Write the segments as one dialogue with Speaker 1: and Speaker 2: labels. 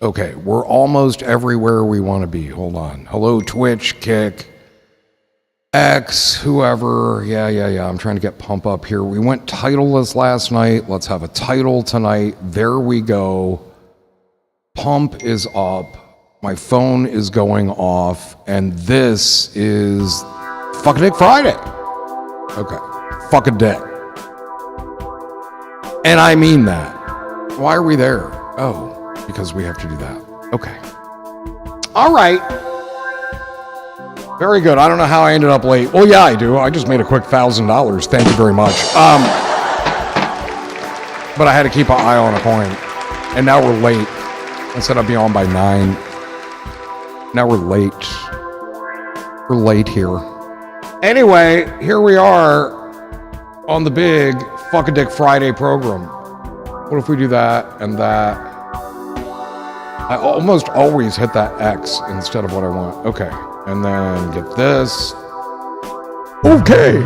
Speaker 1: Okay, we're almost everywhere we want to be. Hold on. Hello, Twitch, Kick, X, whoever. Yeah. I'm trying to get Pump up here. We went titleless last night. Let's have a title tonight. There we go. Pump is up. My phone is going off. And this is Fucking Dick Friday. Okay. Fucking dick. And I mean that. Why are we there? Oh, because we have to do that. Okay. All right. Very good. I don't know how I ended up late. Well, yeah, I do. I just made a quick $1,000. Thank you very much. But I had to keep an eye on a coin. And now we're late. I said I'd be on by 9. Now we're late. We're late here. Anyway, here we are on the big Fucking Dick Friday program. What if we do that and that? I almost always hit that X instead of what I want. Okay. And then get this. Okay.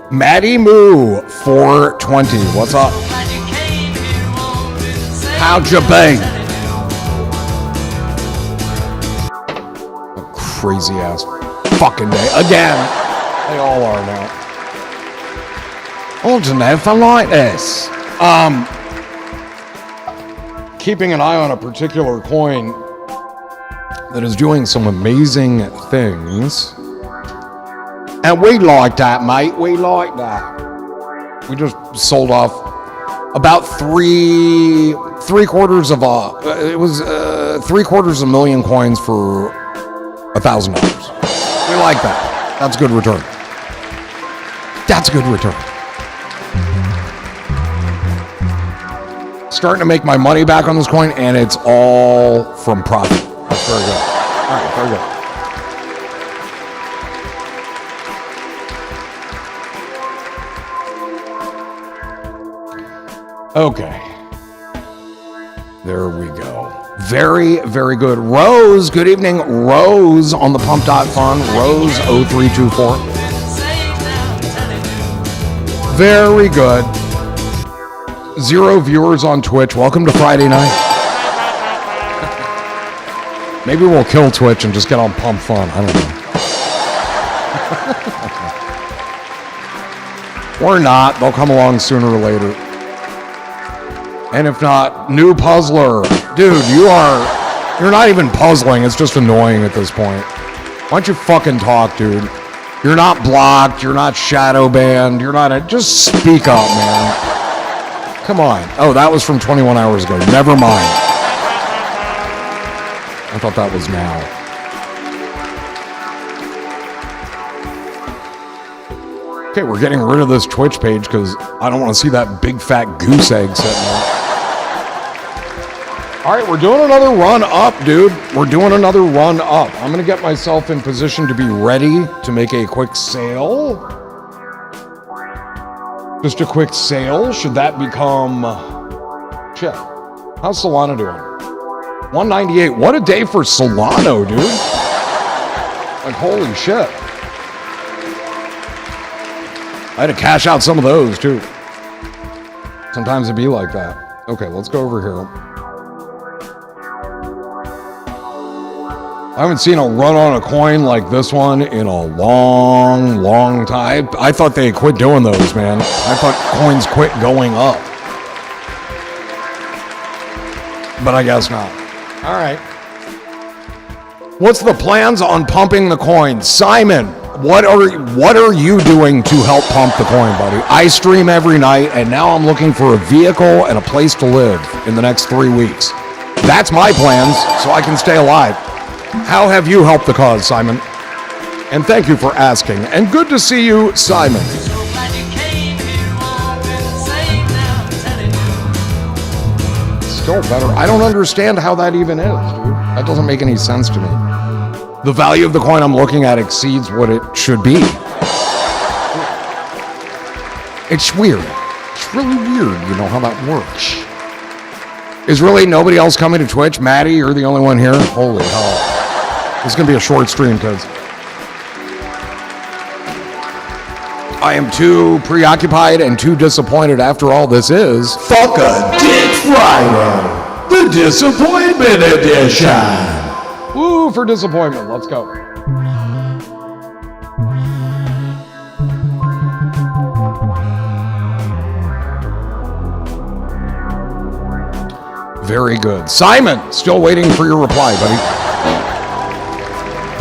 Speaker 1: Maddie Moo 420. What's up? How'd you be? A crazy ass fucking day. Again. They all are now. I don't know if I like this. Keeping an eye on a particular coin that is doing some amazing things. And we like that, mate. We like that. We just sold off about three quarters of $750,000 coins for $1,000. We like that. That's a good return. That's a good return. Starting to make my money back on this coin, and it's all from profit. That's very good. All right, very good. Okay. There we go. Very, very good. Rose, good evening. Rose on the Pump.Fun. Rose 0324. Very good. 0 viewers on Twitch. Welcome to Friday night. Maybe we'll kill Twitch and just get on Pump Fun. I don't know. Or not. They'll come along sooner or later. And if not, new puzzler. Dude, you're not even puzzling. It's just annoying at this point. Why don't you fucking talk, dude? You're not blocked. You're not shadow banned. You're not just speak up, man. Come on. Oh, that was from 21 hours ago. Never mind. I thought that was now. Okay, we're getting rid of this Twitch page because I don't want to see that big fat goose egg sitting there. All right, we're doing another run up, dude. We're doing another run up. I'm going to get myself in position to be ready to make a quick sale. Just a quick sale. Should that become... Shit. How's Solana doing? 198. What a day for Solano, dude. Like, holy shit. I had to cash out some of those, too. Sometimes it'd be like that. Okay, let's go over here. I haven't seen a run on a coin like this one in a long, long time. I thought they quit doing those, man. I thought coins quit going up. But I guess not. All right. What's the plans on pumping the coin? Simon, what are you doing to help pump the coin, buddy? I stream every night, and now I'm looking for a vehicle and a place to live in the next 3 weeks. That's my plans, so I can stay alive. How have you helped the cause, Simon? And thank you for asking. And good to see you, Simon. Still better. I don't understand how that even is, dude. That doesn't make any sense to me. The value of the coin I'm looking at exceeds what it should be. It's weird. It's really weird, you know, how that works. Is really nobody else coming to Twitch? Maddie, you're the only one here? Holy hell. This is going to be a short stream, kids. I am too preoccupied and too disappointed after all this is.
Speaker 2: Fuck a Dick Friday, the Disappointment Edition.
Speaker 1: Woo for disappointment. Let's go. Very good. Simon, still waiting for your reply, buddy.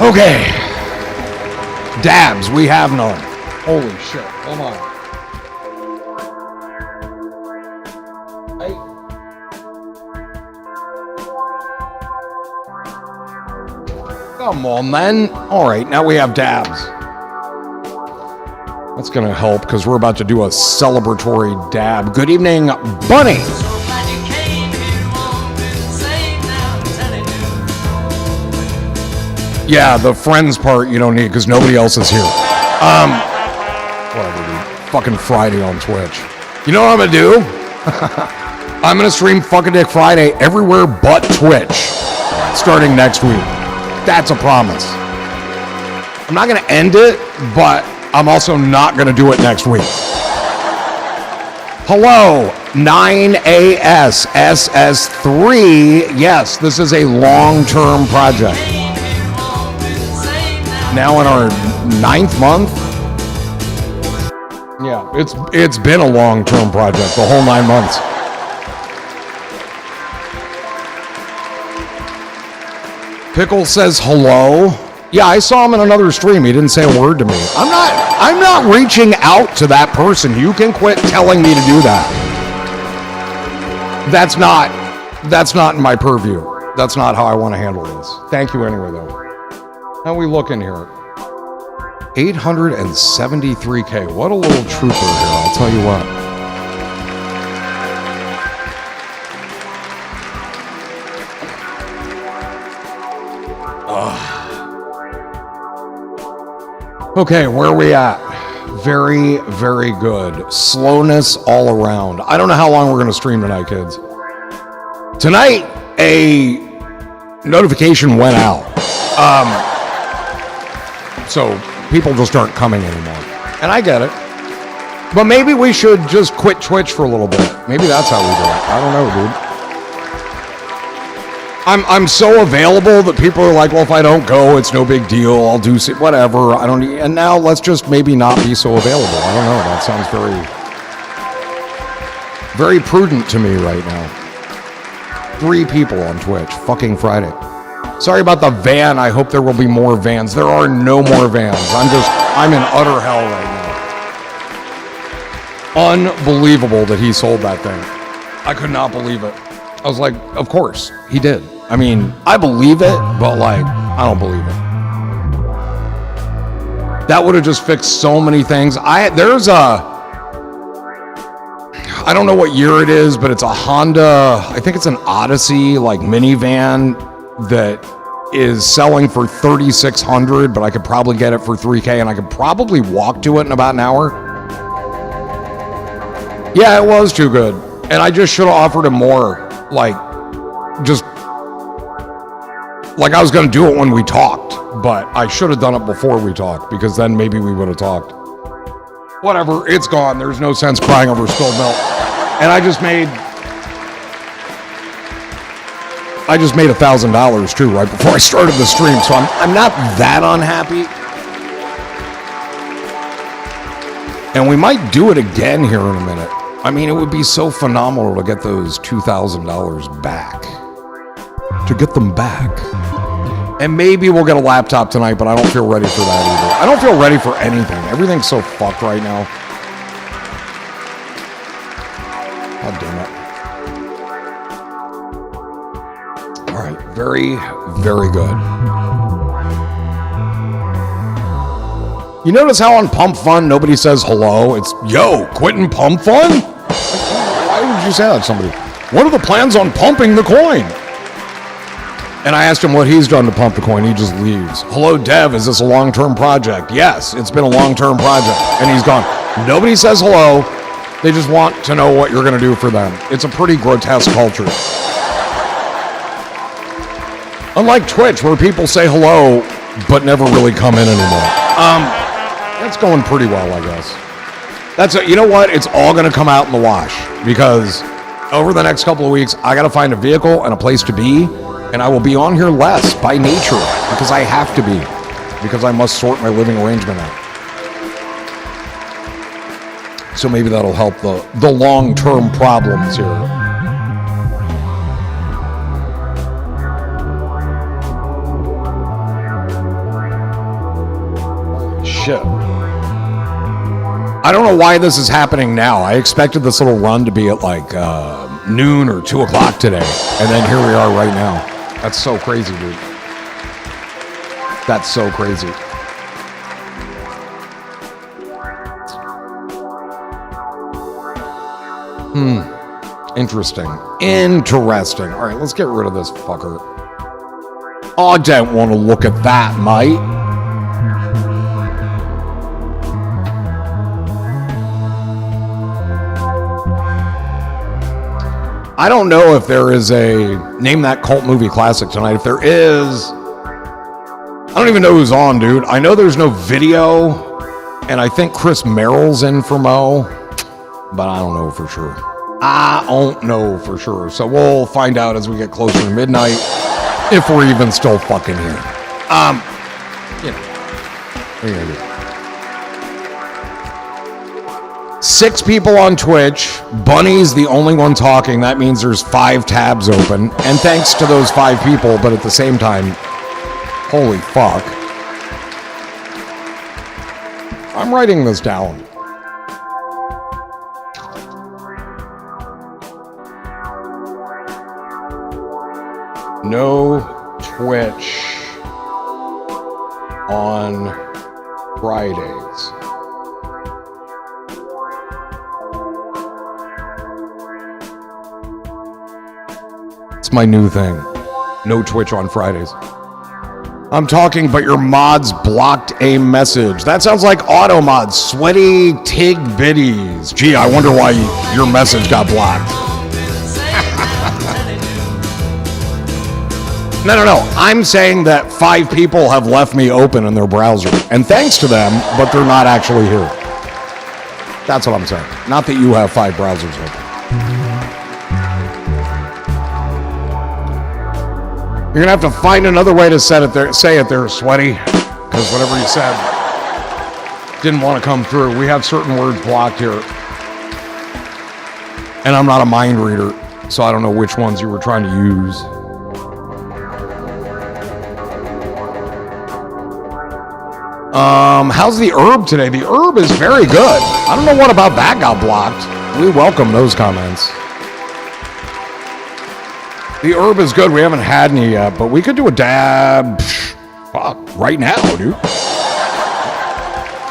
Speaker 1: Okay. Dabs, we have none. Holy shit. Come on. Hey. Come on, then. All right, now we have dabs. That's going to help because we're about to do a celebratory dab. Good evening, Bunny. Yeah, the friends part you don't need because nobody else is here. Whatever, dude. Fucking Friday on Twitch. You know what I'm gonna do? I'm gonna stream Fucking Dick Friday everywhere but Twitch starting next week. That's a promise. I'm not gonna end it, but I'm also not gonna do it next week. Hello, 9ASSS3. Yes, this is a long-term project. Now in our 9th month. Yeah, it's been a long-term project, the whole 9 months. Pickle says hello. Yeah, I saw him in another stream. He didn't say a word to me. I'm not reaching out to that person. You can quit telling me to do that. That's not in my purview. That's not how I want to handle this. Thank you anyway, though. How we looking here? 873K. What a little trooper here, I'll tell you what. Okay, where are we at? Very, very good. Slowness all around. I don't know how long we're going to stream tonight, kids. Tonight, a notification went out. So people just aren't coming anymore. And I get it. But maybe we should just quit Twitch for a little bit. Maybe that's how we do it. I don't know, dude. I'm so available that people are like, well, if I don't go, it's no big deal. I'll do whatever. I don't need, and now let's just maybe not be so available. I don't know. That sounds very, very prudent to me right now. 3 people on Twitch. Fucking Friday. Sorry about the van. I hope there will be more vans. There are no more vans. I'm in utter hell right now. Unbelievable that he sold that thing. I could not believe it. I was like, of course, he did. I mean, I believe it, but like, I don't believe it. That would have just fixed so many things. I don't know what year it is, but it's a Honda, I think it's an Odyssey, like minivan that is selling for $3,600, but I could probably get it for $3K, and I could probably walk to it in about an hour. Yeah, it was too good. And I just should have offered him more. Like I was going to do it when we talked, but I should have done it before we talked, because then maybe we would have talked. Whatever, it's gone. There's no sense crying over spilled milk. And I just made $1,000 too right before I started the stream, so I'm not that unhappy. And we might do it again here in a minute. I mean, it would be so phenomenal to get those $2,000 back. To get them back. And maybe we'll get a laptop tonight, but I don't feel ready for that either. I don't feel ready for anything. Everything's so fucked right now. God damn it. All right, very, very good. You notice how on Pump Fun nobody says hello? It's, yo, quitting Pump Fun? Why would you say that to somebody? What are the plans on pumping the coin? And I asked him what he's done to pump the coin. He just leaves. Hello, Dev. Is this a long-term project? Yes, it's been a long-term project. And he's gone. Nobody says hello. They just want to know what you're going to do for them. It's a pretty grotesque culture. Unlike Twitch, where people say hello, but never really come in anymore. That's going pretty well, I guess. You know what? It's all going to come out in the wash because over the next couple of weeks, I got to find a vehicle and a place to be, and I will be on here less by nature because I have to be, because I must sort my living arrangement out. So maybe that'll help the long-term problems here. Shit. I don't know why this is happening now. I expected this little run to be at like noon or 2 o'clock today. And then here we are right now. That's so crazy, dude. That's so crazy. Interesting. Interesting. All right, let's get rid of this fucker. I don't want to look at that, mate. I don't know if there is a Name That Cult Movie Classic tonight. If there is, I don't even know who's on, dude. I know there's no video, and I think Chris Merrill's in for Mo, but I don't know for sure. I don't know for sure. So we'll find out as we get closer to midnight if we're even still fucking here. You know, what are you gonna do? 6 people on Twitch. Bunny's the only one talking. That means there's 5 tabs open. And thanks to those 5 people, but at the same time, holy fuck. I'm writing this down. No Twitch on Fridays. It's my new thing. No Twitch on Fridays. I'm talking, but your mods blocked a message. That sounds like auto mods. Sweaty tig biddies. Gee, I wonder why your message got blocked. No. I'm saying that 5 people have left me open in their browser. And thanks to them, but they're not actually here. That's what I'm saying. Not that you have 5 browsers open. You're going to have to find another way to say it there, Sweaty. Because whatever you said didn't want to come through. We have certain words blocked here. And I'm not a mind reader, so I don't know which ones you were trying to use. How's the herb today? The herb is very good. I don't know what about that got blocked. We welcome those comments. The herb is good. We haven't had any yet, but we could do a dab right now, dude.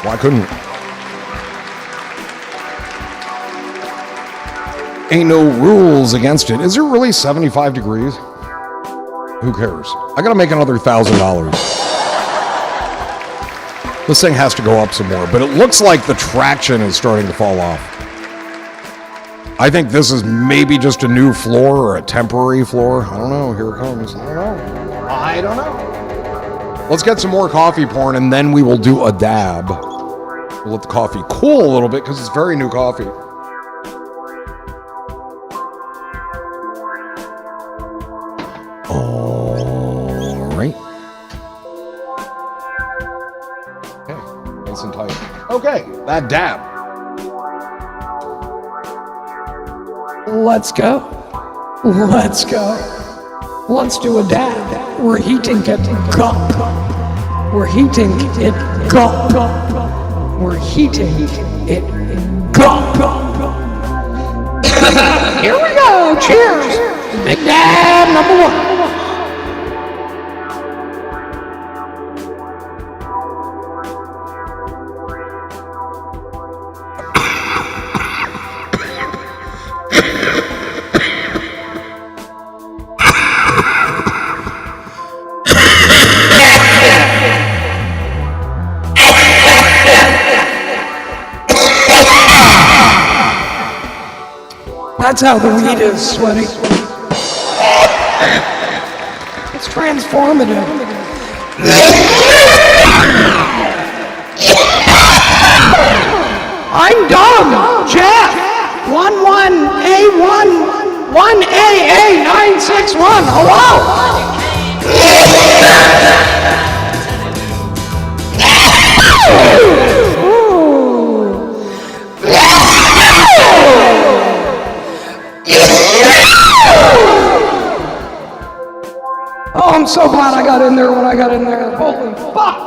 Speaker 1: Why couldn't we? Ain't no rules against it. Is it really 75 degrees? Who cares? I gotta make another $1,000. This thing has to go up some more, but it looks like the traction is starting to fall off. I think this is maybe just a new floor or a temporary floor. I don't know. Here it comes. I don't know. Let's get some more coffee pouring, and then we will do a dab. We'll let the coffee cool a little bit because it's very new coffee. All right. Okay. Nice and tight. Okay. That dab.
Speaker 3: Let's go. Let's go. Let's do a dab. We're heating it up. We're heating it up. We're heating it up. Here we go. Cheers. Big dab number 1. That's how the weed is, Sweaty. It's transformative. I'm dumb. Jeff. 11A1 1AA961. Hello. Oh, I'm so glad I got in there when I got in there. Holy fuck.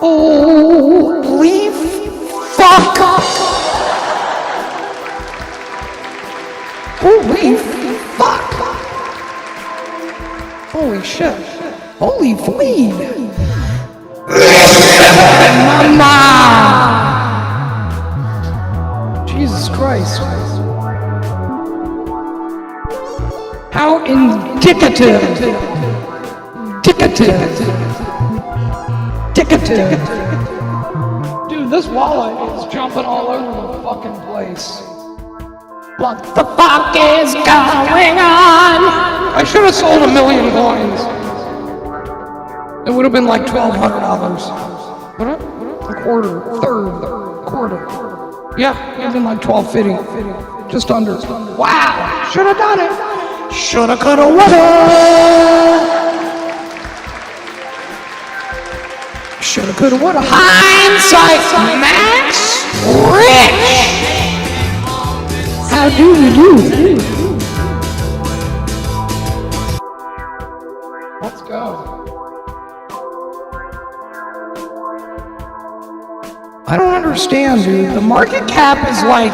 Speaker 3: Holy fuck. Holy fuck. Holy shit. Holy fleed. Mama. Jesus Christ. How indicative. Indicative. Dude, this walleye is jumping all over the fucking place. What the fuck is going on? I should have sold 1,000,000 coins. It would have been like $1,200. What? A quarter, quarter. Yeah, it would have been like $12.50. Just under. Wow, should have done it. Shoulda, coulda, woulda. Shoulda, coulda, woulda. Hindsight, Max Rich. How do you do? Let's go. I don't understand, dude. The market cap is like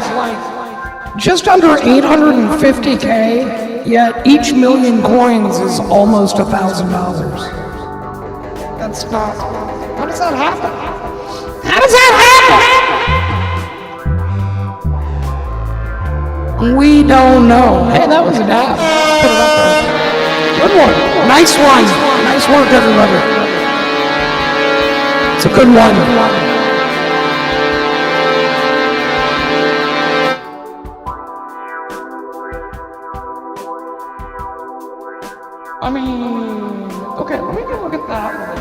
Speaker 3: just under 850K, yet each 1,000,000 coins is almost $1,000. That's not. How does that happen? How does that happen? We don't know. Hey, that was a dab. Put it up there. Good one. Nice one. Nice work, everybody. It's a good one. I mean, okay, let me go look at that one.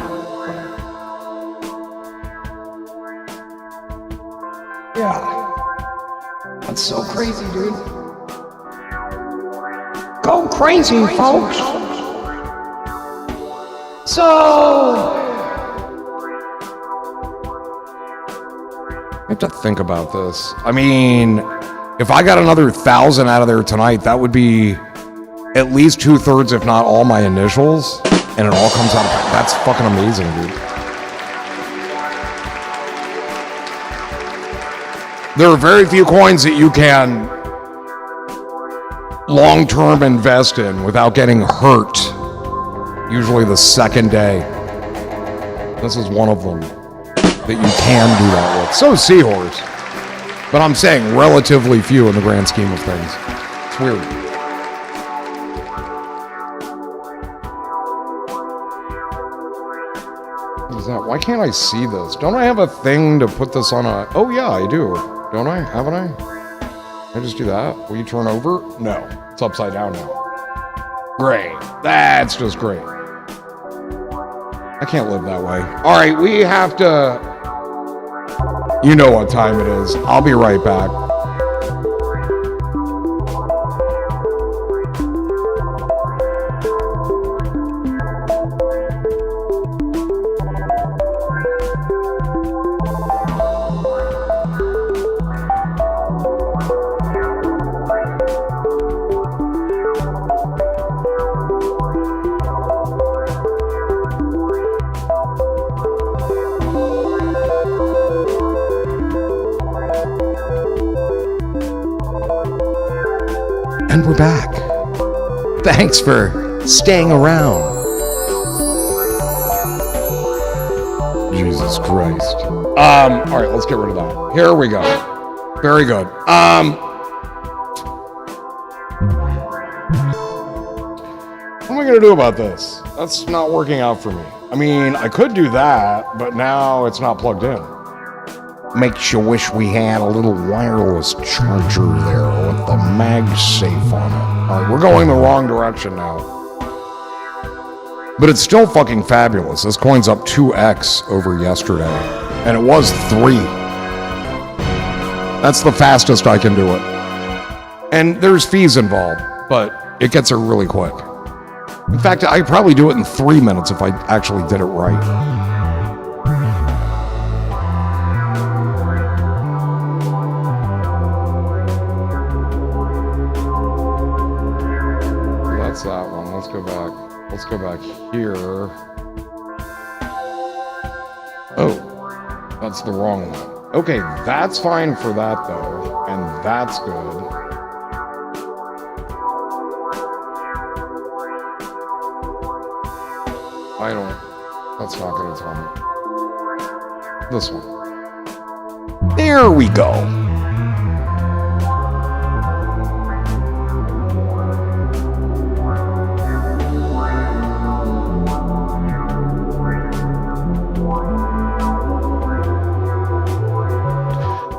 Speaker 3: Yeah. That's so crazy, dude. Go crazy, folks. So,
Speaker 1: I have to think about this. I mean, if I got another 1,000 out of there tonight, that would be at least 2/3, if not all, my initials, and it all comes out of that's fucking amazing, dude. There are very few coins that you can long-term invest in without getting hurt, usually the second day. This is one of them that you can do that with. So is seahorse, but I'm saying relatively few in the grand scheme of things. It's weird. That? Why can't I see this? Don't I have a thing to put this on a... Oh yeah, I do. Don't I? Haven't I? Can I just do that? Will you turn over? No. It's upside down now. Great. That's just great. I can't live that way. All right, we have to... You know what time it is. I'll be right back. And we're back. Thanks for staying around. Jesus Christ. All right, let's get rid of that. Here we go. Very good. What am I gonna do about this? That's not working out for me. I mean, I could do that, but now it's not plugged in. Makes you wish we had a little wireless charger there with the MagSafe on it. All right, we're going the wrong direction now. But it's still fucking fabulous. This coin's up 2x over yesterday. And it was 3. That's the fastest I can do it. And there's fees involved, but it gets there really quick. In fact, I could probably do it in 3 minutes if I actually did it right. That's that one. Let's go back. Let's go back here. Oh, that's the wrong one. Okay, that's fine for that though, and that's good. I don't, that's not gonna tell me. This one. There we go.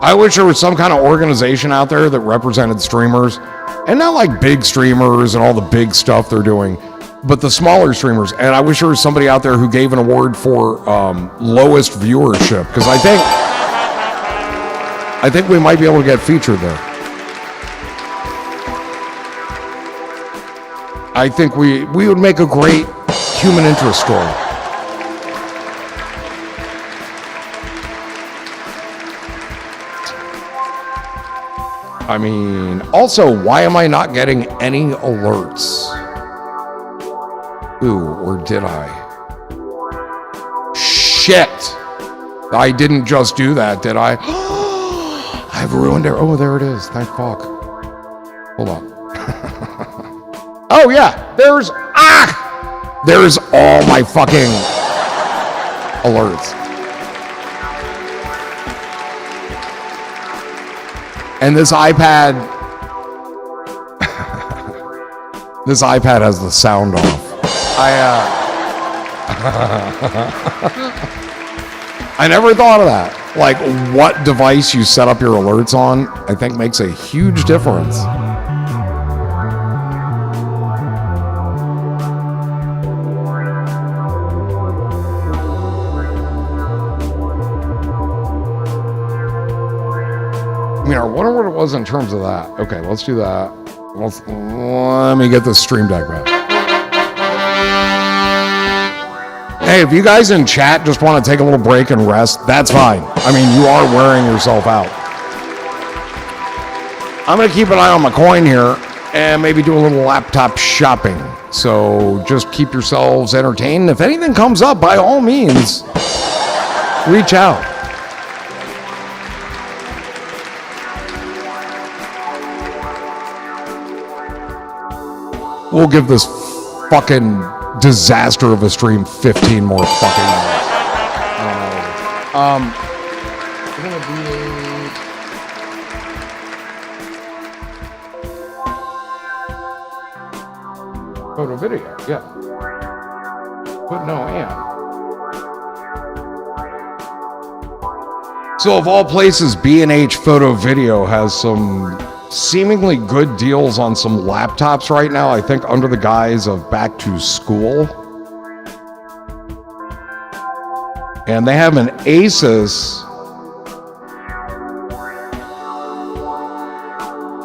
Speaker 1: I wish there was some kind of organization out there that represented streamers, and not like big streamers and all the big stuff they're doing, but the smaller streamers. And I wish there was somebody out there who gave an award for lowest viewership, because I think we might be able to get featured there. I think we would make a great human interest story. I mean, also, why am I not getting any alerts? Ooh, or did I? Shit! I didn't just do that, did I? I've ruined it. Oh, there it is. Thank fuck. Hold on. Oh, yeah. There's all my fucking alerts. And this iPad, has the sound off. I never thought of that. Like, what device you set up your alerts on, I think makes a huge difference. I mean, I wonder what it was in terms of that. Okay, let's do that. Let me get this stream deck back. Hey, if you guys in chat just want to take a little break and rest, that's fine. I mean, you are wearing yourself out. I'm going to keep an eye on my coin here and maybe do a little laptop shopping. So just keep yourselves entertained. If anything comes up, by all means, reach out. We'll give this fucking disaster of a stream 15 more fucking minutes. It's gonna be photo video, yeah. But no, and. So of all places, B&H Photo Video has some seemingly good deals on some laptops right now, I think under the guise of back to school. And they have an Asus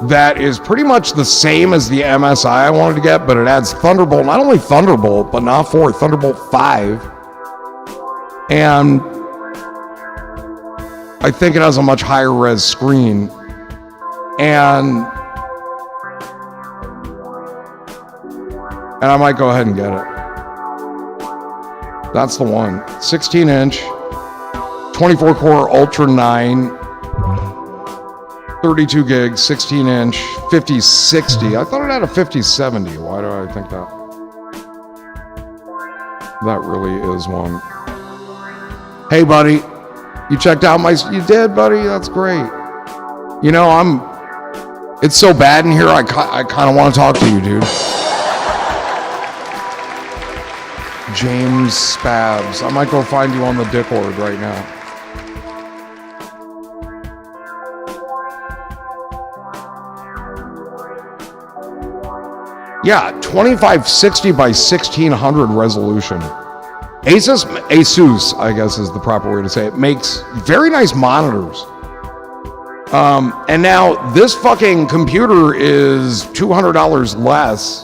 Speaker 1: that is pretty much the same as the MSI I wanted to get, but it adds Thunderbolt, not only Thunderbolt, but not 4, Thunderbolt 5. And I think it has a much higher res screen. And I might go ahead and get it. That's the one. 16-inch, 24-core Ultra 9, 32 gigs, 16-inch, 5060. I thought it had a 5070. Why do I think that? That really is one. Hey, buddy. You checked out my... You did, buddy? That's great. You know, it's so bad in here, I kind of want to talk to you, dude. James Spabs. I might go find you on the Discord right now. Yeah, 2560 by 1600 resolution. Asus, I guess is the proper way to say it, makes very nice monitors. And now this fucking computer is $200 less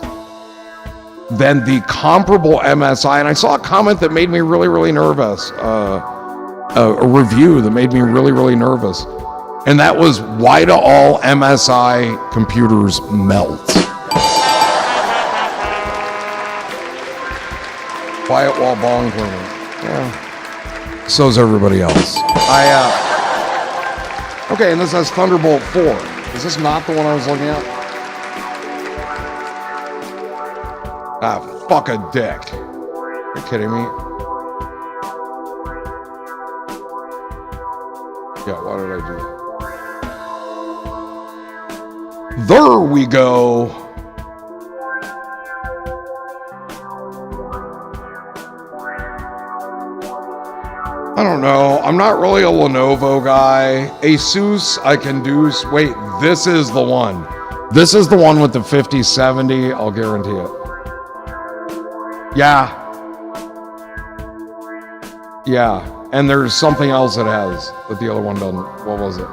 Speaker 1: than the comparable MSI. And I saw a comment that made me really, really nervous. A review that made me really, really nervous. And that was, why do all MSI computers melt? Quiet while bong cleaning. Yeah. So's everybody else. Okay, and this has Thunderbolt 4. Is this not the one I was looking at? Ah, fuck a dick. Are you kidding me? Yeah, why did I do that? There we go. I don't know. I'm not really a Lenovo guy. Asus, I can do. Wait, this is the one. This is the one with the 5070. I'll guarantee it. Yeah. Yeah. And there's something else it has that the other one doesn't. What was it?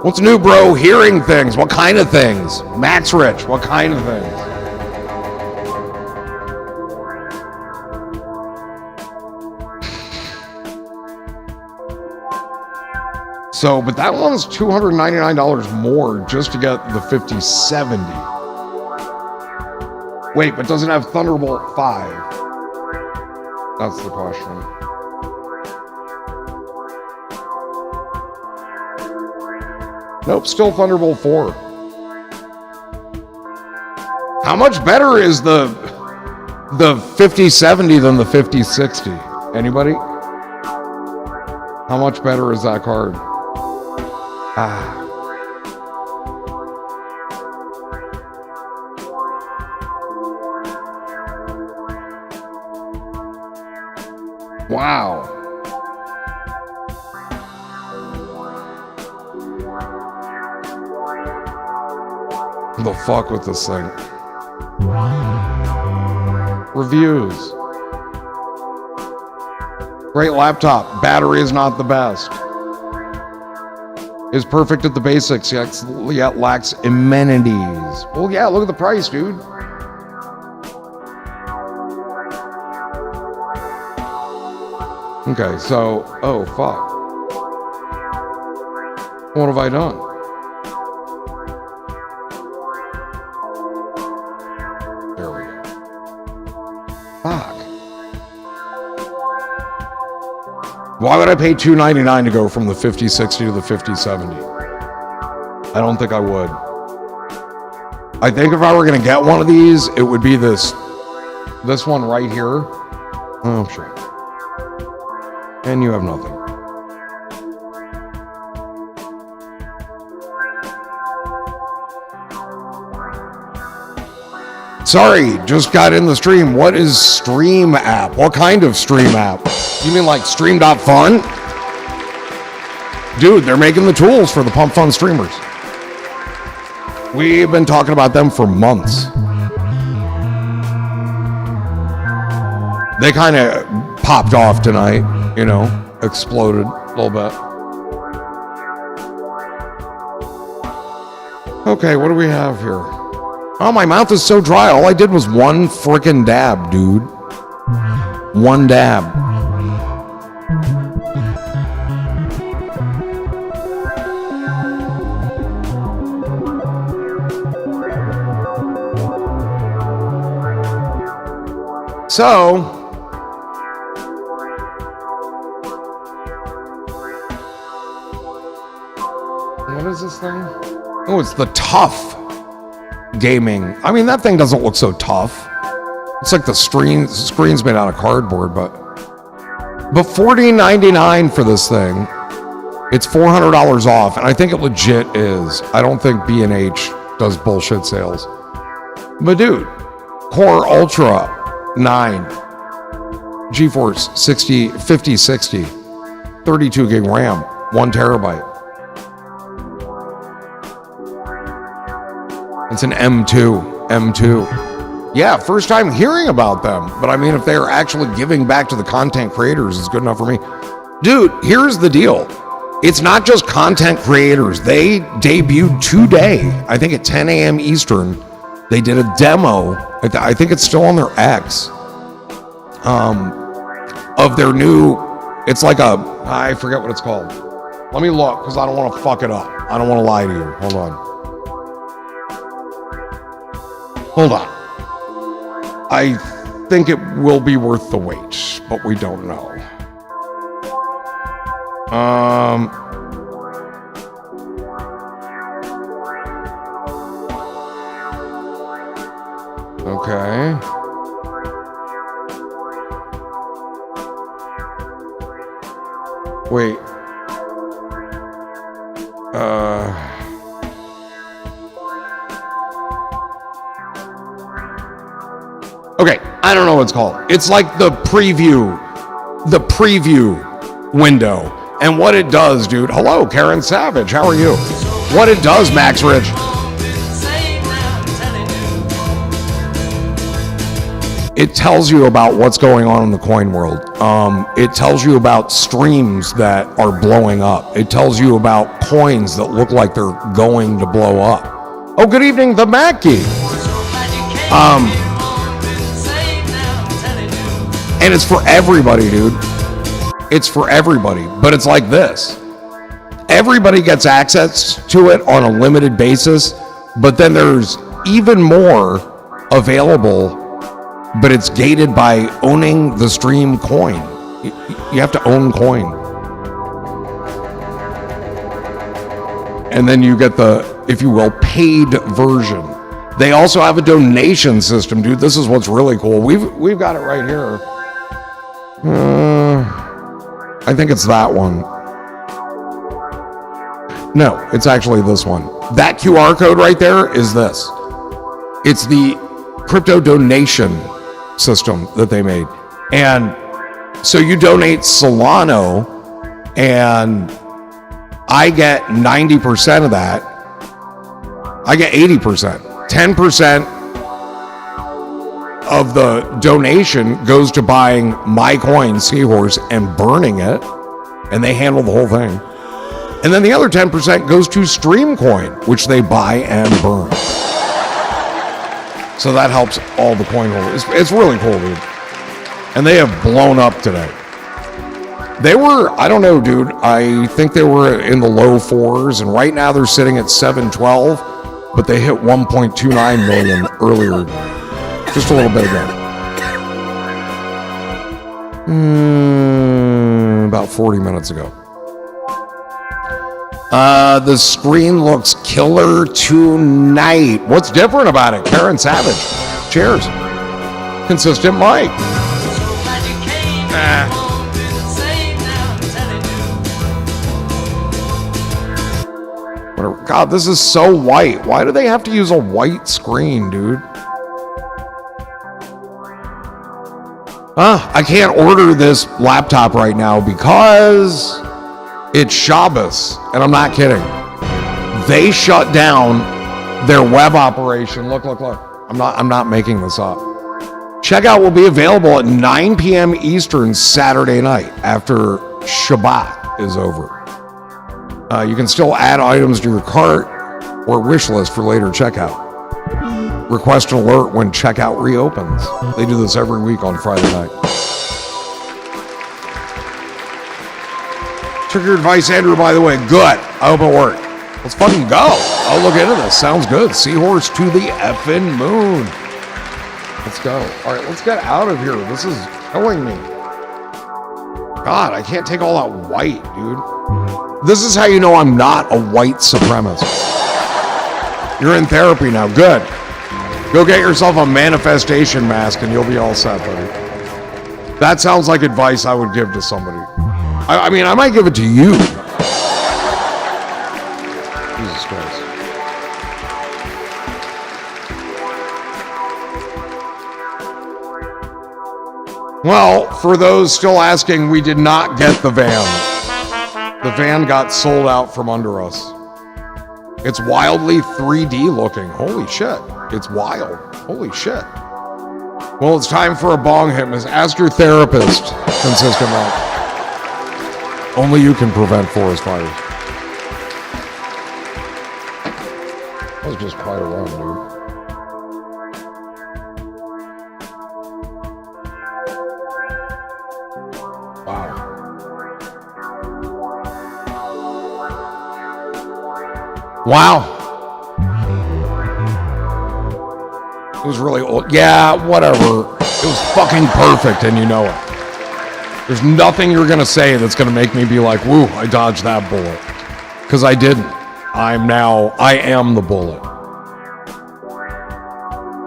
Speaker 1: What's new, bro? Hearing things. What kind of things? Max Rich. What kind of things? So, but that one's $299 more just to get the 5070. Wait, but doesn't have Thunderbolt 5? That's the question. Nope, still Thunderbolt 4. How much better is the 5070 than the 5060? Anybody? How much better is that card? Ah. Wow. The fuck with this thing? Reviews. Great laptop. Battery is not the best. Is perfect at the basics, yet lacks amenities. Well, yeah, look at the price, dude. Okay, so, oh, fuck. What have I done? There we go. Fuck. Why would I pay $299 to go from the 5060 to the 5070? I don't think I would. I think if I were going to get one of these, it would be this one right here. Oh, shit. And you have nothing. Sorry, just got in the stream. What is Stream app? What kind of Stream app? You mean like Stream.fun? Dude, they're making the tools for the Pump Fun streamers. We've been talking about them for months. They kind of popped off tonight, you know, exploded a little bit. Okay, what do we have here? Oh, my mouth is so dry. All I did was one freaking dab, dude. One dab. So, what is this thing? Oh, it's the Tough Gaming. I mean, that thing doesn't look so tough. It's like the screen's made out of cardboard, but $14.99 for this thing. It's $400 off, and I think it legit is. I don't think B&H does bullshit sales. But dude, Core Ultra 9, GeForce 5060, 32 gig RAM, 1 terabyte. And It's an M2. Yeah, first time hearing about them. But I mean, if they're actually giving back to the content creators, it's good enough for me. Dude, here's the deal. It's not just content creators. They debuted today, I think at 10 a.m. Eastern. They did a demo. I think it's still on their X. Of their new, it's like I forget what it's called. Let me look, because I don't want to fuck it up. I don't want to lie to you. Hold on. I think it will be worth the wait, but we don't know. Okay. Wait. Okay, I don't know what it's called. It's like the preview window. And what it does, dude. Hello, Karen Savage. How are you? What it does, Max Rich. It tells you about what's going on in the coin world. It tells you about streams that are blowing up. It tells you about coins that look like they're going to blow up. Oh, good evening, the Mackie. And it's for everybody, dude. It's for everybody, but it's like this. Everybody gets access to it on a limited basis, but then there's even more available, but it's gated by owning the stream coin. You have to own coin. And then you get the, if you will, paid version. They also have a donation system, dude. This is what's really cool. We've got it right here. I think it's that one. No, it's actually this one. That QR code right there is this. It's the crypto donation system that they made. And so you donate Solano, and I get 90% of that. I get 80%. 10% of the donation goes to buying my coin, Seahorse, and burning it, and they handle the whole thing. And then the other 10% goes to Stream Coin, which they buy and burn. So that helps all the coin holders. It's really cool, dude. And they have blown up today. They were, I don't know, dude. I think they were in the low fours, and right now they're sitting at 712, but they hit 1.29 million earlier. Just a little bit ago. About 40 minutes ago. The screen looks killer tonight. What's different about it? Karen Savage. Cheers. Consistent mic. Whatever. God, this is so white. Why do they have to use a white screen, dude? I can't order this laptop right now because it's Shabbos, and I'm not kidding. They shut down their web operation. Look. I'm not making this up. Checkout will be available at 9 p.m. Eastern Saturday night after Shabbat is over. You can still add items to your cart or wish list for later checkout. Request an alert when checkout reopens. They do this every week on Friday night. Took your advice, Andrew, by the way. Good. I hope it worked. Let's fucking go. I'll look into this. Sounds good. Seahorse to the effing moon. Let's go. All right, let's get out of here. This is killing me. God, I can't take all that white, dude. This is how you know I'm not a white supremacist. You're in therapy now. Good. Go get yourself a manifestation mask and you'll be all set, buddy. That sounds like advice I would give to somebody. I mean, I might give it to you. Jesus Christ. Well, for those still asking, we did not get the van. The van got sold out from under us. It's wildly 3D looking. Holy shit. It's wild. Holy shit. Well, it's time for a bong hit, miss. Ask your therapist, consistent monk. Only you can prevent forest fires. That was just quite a run, dude. Wow. Wow. It was really old. Yeah, whatever. It was fucking perfect, and you know it. There's nothing you're going to say that's going to make me be like, woo, I dodged that bullet. Because I didn't. I am the bullet.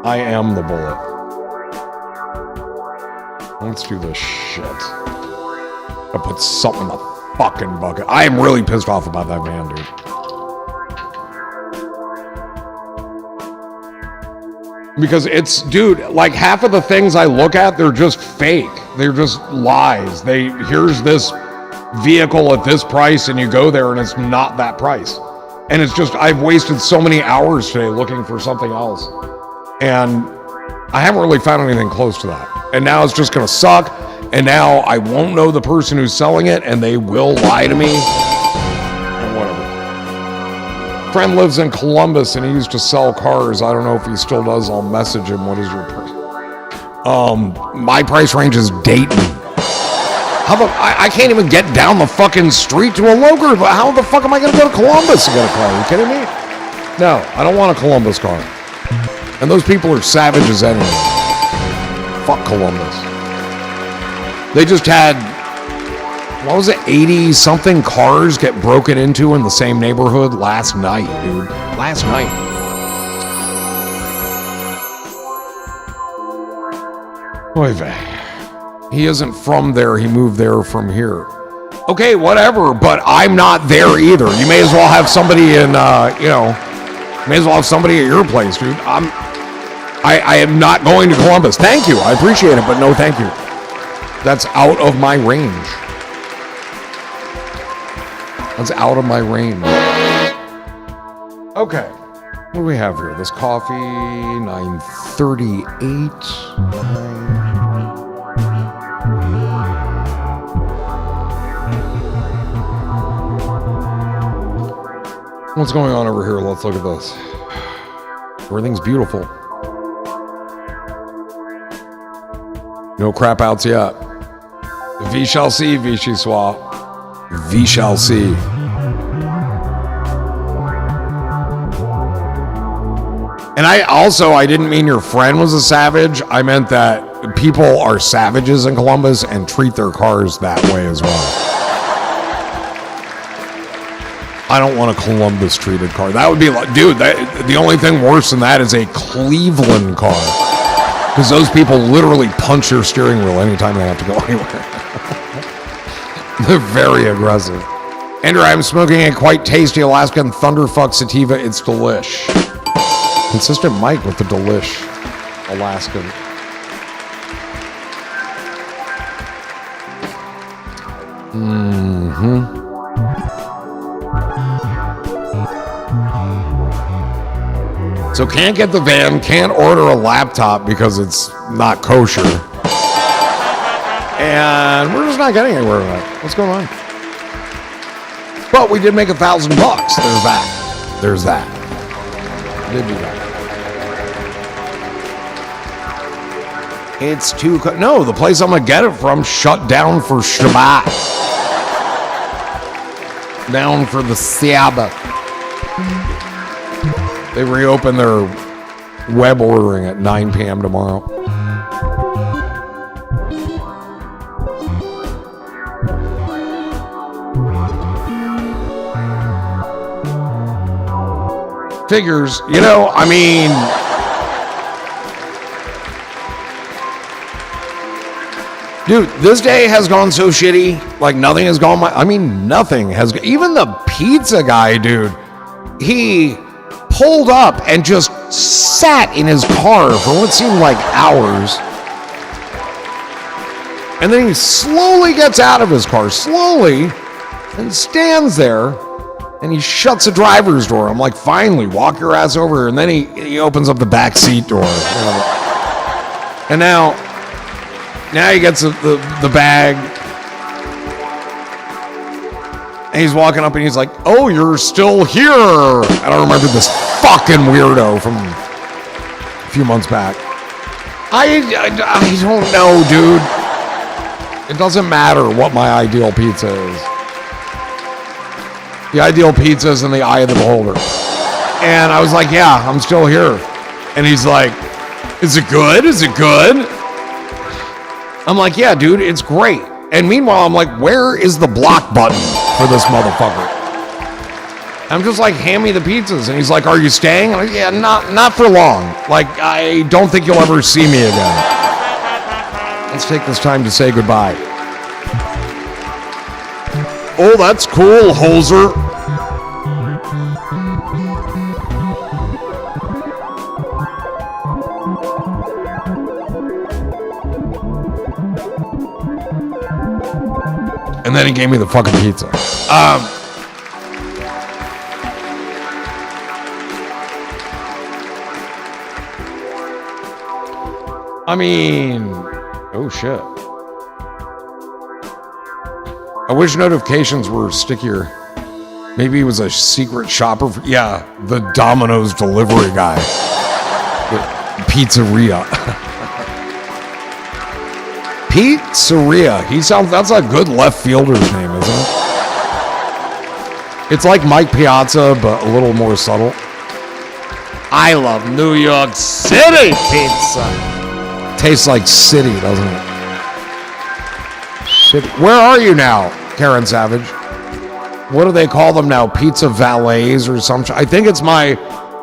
Speaker 1: I am the bullet. Let's do this shit. I put something in the fucking bucket. I am really pissed off about that van, dude. Because it's, dude, like half of the things I look at, they're just fake. They're just lies. Here's this vehicle at this price, and you go there and it's not that price. And it's just, I've wasted so many hours today looking for something else. And I haven't really found anything close to that. And now it's just gonna suck. And now I won't know the person who's selling it, and they will lie to me. And whatever. Friend lives in Columbus, and he used to sell cars. I don't know if he still does. I'll message him. What is your price? My price range is Dayton. I can't even get down the fucking street to a Logan. How the fuck am I gonna go to Columbus to get a car? Are you kidding me? No, I don't want a Columbus car. And those people are savages anyway. Fuck Columbus. They just had, what was it, 80-something cars get broken into in the same neighborhood last night, dude. Last night. Oy vey. He isn't from there, he moved there from here. Okay, whatever, but I'm not there either. You may as well have somebody in, may as well have somebody at your place, dude. I am not going to Columbus. Thank you, I appreciate it, but no thank you. That's out of my range. That's out of my range. Okay, what do we have here? This coffee, 9:38. What's going on over here? Let's look at this. Everything's beautiful. No crap outs yet. We shall see, Vichy Swa. We shall see. And I didn't mean your friend was a savage. I meant that people are savages in Columbus and treat their cars that way as well. I don't want a Columbus treated car. That would be like, dude, the only thing worse than that is a Cleveland car. Because those people literally punch your steering wheel anytime they have to go anywhere. They're very aggressive. Andrew, I'm smoking a quite tasty Alaskan Thunderfuck sativa. It's delish. Consistent Mike with the delish Alaskan. Mm-hmm. So can't get the van, can't order a laptop because it's not kosher. And we're just not getting anywhere with that. What's going on? But we did make $1,000. There's that. There's that. I did do that. It's too... No, the place I'm going to get it from shut down for Shabbat. Down for the Sabbath. They reopen their web ordering at 9 p.m. tomorrow. Figures, you know, I mean, dude, this day has gone so shitty, like nothing has gone nothing has, even the pizza guy, dude, he pulled up and just sat in his car for what seemed like hours. And then he slowly gets out of his car, slowly, and stands there And he shuts the driver's door. I'm like, finally, walk your ass over here. And then he opens up the back seat door. And now he gets the bag. And he's walking up and he's like, oh, you're still here. I don't remember this fucking weirdo from a few months back. I don't know, dude. It doesn't matter what my ideal pizza is. The ideal pizza is in the eye of the beholder. And I was like, yeah, I'm still here. And he's like, is it good? Is it good? I'm like, yeah, dude, it's great. And meanwhile, I'm like, where is the block button for this motherfucker? I'm just like, hand me the pizzas. And he's like, are you staying? I'm like, yeah, not for long. Like, I don't think you'll ever see me again. Let's take this time to say goodbye. Oh, that's cool, hoser. And then he gave me the fucking pizza. I mean, oh shit. I wish notifications were stickier. Maybe he was a secret shopper. Yeah, the Domino's delivery guy. The pizzeria. Pizzeria. That's a good left fielder's name, isn't it? It's like Mike Piazza, but a little more subtle. I love New York City pizza. Tastes like city, doesn't it? Shit. Where are you now, Karen Savage? What do they call them now? Pizza valets or something? I think it's my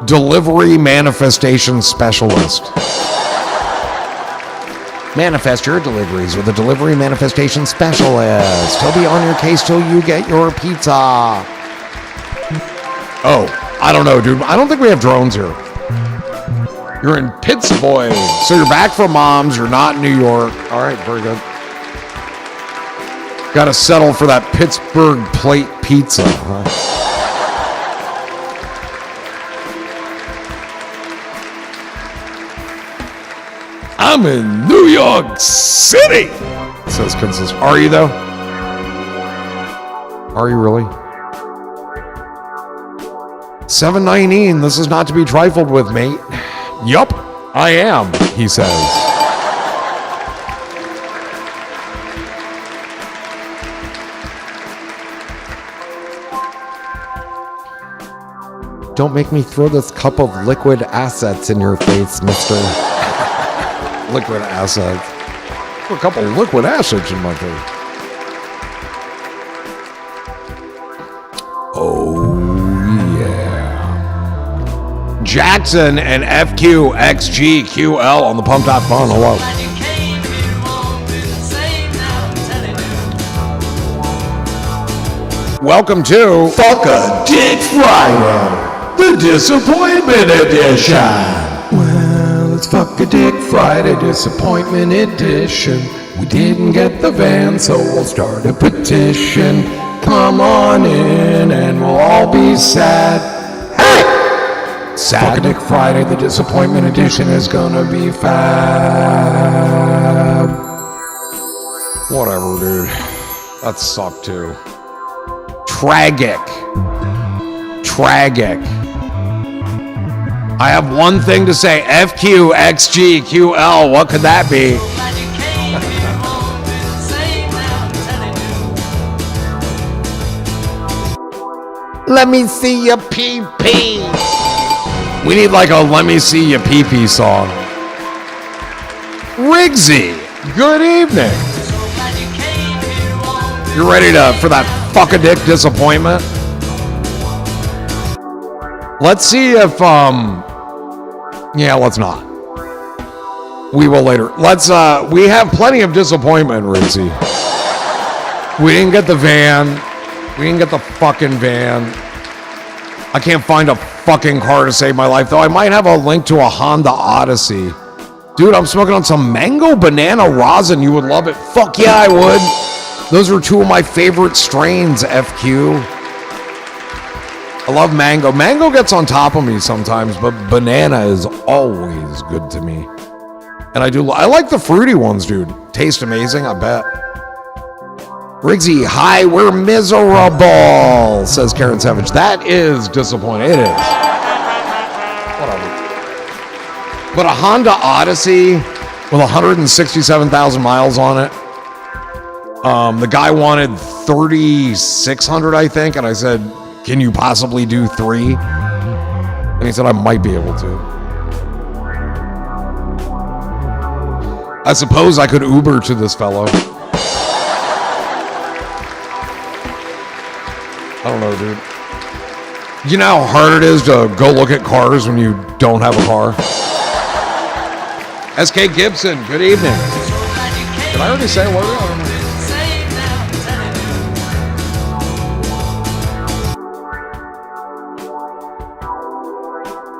Speaker 1: delivery manifestation specialist. Manifest your deliveries with a delivery manifestation specialist. He'll be on your case till you get your pizza. Oh, I don't know, dude. I don't think we have drones here. You're in Pittsburgh. So you're back from mom's. You're not in New York. All right, very good. Got to settle for that Pittsburgh plate pizza, huh? I'm in New York City, says consistent. Are you, though? Are you really? 719, this is not to be trifled with, mate. Yup, I am, he says. Don't make me throw this cup of liquid assets in your face, mister. Liquid assets. A couple of liquid assets in my face. Oh, yeah. Jackson and FQXGQL on the Pump.Fun. Hello. Welcome to
Speaker 2: Fuck a Dick Friday, the Disappointment Edition.
Speaker 3: Well, it's Fuck a Dick Friday Disappointment Edition. We didn't get the van, so we'll start a petition. Come on in and we'll all be sad. Hey! Sad. Fuck a Dick Friday, the Disappointment Edition is gonna be fab.
Speaker 1: whatever, dude. That sucked too. Tragic. I have one thing to say. FQXGQL. What could that be? Let me see your pee-pee. We need like a let me see your pee-pee song. Riggsy, good evening. You ready for that fuck-a-dick disappointment? Let's see if, yeah, let's not. We will later. We have plenty of disappointment, Riggsy. We didn't get the van. We didn't get the fucking van. I can't find a fucking car to save my life, though. I might have a link to a Honda Odyssey. Dude, I'm smoking on some mango banana rosin. You would love it. Fuck yeah, I would. Those are two of my favorite strains, FQ. I love mango. Mango gets on top of me sometimes, but banana is always good to me. And I like the fruity ones, dude. Taste amazing, I bet. Riggsy, hi, we're miserable, says Karen Savage. That is disappointing. It is. Whatever. But a Honda Odyssey with 167,000 miles on it. The guy wanted 3,600, I think, and I said, "Can you possibly do 3?" And he said, "I might be able to." I suppose I could Uber to this fellow. I don't know, dude. You know how hard it is to go look at cars when you don't have a car? SK Gibson, good evening. Did I already say what?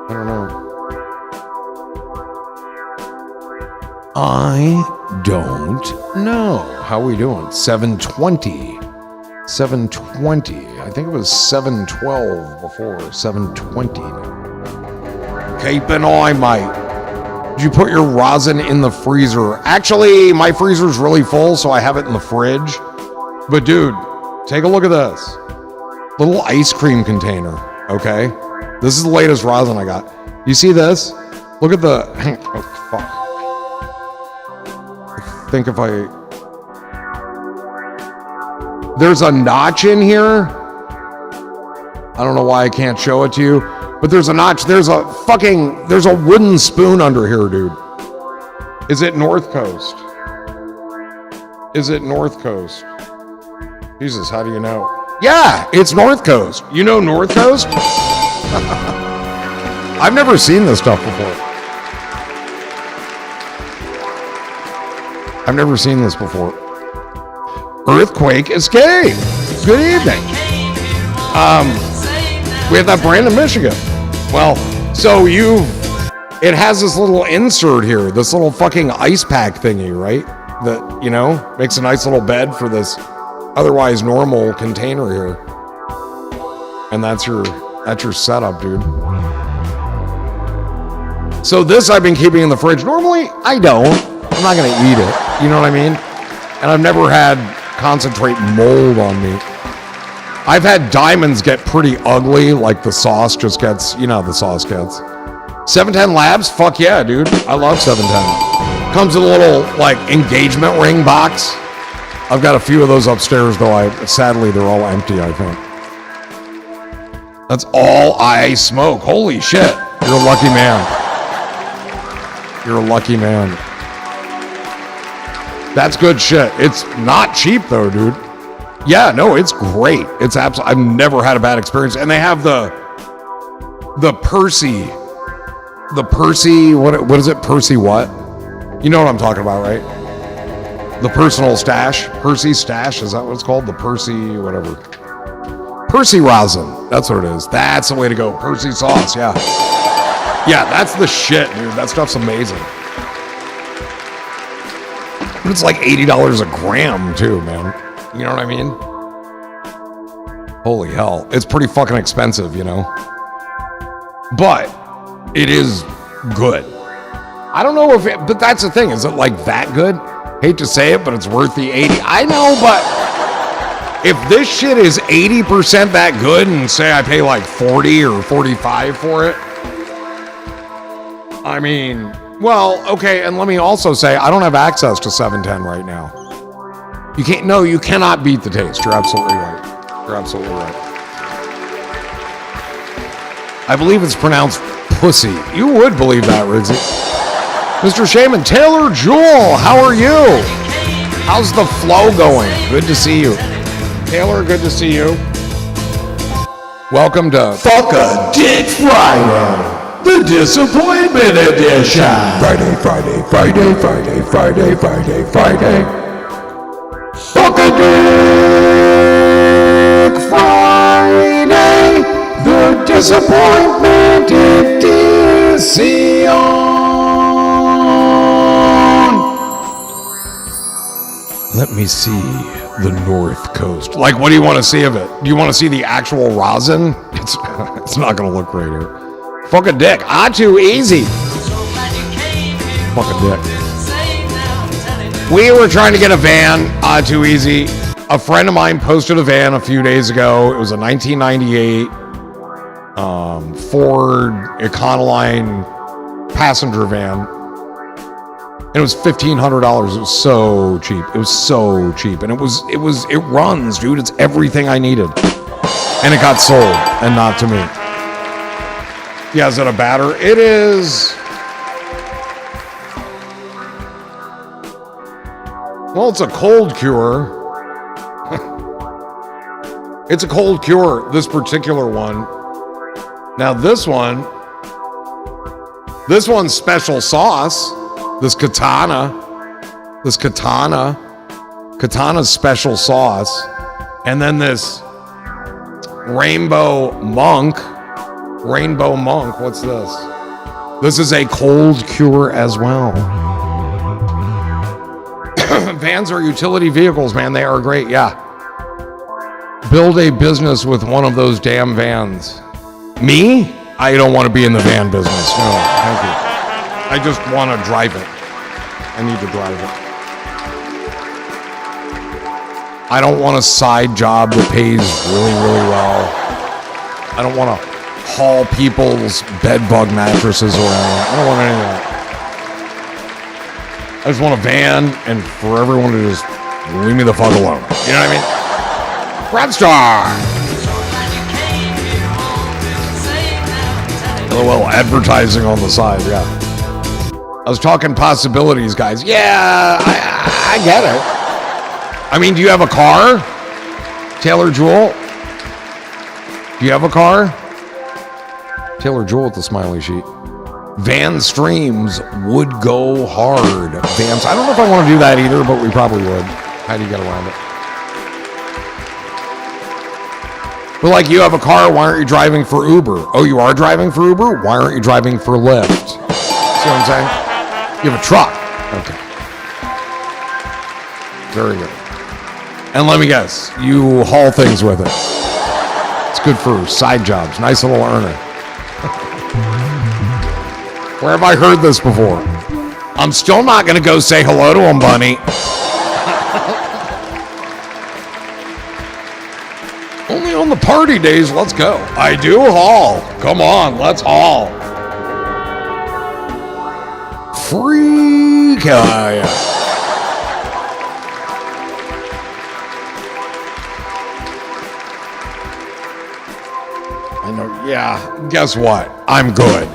Speaker 1: I don't know. I don't know. How are we doing? 720. 720. I think it was 712 before. 720 now. Keep an eye, mate. Did you put your rosin in the freezer? Actually, my freezer's really full, so I have it in the fridge. But dude, take a look at this. Little ice cream container, okay? This is the latest rosin I got. You see this? Look at the... Oh, fuck. I think if I... There's a notch in here. I don't know why I can't show it to you, but there's a notch. There's a wooden spoon under here, dude. Is it North Coast? Is it North Coast? Jesus, how do you know? Yeah, it's North Coast. You know North Coast? I've never seen this stuff before. I've never seen this before. Earthquake Escape. Good evening. We have that brand in Michigan. Well, so it has this little insert here, this little fucking ice pack thingy, right? That, you know, makes a nice little bed for this otherwise normal container here. And that's your setup, dude. So this I've been keeping in the fridge. Normally, I don't. I'm not going to eat it. You know what I mean? And I've never had concentrate mold on me. I've had diamonds get pretty ugly, like the sauce just gets, you know how the sauce gets. 710 Labs? Fuck yeah, dude. I love 710. Comes in a little, like, engagement ring box. I've got a few of those upstairs, though. Sadly, they're all empty, I think. That's all I smoke. Holy shit. You're a lucky man. You're a lucky man. That's good shit. It's not cheap though, dude. Yeah, no, it's great. It's absolutely. I've never had a bad experience. And they have the Percy. What is it? Percy what? You know what I'm talking about, right? The personal stash. Percy stash. Is that what it's called? The Percy whatever. Percy rosin. That's what it is. That's the way to go. Percy sauce. Yeah. Yeah, that's the shit, dude. That stuff's amazing. But it's like $80 a gram, too, man. You know what I mean? Holy hell. It's pretty fucking expensive, you know? But it is good. I don't know but that's the thing. Is it like that good? Hate to say it, but it's worth the 80. I know, but if this shit is 80% that good and say I pay like 40 or 45 for it, I mean... Well, okay, and let me also say, I don't have access to 710 right now. You cannot beat the taste. You're absolutely right. You're absolutely right. I believe it's pronounced pussy. You would believe that, Riggsy. Mr. Shaman, Taylor Jewel, how are you? How's the flow going? Good to see you. Taylor, good to see you. Welcome to
Speaker 2: Fuck a Dick Friday. The Disappointment Edition. Friday. Fuck a Dick Friday. The Disappointment Edition.
Speaker 1: Let me see. the North Coast. Like, what do you want to see of it? Do you want to see the actual rosin? It's not going to look great here. Fuck a dick. Too easy. Fuck a dick. We were trying to get a van. Too easy. A friend of mine posted a van a few days ago. It was a 1998 Ford Econoline passenger van. And it was $1,500. It was so cheap. It was so cheap. And it runs, dude. It's everything I needed. And it got sold, and not to me. Yeah, is it a batter? It is. Well, it's a cold cure. It's a cold cure, this particular one. Now, this one's special sauce. This Katana's special sauce. And then this Rainbow Monk, what's this? This is a cold cure as well. Vans are utility vehicles, man. They are great, yeah. Build a business with one of those damn vans. Me? I don't want to be in the van business. No, thank you. I just want to drive it. I need to drive it. I don't want a side job that pays really, really well. I don't want to haul people's bed bug mattresses around. I don't want any of that. I just want a van and for everyone to just leave me the fuck alone. You know what I mean? Rockstar! LOL, advertising on the side, yeah. I was talking possibilities, guys. Yeah, I get it. I mean, do you have a car? Taylor Jewel? Do you have a car? Taylor Jewel with the smiley sheet. Van streams would go hard. Vans. I don't know if I want to do that either, but we probably would. How do you get around it? But like, you have a car, why aren't you driving for Uber? Oh, you are driving for Uber? Why aren't you driving for Lyft? See what I'm saying? You have a truck. Okay. Very good. And let me guess, you haul things with it. It's good for side jobs. Nice little earner. Where have I heard this before? I'm still not going to go say hello to him, Bunny. Only on the party days, let's go. I do haul. Come on, let's haul. Freak. Yeah. I know, yeah. Guess what? I'm good.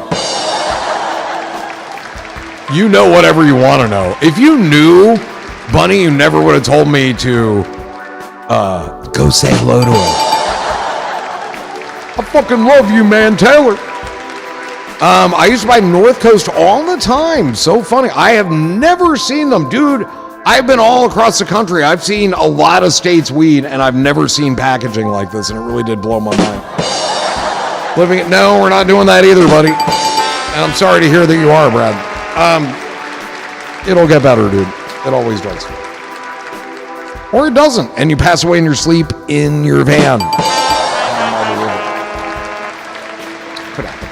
Speaker 1: You know whatever you want to know. If you knew, Bunny, you never would have told me to go say hello to him. I fucking love you, man, Taylor. I used to buy North Coast all the time. So funny. I have never seen them. Dude, I've been all across the country. I've seen a lot of states weed, and I've never seen packaging like this, and it really did blow my mind. No, we're not doing that either, buddy. And I'm sorry to hear that you are, Brad. It'll get better, dude. It always does. Or it doesn't, and you pass away in your sleep in your van. Could happen.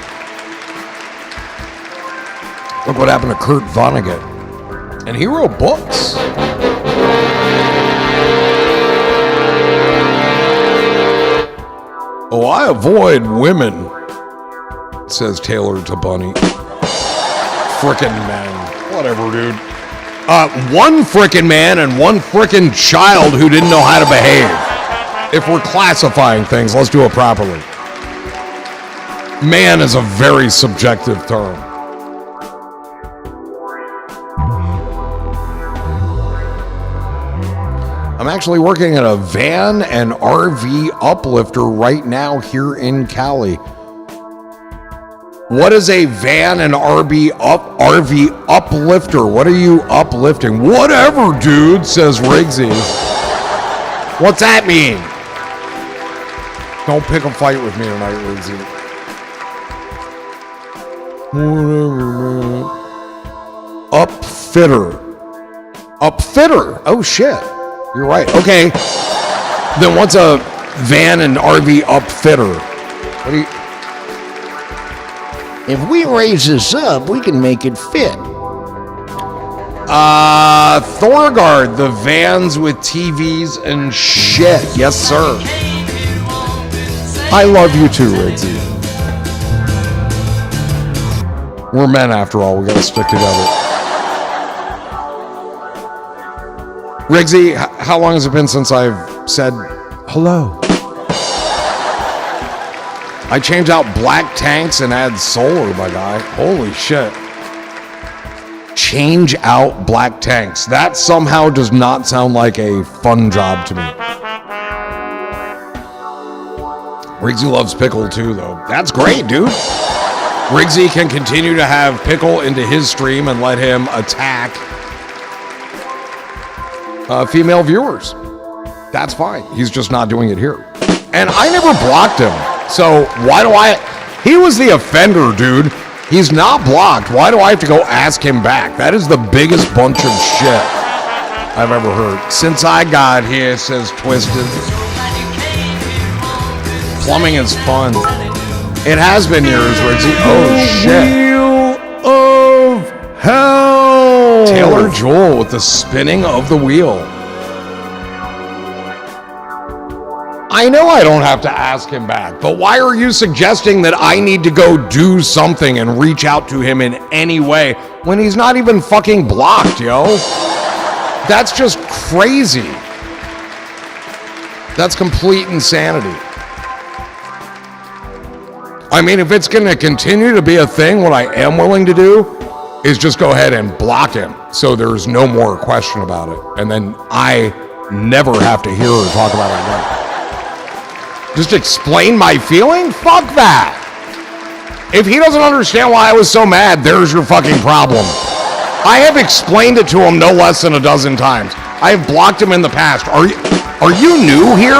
Speaker 1: Look what happened to Kurt Vonnegut. And he wrote books. Oh, I avoid women, says Taylor to Bunny. Frickin' men. Whatever, dude. One frickin' man and one frickin' child who didn't know how to behave. If we're classifying things, let's do it properly. Man is a very subjective term. I'm actually working at a van and RV uplifter right now here in Cali. What is a van and RV uplifter? What are you uplifting? Whatever, dude, says Riggsy. What's that mean? Don't pick a fight with me tonight, Riggsy. Whatever, man. Upfitter. Upfitter. Oh, shit. You're right. Okay. Then what's a van and RV upfitter? What do you...
Speaker 2: If we raise this up, we can make it fit.
Speaker 1: Thorgard, the vans with TVs and shit. Yes, sir. I love you too, Riggsy. We're men after all. We gotta stick together. Riggsy, how long has it been since I've said hello? I changed out black tanks and add solar, my guy. Holy shit. Change out black tanks. That somehow does not sound like a fun job to me. Riggsy loves Pickle too, though. That's great, dude. Riggsy can continue to have Pickle into his stream and let him attack female viewers. That's fine. He's just not doing it here. And I never blocked him. So why do I... He was the offender, dude. He's not blocked. Why do I have to go ask him back? That is the biggest bunch of shit I've ever heard. Since I got here, says Twisted. Plumbing is fun. It has been years, Riggsy. Oh, shit.
Speaker 2: Wheel of Hell.
Speaker 1: Taylor Joel with the spinning of the wheel. I know I don't have to ask him back, but why are you suggesting that I need to go do something and reach out to him in any way when he's not even fucking blocked, yo? That's just crazy. That's complete insanity. I mean, if it's going to continue to be a thing, what I am willing to do is just go ahead and block him so there's no more question about it. And then I never have to hear or talk about it again. Just explain my feeling? Fuck that. If he doesn't understand why I was so mad, there's your fucking problem. I have explained it to him no less than a dozen times. I have blocked him in the past. Are you new here?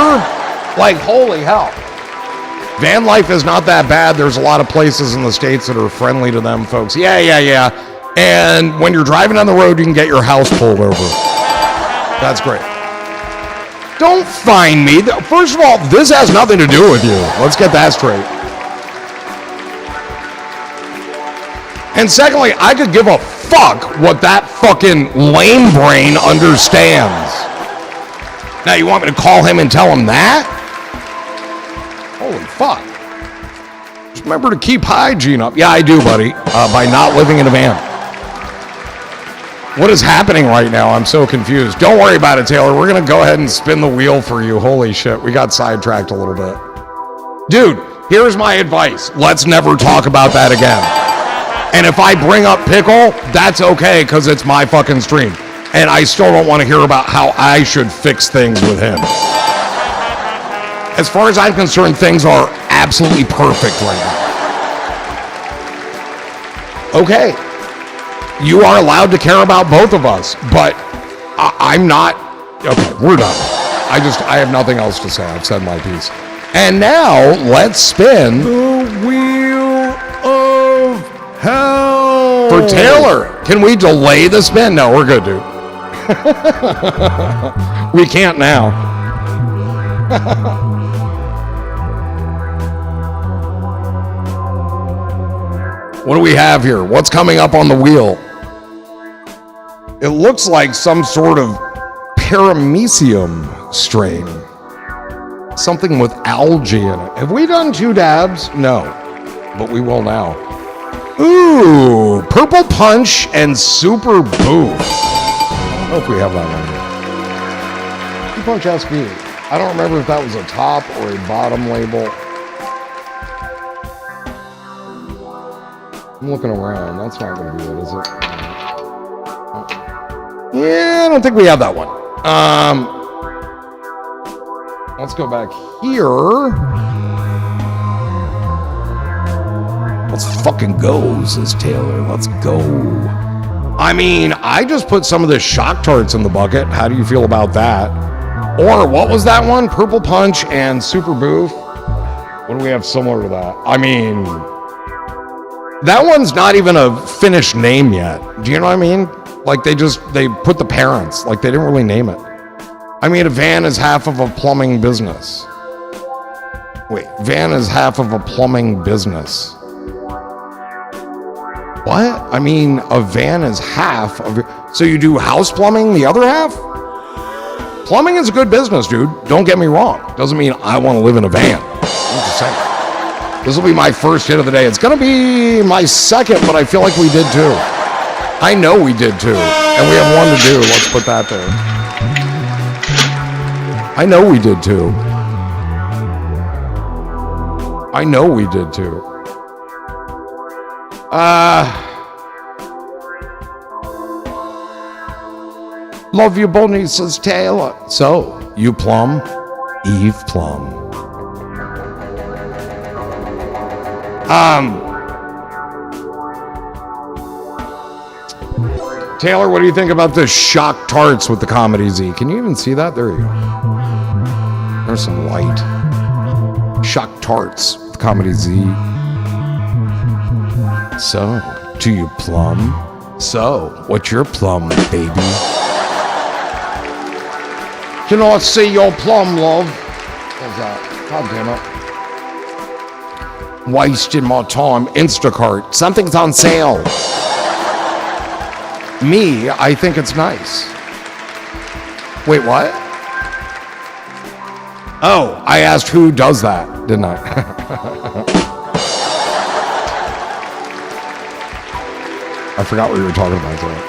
Speaker 1: Like, holy hell. Van life is not that bad. There's a lot of places in the States that are friendly to them folks. Yeah. And when you're driving on the road, you can get your house pulled over. That's great. Don't find me. First of all, this has nothing to do with you. Let's get that straight. And secondly, I could give a fuck what that fucking lame brain understands. Now, you want me to call him and tell him that? Holy fuck. Just remember to keep hygiene up. Yeah, I do, buddy. By not living in a van. What is happening right now? I'm so confused. Don't worry about it, Taylor. We're going to go ahead and spin the wheel for you. Holy shit. We got sidetracked a little bit. Dude, here's my advice. Let's never talk about that again. And if I bring up Pickle, that's okay because it's my fucking stream. And I still don't want to hear about how I should fix things with him. As far as I'm concerned, things are absolutely perfect right now. Okay. You are allowed to care about both of us, but I'm not. Okay, we're done. I have nothing else to say. I've said my piece. And now let's spin
Speaker 2: The Wheel of Hell.
Speaker 1: for Taylor. Can we delay the spin? No, we're good, dude. We can't now. What do we have here? What's coming up on the wheel? It looks like some sort of paramecium strain. Something with algae in it. Have we done 2 dabs? No, but we will now. Ooh, Purple Punch and Super Boof. I don't know if we have that one here. Purple Punch SB. I don't remember if that was a top or a bottom label. I'm looking around. That's not going to be it, is it? Yeah, I don't think we have that one. Let's go back here. Let's fucking go, says Taylor. Let's go. I mean, I just put some of the Shock Tarts in the bucket. How do you feel about that? Or what was that one? Purple Punch and Super Boof. What do we have similar to that? I mean, that one's not even a finished name yet. Do you know what I mean? Like they put the parents, like they didn't really name it. I mean, a van is half of a plumbing business. Wait, van is half of a plumbing business. What? I mean, a van is half of it. So you do house plumbing the other half? Plumbing is a good business, dude. Don't get me wrong. Doesn't mean I want to live in a van. I'm just saying. This will be my first hit of the day. It's going to be my second, but I feel like we did too. I know we did too. And we have one to do. Let's put that there. I know we did too. I know we did too. Love you, Bonnie, says Taylor. So, you plum, Eve Plum. Taylor, what do you think about the shock tarts with the Comedy Z? Can you even see that? There you go. There's some light. Shock tarts with Comedy Z. So, do you plum? So, what's your plum, baby? Can I see your plum, love? What's that? God damn it. Wasting my time. Instacart. Something's on sale. Me, I think it's nice. Wait, what? Oh, I asked who does that, didn't I? I forgot what we were talking about today.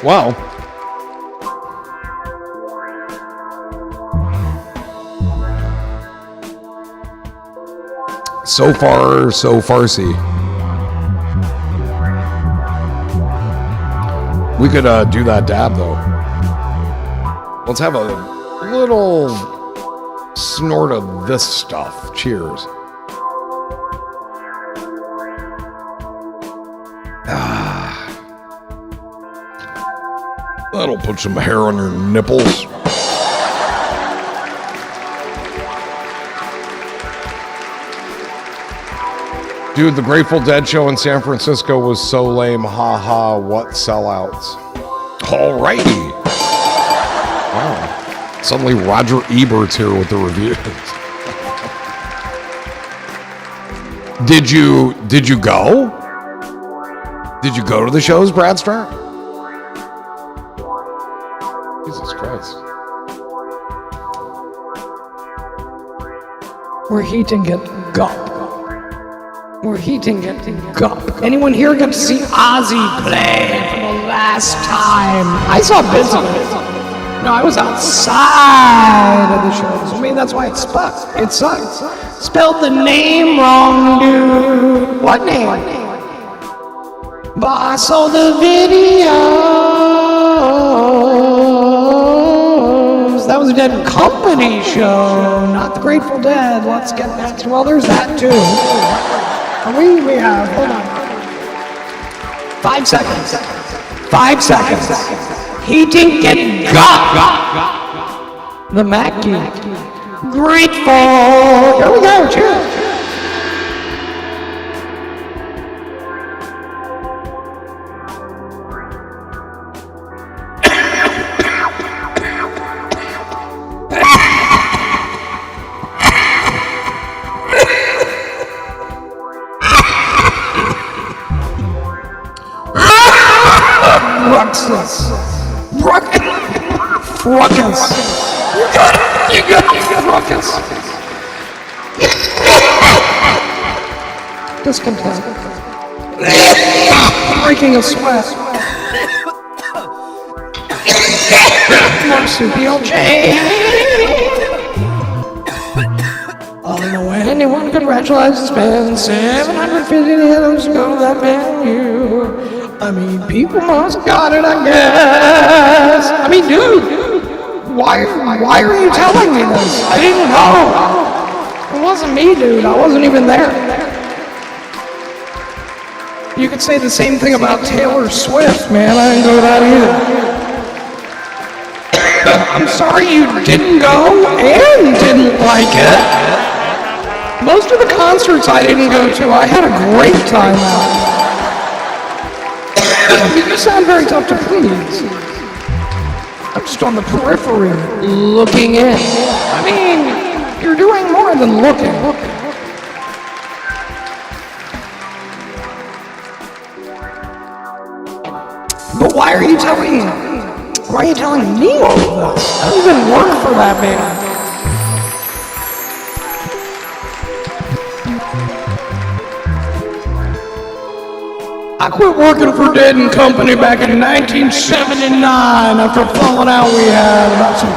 Speaker 1: Well, so far, so farcy. We could do that dab, though. Let's have a little snort of this stuff. Cheers. That'll put some hair on your nipples. Dude, the Grateful Dead show in San Francisco was so lame. Ha ha, what sellouts. Alrighty. Wow. Suddenly Roger Ebert's here with the reviews. Did you go? Did you go to the shows, Bradster? Jesus Christ.
Speaker 3: We're heating it up. We're heating it up. Anyone here got to see Ozzy play for the last time? I saw bits of it. No, I was outside of the shows. I mean, that's why it sucks. It sucks. Spelled the name wrong, dude. What name? But I saw the videos. That was a Dead Company show, not the Grateful Dead. Let's get next. Well, there's that too. We have, hold on. 5 seconds. 5 seconds. Heating it up. The Mackie. Grateful. Here we go. Cheers. Ruckus. You got ruckus. Discontent. Breaking a sweat. Marsupial chain. All in the way. Anyone congratulate this man. 750 hills to go to that venue. I mean, people must got it, I guess. I mean, dude. Why are you telling me this? I didn't know. It wasn't me, dude. I wasn't even there. You could say the same thing about Taylor Swift, man. I didn't go to that either. I'm sorry you didn't go and didn't like it. Most of the concerts I didn't go to, I had a great time out. You sound very tough to please. I'm just on the periphery, looking in. I mean, you're doing more than looking. But why are you telling me? Why are you telling me all of this? I don't even work for that man. I quit working for Dead & Company back in 1979 after falling out we had about some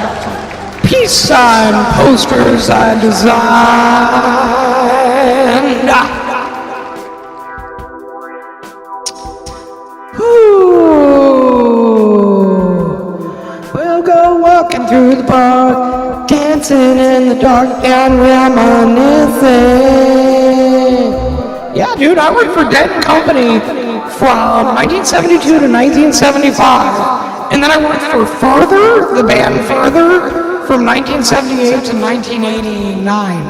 Speaker 3: peace sign posters I designed. We'll go walking through the park, dancing in the dark and reminiscing. Yeah, dude, I worked for Dead & Company from 1972 to 1975. And then I worked for Further, the band Further, from 1978 to 1989.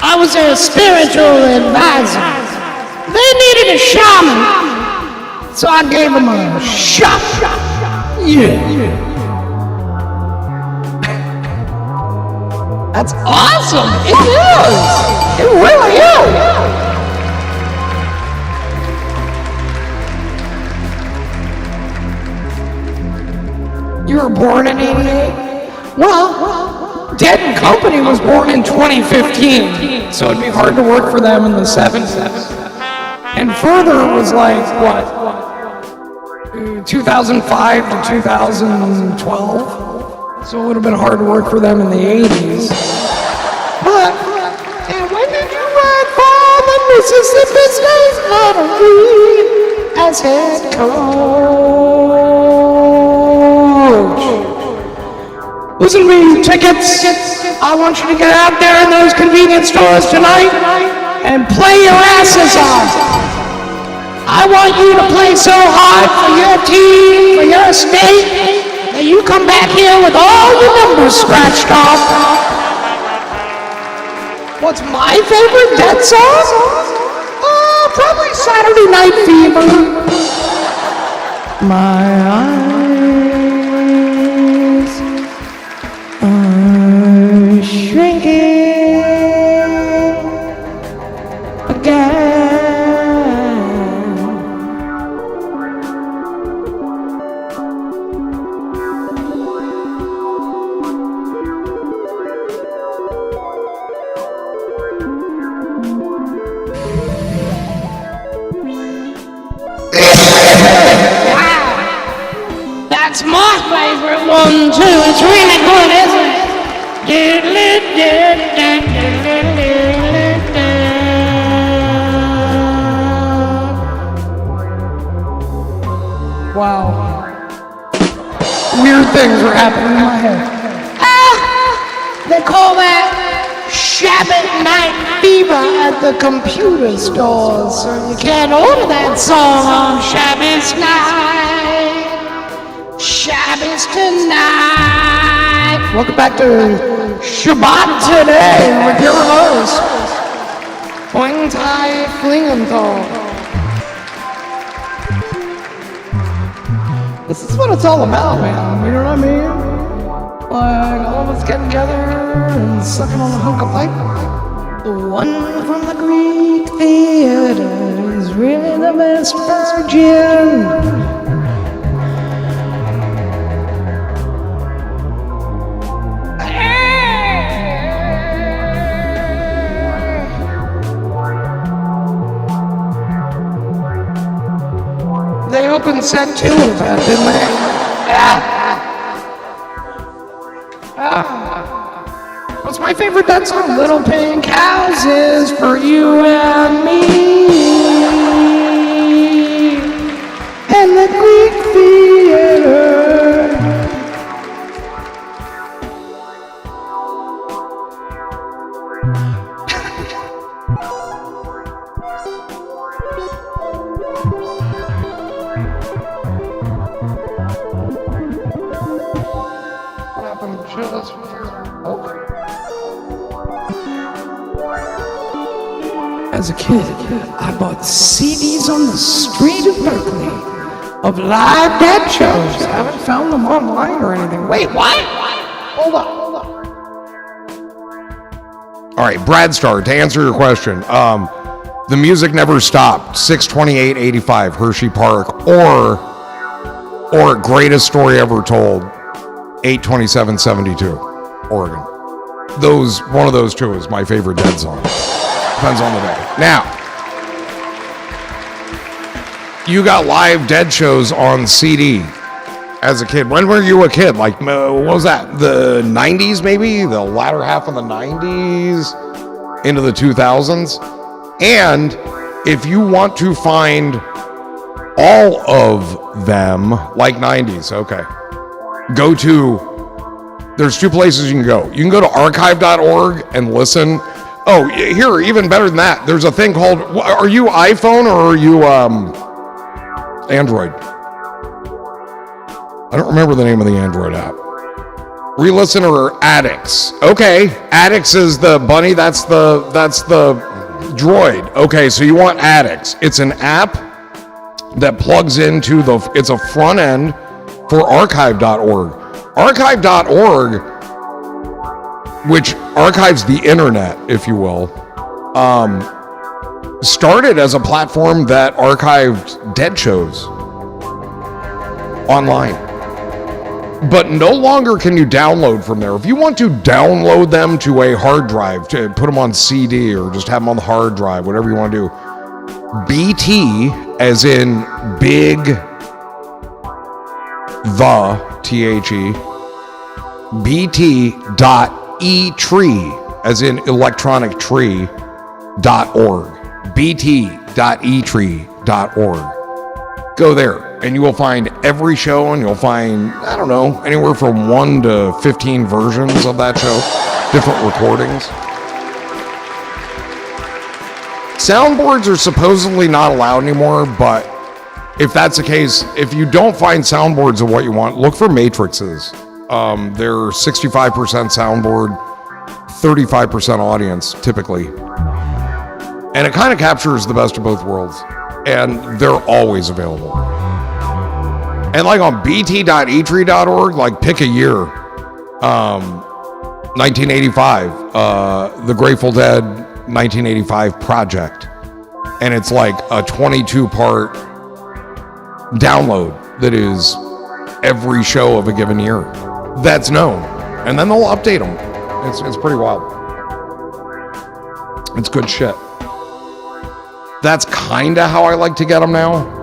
Speaker 3: I was a spiritual advisor. They needed a shaman, so I gave them a shot. Yeah. That's awesome! It is! It really is! You were born in 88? Well, Dead & Company was born in 2015, so it'd be hard to work for them in the 70s. And Further was like, what, 2005 to 2012? So it would have been hard to work for them in the 80s. But, and when did you ride for the Mississippi State Lottery as head coach? Listen to me, tickets. I want you to get out there in those convenience stores tonight and play your asses off. I want you to play so hard for your team, for your state, that you come back here with all your numbers scratched off. What's my favorite Dead song? Probably Saturday Night Fever. My eyes are shrinking again. That's my favorite one too. It's really good, isn't it? Wow. Weird things are happening in my head. They call that Shabbat Night Fever at the computer stores. So you can't order that song on Shabbos night. Shabbos tonight. Welcome back to Shabbat today with your host, Boing Tai Klingenthal. This is what it's all about, man. You know what I mean? Like, all of us getting together and sucking on a hunk of pipe. The one from the Greek theater is really the best virgin. They opened set 2 of that, didn't they? What's my favorite Dead song? Little Pink Houses for you and me. And the Greek theater. As a kid, I bought CDs on the street of Berkeley of live dead shows. Haven't found them online or anything. Wait, what? Hold on.
Speaker 1: All right, Brad Star, to answer your question, the music never stopped. 62885 Hershey Park, or Greatest Story Ever Told, 82772 Oregon. One of those two is my favorite Dead song. Depends on the day. Now, you got live Dead shows on CD as a kid. When were you a kid? Like, what was that? The 90s, maybe? The latter half of the 90s into the 2000s? And if you want to find all of them, like 90s, okay, there's two places you can go. You can go to archive.org and listen. Oh, here, even better than that, there's a thing called, are you iPhone or are you Android? I don't remember the name of the Android app. Re-listen or Addicts. Okay, Addicts is the bunny, that's the droid. Okay, so you want Addicts. It's an app that plugs into it's a front end for archive.org. Archive.org, which archives the internet, if you will, started as a platform that archived dead shows online. But no longer can you download from there. If you want to download them to a hard drive, to put them on CD or just have them on the hard drive, whatever you want to do, BT, as in big, the, T-H-E, bt.etree, as in electronic tree.org, bt.etree.org. Go there and you will find every show, and you'll find, I don't know, anywhere from 1 to 15 versions of that show, different recordings. Soundboards are supposedly not allowed anymore, but if that's the case, if you don't find soundboards of what you want, look for matrices. They're 65% soundboard, 35% audience, typically. And it kind of captures the best of both worlds. And they're always available. And like on bt.etree.org, like pick a year. 1985, the Grateful Dead 1985 project. And it's like a 22-part download that is every show of a given year that's known. And then they'll update them. It's pretty wild. It's good shit. That's kind of how I like to get them now.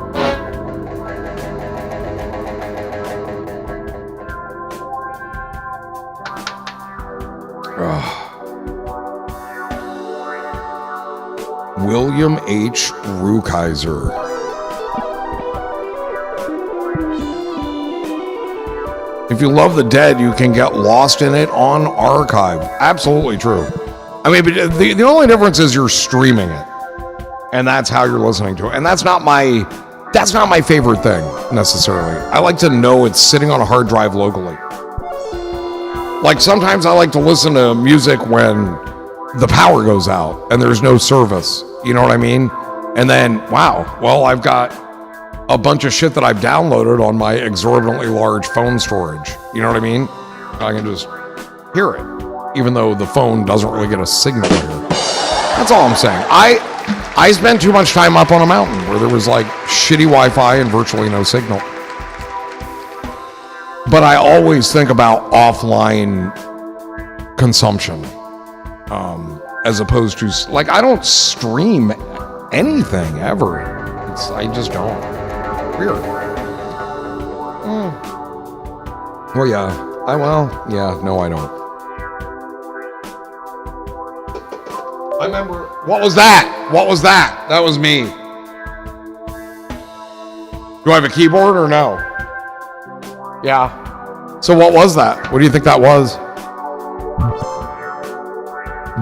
Speaker 1: William H. Rukeyser. If you love the Dead, you can get lost in it on archive. Absolutely true. I mean, but the only difference is you're streaming it. And that's how you're listening to it. And that's not my favorite thing, necessarily. I like to know it's sitting on a hard drive locally. Like, sometimes I like to listen to music when the power goes out and there's no service. You know what I mean? And then, wow, well, I've got a bunch of shit that I've downloaded on my exorbitantly large phone storage. You know what I mean? I can just hear it, even though the phone doesn't really get a signal here. That's all I'm saying. I spent too much time up on a mountain where there was like shitty Wi-Fi and virtually no signal. But I always think about offline consumption, as opposed to, like, I don't stream anything ever. I just don't. Weird. Well, yeah. No, I don't. I remember. What was that? That was me. Do I have a keyboard or no? Yeah. So what was that? What do you think that was?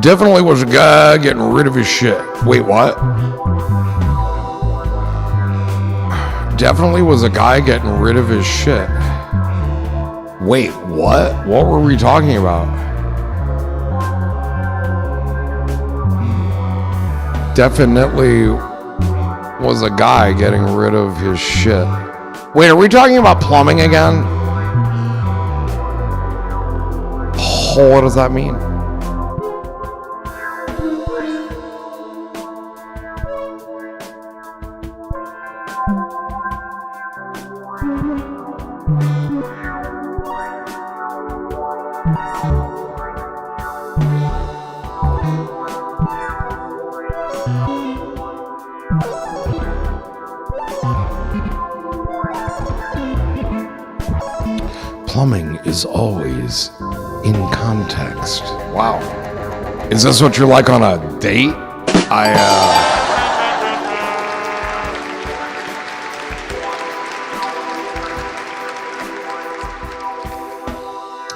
Speaker 1: Definitely was a guy getting rid of his shit. Wait, what? Definitely was a guy getting rid of his shit. Wait, what? What were we talking about? Definitely was a guy getting rid of his shit. Wait, are we talking about plumbing again? Oh, what does that mean? Plumbing is always in context. Wow. Is this what you're like on a date?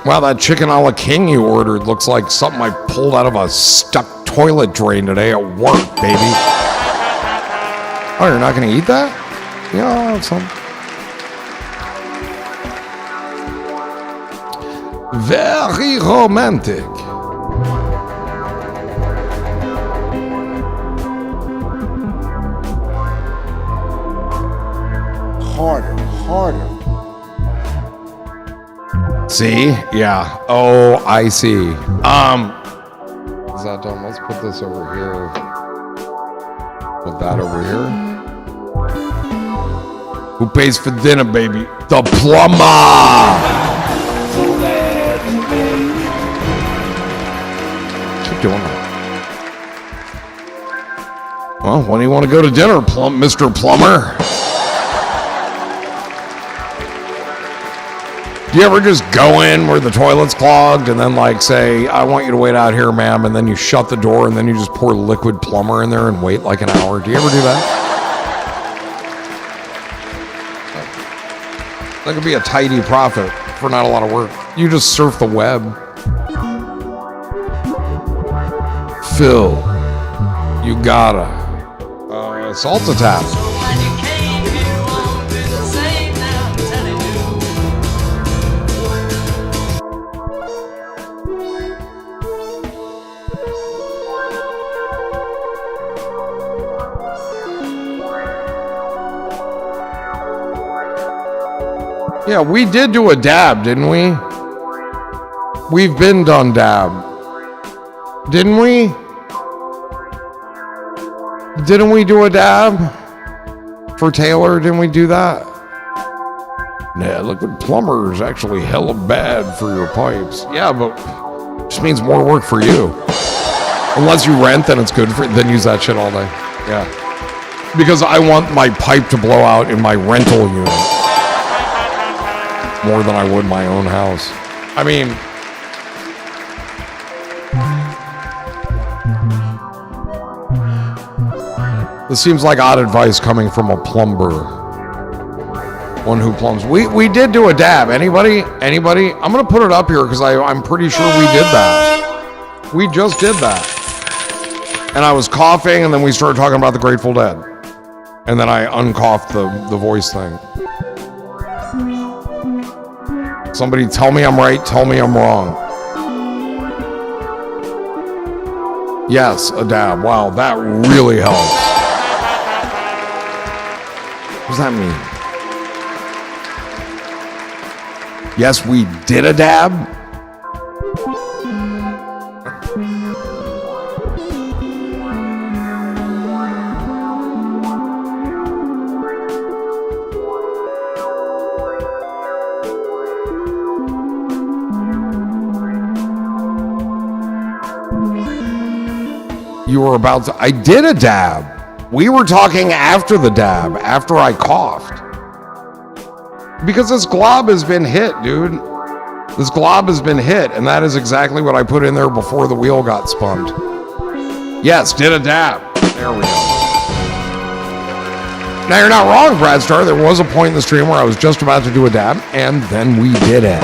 Speaker 1: Wow, that chicken a la king you ordered looks like something I pulled out of a stuck toilet drain today at work, baby. Oh, you're not gonna eat that? Yeah, I'll have some. Very romantic.
Speaker 2: Harder.
Speaker 1: See? Yeah. Oh, I see. Is that done? Let's put this over here. Put that over here. Who pays for dinner, baby? The plumber! Keep doing that. Well, when do you want to go to dinner, Mr. Plumber? Do you ever just go in where the toilet's clogged and then like say, I want you to wait out here, ma'am, and then you shut the door and then you just pour liquid plumber in there and wait like an hour? Do you ever do that? That could be a tidy profit for not a lot of work. You just surf the web. Phil, you gotta salt a tap. Yeah, we did do a dab, didn't we? We've been done dab. Didn't we? Didn't we do a dab? For Taylor, didn't we do that? Nah, liquid plumber is actually hella bad for your pipes. Yeah, but it just means more work for you. Unless you rent, then it's good for, then use that shit all day. Yeah. Because I want my pipe to blow out in my rental unit. More than I would my own house. I mean, this seems like odd advice coming from a plumber. One who plumbs. We did do a dab. Anybody? I'm gonna put it up here because I'm pretty sure we did that. We just did that. And I was coughing, and then we started talking about the Grateful Dead. And then I uncoughed the voice thing. Somebody tell me I'm right, tell me I'm wrong. Yes, a dab. Wow, that really helps. What does that mean? Yes, we did a dab. You were about to... I did a dab. We were talking after the dab, after I coughed. Because this glob has been hit, dude. This glob has been hit, and that is exactly what I put in there before the wheel got spun. Yes, did a dab. There we go. Now, you're not wrong, Brad Star. There was a point in the stream where I was just about to do a dab, and then we did it.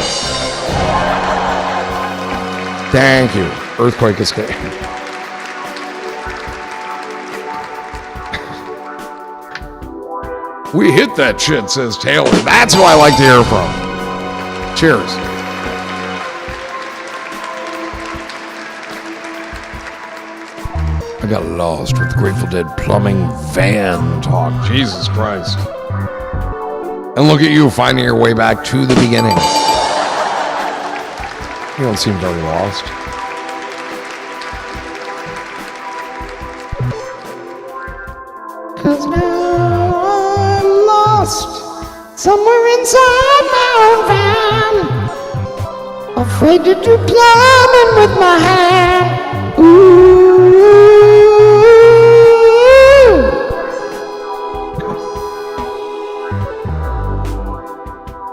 Speaker 1: Thank you. Earthquake escape. We hit that shit, says Taylor. That's who I like to hear from. Cheers. I got lost with Grateful Dead plumbing van talk. Jesus Christ. And look at you finding your way back to the beginning. You don't seem very lost.
Speaker 3: Cause now I'm lost somewhere inside my own van, afraid to do plumbing with my hand. Ooh.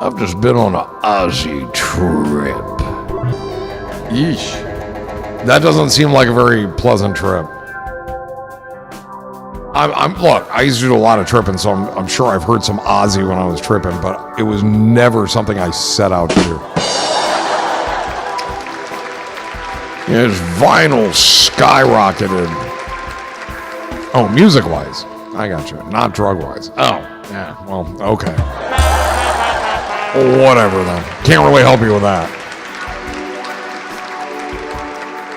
Speaker 1: I've just been on an Aussie trip. Yeesh. That doesn't seem like a very pleasant trip. Look, I used to do a lot of tripping, so I'm sure I've heard some Aussie when I was tripping, but it was never something I set out to do. His vinyl skyrocketed. Oh, music-wise. I got you. Not drug-wise. Oh, yeah. Well, okay. Whatever then. Can't really help you with that.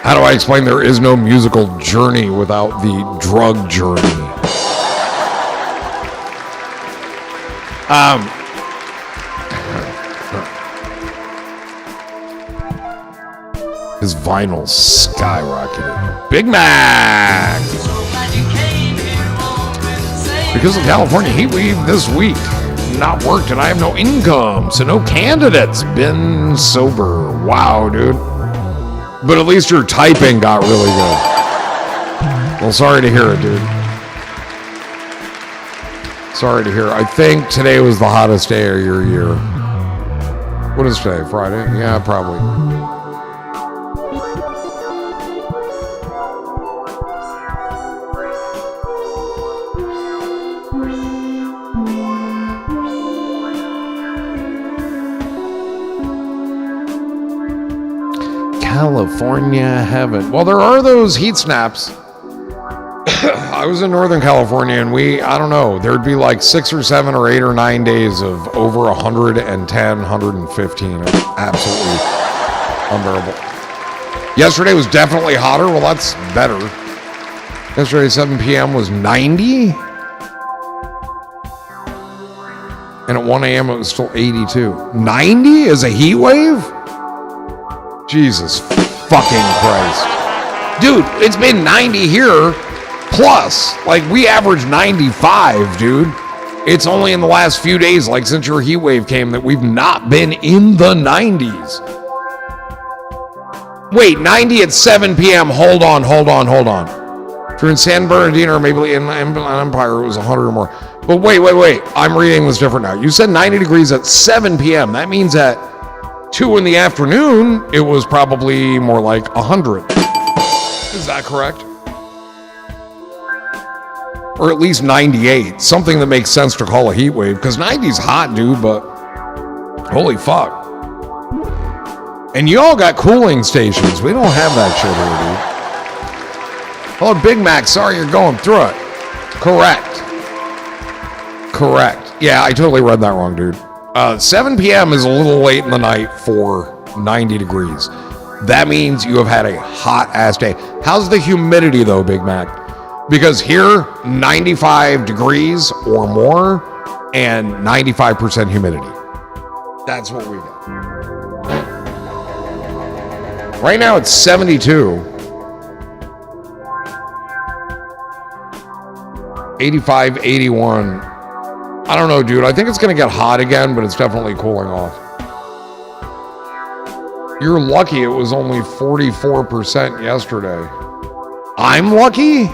Speaker 1: How do I explain there is no musical journey without the drug journey? His vinyl skyrocketed. Big Mac! Because of California heat wave this week, not worked and I have no income, so no candidates. Been sober. Wow, dude. But at least your typing got really good. Well, sorry to hear it, dude. Sorry to hear. I think today was the hottest day of your year. What is today? Friday? Yeah, probably. California heaven. Well, there are those heat snaps. I was in Northern California and I don't know, there'd be like 6 or 7 or 8 or 9 days of over 110, 115. It was absolutely unbearable. Yesterday was definitely hotter. Well, that's better. Yesterday, 7 p.m. was 90. And at 1 a.m. it was still 82. 90 is a heat wave? Jesus fucking Christ. Dude, it's been 90 here. Plus, like, we average 95, dude. It's only in the last few days, like since your heat wave came, that we've not been in the 90s. Wait, 90 at 7 p.m. Hold on. If you're in San Bernardino or maybe in Empire, it was 100 or more. But wait. I'm reading this different now. You said 90 degrees at 7 p.m. That means at 2 in the afternoon, it was probably more like 100. Is that correct? Or at least 98. Something that makes sense to call a heat wave. Because 90's hot, dude, but holy fuck. And you all got cooling stations. We don't have that shit here, dude. Oh, Big Mac, sorry you're going through it. Correct. Yeah, I totally read that wrong, dude. 7 p.m. is a little late in the night for 90 degrees. That means you have had a hot-ass day. How's the humidity, though, Big Mac? Because here, 95 degrees or more and 95% humidity. That's what we got. Right now, it's 72. 85, 81. I don't know, dude. I think it's going to get hot again, but it's definitely cooling off. You're lucky it was only 44% yesterday. I'm lucky?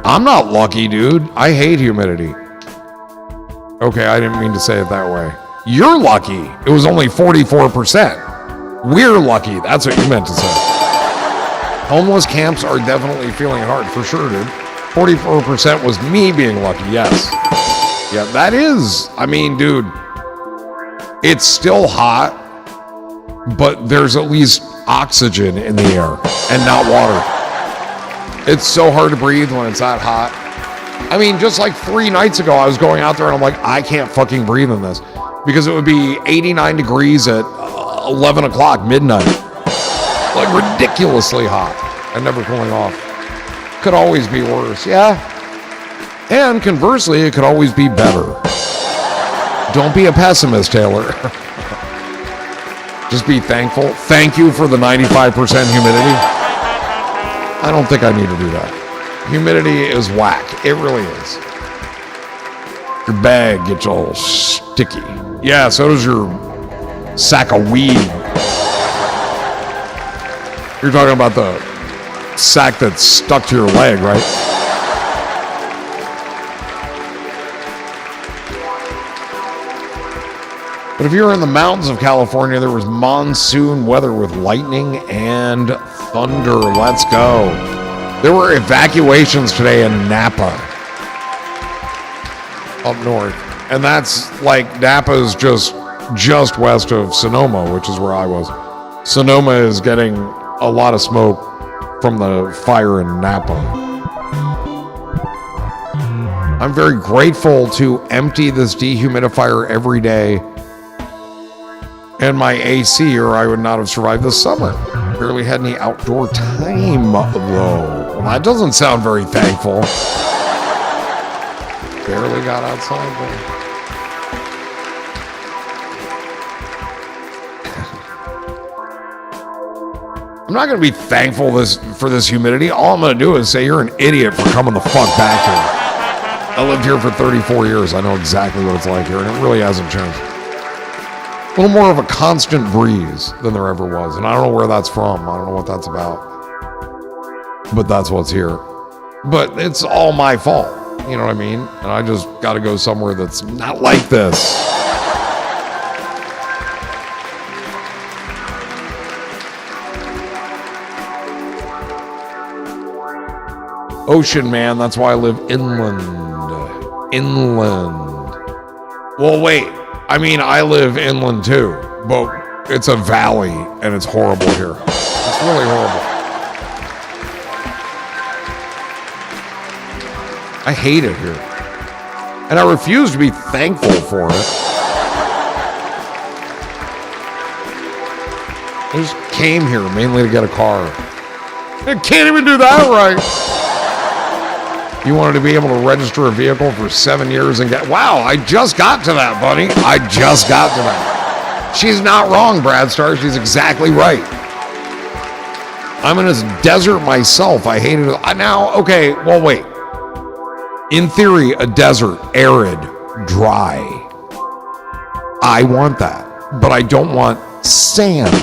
Speaker 1: I'm not lucky, dude. I hate humidity. Okay, I didn't mean to say it that way. You're lucky. It was only 44%. We're lucky. That's what you meant to say. Homeless camps are definitely feeling it hard, for sure, dude. 44% was me being lucky, yes. Yeah, that is. I mean, dude, it's still hot, but there's at least oxygen in the air and not water. It's so hard to breathe when it's that hot. I mean, just like 3 nights ago, I was going out there and I'm like, I can't fucking breathe in this. Because it would be 89 degrees at 11 o'clock, midnight. Like ridiculously hot and never cooling off. Could always be worse, yeah. And conversely, it could always be better. Don't be a pessimist, Taylor. Just be thankful. Thank you for the 95% humidity. I don't think I need to do that. Humidity is whack. It really is. Your bag gets all sticky. Yeah, so does your sack of weed. You're talking about the sack that's stuck to your leg, right? But if you're in the mountains of California, there was monsoon weather with lightning and thunder. Let's go. There were evacuations today in Napa, up north. And that's like, Napa's just west of Sonoma, which is where I was. Sonoma is getting a lot of smoke from the fire in Napa. I'm very grateful to empty this dehumidifier every day and my AC, or I would not have survived this summer. Barely had any outdoor time, though. Well, that doesn't sound very thankful. Barely got outside, though. I'm not going to be thankful for this humidity. All I'm going to do is say you're an idiot for coming the fuck back here. I lived here for 34 years. I know exactly what it's like here, and it really hasn't changed. A little more of a constant breeze than there ever was. And I don't know where that's from. I don't know what that's about. But that's what's here. But it's all my fault. You know what I mean? And I just got to go somewhere that's not like this. Ocean, man. That's why I live inland. Inland. Well, wait. I mean, I live inland too, but it's a valley and it's horrible here. It's really horrible. I hate it here. And I refuse to be thankful for it. I just came here mainly to get a car. I can't even do that right. You wanted to be able to register a vehicle for 7 years and get... Wow, I just got to that, buddy. I just got to that. She's not wrong, Brad Star. She's exactly right. I'm in this desert myself. I hate it. Now, okay, well, wait. In theory, a desert, arid, dry. I want that. But I don't want sand.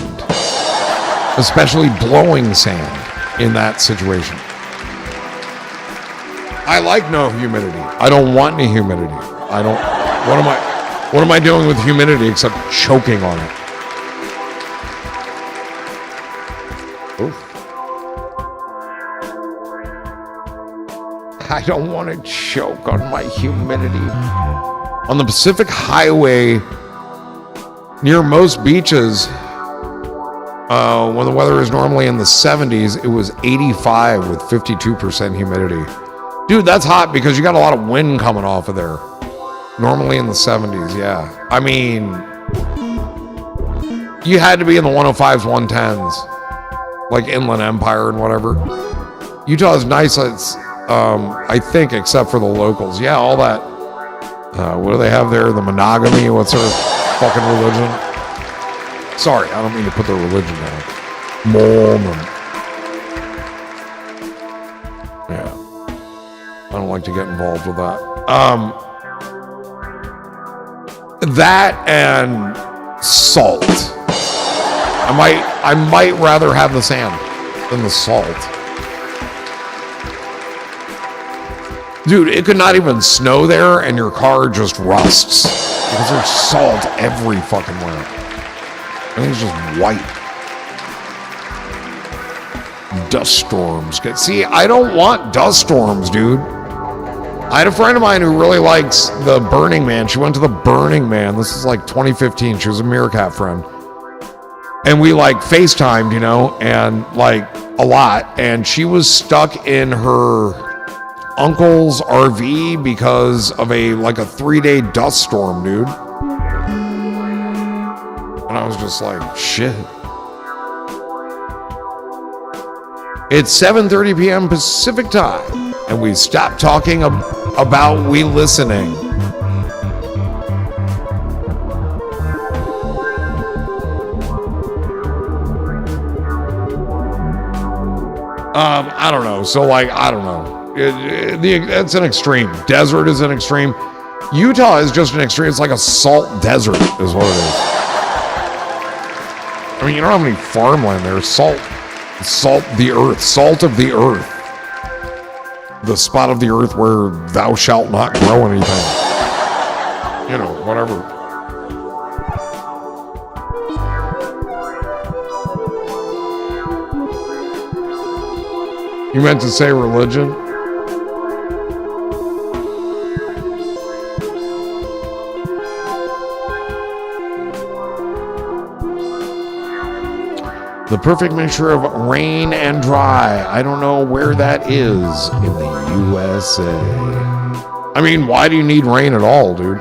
Speaker 1: Especially blowing sand in that situation. I like no humidity. I don't want any humidity. I don't. What am I doing with humidity except choking on it? Oof. I don't want to choke on my humidity. On the Pacific Highway, near most beaches, when the weather is normally in the 70s, it was 85 with 52% humidity. Dude, that's hot because you got a lot of wind coming off of there. Normally in the 70s, yeah. I mean, you had to be in the 105s, 110s, like Inland Empire and whatever. Utah is nice, I think, except for the locals. Yeah, all that. What do they have there? The monogamy? What's their fucking religion? Sorry, I don't mean to put their religion down. Mormon. Yeah. I don't like to get involved with that. That and salt. I might rather have the sand than the salt. Dude, it could not even snow there and your car just rusts because there's salt every fucking where. Everything's just white. Dust storms. See, I don't want dust storms, dude. I had a friend of mine who really likes the Burning Man. She went to the Burning Man. This is like 2015. She was a Meerkat friend. And we like FaceTimed, you know, and like a lot. And she was stuck in her uncle's RV because of a 3-day dust storm, dude. And I was just like, shit. It's 7:30 p.m. Pacific time, and we stopped talking about we listening. I don't know. So like, I don't know. It's an extreme. Desert is an extreme. Utah is just an extreme. It's like a salt desert is what it is. I mean, you don't have any farmland there. Salt the earth. Salt of the earth. The spot of the earth where thou shalt not grow anything. You know, whatever. You meant to say religion? The perfect mixture of rain and dry. I don't know where that is in the USA. I mean, why do you need rain at all, dude?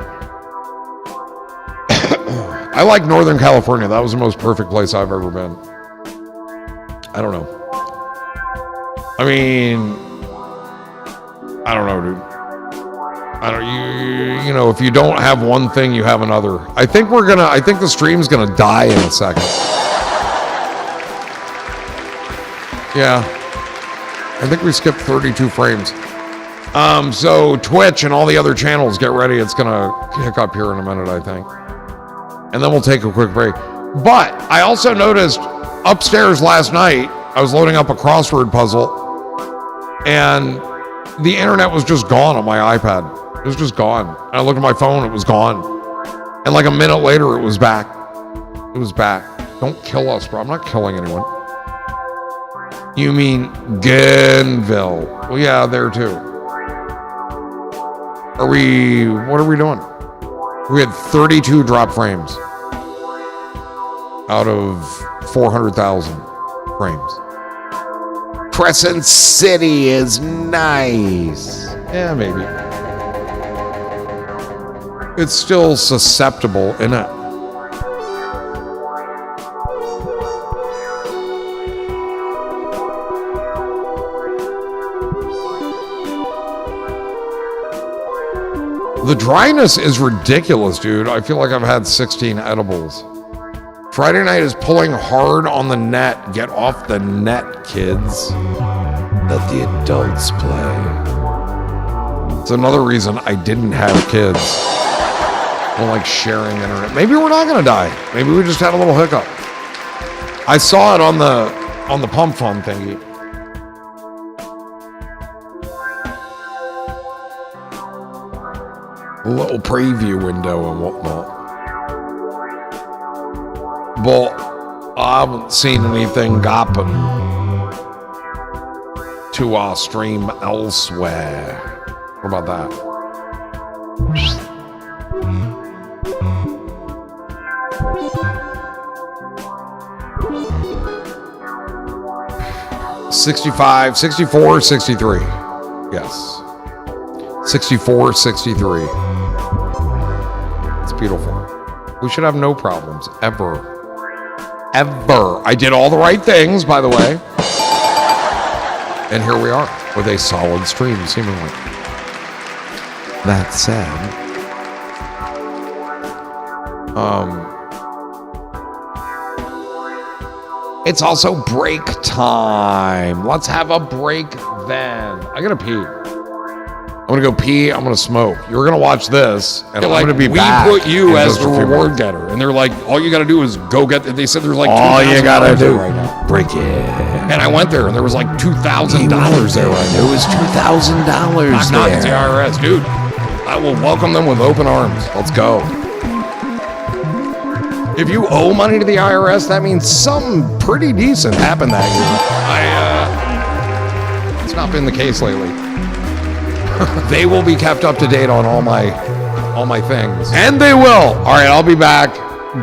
Speaker 1: I like Northern California. That was the most perfect place I've ever been. I don't know. I mean, I don't know, dude. You know, if you don't have one thing, you have another. I think the stream's gonna die in a second. Yeah. I think we skipped 32 frames. So Twitch and all the other channels, get ready. It's gonna kick up here in a minute, I think. And then we'll take a quick break. But I also noticed upstairs last night, I was loading up a crossword puzzle, and the internet was just gone on my iPad. It was just gone. And I looked at my phone, it was gone. And like a minute later, it was back. It was back. Don't kill us, bro. I'm not killing anyone. You mean Genville? Well, yeah, there too. What are we doing? We had 32 drop frames out of 400,000 frames. Crescent City is nice. Yeah, maybe. It's still susceptible, isn't it? The dryness is ridiculous, dude. I feel like I've had 16 edibles. Friday night is pulling hard on the net. Get off the net, kids. Let the adults play. It's another reason I didn't have kids. I don't like sharing internet. Maybe we're not gonna die. Maybe we just had a little hiccup. I saw it on the pump fund thingy. A little preview window and whatnot. But I haven't seen anything happen to our stream elsewhere. What about that? $65, $64, $63. Yes. 64, 63. It's beautiful. We should have no problems, ever. Ever. I did all the right things, by the way. And here we are, with a solid stream, seemingly. That said, it's also break time. Let's have a break then. I gotta pee. I'm gonna go pee. I'm gonna smoke. You're gonna watch this, and I'm gonna be back. We put you as the reward getter, and they're like, all you gotta do is go get. They said there's like all you gotta do right now. Break it. And I went there, and there was like $2,000 there. Right now. There was $2,000 there. Not the IRS, dude. I will welcome them with open arms. Let's go. If you owe money to the IRS, that means something pretty decent happened that year. It's not been the case lately. They will be kept up to date on all my things. And they will. All right, I'll be back.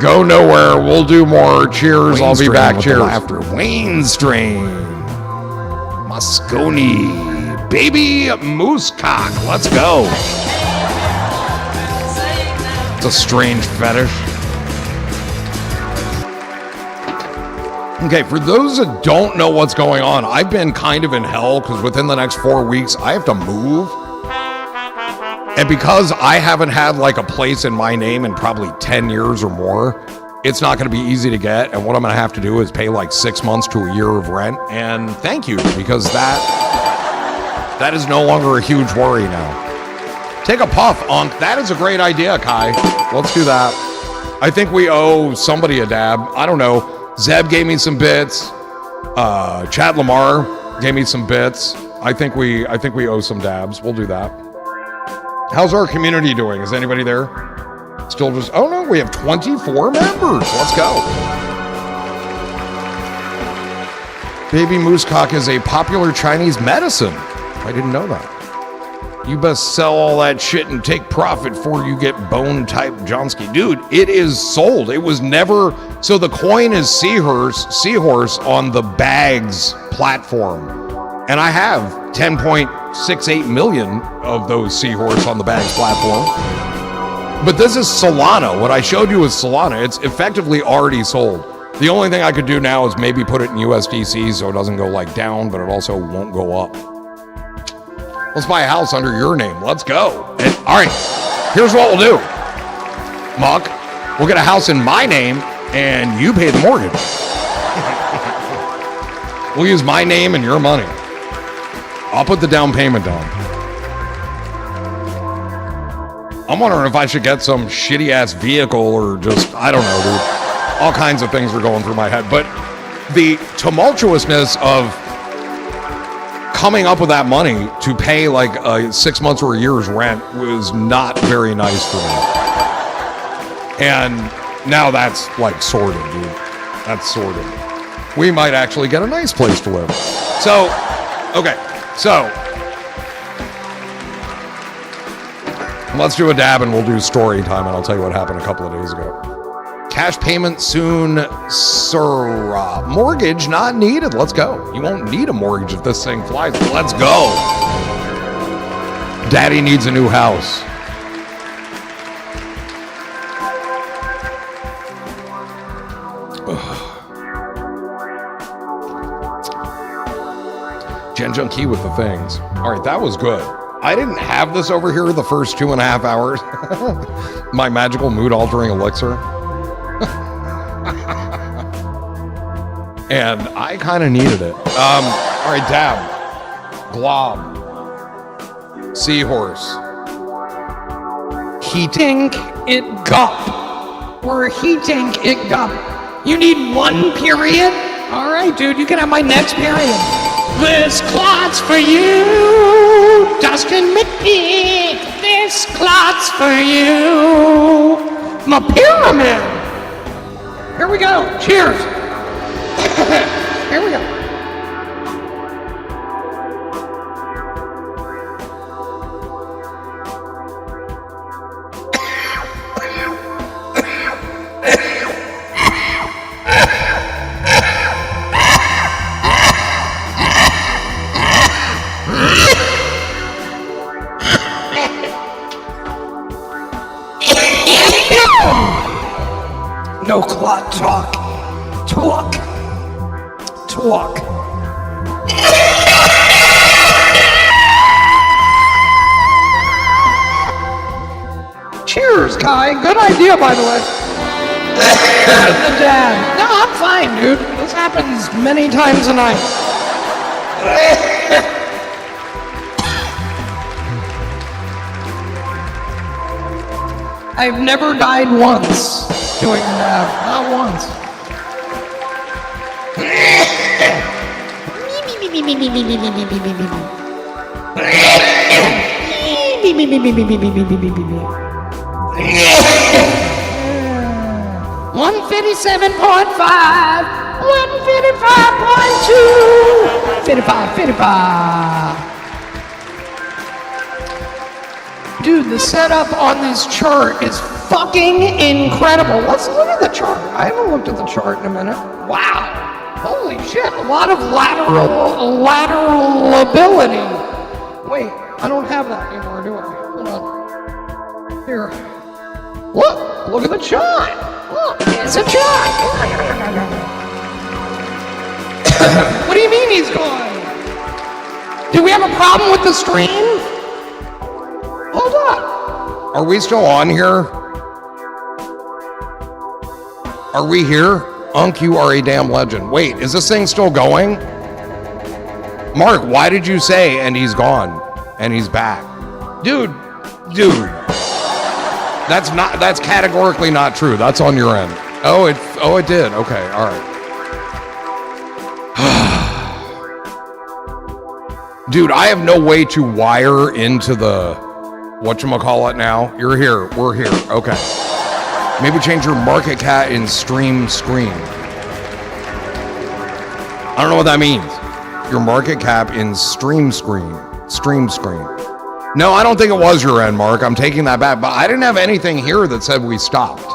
Speaker 1: Go nowhere. We'll do more. Cheers. Wayne I'll be back. Cheers. After Wayne Strain. Moscone. Baby Moosecock. Let's go. It's a strange fetish. Okay, for those that don't know what's going on, I've been kind of in hell because within the next 4 weeks, I have to move. And because I haven't had like a place in my name in probably 10 years or more, it's not going to be easy to get, and what I'm going to have to do is pay like 6 months to a year of rent, and thank you, because that is no longer a huge worry now. Take a puff, Unc. That is a great idea, Kai. Let's do that. I think we owe somebody a dab. I don't know. Zeb gave me some bits. Chad Lamar gave me some bits. I think we owe some dabs. We'll do that. How's our community doing? Is anybody there? Still just, oh no, we have 24 members. Let's go. Baby moose cock is a popular Chinese medicine. I didn't know that. You best sell all that shit and take profit before you get bone type Johnsky. Dude, it is sold. It was never, so the coin is seahorse on the bags platform. And I have 10.68 million of those seahorse on the bags platform. But this is Solana. What I showed you is Solana. It's effectively already sold. The only thing I could do now is maybe put it in USDC so it doesn't go like down, but it also won't go up. Let's buy a house under your name. Let's go. And, all right, here's what we'll do. Muck, we'll get a house in my name and you pay the mortgage. We'll use my name and your money. I'll put the down payment down. I'm wondering if I should get some shitty ass vehicle or just, I don't know, dude. All kinds of things are going through my head. But the tumultuousness of coming up with that money to pay like 6 months or a year's rent was not very nice for me. And now that's like sorted, dude. That's sorted. We might actually get a nice place to live. So, okay. So, let's do a dab and we'll do story time and I'll tell you what happened a couple of days ago. Cash payment soon, sir. Mortgage not needed. Let's go. You won't need a mortgage if this thing flies. Let's go. Daddy needs a new house. Gen Junkie with the things. All right, that was good. I didn't have this over here the first 2.5 hours. My magical mood altering elixir. And I kind of needed it. All right, dab. Glob. Seahorse.
Speaker 3: Heating it up. We're heating it up. You need one period? All right, dude, you can have my next period. This clot's for you, Dustin McPeak. This clot's for you. My pyramid. Here we go. Cheers. Here we go. No clot talk. Talk. Cheers, Kai. Good idea, by the way. The dad. No, I'm fine, dude. This happens many times a night. I've never died once doing that. Not once. $157.5, 155.2, 55. Dude, the setup on this chart is fucking incredible. Let's look at the chart. I haven't looked at the chart in a minute. Wow. Holy shit, a lot of lateral ability. Wait, I don't have that anymore, do I? Hold on. Here. Look at the chart. Look, it's a chart. What do you mean he's gone? Do we have a problem with the stream? Hold on.
Speaker 1: Are we still on here? Are we here? Unk, you are a damn legend. Wait, is this thing still going? Mark, why did you say, and he's gone, and he's back? Dude. That's categorically not true. That's on your end. Oh, it did. Okay, all right. Dude, I have no way to wire into the whatchamacallit now. You're here. We're here. Okay. Maybe change your market cap in stream screen. I don't know what that means. Your market cap in stream screen. No, I don't think it was your end, Mark. I'm taking that back. But I didn't have anything here that said we stopped.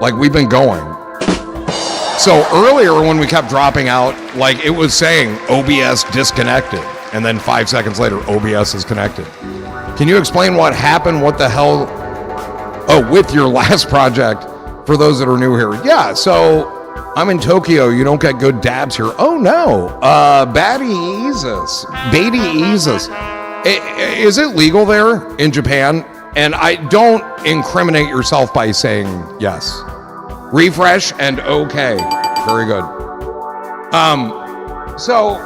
Speaker 1: Like, we've been going. So earlier when we kept dropping out, like, it was saying OBS disconnected. And then 5 seconds later, OBS is connected. Can you explain what happened? What the hell? Oh, with your last project, for those that are new here. Yeah, so I'm in Tokyo. You don't get good dabs here. Oh, no. Baby Jesus. Is it legal there in Japan? And I don't incriminate yourself by saying yes. Refresh and okay. Very good. So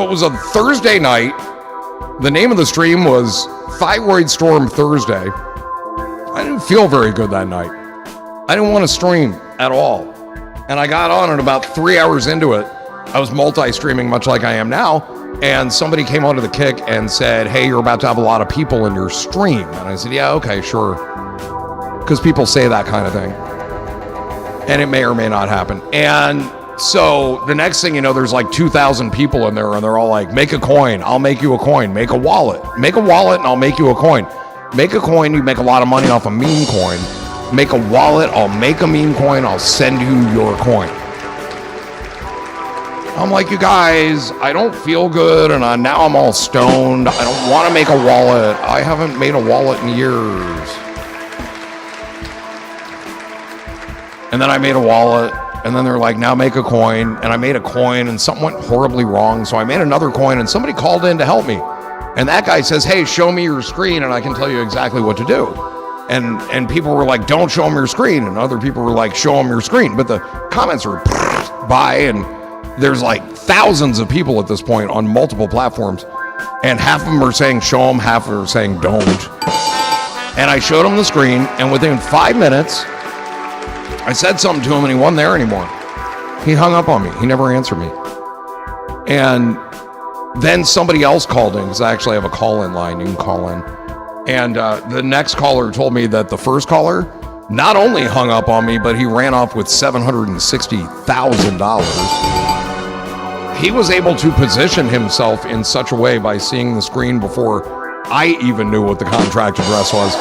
Speaker 1: it was a Thursday night. The name of the stream was Thyroid Storm Thursday. I didn't feel very good that night. I didn't want to stream at all. And I got on, and about 3 hours into it, I was multi-streaming much like I am now. And somebody came onto the kick and said, hey, you're about to have a lot of people in your stream. And I said, yeah, okay, sure. Because people say that kind of thing. And it may or may not happen. And so the next thing you know, there's like 2,000 people in there, and they're all like, make a coin, I'll make you a coin. Make a wallet and I'll make you a coin. Make a coin, you make a lot of money off a meme coin. Make a wallet, I'll make a meme coin, I'll send you your coin. I'm like, you guys, I don't feel good, and now I'm all stoned. I don't want to make a wallet. I haven't made a wallet in years. And then I made a wallet, and then they're like, now make a coin. And I made a coin, and something went horribly wrong. So I made another coin, and somebody called in to help me. And that guy says, hey, show me your screen, and I can tell you exactly what to do. And people were like, don't show them your screen. And other people were like, show them your screen. But the comments are by, and there's like thousands of people at this point on multiple platforms. And half of them are saying show them, half are saying don't. And I showed him the screen, and within 5 minutes, I said something to him, and he wasn't there anymore. He hung up on me. He never answered me. And then somebody else called in, because I actually have a call-in line. You can call in. And the next caller told me that the first caller not only hung up on me, but he ran off with $760,000. He was able to position himself in such a way by seeing the screen before I even knew what the contract address was,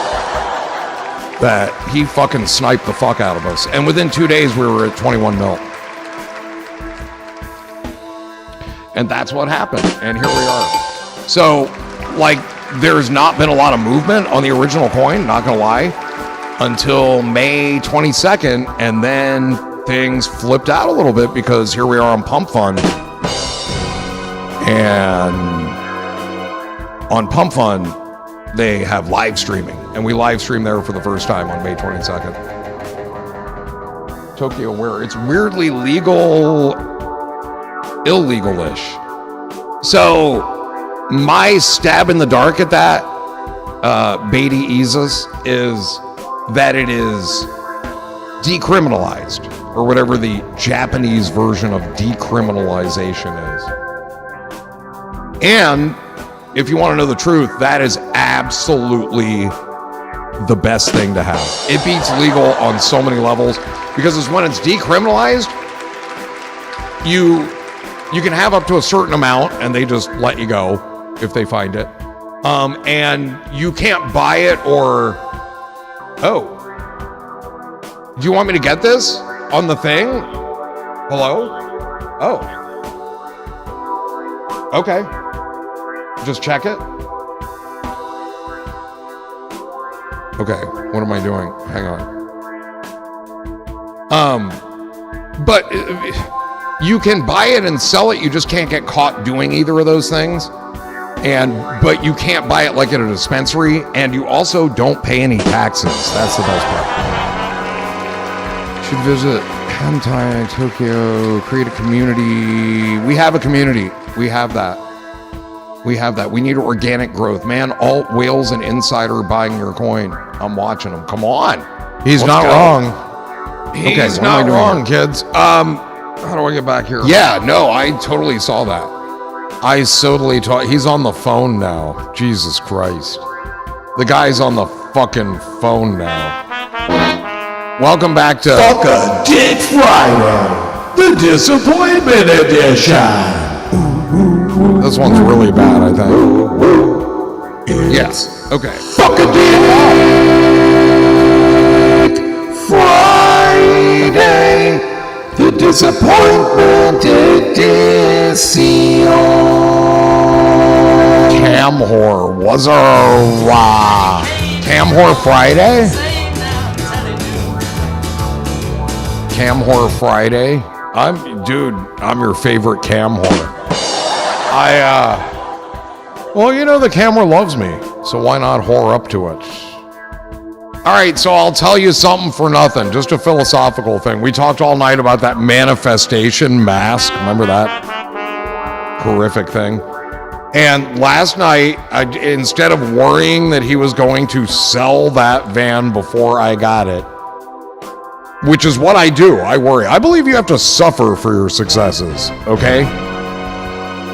Speaker 1: that he fucking sniped the fuck out of us. And within 2 days, we were at 21 mil. And that's what happened. And here we are. So, like, there's not been a lot of movement on the original coin, not gonna lie, until May 22nd. And then things flipped out a little bit, because here we are on Pump Fund. And on Pump Fund, they have live streaming, and we live stream there for the first time on May 22nd. Tokyo, where it's weirdly legal, illegal-ish. So my stab in the dark at that, F.A.D is that it is decriminalized, or whatever the Japanese version of decriminalization is. And if you want to know the truth, that is absolutely the best thing to have. It beats legal on so many levels, because it's when it's decriminalized, you can have up to a certain amount, and they just let you go if they find it. And you can't buy it or... Oh. Do you want me to get this on the thing? Hello? Oh. Okay. Just check it. Okay, what am I doing? Hang on. But you can buy it and sell it. You just can't get caught doing either of those things. But you can't buy it like at a dispensary, and you also don't pay any taxes. That's the best part. Should visit Hentai, Tokyo, create a community. We have a community. We have that. We have that. We need organic growth. Man, alt whales and insider buying your coin. I'm watching them. Come on.
Speaker 2: He's not wrong.
Speaker 1: He's not wrong, kids. How do I get back here? Yeah, no, I totally saw that. I totally he's on the phone now. Jesus Christ. The guy's on the fucking phone now. Welcome back to
Speaker 2: Fuck a Dick Friday, the Disappointment Edition.
Speaker 1: This one's really bad, I think. Yes. Okay.
Speaker 2: Fuck a Dick Friday, the Disappointment Edition.
Speaker 1: Cam whore was a Cam whore Friday? Cam whore Friday? I'm your favorite cam whore. Well, you know, the camera loves me, so why not whore up to it? All right, so I'll tell you something for nothing, just a philosophical thing. We talked all night about that manifestation mask. Remember that horrific thing? And last night, instead of worrying that he was going to sell that van before I got it, which is what I do, I worry. I believe you have to suffer for your successes, okay?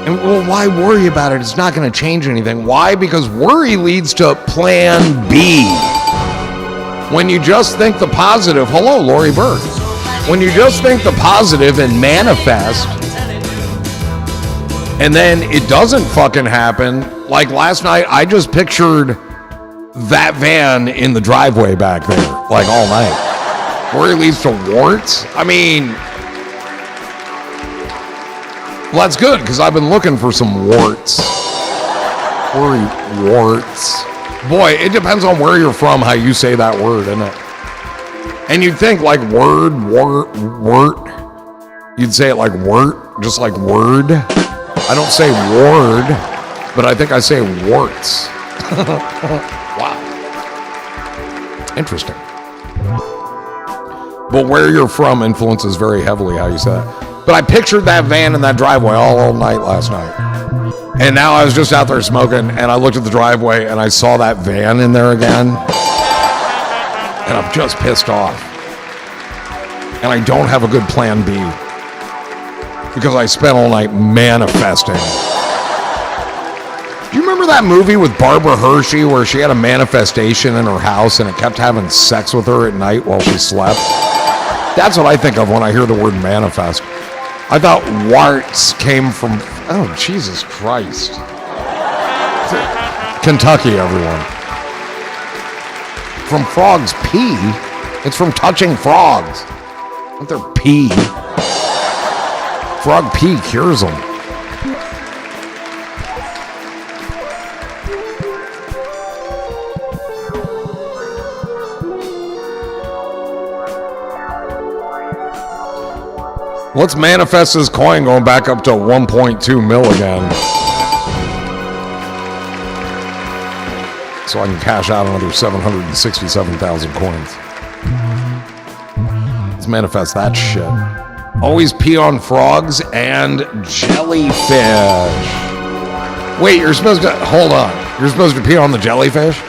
Speaker 1: And well, why worry about it? It's not going to change anything. Why? Because worry leads to plan B. When you just think the positive, hello, Lori Bird. When you just think the positive and manifest, and then it doesn't fucking happen, like last night, I just pictured that van in the driveway back there, like all night. Worry leads to warts? I mean, well, that's good, because I've been looking for some warts. Worry warts. Boy, it depends on where you're from, how you say that word, isn't it? And you'd think like wort. You'd say it like wort, just like word. I don't say ward, but I think I say warts. Wow. Interesting. But where you're from influences very heavily how you say it. But I pictured that van in that driveway all night last night. And now I was just out there smoking, and I looked at the driveway, and I saw that van in there again. And I'm just pissed off. And I don't have a good plan B. Because I spent all night manifesting. Do you remember that movie with Barbara Hershey where she had a manifestation in her house and it kept having sex with her at night while she slept? That's what I think of when I hear the word manifest. I thought warts came from, oh, Jesus Christ. Kentucky, everyone. From frogs pee? It's from touching frogs. Not their pee. Frog pee cures them. Let's manifest this coin going back up to 1.2 mil again. So I can cash out another 767,000 coins. Let's manifest that shit. Always pee on frogs and jellyfish. Wait, you're supposed to, hold on. You're supposed to pee on the jellyfish?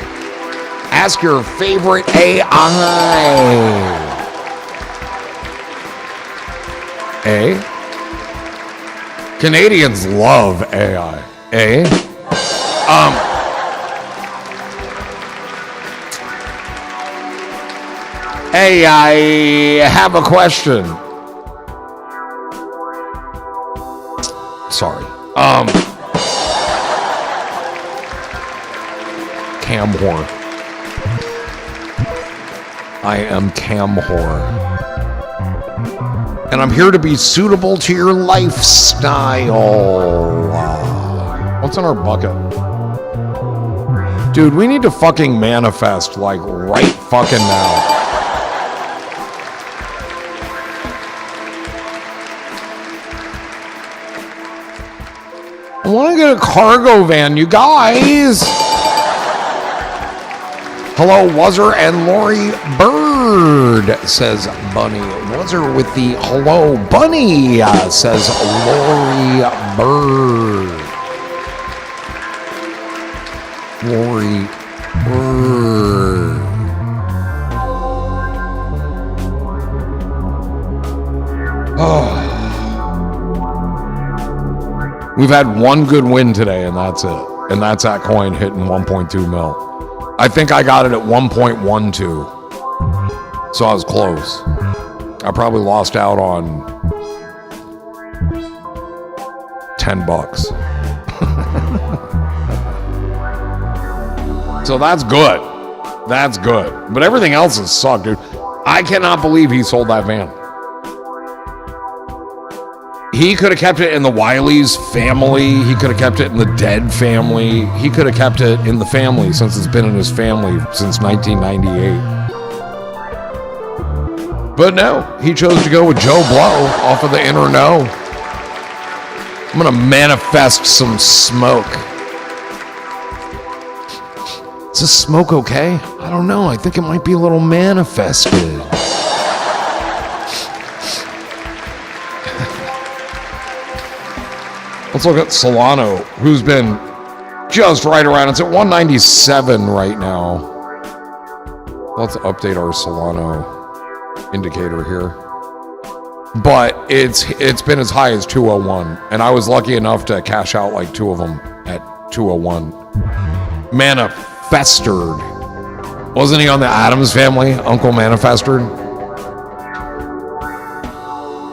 Speaker 1: Ask your favorite AI. A? Canadians love AI. A? Hey, I have a question. Sorry. Cam whore. I am cam whore. And I'm here to be suitable to your lifestyle. What's in our bucket? Dude, we need to fucking manifest, like, right fucking now. I want to get a cargo van, you guys. Hello, Wuzzer and Lori Bird. says Bunny. Wuzzer with the hello, Bunny, says Lori Bird. Lori Bird. Oh. We've had one good win today, and that's it. And that's that coin hitting 1.2 mil. I think I got it at 1.12. So I was close. I probably lost out on $10. So that's good. That's good. But everything else has sucked, dude. I cannot believe he sold that van. He could have kept it in the Wiley's family. He could have kept it in the Dead family. He could have kept it in the family since it's been in his family since 1998. But no, he chose to go with Joe Blow off of the inner no. I'm going to manifest some smoke. Is this smoke okay? I don't know. I think it might be a little manifested. Let's look at Solano, who's been just right around. It's at 197 right now. Let's update our Solano indicator here. But it's been as high as 201, and I was lucky enough to cash out like two of them at 201. Manifested. Wasn't he on the Addams Family? Uncle Manifested?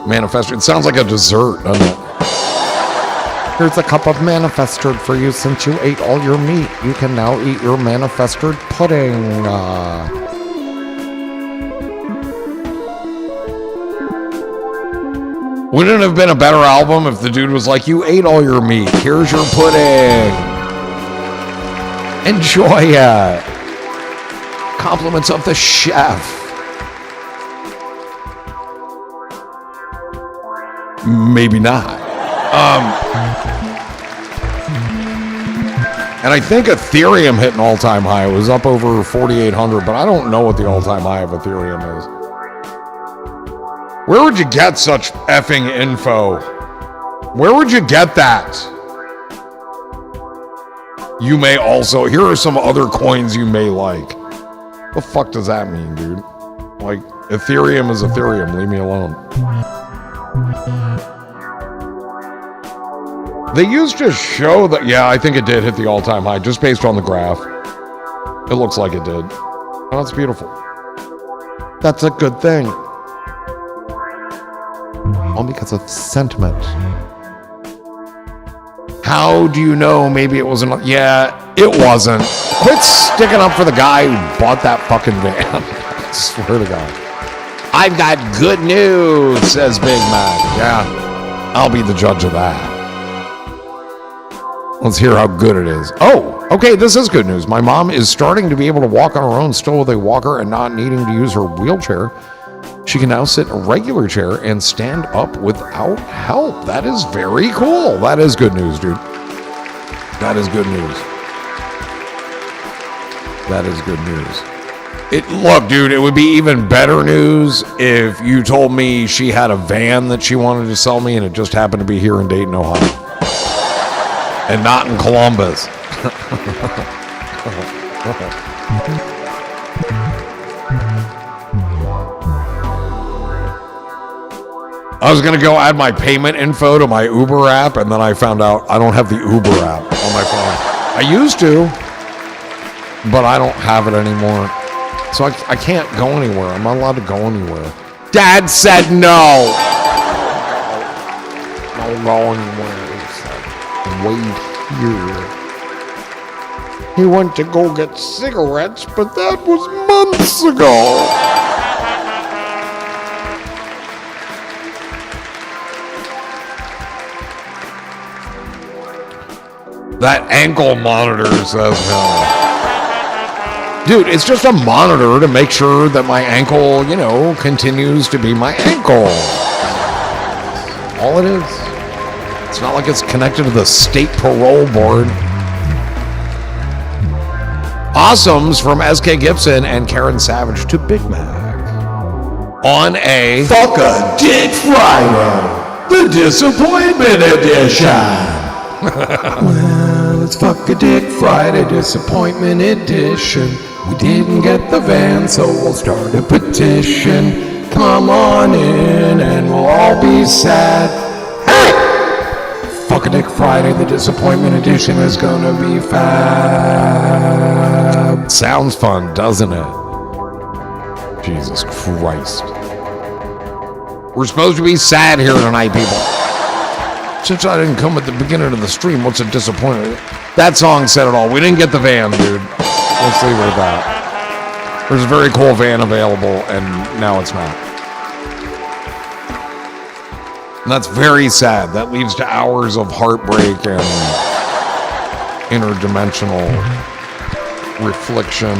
Speaker 1: Manifested. It sounds like a dessert, doesn't it? Here's a cup of manifested for you since you ate all your meat. You can now eat your manifested pudding. Wouldn't it have been a better album if the dude was like, you ate all your meat. Here's your pudding. Enjoy it. Compliments of the chef. Maybe not. And I think Ethereum hit an all-time high. It was up over 4,800, but I don't know what the all-time high of Ethereum is. Where would you get such effing info? Where would you get that? You may also... Here are some other coins you may like. The fuck does that mean, dude? Like, Ethereum is Ethereum. Leave me alone. They used to show that... Yeah, I think it did hit the all-time high, just based on the graph. It looks like it did. Oh, that's beautiful. That's a good thing. All because of sentiment. How do you know maybe it wasn't... Yeah, it wasn't. Quit sticking up for the guy who bought that fucking van. I swear to God. I've got good news, says Big Mac. Yeah, I'll be the judge of that. Let's hear how good it is. Oh, okay, this is good news. My mom is starting to be able to walk on her own, still with a walker and not needing to use her wheelchair. She can now sit in a regular chair and stand up without help. That is very cool. That is good news, dude. That is good news. That is good news. Look, dude, it would be even better news if you told me she had a van that she wanted to sell me and it just happened to be here in Dayton, Ohio. And not in Columbus. I was going to go add my payment info to my Uber app, and then I found out I don't have the Uber app on my phone. I used to, but I don't have it anymore. So I can't go anywhere. I'm not allowed to go anywhere. Dad said no. Don't go anywhere. Wait here. He went to go get cigarettes, but that was months ago. That ankle monitor says no. Dude, it's just a monitor to make sure that my ankle, continues to be my ankle. All it is. It's not like it's connected to the state parole board. Awesomes from SK Gibson and Karen Savage to Big Mac. on a
Speaker 2: Fuck a Dick Friday, the Disappointment Edition.
Speaker 3: Well, it's Fuck a Dick Friday Disappointment Edition. We didn't get the van, so we'll start a petition. Come on in and we'll all be sad. Hey! Fuck a Dick Friday, the Disappointment Edition is gonna be fab.
Speaker 1: sounds fun, doesn't it? Jesus Christ. We're supposed to be sad here tonight, people. Since I didn't come at the beginning of the stream, what's a disappointment? That song said it all. We didn't get the van, dude. Let's leave it at that. There's a very cool van available, and now it's not. And that's very sad. That leads to hours of heartbreak and interdimensional reflection.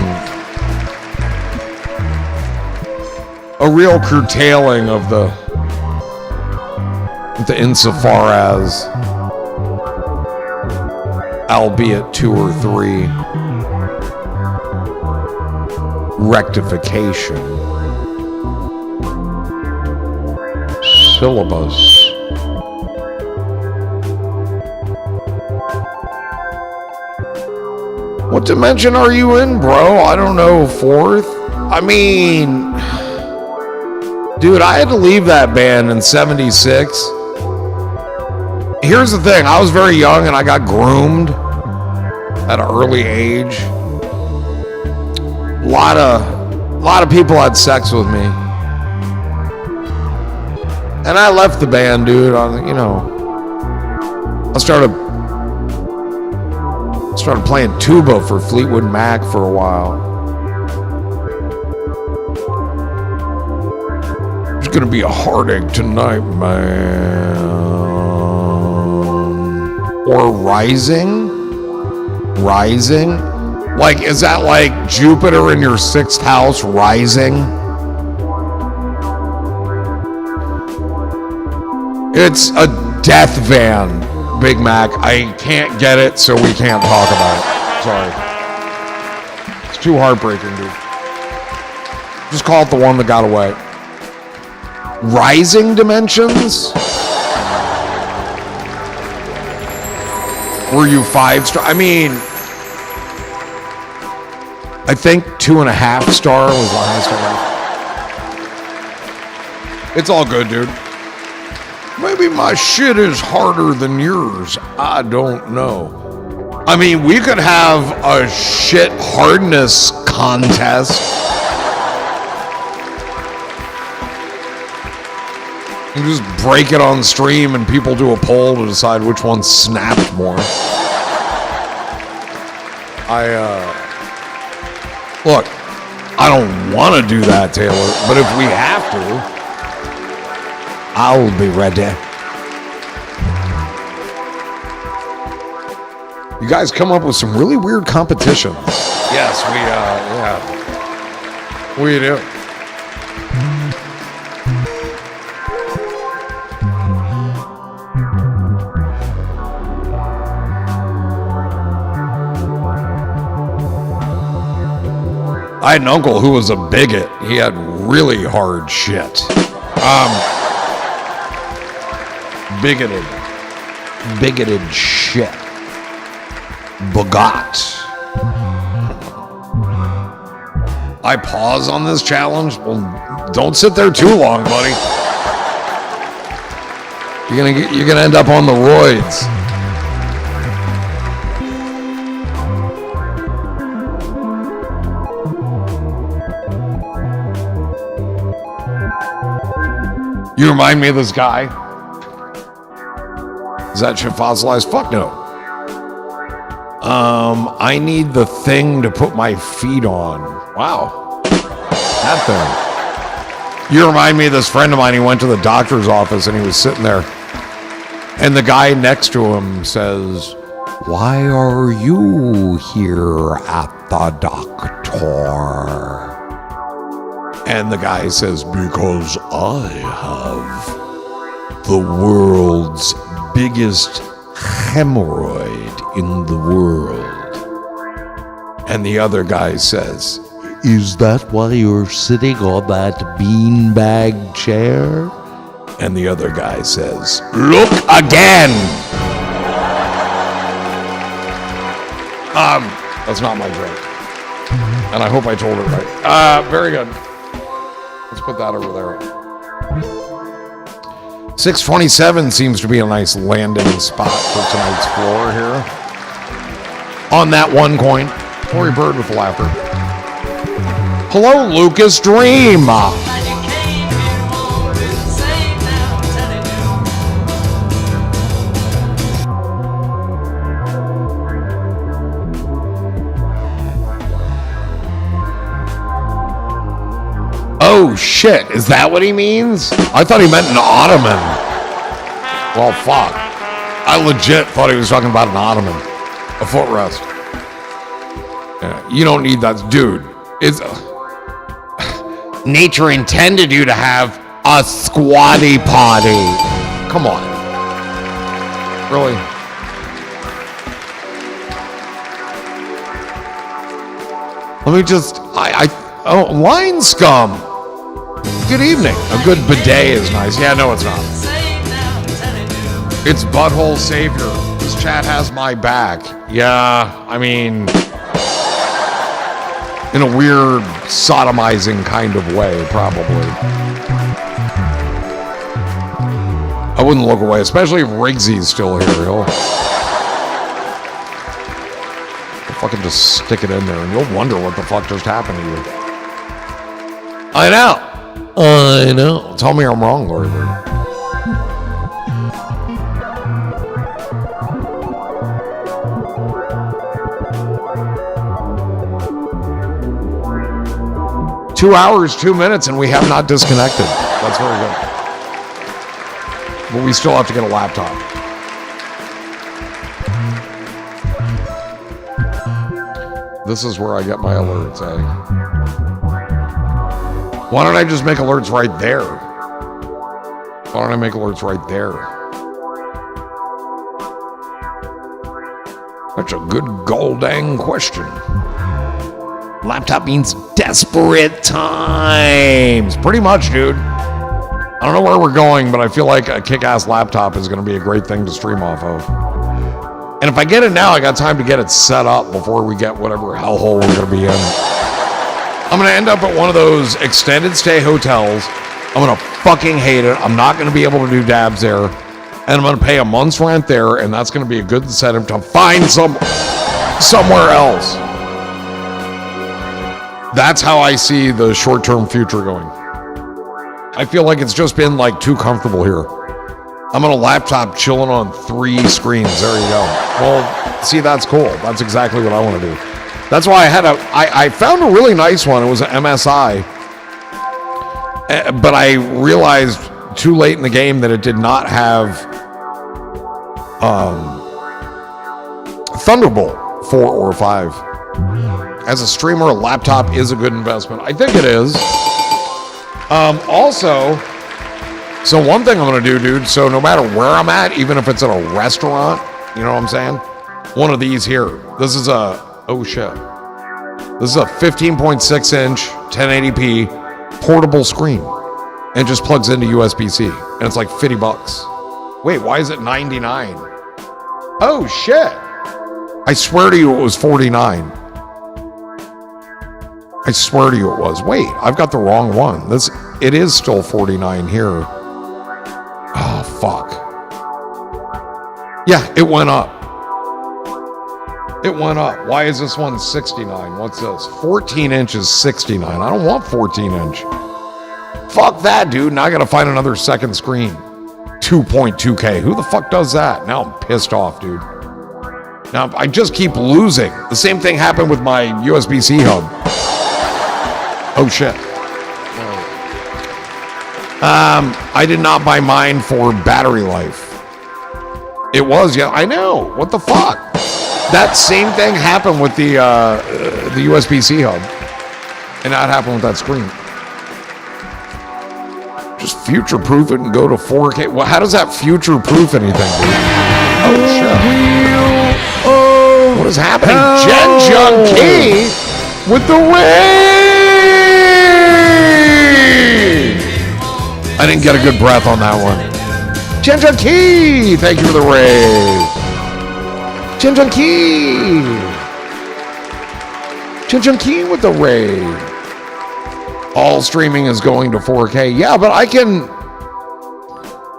Speaker 1: A real curtailing of the insofar as, albeit 2 or 3, rectification, syllabus, what dimension are you in, bro? I don't know, 4th? I mean, dude, I had to leave that band in 76. Here's the thing, I was very young and I got groomed at an early age. A lot of people had sex with me. And I left the band, dude. I started playing tuba for Fleetwood Mac for a while. It's gonna be a heartache tonight, man. Or Rising? Like, is that like Jupiter in your 6th house rising? It's a death van, Big Mac. I can't get it, so we can't talk about it. Sorry. It's too heartbreaking, dude. Just call it the one that got away. Rising dimensions? Were you 5-star? I mean, I think 2.5 star was the highest one. It's all good, dude. Maybe my shit is harder than yours. I don't know. I mean, we could have a shit hardness contest. You just break it on stream and people do a poll to decide which one snapped more. Look, I don't want to do that, Taylor, but if we have to, I'll be ready. You guys come up with some really weird competitions. Yes, we do. I had an uncle who was a bigot. He had really hard shit. Bigoted shit. Bigot. I pause on this challenge? Well, don't sit there too long, buddy. You're gonna end up on the roids. You remind me of this guy. Is that shit fossilized? Fuck no. I need the thing to put my feet on. Wow. That thing. You remind me of this friend of mine. He went to the doctor's office and he was sitting there. And the guy next to him says, "Why are you here at the doctor?" And the guy says, "Because I have the world's biggest hemorrhoid in the world." And the other guy says,
Speaker 2: Is that why you're sitting on that beanbag chair? And the other guy says,
Speaker 1: Look again. That's not my joke. And I hope I told it right. Very good. Let's put that over there. 627 seems to be a nice landing spot for tonight's floor here. On that one coin. Corey Bird with the laughter. Hello, Lucas Dream. Oh shit, is that what he means? I thought he meant an ottoman. Well, fuck. I legit thought he was talking about an ottoman. A footrest. Yeah, you don't need that, dude. It's nature intended you to have a squatty potty. Come on. Really? Let me just, oh, line scum. Good evening. A good bidet is nice. Yeah, no, it's not. It's butthole savior. This chat has my back. Yeah, I mean, in a weird sodomizing kind of way, probably. I wouldn't look away, especially if Riggsy's still here. He'll fucking just stick it in there and you'll wonder what the fuck just happened to you. I know. Tell me I'm wrong, Lori Bird. Two hours, 2 minutes, and we have not disconnected. That's very good. But we still have to get a laptop. This is where I get my alerts, eh? Why don't I just make alerts right there? Why don't I make alerts right there? That's a good gold-dang question. Laptop means desperate times. Pretty much, dude. I don't know where we're going, but I feel like a kick-ass laptop is going to be a great thing to stream off of. And if I get it now, I got time to get it set up before we get whatever hellhole we're going to be in. I'm going to end up at one of those extended stay hotels. I'm going to fucking hate it. I'm not going to be able to do dabs there. And I'm going to pay a month's rent there, and that's going to be a good incentive to find somewhere else. That's how I see the short-term future going. I feel like it's just been like too comfortable here. I'm on a laptop chilling on 3 screens. There you go. Well, see, that's cool. That's exactly what I want to do. That's why I found a really nice one. It was an MSI. But I realized too late in the game that it did not have Thunderbolt 4 or 5. As a streamer, a laptop is a good investment. I think it is. Also, so one thing I'm going to do, dude, so no matter where I'm at, even if it's at a restaurant, you know what I'm saying? One of these here. This is a, oh shit. This is a 15.6 inch 1080p portable screen. And it just plugs into USB-C. And it's like $50. Wait, why is it 99? Oh shit. I swear to you it was 49. I swear to you it was. Wait, I've got the wrong one. It is still 49 here. Oh, fuck. Yeah, it went up. It went up. Why is this one 69? What's this? 14 inches, 69. I don't want 14 inch. Fuck that, dude. Now I gotta find another second screen. 2.2K. Who the fuck does that? Now I'm pissed off, dude. Now I just keep losing. The same thing happened with my USB-C hub. Oh shit. I did not buy mine for battery life. It was, yeah, I know. What the fuck? That same thing happened with the USB-C hub. And that happened with that screen. Just future-proof it and go to 4K. Well, how does that future-proof anything, dude? Oh, shit. What is happening? Jen Junkie with the win! I didn't get a good breath on that one. Jinjun Key, thank you for the raid. Jinjun Key. Jinjun Key with the raid. All streaming is going to 4K. Yeah, but I can...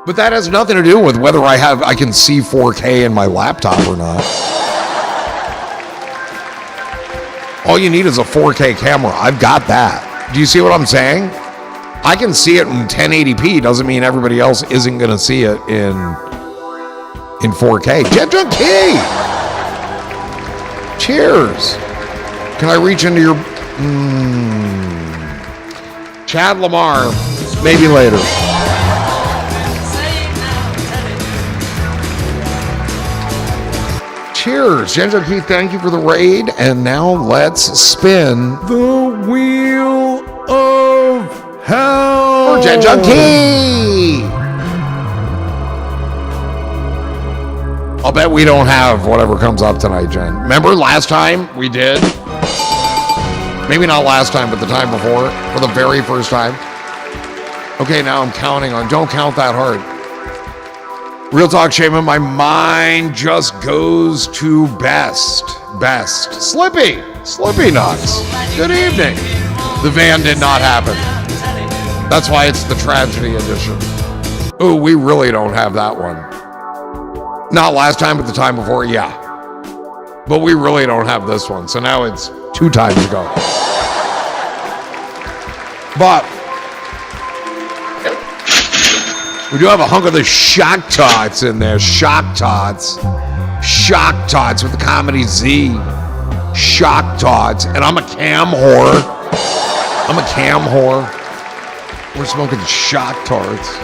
Speaker 1: But that has nothing to do with whether I can see 4K in my laptop or not. All you need is a 4K camera. I've got that. Do you see what I'm saying? I can see it in 1080p. Doesn't mean everybody else isn't going to see it in 4K. Jinjun Key! Cheers! Can I reach into your... Chad Lamar. Maybe later. Cheers. Jinjun Key, thank you for the raid. And now let's spin the wheel of hell. For Jinjun Key. I'll bet we don't have whatever comes up tonight, Jen. Remember last time we did? Maybe not last time, but the time before. For the very first time. Okay, now I'm counting on. Don't count that hard. Real talk, Shaman, my mind just goes to best. Slippy Nuts. Good evening. The van did not happen. That's why it's the tragedy edition. Oh, we really don't have that one. Not last time, but the time before, yeah. But we really don't have this one. So now it's 2 times ago. But we do have a hunk of the Shock Tots in there. Shock Tots with the comedy Z. Shock Tots. And I'm a cam whore. We're smoking Shock Tarts.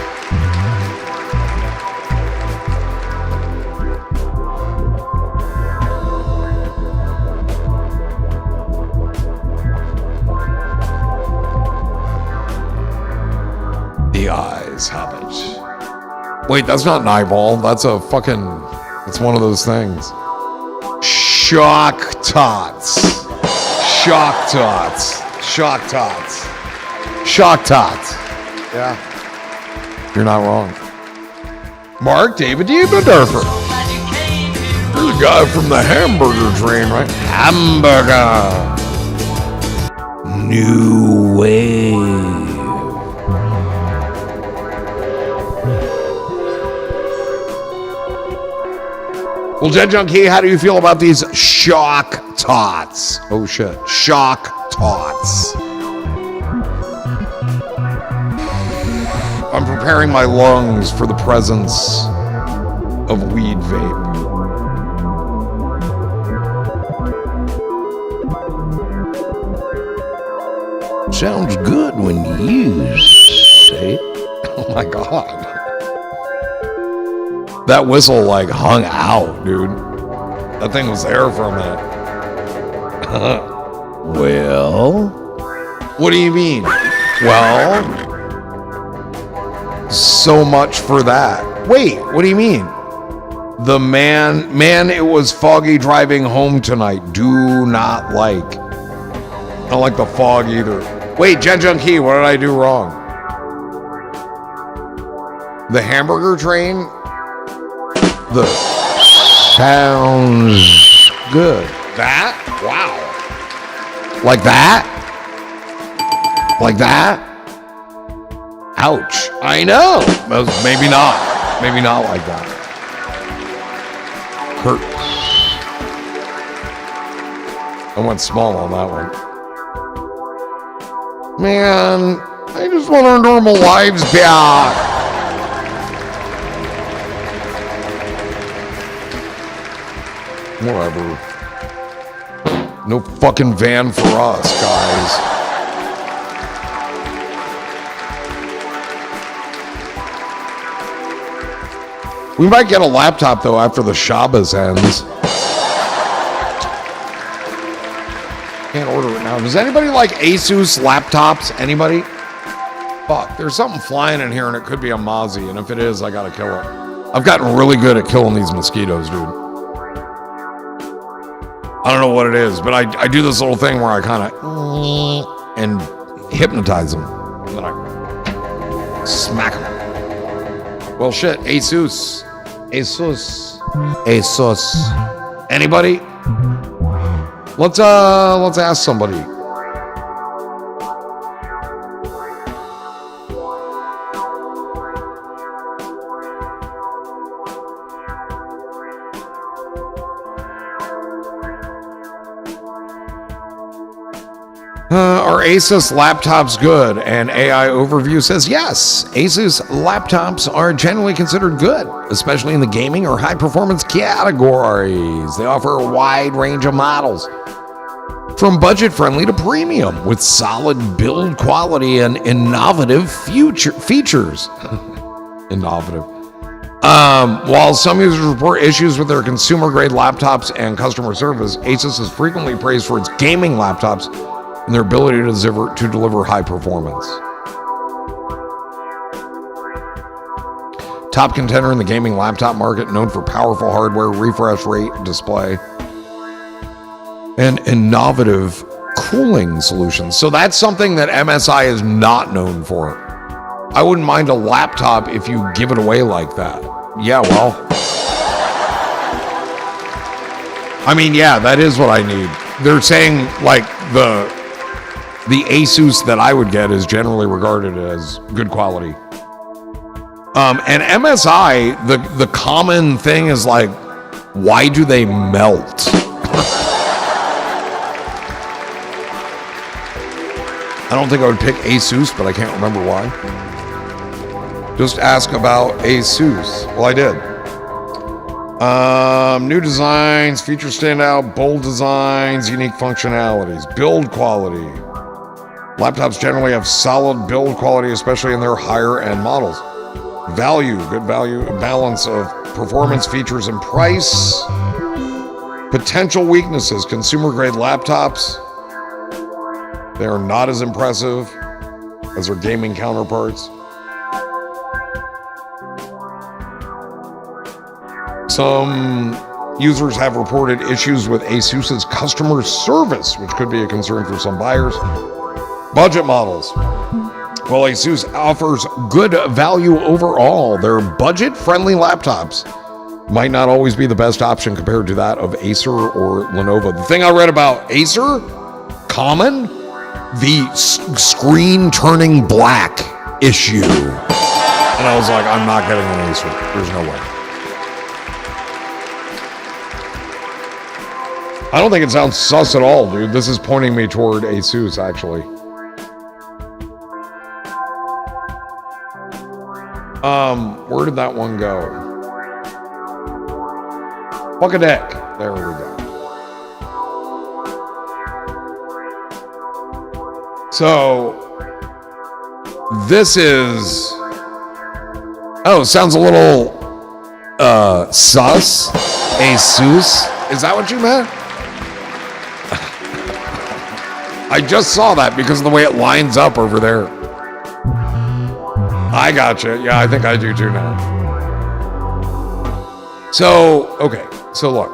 Speaker 1: The eyes have it. Wait, that's not an eyeball. That's a fucking... It's one of those things. Shock Tots. Yeah. You're not wrong. Mark David Diebendorfer. You're the guy from the hamburger train, right? Hamburger. New Wave. Well, Jinjun Key, how do you feel about these Shock Tots? Oh, shit. Shock Tots. I'm preparing my lungs for the presence of weed vape.
Speaker 2: Sounds good when you say it.
Speaker 1: Oh, my God. That whistle, like, hung out, dude. That thing was there for a minute.
Speaker 2: Well,
Speaker 1: What do you mean? Well, so much for that. Wait, what do you mean? The man, it was foggy driving home tonight. Do not like. I don't like the fog either. Wait, Jinjun Key, what did I do wrong? The hamburger train? The
Speaker 2: sounds good.
Speaker 1: that? Wow. Like that? Like that? Ouch. I know. Maybe not. Maybe not like that. Hurts. I went small on that one. Man, I just want our normal lives back. Whatever. No fucking van for us, guys. We might get a laptop, though, after the Shabbos ends. Can't order it now. Does anybody like Asus laptops? Anybody? Fuck, there's something flying in here, and it could be a Mozzie, and if it is, I gotta kill it. I've gotten really good at killing these mosquitoes, dude. I don't know what it is, but I do this little thing where I kind of and hypnotize them. And then I Smack 'em. Well, shit. Asus. Anybody? Let's ask somebody. Are Asus laptops good? And AI Overview says yes. Asus laptops are generally considered good, especially in the gaming or high performance categories. They offer a wide range of models, from budget friendly to premium, with solid build quality and innovative features. Innovative. While some users report issues with their consumer grade laptops and customer service, Asus is frequently praised for its gaming laptops and their ability to deliver high performance. Top contender in the gaming laptop market, known for powerful hardware, refresh rate display, and innovative cooling solutions. So that's something that MSI is not known for. I wouldn't mind a laptop if you give it away like that. Yeah, well, I mean, yeah, that is what I need. They're saying like the Asus that I would get is generally regarded as good quality. And MSI, the common thing is like, why do they melt? I don't think I would pick Asus, but I can't remember why. Just ask about Asus. Well, I did. New designs, features stand out, bold designs, unique functionalities, build quality. Laptops generally have solid build quality, especially in their higher end models. Value, good value, a balance of performance, features, and price. Potential weaknesses, consumer grade laptops. They are not as impressive as their gaming counterparts. Some users have reported issues with Asus's customer service, which could be a concern for some buyers. Budget models. While Asus offers good value overall, their budget-friendly laptops might not always be the best option compared to that of Acer or Lenovo. The thing I read about Acer, common, the screen turning black issue. And I was like, I'm not getting an Acer. There's no way. I don't think it sounds sus at all, dude. This is pointing me toward Asus, actually. Where did that one go? Fuck a deck. There we go. So, this is... Oh, sounds a little... sus? Asus? Is that what you meant? I just saw that because of the way it lines up over there. I gotcha. Yeah, I think I do too now. So, okay. So look.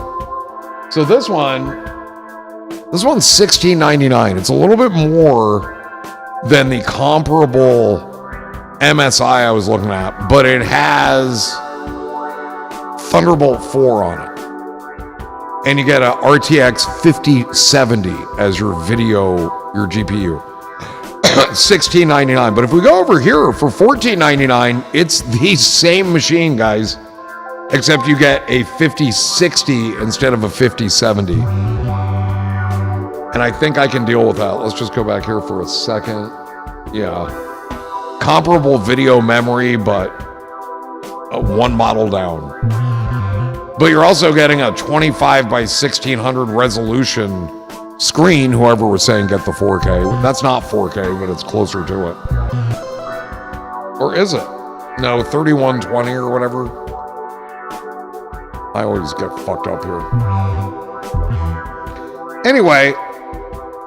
Speaker 1: So this one's $16.99. It's a little bit more than the comparable MSI I was looking at, but it has Thunderbolt 4 on it. And you get a RTX 5070 as your GPU. $16.99. But if we go over here for $14.99, it's the same machine, guys, except you get a 5060 instead of a 5070. And I think I can deal with that. Let's just go back here for a second. Yeah. Comparable video memory, but one model down. But you're also getting a 25 by 1600 resolution screen. Whoever was saying get the 4K. That's not 4K, but it's closer to it. Or is it? No, 3120 or whatever. I always get fucked up here. Anyway,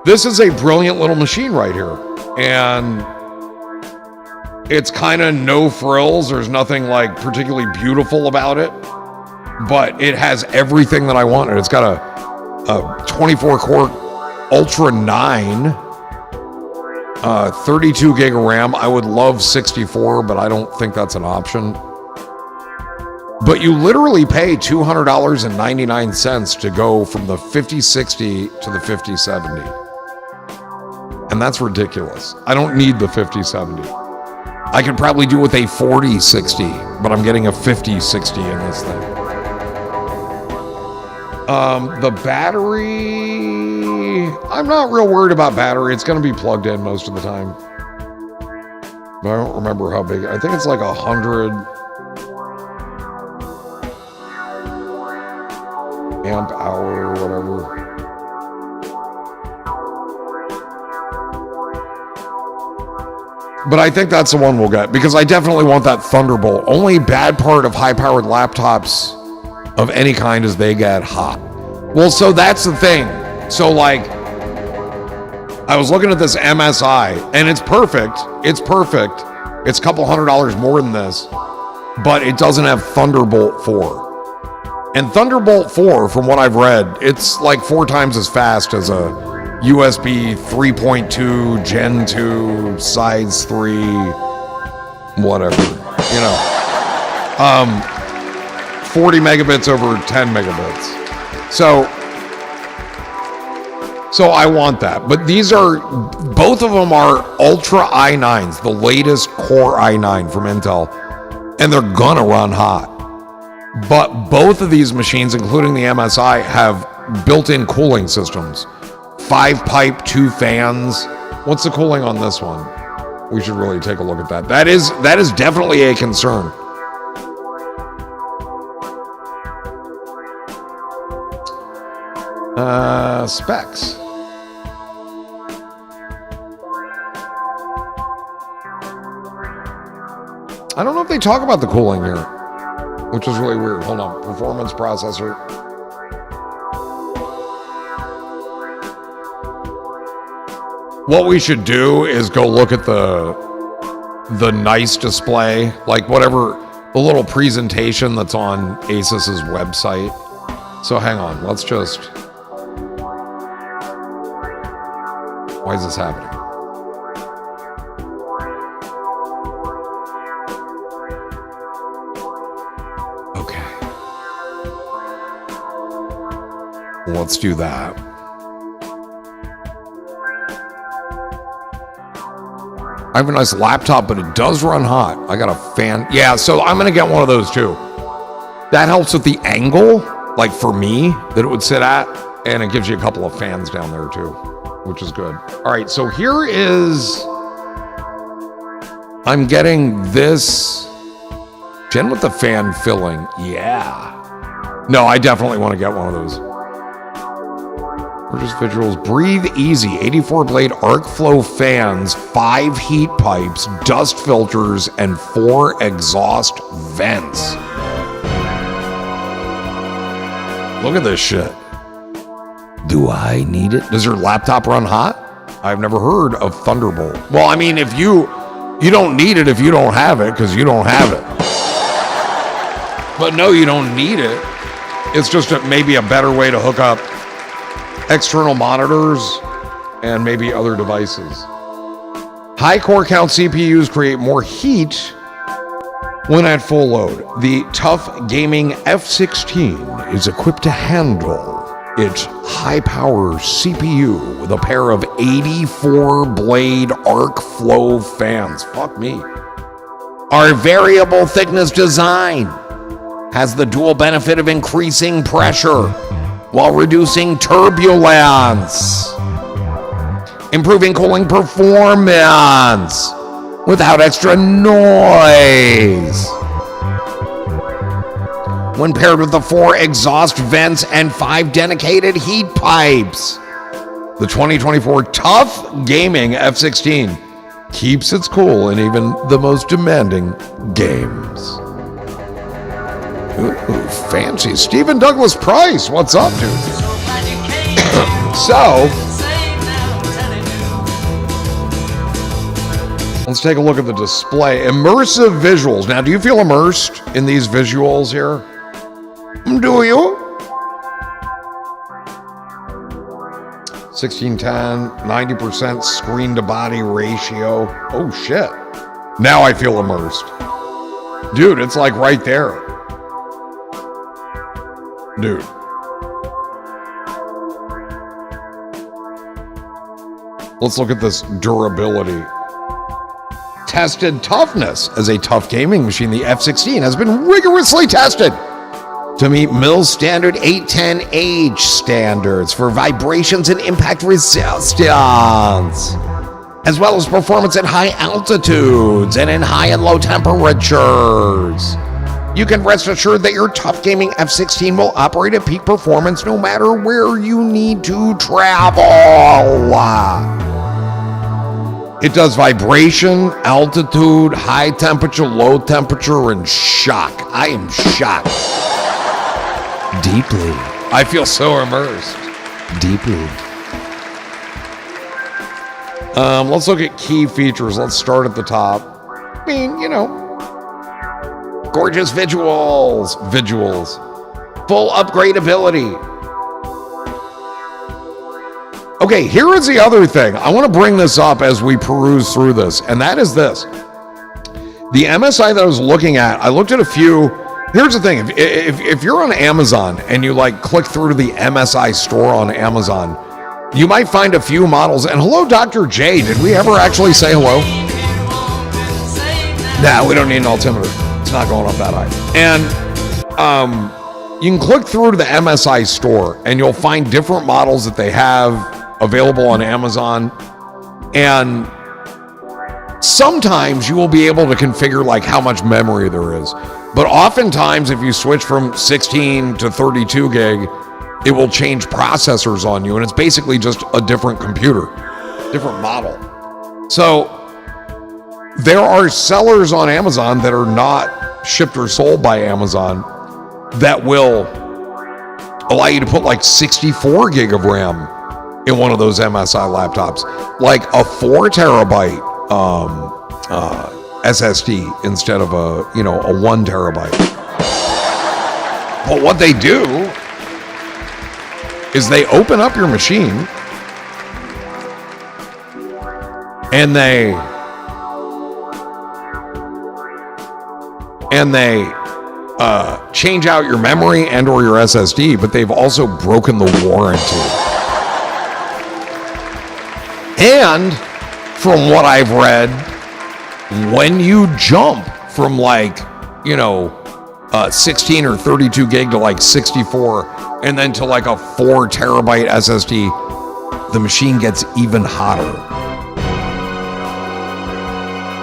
Speaker 1: this is a brilliant little machine right here. And it's kind of no frills. There's nothing like particularly beautiful about it. But it has everything that I wanted. It's got a 24 core Ultra 9 32 gig of RAM. I would love 64, but I don't think that's an option. But you literally pay $200.99 to go from the 5060 to the 5070. And that's ridiculous. I don't need the 5070. I could probably do with a 4060, but I'm getting a 5060 in this thing. The battery, I'm not real worried about battery. It's going to be plugged in most of the time. But I don't remember how big. I think it's like 100 amp hour or whatever. But I think that's the one we'll get because I definitely want that Thunderbolt. Only bad part of high-powered laptops of any kind is they get hot. Well, so that's the thing. So like, I was looking at this MSI and it's perfect. It's perfect. It's a couple $100 more than this, but it doesn't have Thunderbolt 4. And Thunderbolt 4, from what I've read, it's like 4 times as fast as a USB 3.2 Gen 2 size 3 whatever, 40 megabits over 10 megabits. So I want that. But these are, both of them are Ultra i9s, the latest Core i9 from Intel, and they're gonna run hot. But both of these machines, including the MSI, have built-in cooling systems. 5 pipe, 2 fans. What's the cooling on this one? We should really take a look at that. That is definitely a concern. Specs. I don't know if they talk about the cooling here, which is really weird. Hold on. Performance processor. What we should do is go look at the nice display, like whatever, the little presentation that's on Asus's website. So hang on, let's just... Why is this happening? Okay. Let's do that. I have a nice laptop, but it does run hot. I got a fan. Yeah, so I'm going to get one of those too. That helps with the angle, like for me, that it would sit at. And it gives you a couple of fans down there too, which is good. All right, so here is... I'm getting this... Gen with the fan filling. Yeah. No, I definitely want to get one of those. Gorgeous visuals. Breathe easy. 84 blade arc flow fans, 5 heat pipes, dust filters, and 4 exhaust vents. Look at this shit. Do I need it? Does your laptop run hot? I've never heard of Thunderbolt. Well, I mean, if you don't need it if you don't have it, because you don't have it. But no, you don't need it. It's just maybe a better way to hook up external monitors and maybe other devices. High core count CPUs create more heat when at full load. The tough gaming F16 is equipped to handle its high power CPU with a pair of 84 blade arc flow fans. Fuck me. Our variable thickness design has the dual benefit of increasing pressure while reducing turbulence, improving cooling performance without extra noise. When paired with the 4 exhaust vents and 5 dedicated heat pipes, the 2024 tough gaming F16 keeps its cool in even the most demanding games. Ooh, fancy. Stephen Douglas Price, what's up, dude? So, let's take a look at the display. Immersive visuals. Now, do you feel immersed in these visuals here? Do you? 1610, 90% screen to body ratio. Oh shit. Now I feel immersed. Dude, it's like right there. Dude. Let's look at this durability. Tested toughness. As a tough gaming machine, the F-16 has been rigorously tested to meet Mills Standard 810H standards for vibrations and impact resistance, as well as performance at high altitudes and in high and low temperatures. You can rest assured that your tough gaming F-16 will operate at peak performance no matter where you need to travel. It does vibration, altitude, high temperature, low temperature, and shock. I am shocked.
Speaker 2: Deeply.
Speaker 1: I feel so immersed.
Speaker 2: Deeply.
Speaker 1: Let's look at key features. Let's start at the top. I mean, you know, gorgeous visuals. Full upgradability. Okay, here is the other thing. I want to bring this up as we peruse through this, and that is this. The MSI that I was looking at, I looked at a few. Here's the thing. If you're on Amazon and you like click through to the MSI store on Amazon, you might find a few models. And hello, Dr. J. Did we ever actually say hello? Nah, we don't need an altimeter. It's not going up that high. And you can click through to the MSI store and you'll find different models that they have available on Amazon. And sometimes you will be able to configure like how much memory there is. But oftentimes, if you switch from 16 to 32 gig, it will change processors on you. And it's basically just a different computer, different model. So there are sellers on Amazon that are not shipped or sold by Amazon that will allow you to put like 64 gig of RAM in one of those MSI laptops, like a 4 terabyte SSD instead of a 1 terabyte. But what they do is they open up your machine and they change out your memory and or your SSD, but they've also broken the warranty. And from what I've read, when you jump from 16 or 32 gig to like 64 and then to like a 4 terabyte SSD, the machine gets even hotter.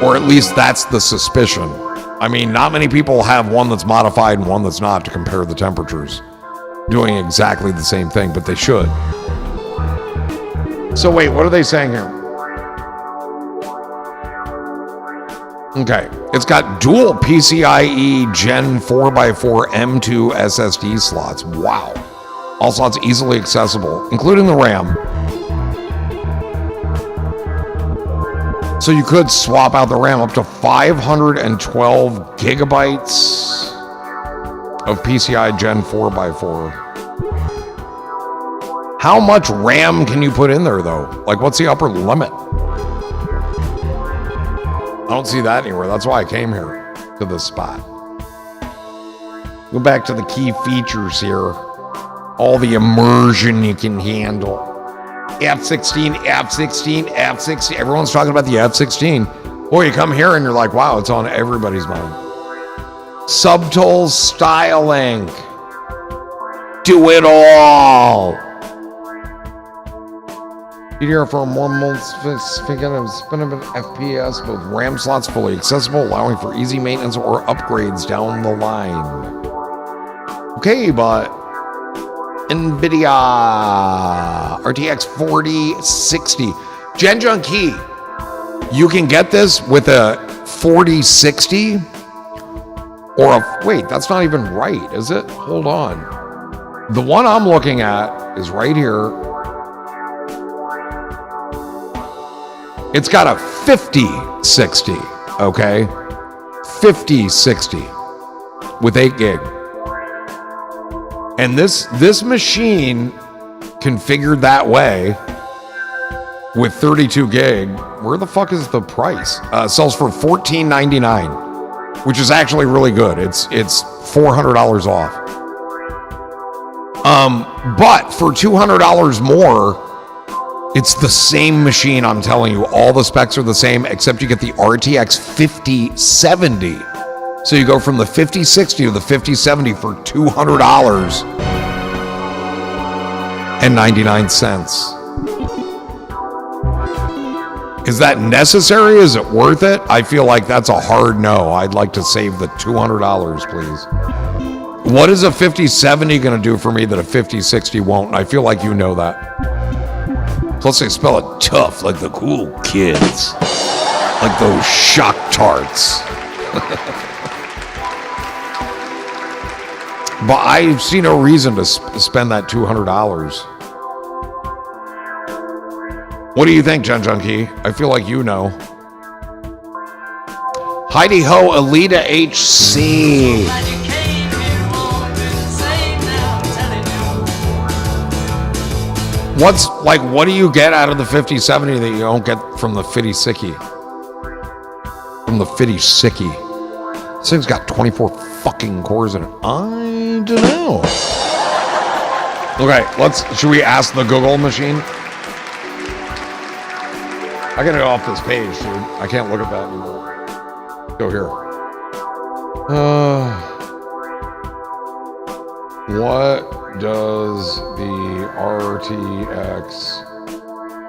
Speaker 1: Or at least that's the suspicion. I mean, not many people have one that's modified and one that's not to compare the temperatures, doing exactly the same thing, but they should. So wait, what are they saying here? Okay, it's got dual PCIe Gen 4x4 M2 SSD slots. Wow. All slots easily accessible, including the RAM. So you could swap out the RAM up to 512 gigabytes of PCI Gen 4x4. How much RAM can you put in there, though? Like, what's the upper limit? I don't see that anywhere. That's why I came here to this spot. Go back to the key features here. All the immersion you can handle. F-16, F-16, F-16. Everyone's talking about the F-16. Boy, you come here and you're like, wow, it's on everybody's mind. Subtool styling. Do it all. DDR for 1 month, speaking of spinning FPS, both RAM slots fully accessible, allowing for easy maintenance or upgrades down the line. Okay, but NVIDIA RTX 4060 Gen Junkie. You can get this with a 4060 or a, wait, that's not even right, is it? Hold on. The one I'm looking at is right here. It's got a 5060, okay? 5060 with 8 gig. And this machine configured that way with 32 gig. Where the fuck is the price? Sells for $14.99, which is actually really good. It's $400 off. But for $200 more, it's the same machine. I'm telling you, all the specs are the same, except you get the RTX 5070. So you go from the 5060 to the 5070 for $200.99. Is that necessary? Is it worth it? I feel like that's a hard no. I'd like to save the $200, please. What is a 5070 going to do for me that a 5060 won't? And I feel like you know that. Plus, they spell it tough, like the cool kids. Like those shock tarts. But I see no reason to spend that $200. What do you think, Jen Junkie? I feel like you know. Heidi Ho, Alita HC. What do you get out of the 5070 that you don't get from the 5060? From the 5060. This thing's got 24 fucking cores in it. I don't know. Okay, should we ask the Google machine? I gotta go off this page, dude. I can't look at that anymore. Go here. What does the RTX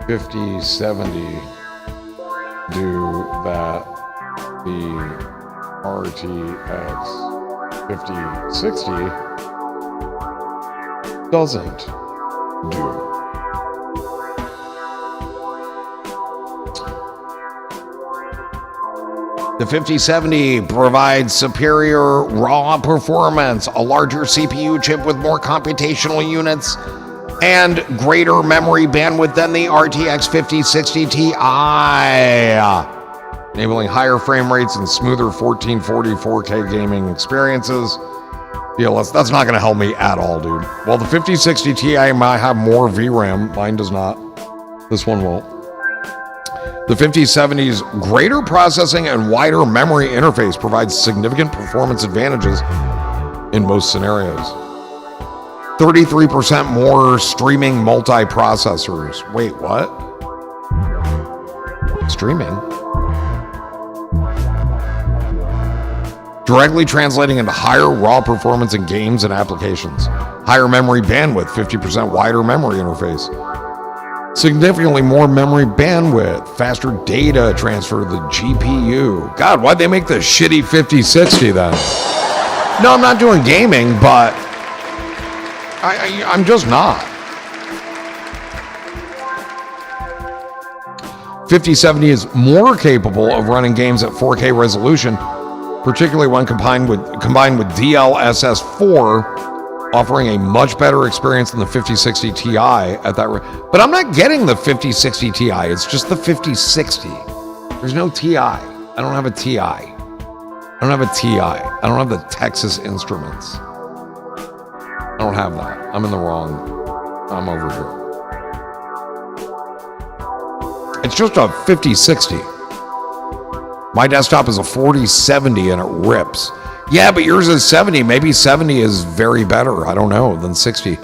Speaker 1: 5070 do that the RTX 5060 doesn't do? The 5070 provides superior raw performance, a larger CPU chip with more computational units, and greater memory bandwidth than the RTX 5060 Ti, enabling higher frame rates and smoother 1440 4K gaming experiences. PLS, that's not going to help me at all, dude. Well, the 5060 Ti might have more VRAM. Mine does not. This one won't. The 5070's greater processing and wider memory interface provides significant performance advantages in most scenarios. 33% more streaming multiprocessors. Wait, what? Streaming? Directly translating into higher raw performance in games and applications. Higher memory bandwidth, 50% wider memory interface. Significantly more memory bandwidth, faster data transfer to the GPU. God, why'd they make the shitty 5060 then? No, I'm not doing gaming, but I'm just not. 5070 is more capable of running games at 4K resolution, particularly when combined with DLSS4, offering a much better experience than the 5060 Ti at that rate. But I'm not getting the 5060 Ti. It's just the 5060. There's no Ti. I don't have a Ti. I don't have a Ti. I don't have the Texas Instruments. I don't have that. I'm in the wrong. I'm over here. It's just a 5060. My desktop is a 4070 and it rips. Yeah, but yours is 70. Maybe 70 is very better. I don't know, than 60.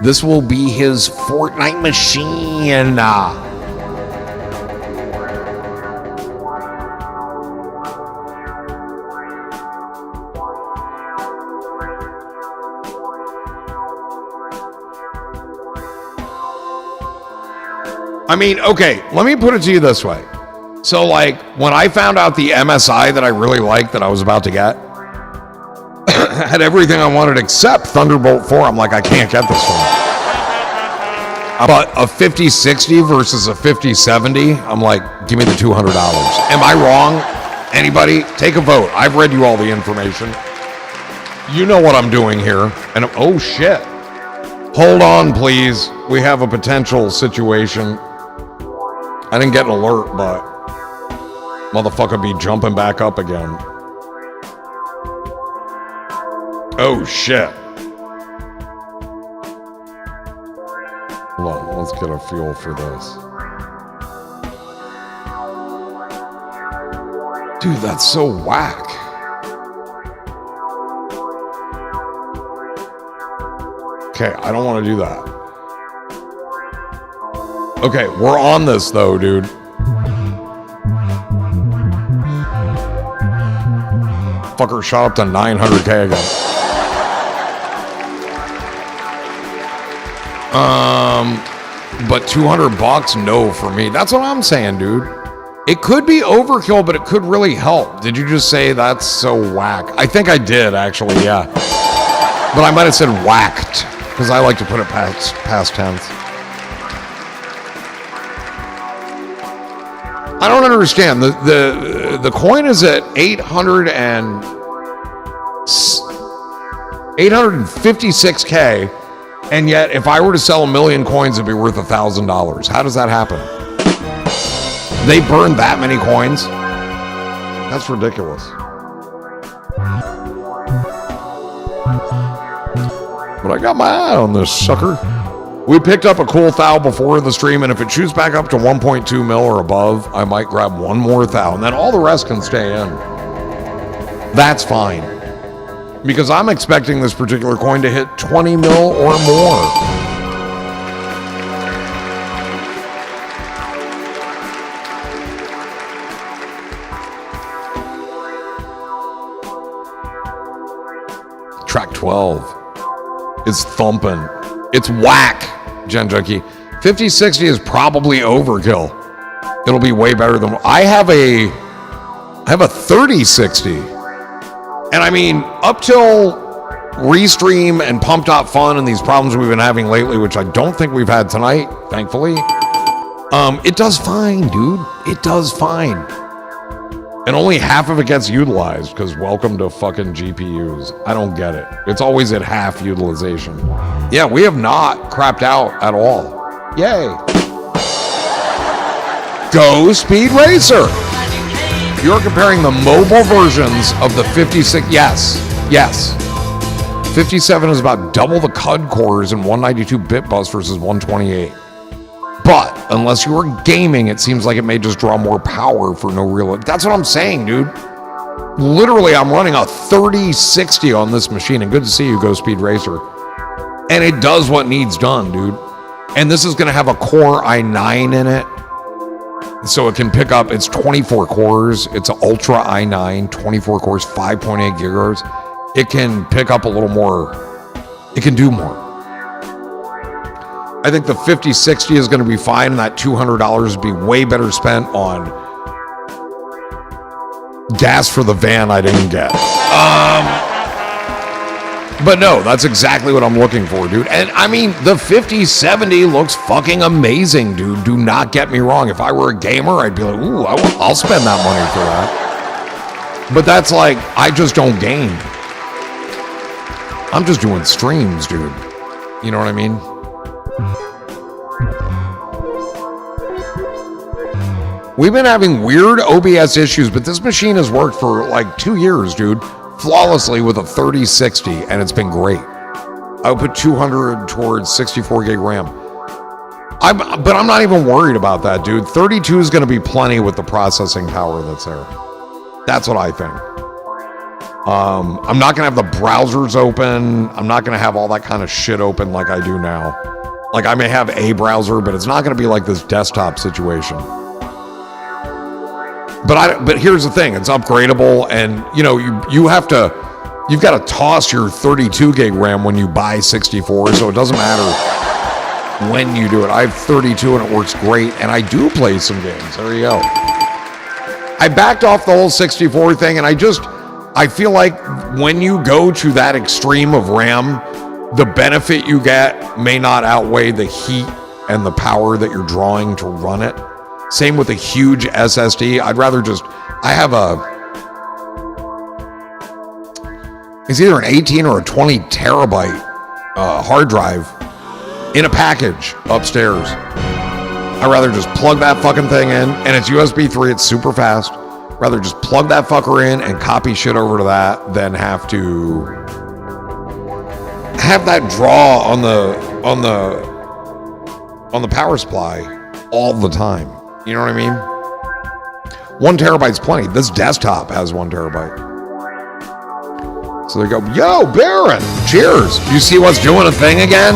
Speaker 1: This will be his Fortnite machine. I mean, okay, let me put it to you this way. So, like, when I found out the MSI that I really liked that I was about to get, had everything I wanted except Thunderbolt 4. I'm like, I can't get this one. But a 5060 versus a 5070, I'm like, give me the $200. Am I wrong? Anybody? Take a vote. I've read you all the information. You know what I'm doing here. And oh shit. Hold on, please. We have a potential situation. I didn't get an alert, but motherfucker be jumping back up again. Oh, shit. Hold on, let's get a feel for this. Dude, that's so whack. Okay, I don't want to do that. Okay, we're on this though, dude. Fucker shot up to 900K again. But $200, no for me. That's what I'm saying, dude. It could be overkill, but it could really help. Did you just say that's so whack? I think I did, actually, yeah. But I might have said whacked, because I like to put it past tense. I don't understand. The coin is at 856K, and yet if I were to sell 1 million coins, it'd be worth $1,000. How does that happen? They burned that many coins? That's ridiculous. But I got my eye on this sucker. We picked up a cool thou before the stream, and if it shoots back up to 1.2 mil or above, I might grab one more thou, and then all the rest can stay in. That's fine. Because I'm expecting this particular coin to hit 20 mil or more. Track 12 is thumping. It's whack, Gen Junkie. 5060 is probably overkill. It'll be way better than I have a 3060. And I mean, up till Restream and Pump.Fun and these problems we've been having lately, which I don't think we've had tonight, thankfully, it does fine, dude. It does fine. And only half of it gets utilized, because welcome to fucking GPUs. I don't get it. It's always at half utilization. Yeah, we have not crapped out at all. Yay. Go Speed Racer. You're comparing the mobile versions of the 56. Yes. 57 is about double the CUD cores in 192-bit bus versus 128. But unless you were gaming, it seems like it may just draw more power for no real... That's what I'm saying, dude. Literally, I'm running a 3060 on this machine, and good to see you, Go Speed Racer. And it does what needs done, dude. And this is going to have a Core i9 in it. So it can pick up, it's 24 cores. It's an Ultra i9, 24 cores, 5.8 gigahertz. It can pick up a little more. It can do more. I think the 5060 is going to be fine, and that $200 would be way better spent on gas for the van I didn't get. But no, that's exactly what I'm looking for, dude. And I mean, the 5070 looks fucking amazing, dude. Do not get me wrong. If I were a gamer, I'd be like, ooh, I'll spend that money for that. But that's like, I just don't game. I'm just doing streams, dude. You know what I mean? We've been having weird OBS issues, but this machine has worked for like 2 years, dude, flawlessly with a 3060, and it's been great. I would put 200 towards 64 gig RAM. But I'm not even worried about that, dude. 32 is going to be plenty with the processing power that's there. That's what I think. I'm not going to have the browsers open. I'm not going to have all that kind of shit open like I do now. Like, I may have a browser, but it's not going to be like this desktop situation. But here's the thing, it's upgradable, and you know, you've got to toss your 32 gig RAM when you buy 64, so it doesn't matter when you do it. I have 32 and it works great, and I do play some games. There you go. I backed off the whole 64 thing, and I feel like when you go to that extreme of RAM, the benefit you get may not outweigh the heat and the power that you're drawing to run it. Same with a huge SSD. I'd rather it's either an 18 or a 20 terabyte hard drive in a package upstairs. I'd rather just plug that fucking thing in, and it's USB 3, it's super fast. Rather just plug that fucker in and copy shit over to that than have to have that draw on the power supply all the time. You know what I mean? 1 terabyte's plenty. This desktop has 1 terabyte. So they go, yo, Baron, cheers. You see what's doing a thing again?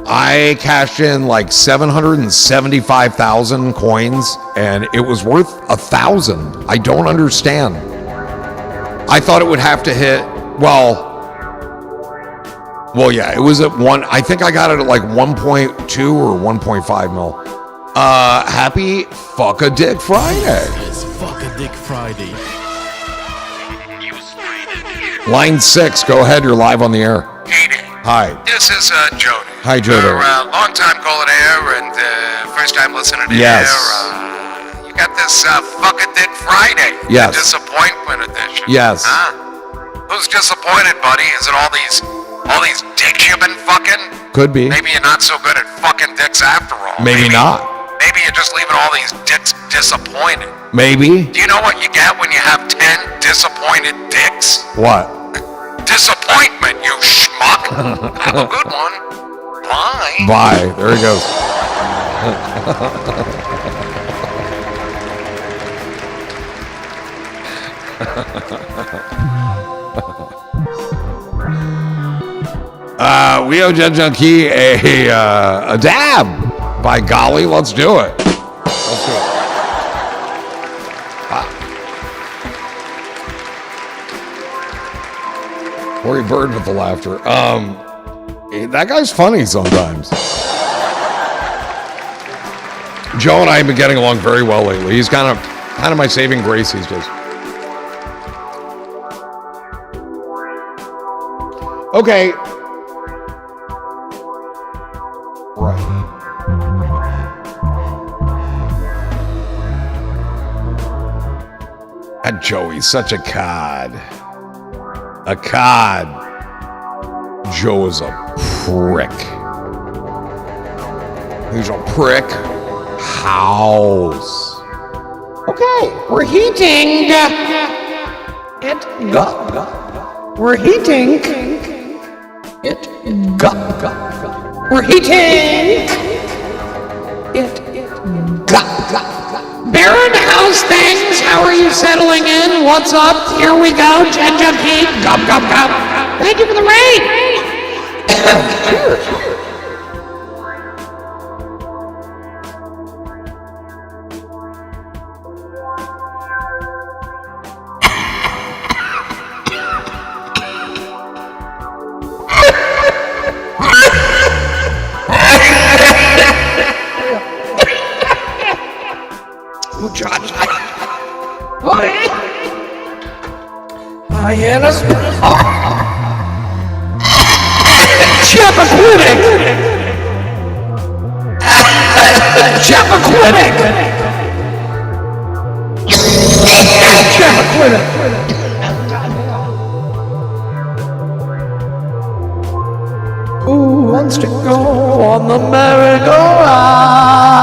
Speaker 1: I cashed in like 775,000 coins and it was worth 1,000. I don't understand. I thought it would have to hit, well, yeah, it was at one, I think I got it at like 1.2 or 1.5 mil. Happy Fuck-a-Dick Friday.
Speaker 4: It's Fuck-a-Dick Friday.
Speaker 1: Line 6, go ahead, you're live on the air. Hi.
Speaker 5: This is Jody.
Speaker 1: Hi, Jody.
Speaker 5: Long time caller there and first time listener to
Speaker 1: Yes.
Speaker 5: there. You got this Fuck-a-Dick Friday.
Speaker 1: Yes.
Speaker 5: The disappointment edition.
Speaker 1: Yes.
Speaker 5: Huh? Who's disappointed, buddy? Is it all these dicks you've been fucking?
Speaker 1: Could be.
Speaker 5: Maybe you're not so good at fucking dicks after all.
Speaker 1: Maybe not.
Speaker 5: Maybe you're just leaving all these dicks disappointed.
Speaker 1: Maybe.
Speaker 5: Do you know what you get when you have 10 disappointed dicks?
Speaker 1: What?
Speaker 5: Disappointment, you schmuck. Have a good one. Bye.
Speaker 1: Bye. There he goes. We owe Jen Junkie a dab. By golly, let's do it. Let's do it. Corey Bird with the laughter. That guy's funny sometimes. Joe and I have been getting along very well lately. He's kind of my saving grace these days. Okay. Right. That Joey's such a cod. A cod. Joe is a prick. He's a prick house.
Speaker 3: Okay, we're heating it up. We're heating it up. We're heating it up. Baron, how's things? How are you settling in? What's up? Here we go. Jen Junkie. Gub, gub, gub. Thank you for the raid. Cheers. Hyenas. Chappaquiddick. Chappaquiddick. Chappaquiddick. Who wants to go on the merry-go-round?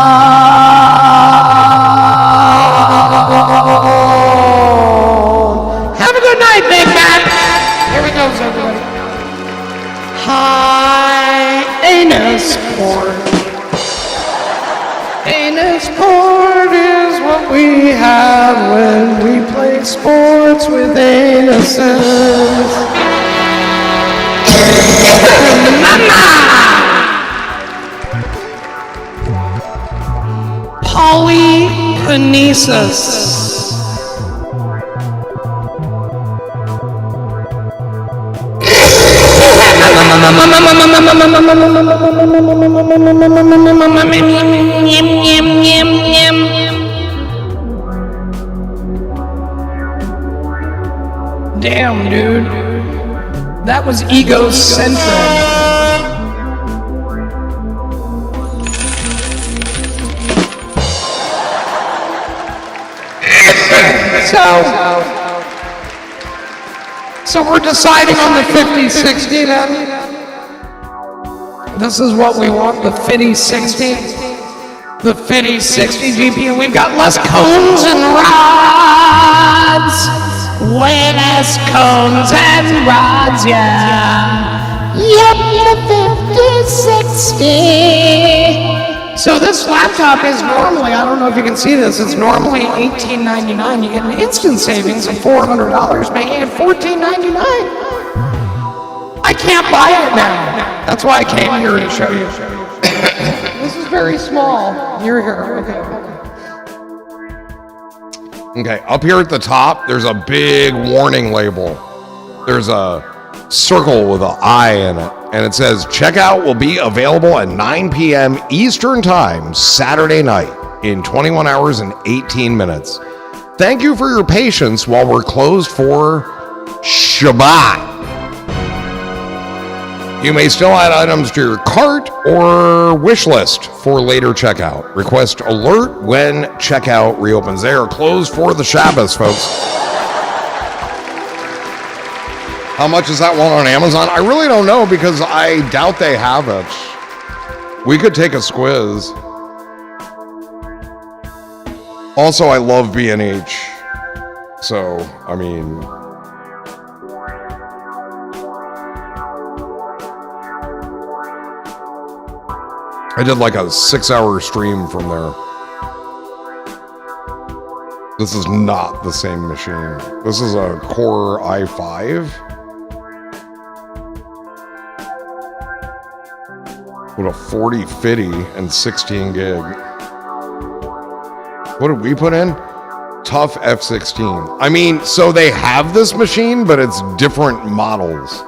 Speaker 3: Have a good night, Big Man. Here it goes, everybody. High-anus port. Anus port is what we have when we play sports with anuses. Polykinesis. Damn, dude. That was egocentric. So we're deciding on the 50-60 then? This is what we want, the 50-60? The 50-60 GPU. We've got less cones and rods. Way less cones and rods, yeah. Yep, 5060. So this laptop is normally, I don't know if you can see this, it's normally $18.99. You get an instant savings of $400, making it $14.99. I can't buy it now. That's why I came here to show you. This is very small. You're here.
Speaker 1: Okay, up here at the top, there's a big warning label. There's a circle with an I in it, and it says, checkout will be available at 9 p.m. Eastern Time, Saturday night, in 21 hours and 18 minutes. Thank you for your patience while we're closed for Shabbat. You may still add items to your cart or wish list for later checkout. Request alert when checkout reopens. They are closed for the Shabbos, folks. How much is that one on Amazon? I really don't know because I doubt they have it. We could take a squiz. Also, I love B&H. So, I mean... I did like a 6-hour stream from there. This is not the same machine. This is a Core i5 with a 4050 and 16 gig. What did we put in? Tough F16. I mean, so they have this machine, but it's different models.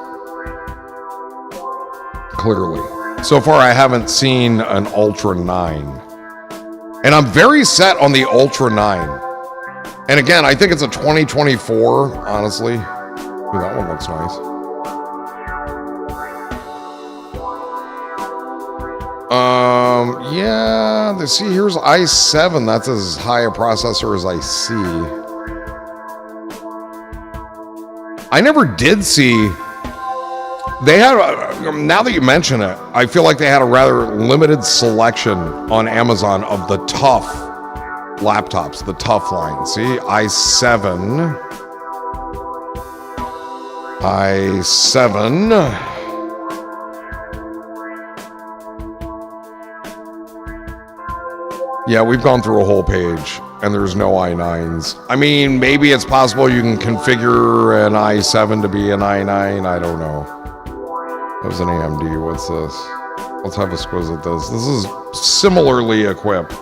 Speaker 1: Clearly. So far, I haven't seen an Ultra 9. And I'm very set on the Ultra 9. And again, I think it's a 2024, honestly. Ooh, that one looks nice. Yeah, here's i7. That's as high a processor as I see. I never did see... They had, now that you mention it, I feel like they had a rather limited selection on Amazon of the tough laptops, the tough line. See, i7. Yeah, we've gone through a whole page, and there's no i9s. I mean, maybe it's possible you can configure an i7 to be an i9. I don't know. That was an AMD. What's this? Let's have a squiz at this. This is similarly equipped.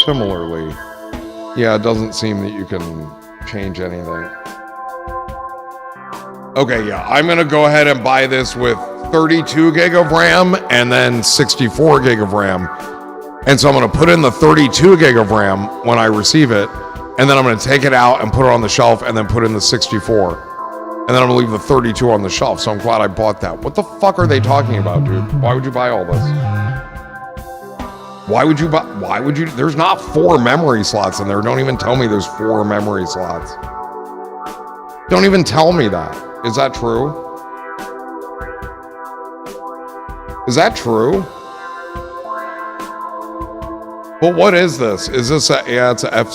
Speaker 1: Similarly. Yeah, it doesn't seem that you can change anything. Okay, yeah. I'm going to go ahead and buy this with 32 gig of RAM and then 64 gig of RAM. And so I'm going to put in the 32 gig of RAM when I receive it. And then I'm going to take it out and put it on the shelf and then put in the 64. And then I'm gonna leave the 32 on the shelf, so I'm glad I bought that. What the fuck are they talking about, dude? Why would you buy all this? Why would you? There's not 4 memory slots in there. Don't even tell me there's 4 memory slots. Don't even tell me that. Is that true? Is that true? Well, what is this? Is this it's a F...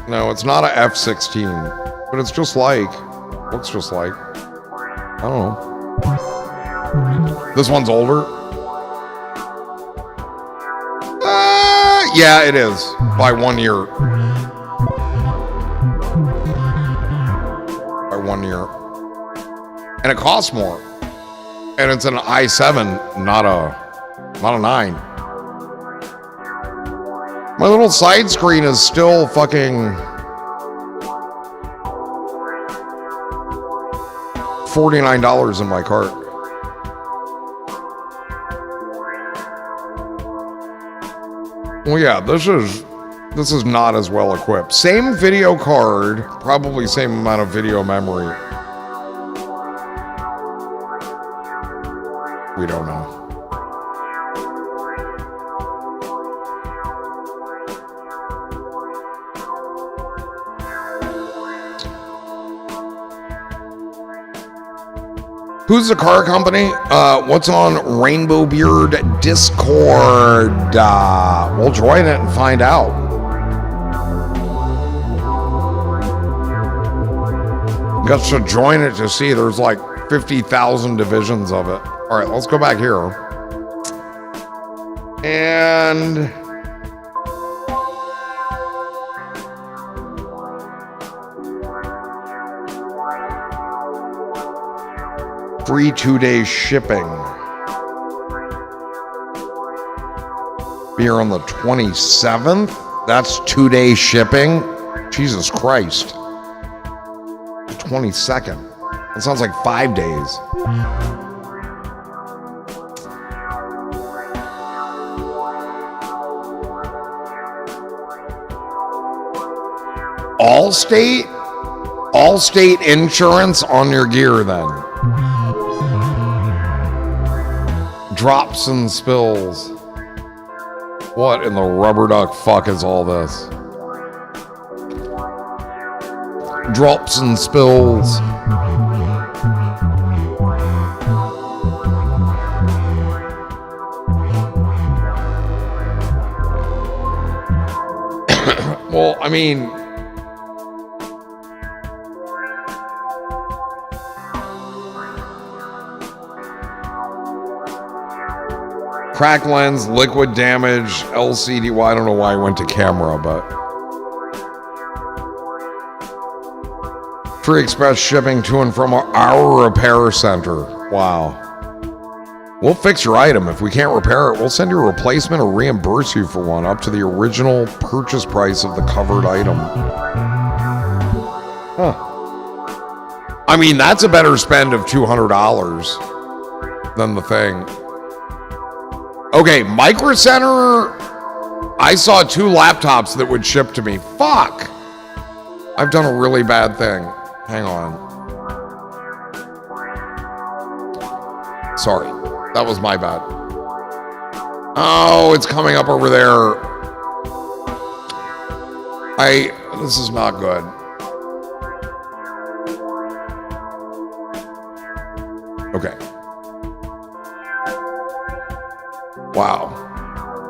Speaker 1: No, it's not a F16. But it's just like... Looks just like... I don't know. This one's older? Yeah, it is. By 1 year. By 1 year. And it costs more. And it's an i7, not a 9. My little side screen is still fucking... $49 in my cart. Well, yeah, this is not as well equipped. Same video card, probably same amount of video memory. We don't know. Who's the car company? What's on Rainbow Beard Discord? We'll join it and find out. Got to join it to see. There's like 50,000 divisions of it. All right, let's go back here. And free 2-day shipping. Be here on the 27th. That's 2-day shipping. Jesus Christ. The 22nd. That sounds like 5 days. Allstate insurance on your gear then. Drops and spills. What in the rubber duck fuck is all this? Drops and spills. Well, I mean, crack lens, liquid damage, LCD. Well, I don't know why I went to camera, but free express shipping to and from our repair center. Wow. We'll fix your item. If we can't repair it, we'll send you a replacement or reimburse you for one up to the original purchase price of the covered item. Huh. I mean, that's a better spend of $200 than the thing. Okay, Micro Center, I saw 2 laptops that would ship to me. Fuck! I've done a really bad thing. Hang on. Sorry, that was my bad. Oh, it's coming up over there. This is not good. Okay. Wow.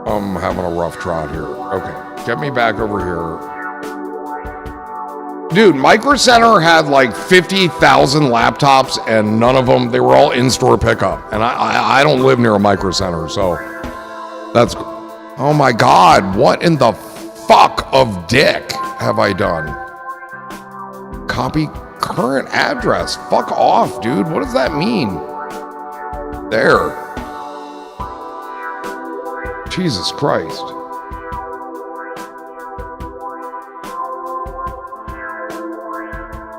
Speaker 1: I'm having a rough trot here. Okay. Get me back over here. Dude, Micro Center had like 50,000 laptops and none of them, they were all in-store pickup. And I don't live near a Micro Center, so that's... Oh my God, what in the fuck of dick have I done? Copy current address. Fuck off, dude. What does that mean? There. Jesus Christ.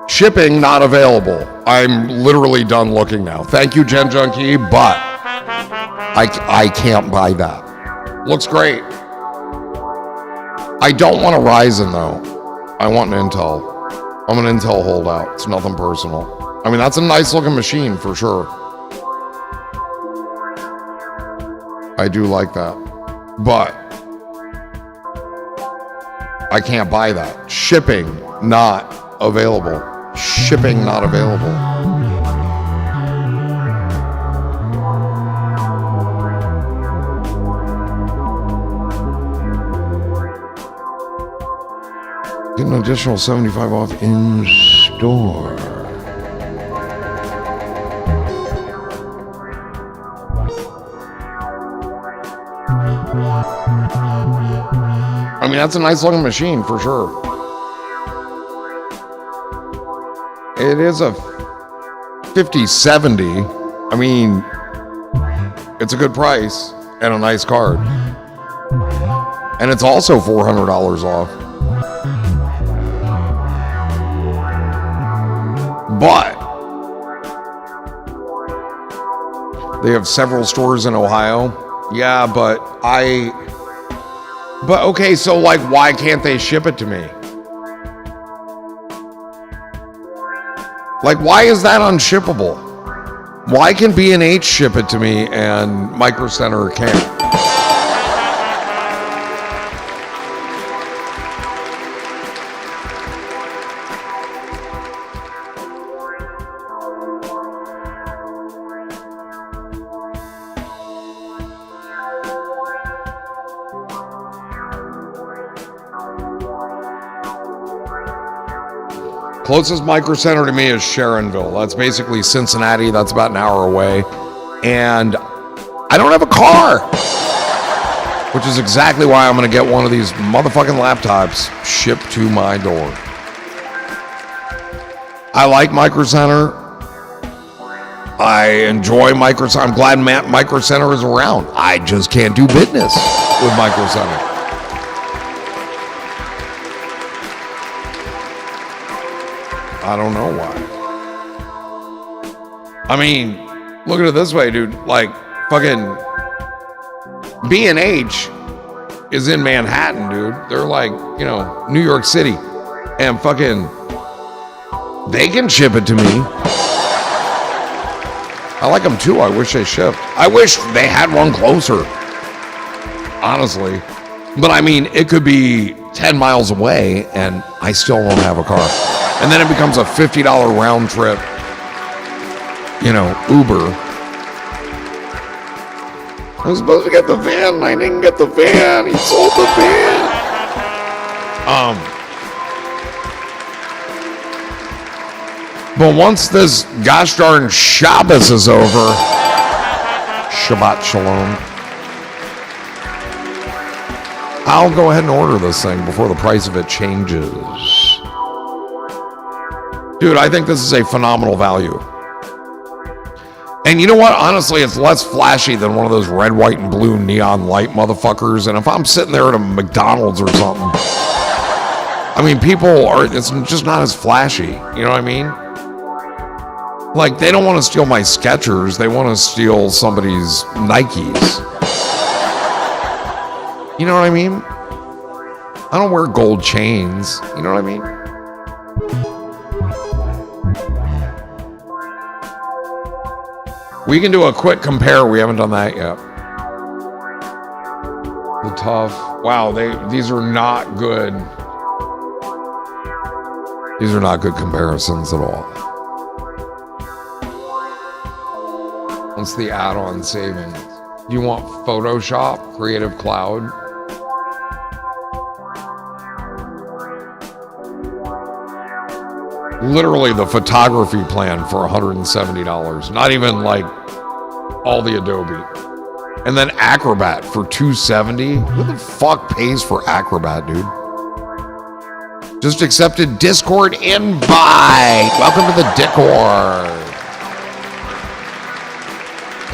Speaker 1: Shipping not available. I'm literally done looking now. Thank you, Gen Junkie, but I can't buy that. Looks great. I don't want a Ryzen though. I want an Intel. I'm an Intel holdout. It's nothing personal. I mean, that's a nice looking machine for sure. I do like that. But I can't buy that. Shipping not available. Shipping not available. Get an additional 75 off in store. I mean, that's a nice looking machine for sure. It is a 5070. I mean, it's a good price and a nice card. And it's also $400 off. But they have several stores in Ohio. Yeah, but okay, so like, why can't they ship it to me? Like, why is that unshippable? Why can B&H ship it to me and Micro Center can't? Closest Micro Center to me is Sharonville. That's basically Cincinnati. That's about an hour away. and I don't have a car, which is exactly why I'm going to get one of these motherfucking laptops shipped to my door. I like Micro Center. I enjoy Micro Center. I'm glad Micro Center is around. I just can't do business with Micro Center. I don't know why. I mean, look at it this way, dude. Like, fucking B&H is in Manhattan, dude. They're like, you know, New York City. And fucking, they can ship it to me. I like them too. I wish they shipped. I wish they had one closer, honestly. But I mean, it could be 10 miles away and I still won't have a car. And then it becomes a $50 round trip, you know, Uber. I was supposed to get the van and I didn't get the van. He sold the van. But once this gosh darn Shabbos is over, Shabbat Shalom, I'll go ahead and order this thing before the price of it changes. Dude, I think this is a phenomenal value. And you know what? Honestly, it's less flashy than one of those red, white, and blue neon light motherfuckers. And if I'm sitting there at a McDonald's or something, I mean, it's just not as flashy. You know what I mean? Like, they don't want to steal my Skechers. They want to steal somebody's Nikes. You know what I mean? I don't wear gold chains. You know what I mean? We can do a quick compare. We haven't done that yet. The Tough. Wow, these are not good. These are not good comparisons at all. What's the add-on savings? You want Photoshop, Creative Cloud? Literally the photography plan for $170. Not even like all the Adobe. And then Acrobat for $270. Who the fuck pays for Acrobat, dude? Just accepted Discord invite. Welcome to the Discord.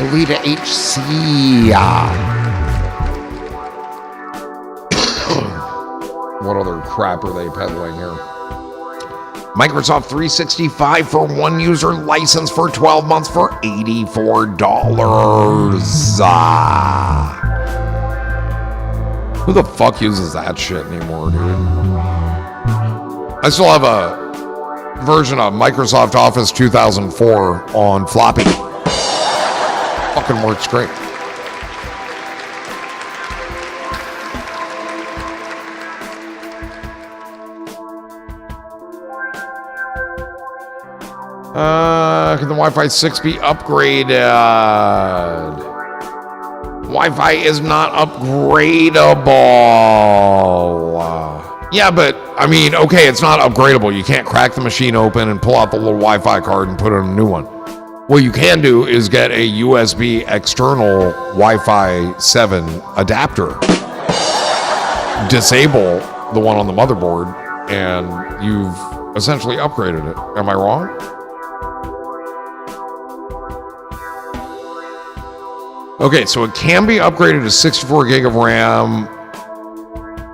Speaker 1: Alita HC. What other crap are they peddling here? Microsoft 365 for one user license for 12 months for $84. Who the fuck uses that shit anymore, dude? I still have a version of Microsoft Office 2004 on floppy. Fucking works great. Can the Wi-Fi 6 be upgraded? Wi-Fi is not upgradable. Yeah, but I mean, okay, it's not upgradable. You can't crack the machine open and pull out the little Wi-Fi card and put in a new one. What you can do is get a USB external Wi-Fi 7 adapter. Disable the one on the motherboard, and you've essentially upgraded it. Am I wrong? Okay, so it can be upgraded to 64 gig of RAM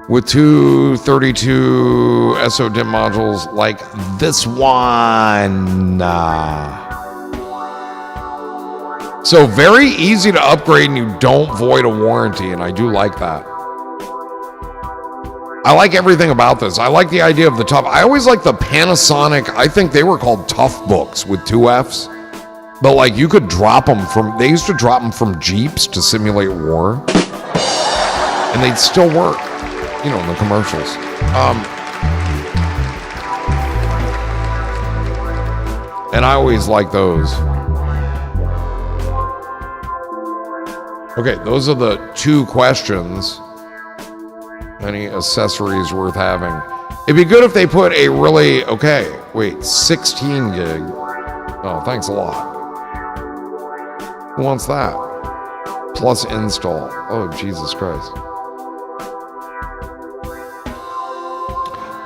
Speaker 1: with two 32 SODIMM modules like this one. So very easy to upgrade and you don't void a warranty, and I do like that. I like everything about this. I like the idea of the Tough. I always like the Panasonic, I think they were called Tough Books with 2 Fs. But like you could drop them from, they used to drop them from Jeeps to simulate war. And they'd still work, you know, in the commercials. And I always like those. Okay, those are the 2 questions. Any accessories worth having? It'd be good if they put a really, 16 gig. Oh, thanks a lot. Who wants that? Plus install. Oh, Jesus Christ.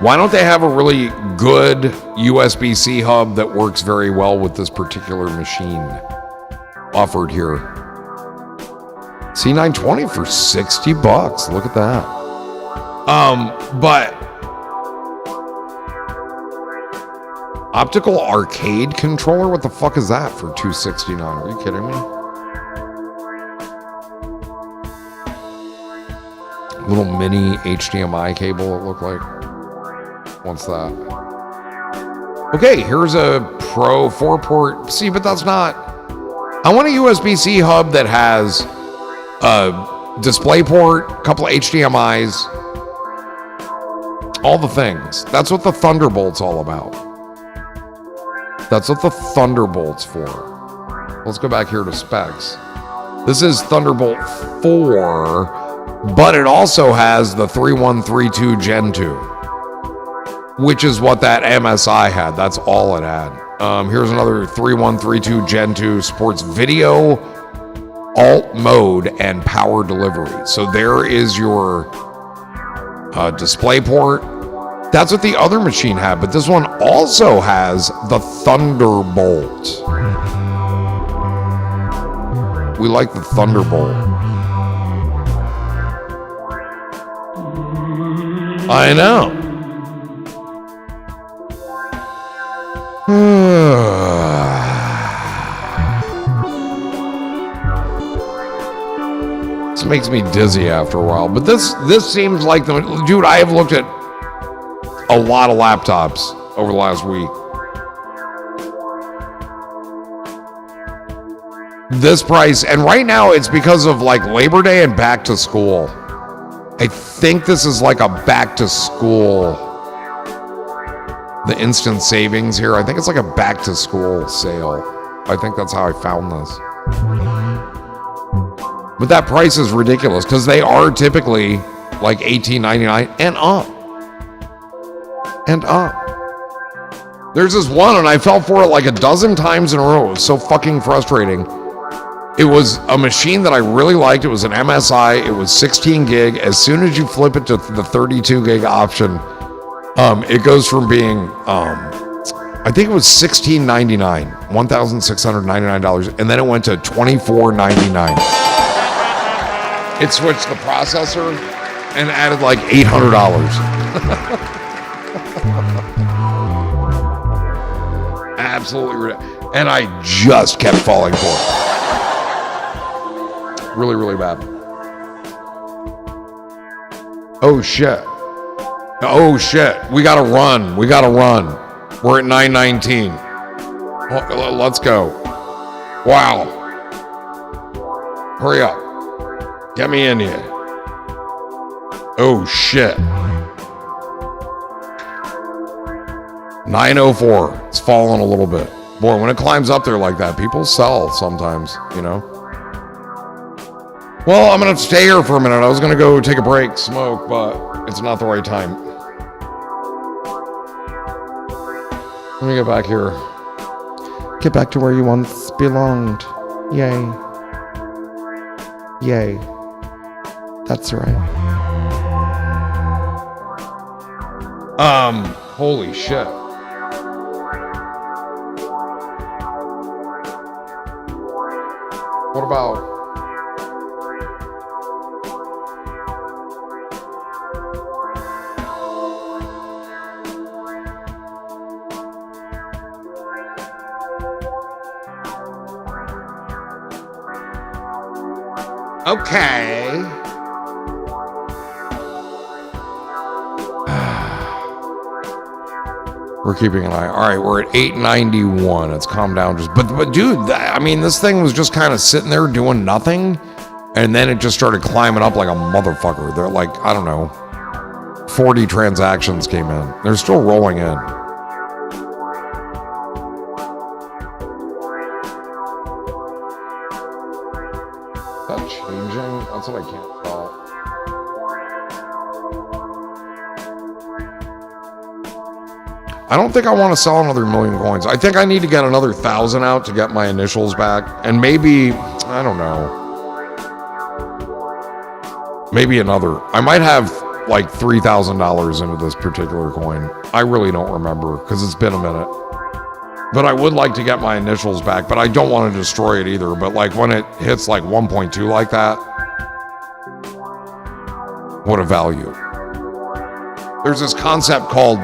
Speaker 1: Why don't they have a really good USB-C hub that works very well with this particular machine offered here? C920 for $60. Look at that. But optical arcade controller? What the fuck is that for $269? Are you kidding me? Little mini HDMI cable, it looked like. What's that? Okay, here's a Pro 4-port. See, but that's not... I want a USB-C hub that has a display port, a couple of HDMIs, all the things. That's what the Thunderbolt's all about. That's what the Thunderbolt's for. Let's go back here to specs. This is Thunderbolt 4, but it also has the 3132 Gen 2. Which is what that MSI had. That's all it had. Here's another 3132 Gen 2, supports video, alt mode, and power delivery. So there is your display port. That's what the other machine had, but this one also has the Thunderbolt. We like the Thunderbolt. I know. This makes me dizzy after a while, but this seems like the dude. I have looked at a lot of laptops over the last week. This price, and right now it's because of like Labor Day and back to school. I think this is like a back to school. The instant savings here. I think it's like a back to school sale. I think that's how I found this. But that price is ridiculous because they are typically like $18.99 and up. And up. There's this one and I fell for it like a dozen times in a row. It was so fucking frustrating. It was a machine that I really liked. It was an MSI. It was 16 gig. As soon as you flip it to the 32 gig option, it goes from being, I think it was $16.99, $1,699, and then it went to $24.99. It switched the processor and added like $800. Absolutely ridiculous. And I just kept falling for it. Really, really bad. Oh, shit. Oh shit, we gotta run. We're at 9:19. Let's go. Wow. Hurry up. Get me in here. Oh shit. 9:04. It's falling a little bit. Boy, when it climbs up there like that, people sell sometimes, you know? Well, I'm gonna have to stay here for a minute. I was gonna go take a break, smoke, but it's not the right time. Let me get back here. Get back to where you once belonged. Yay. Yay. That's right. Holy shit. What about... Okay. We're keeping an eye. All right, we're at 891. It's calmed down just, but dude, I mean, this thing was just kind of sitting there doing nothing, and then it just started climbing up like a motherfucker. They're like, I don't know, 40 transactions came in. They're still rolling in. Is that changing? That's what I can't tell. I don't think I want to sell another 1,000,000 coins. I think I need to get another 1,000 out to get my initials back. And maybe, I don't know. Maybe another. I might have like $3,000 into this particular coin. I really don't remember because it's been a minute. But I would like to get my initials back, but I don't want to destroy it either. But like when it hits like 1.2 like that, what a value. There's this concept called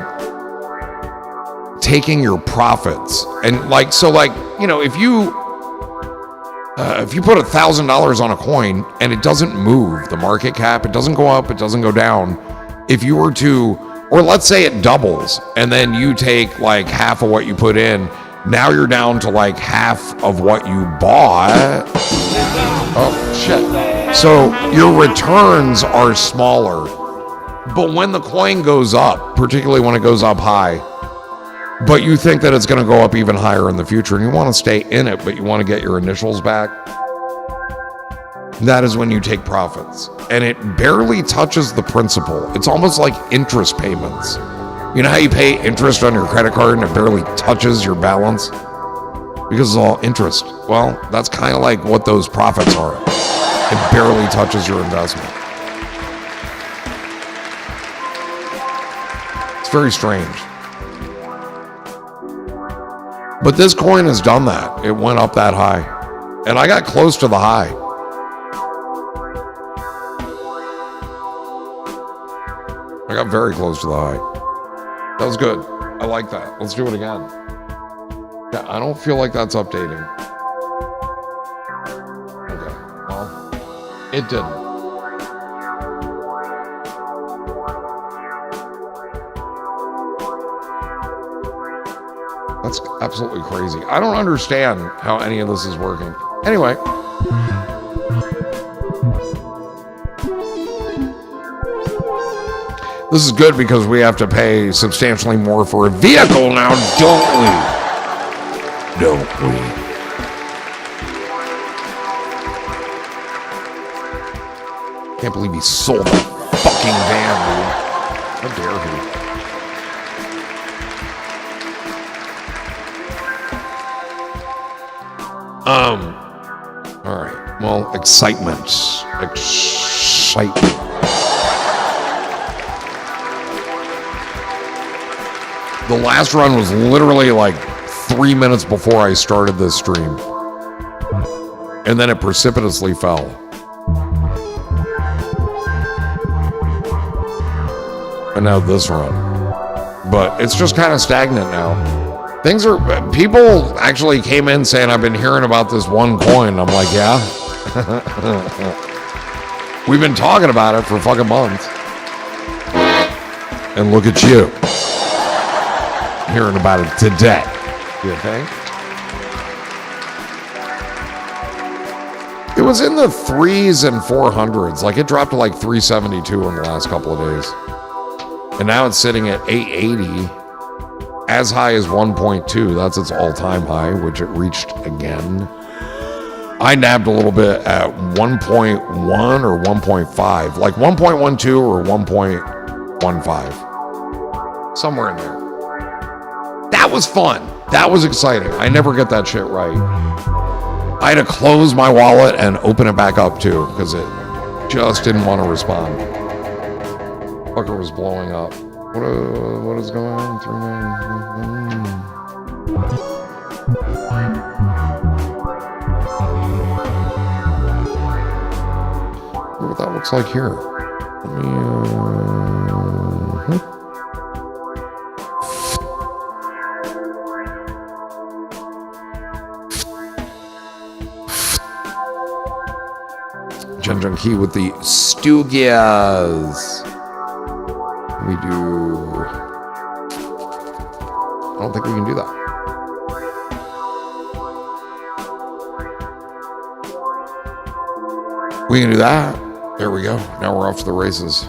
Speaker 1: taking your profits. And like, so like, you know, if you put $1,000 on a coin and it doesn't move, the market cap, it doesn't go up, it doesn't go down. If you were to, or let's say it doubles and then you take like half of what you put in, now you're down to like half of what you bought. Oh, shit. So your returns are smaller. But when the coin goes up, particularly when it goes up high, but you think that it's going to go up even higher in the future and you want to stay in it, but you want to get your initials back, that is when you take profits. And it barely touches the principal. It's almost like interest payments. You know how you pay interest on your credit card and it barely touches your balance? Because it's all interest. Well, that's kind of like what those profits are. It barely touches your investment. It's very strange. But this coin has done that. It went up that high. And I got close to the high. I got very close to the high. That was good. I like that. Let's do it again. Yeah, I don't feel like that's updating. Okay, well, it didn't. That's absolutely crazy. I don't understand how any of this is working. Anyway. This is good because we have to pay substantially more for a vehicle now, don't we? Don't we? Can't believe he sold the fucking van, dude. How dare he? All right. Well, excitement. The last run was literally like 3 minutes before I started this stream. And then it precipitously fell. And now this run. But it's just kind of stagnant now. People actually came in saying, I've been hearing about this one coin. I'm like, yeah. We've been talking about it for fucking months. And look at you. Hearing about it today. You think? It was in the 3s and 400s. Like it dropped to like 372 in the last couple of days. And now it's sitting at 880. As high as 1.2. That's its all-time high, which it reached again. I nabbed a little bit at 1.1 or 1.5. Like 1.12 or 1.15. Somewhere in there. That was fun. That was exciting. I never get that shit right. I had to close my wallet and open it back up too because it just didn't want to respond. Fucker was blowing up. What is going on? What that looks like here. Let me, Jen Key with the Stugias. We do. I don't think we can do that. We can do that. There we go. Now we're off to the races.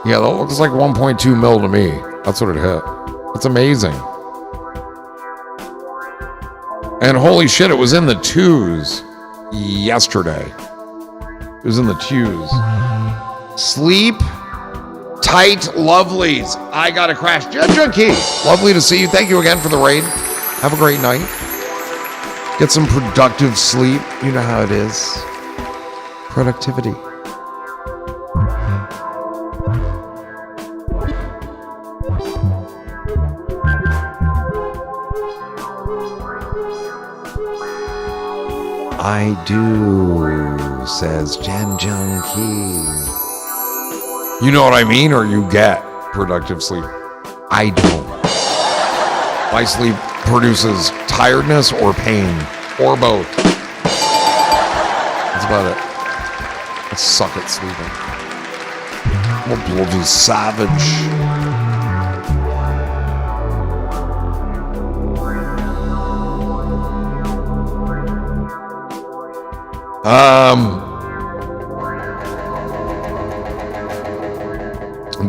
Speaker 1: Yeah, that looks like 1.2 mil to me. That's what it hit. That's amazing. And holy shit, it was in the twos yesterday. It was in the twos. Sleep tight, lovelies. I got to crash. Jet Junkie, lovely to see you. Thank you again for the raid. Have a great night. Get some productive sleep. You know how it is. Productivity. I do, says Jen Junkie. You know what I mean, or you get productive sleep? I don't. My sleep produces tiredness or pain, or both. That's about it. I suck at sleeping. I'm a bloody savage.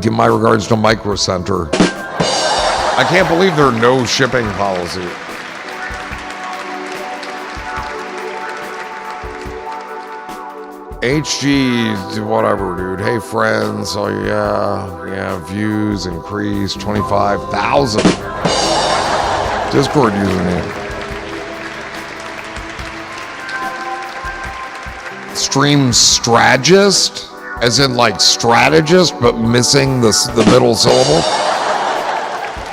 Speaker 1: Give my regards to Micro Center. I can't believe there are no shipping policy. HG, whatever, dude. Hey, friends. Oh, yeah. Views increased 25,000. Discord username. Stream strategist, as in like strategist, but missing the middle syllable.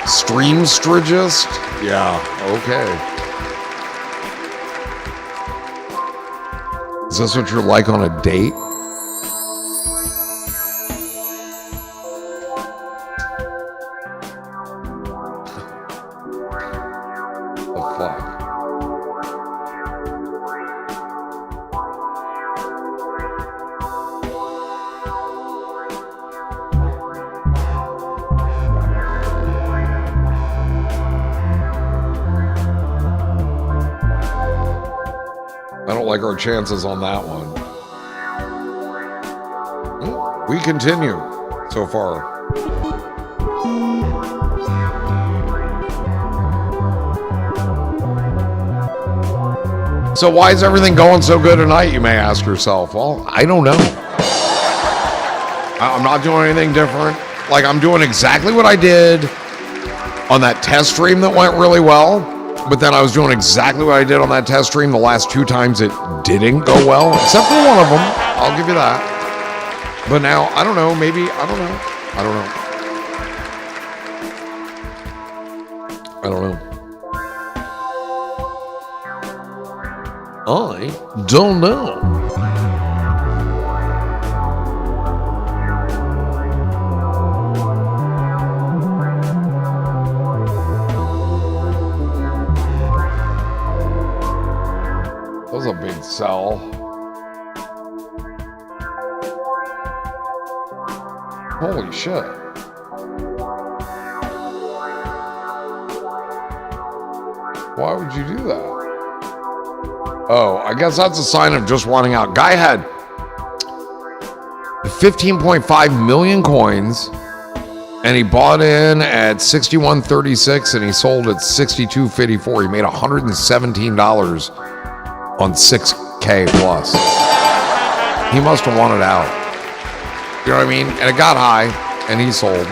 Speaker 1: Stream strategist? Yeah, okay. Is this what you're like on a date? The fuck? I don't like our chances on that one. We continue so far. So why is everything going so good tonight, you may ask yourself? Well, I don't know. I'm not doing anything different. Like, I'm doing exactly what I did on that test stream that went really well. But then I was doing exactly what I did on that test stream the last 2 times it didn't go well, except for one of them. I'll give you that. But now, I don't know, maybe, I don't know. I don't know. I don't know. That was a big sell. Holy shit. Why would you do that? Oh, I guess that's a sign of just wanting out. Guy had 15.5 million coins, and he bought in at 61.36 and he sold at 62.54. He made $117 on 6K plus. He must have wanted out. You know what I mean? And it got high, and he sold.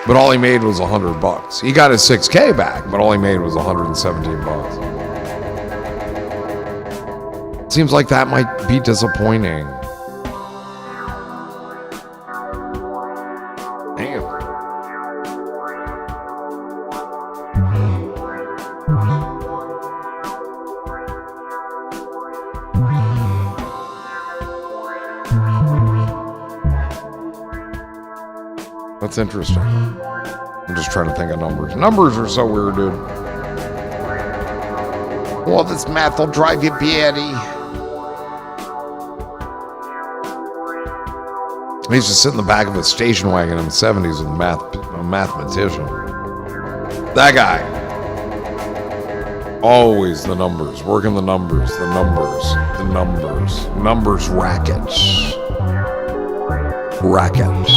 Speaker 1: But all he made was $100. He got his 6K back, but all he made was $117. Seems like that might be disappointing. Damn. That's interesting. I'm just trying to think of numbers. Numbers are so weird, dude. Well, this math will drive you batty. I used to sit in the back of a station wagon in the 70s with a mathematician. That guy. Always the numbers. Working the numbers. Numbers rackets. Rackets.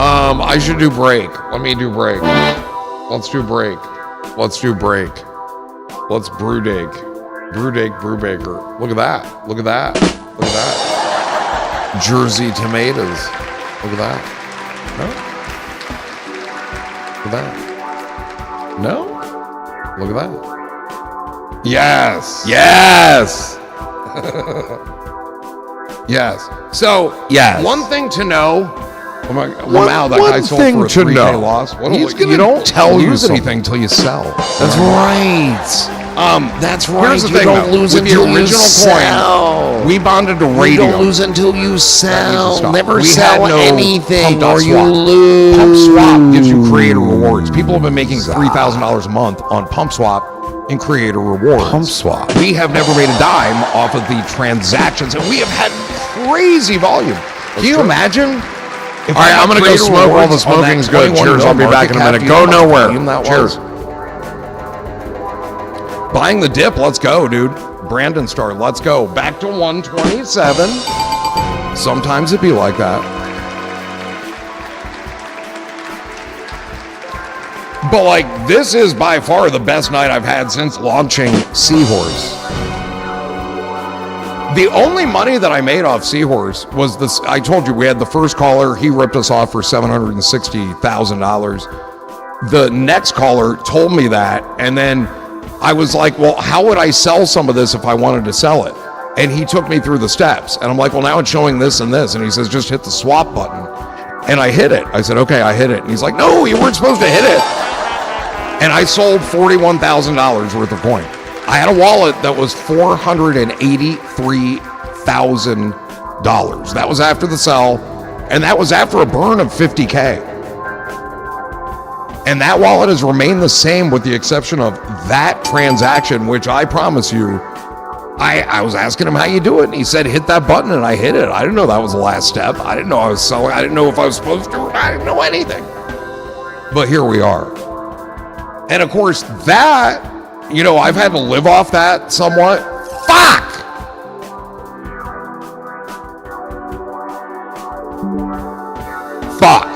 Speaker 1: I should do break. Let me do break. Let's do break. Let's do break. Let's brew dig. Brew dig, brew baker. Look at that. Look at that. Look at that. Jersey tomatoes. Look at that. No? Look at that. No? Look at that. Yes. Yes. Yes. So,
Speaker 2: Yes.
Speaker 1: one thing to know. Oh my,
Speaker 2: One-
Speaker 1: wow, that
Speaker 2: one
Speaker 1: guy sold
Speaker 2: thing
Speaker 1: for a
Speaker 2: to
Speaker 1: 3K
Speaker 2: know.
Speaker 1: loss. What
Speaker 2: He's gonna
Speaker 1: you don't
Speaker 2: tell you
Speaker 1: lose
Speaker 2: something.
Speaker 1: anything until you sell.
Speaker 2: That's right. That's right.
Speaker 1: Here's the
Speaker 2: you
Speaker 1: thing,
Speaker 2: don't
Speaker 1: though.
Speaker 2: lose
Speaker 1: With the
Speaker 2: until you
Speaker 1: original
Speaker 2: sell.
Speaker 1: coin, we bonded to
Speaker 2: You
Speaker 1: radio.
Speaker 2: don't lose until you
Speaker 1: That needs to
Speaker 2: sell.
Speaker 1: stop.
Speaker 2: Never
Speaker 1: We
Speaker 2: sell
Speaker 1: had no
Speaker 2: anything
Speaker 1: pump
Speaker 2: or you
Speaker 1: swap.
Speaker 2: lose.
Speaker 1: Pump swap gives you creator rewards. People have been making $3,000 a month on pump swap and creator rewards.
Speaker 2: Pump swap.
Speaker 1: We have never made a dime off of the transactions, and we have had crazy volume. Can you imagine? All right, I'm going to go smoke while the smoking's good. Cheers. I'll be back in a minute. Go nowhere. Cheers. Buying the dip. Let's go, dude. Brandon Star. Let's go. Back to 127. Sometimes it be like that. But like, this is by far the best night I've had since launching Seahorse. The only money that I made off Seahorse was this. I told you we had the first caller. He ripped us off for $760,000. The next caller told me that. And then I was like, well, how would I sell some of this if I wanted to sell it? And he took me through the steps. And I'm like, well, now it's showing this and this. And he says, just hit the swap button. And I hit it. I said, okay, I hit it. And he's like, no, you weren't supposed to hit it. And I sold $41,000 worth of coin. I had a wallet that was $483,000. That was after the sell, and that was after a burn of $50K. And that wallet has remained the same with the exception of that transaction, which I promise you, I was asking him how you do it, and he said, hit that button, and I hit it. I didn't know that was the last step. I didn't know I was selling. I didn't know if I was supposed to. I didn't know anything. But here we are. And of course, that, you know, I've had to live off that somewhat. Fuck! Fuck.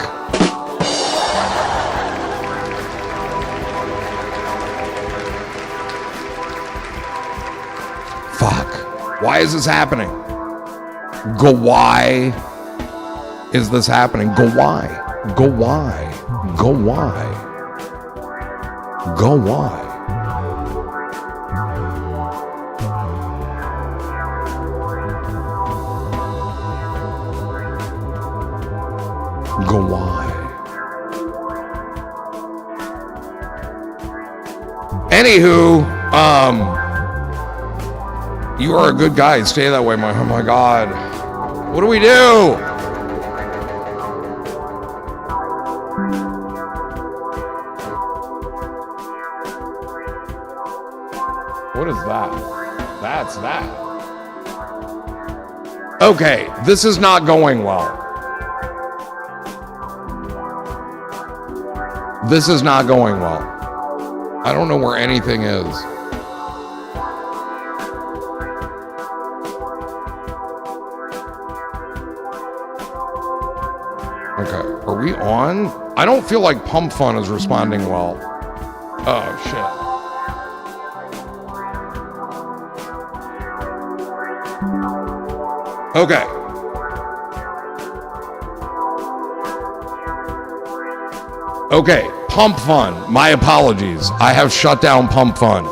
Speaker 1: Fuck. Why is this happening? Go why is this happening? Go why? Go why? Go why? Go why? Go why? Anywho, you are a good guy. Stay that way, oh my God. What do we do? What is that? That's that. Okay, this is not going well. This is not going well. I don't know where anything is. Okay, are we on? I don't feel like Pump Fun is responding well. Oh, shit. Okay. Okay, Pump Fun. My apologies. I have shut down Pump Fun.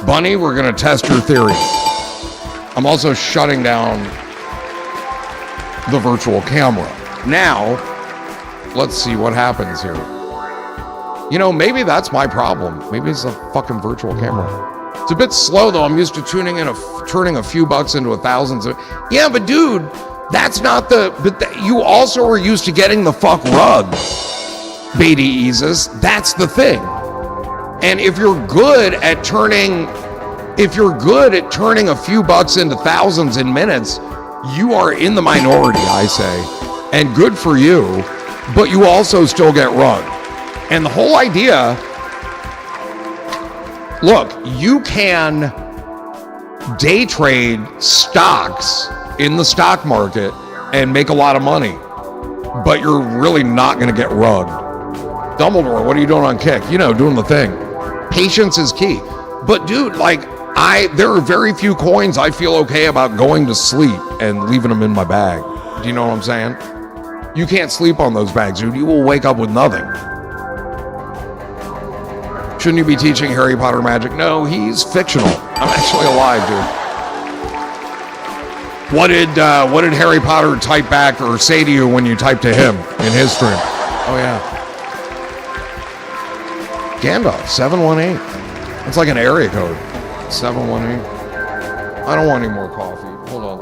Speaker 1: Bunny, we're going to test your theory. I'm also shutting down the virtual camera. Now, let's see what happens here. You know, maybe that's my problem. Maybe it's a fucking virtual camera. It's a bit slow, though. I'm used to turning a few bucks into $1,000. Yeah, but dude, that's not the... But you also are used to getting the fuck rug, Beatty Eases. That's the thing. And if you're good at turning a few bucks into thousands in minutes, you are in the minority, I say. And good for you, but you also still get rug. And the whole idea... Look, you can day trade stocks in the stock market and make a lot of money. but you're really not going to get rugged. Dumbledore, what are you doing on Kick? You know, doing the thing. Patience is key. But dude, like, there are very few coins I feel okay about going to sleep and leaving them in my bag. Do you know what I'm saying? You can't sleep on those bags, dude. You will wake up with nothing. Shouldn't you be teaching Harry Potter magic? No, he's fictional. I'm actually alive, dude. What did Harry Potter type back or say to you when you typed to him in his stream? Oh, yeah. Gandalf, 718. It's like an area code. 718. I don't want any more coffee. Hold on,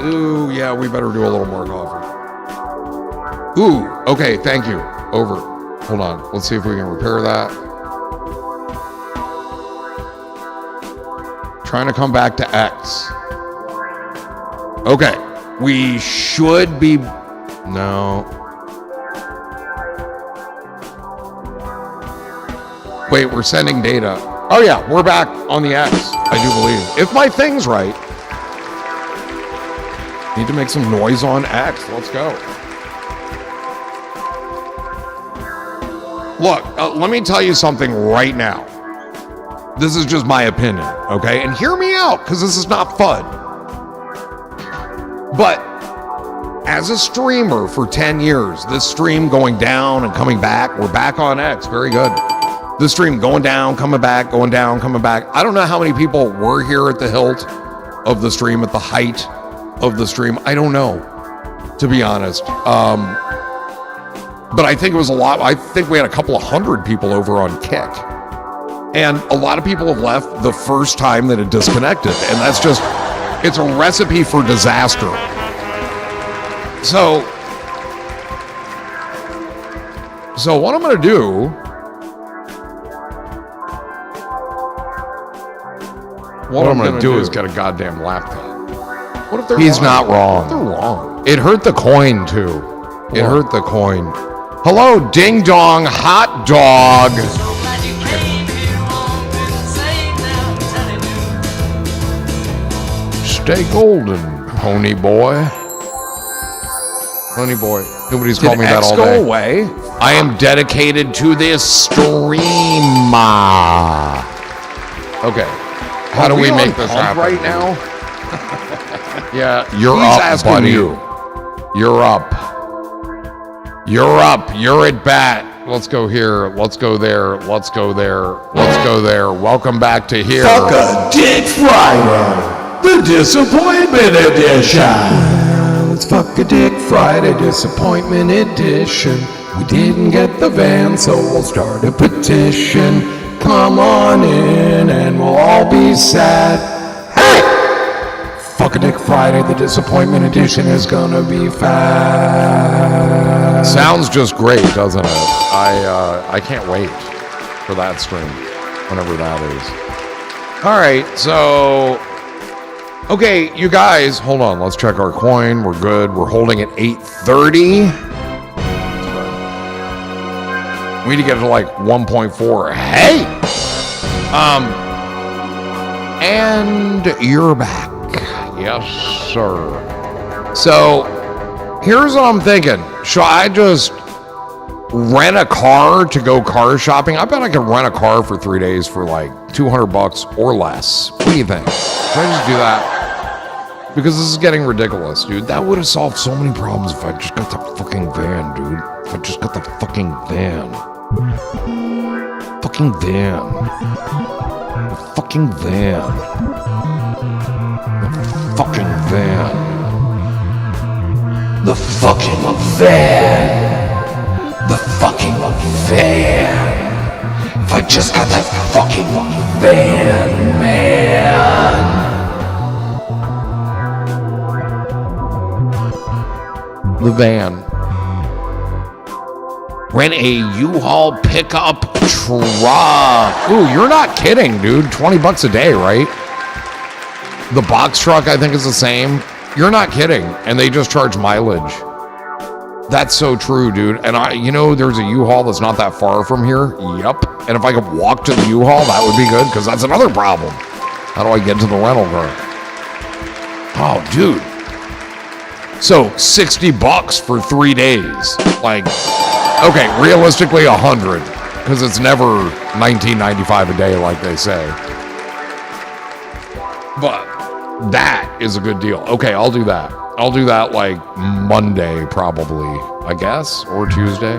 Speaker 1: ooh, yeah, we better do a little more coffee. Ooh, okay, thank you. Over. Hold on, let's see if we can repair that. Trying to come back to X. Okay, we should be, no. Wait, we're sending data. Oh yeah, we're back on the X, I do believe. If my thing's right. Need to make some noise on X, let's go. Look, let me tell you something right now. This is just my opinion, okay? And hear me out, because this is not fun. But as a streamer for 10 years, this stream going down and coming back, we're back on X, very good. This stream going down, coming back, going down, coming back. I don't know how many people were here at the hilt of the stream, at the height of the stream. I don't know, to be honest. But I think it was a lot. I think we had a couple of hundred people over on Kick. And a lot of people have left the first time that it disconnected. And that's just, it's a recipe for disaster. So what I'm going to do, what I'm going to do is get a goddamn laptop. What if they're
Speaker 2: He's
Speaker 1: wrong?
Speaker 2: not wrong.
Speaker 1: They're wrong.
Speaker 2: It hurt the coin, too. It hurt the coin. Hello, Ding Dong Hot Dog. Stay golden, Pony Boy.
Speaker 1: Honey boy.
Speaker 2: Nobody's
Speaker 1: Did
Speaker 2: called me that
Speaker 1: X
Speaker 2: all
Speaker 1: go
Speaker 2: day.
Speaker 1: away?
Speaker 2: I am dedicated to this stream.
Speaker 1: Okay.
Speaker 2: How do we
Speaker 1: on
Speaker 2: make this
Speaker 1: pump
Speaker 2: happen
Speaker 1: right now?
Speaker 2: Yeah, you're
Speaker 1: He's
Speaker 2: up,
Speaker 1: asking
Speaker 2: buddy.
Speaker 1: you.
Speaker 2: You're up. You're up. You're at bat. Let's go here. Let's go there. Let's go there. Let's go there. Welcome back to here.
Speaker 6: Fuck a Dick Friday, the disappointment edition. It's Fuck a Dick Friday, disappointment edition. We didn't get the van, so we'll start a petition. Come on in and we'll all be sad. Hey! Fuck a Dick Friday, the disappointment edition is gonna be fast.
Speaker 1: Sounds just great, doesn't it? I can't wait for that stream, whenever that is. All right, so okay, you guys, hold on. Let's check our coin. We're good. We're holding at 830. We need to get to like 1.4. Hey, and you're back. Yes, sir. So here's what I'm thinking. Should I just rent a car to go car shopping? I bet I could rent a car for 3 days for like $200 or less. What do you think? Should I just do that? Because this is getting ridiculous, dude. That would have solved so many problems if I just got the fucking van, dude. If I just got the fucking van. Fucking van. The fucking van. The fucking van.
Speaker 6: The fucking van. The fucking van. If I just got that fucking van, man.
Speaker 1: The van. Rent a U-Haul pickup truck. Ooh, you're not kidding, dude. $20 a day, right? The box truck, I think, is the same. You're not kidding. And they just charge mileage. That's so true, dude. And there's a U-Haul that's not that far from here. Yep. And if I could walk to the U-Haul, that would be good, because that's another problem. How do I get to the rental car? Oh, dude.
Speaker 2: So $60 for 3 days. Like, okay, realistically 100, because it's never $19.95 a day like they say. But that is a good deal. Okay, I'll do that. I'll do that like Monday probably, I guess, or Tuesday.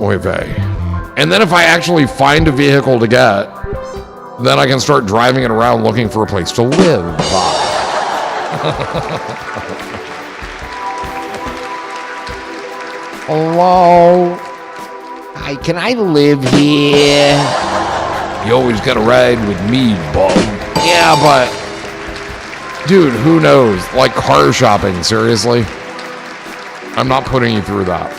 Speaker 2: Oy vey. And then if I actually find a vehicle to get, then I can start driving it around looking for a place to live.
Speaker 7: Hello? Hi, can I live here?
Speaker 2: You always gotta ride with me, bub. Yeah, but dude, who knows? Like car shopping, seriously? I'm not putting you through that.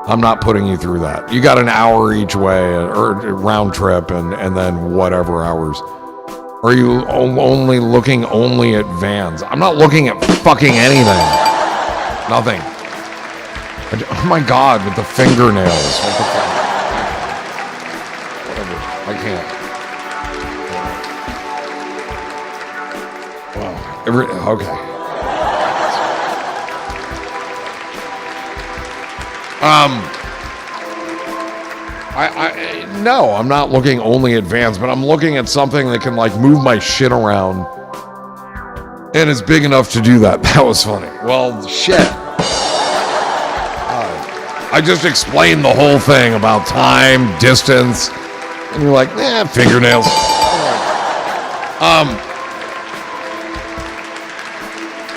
Speaker 2: I'm not putting you through that. You got an hour each way, or round trip, and then whatever hours. Are you only looking at vans? I'm not looking at fucking anything. Nothing. Oh my God, with the fingernails. What the fuck? Whatever. I can't. Wow. Okay. No, I'm not looking only at vans, but I'm looking at something that can like move my shit around, and it's big enough to do that. That was funny. Well, shit. I just explained the whole thing about time, distance, and you're like, fingernails.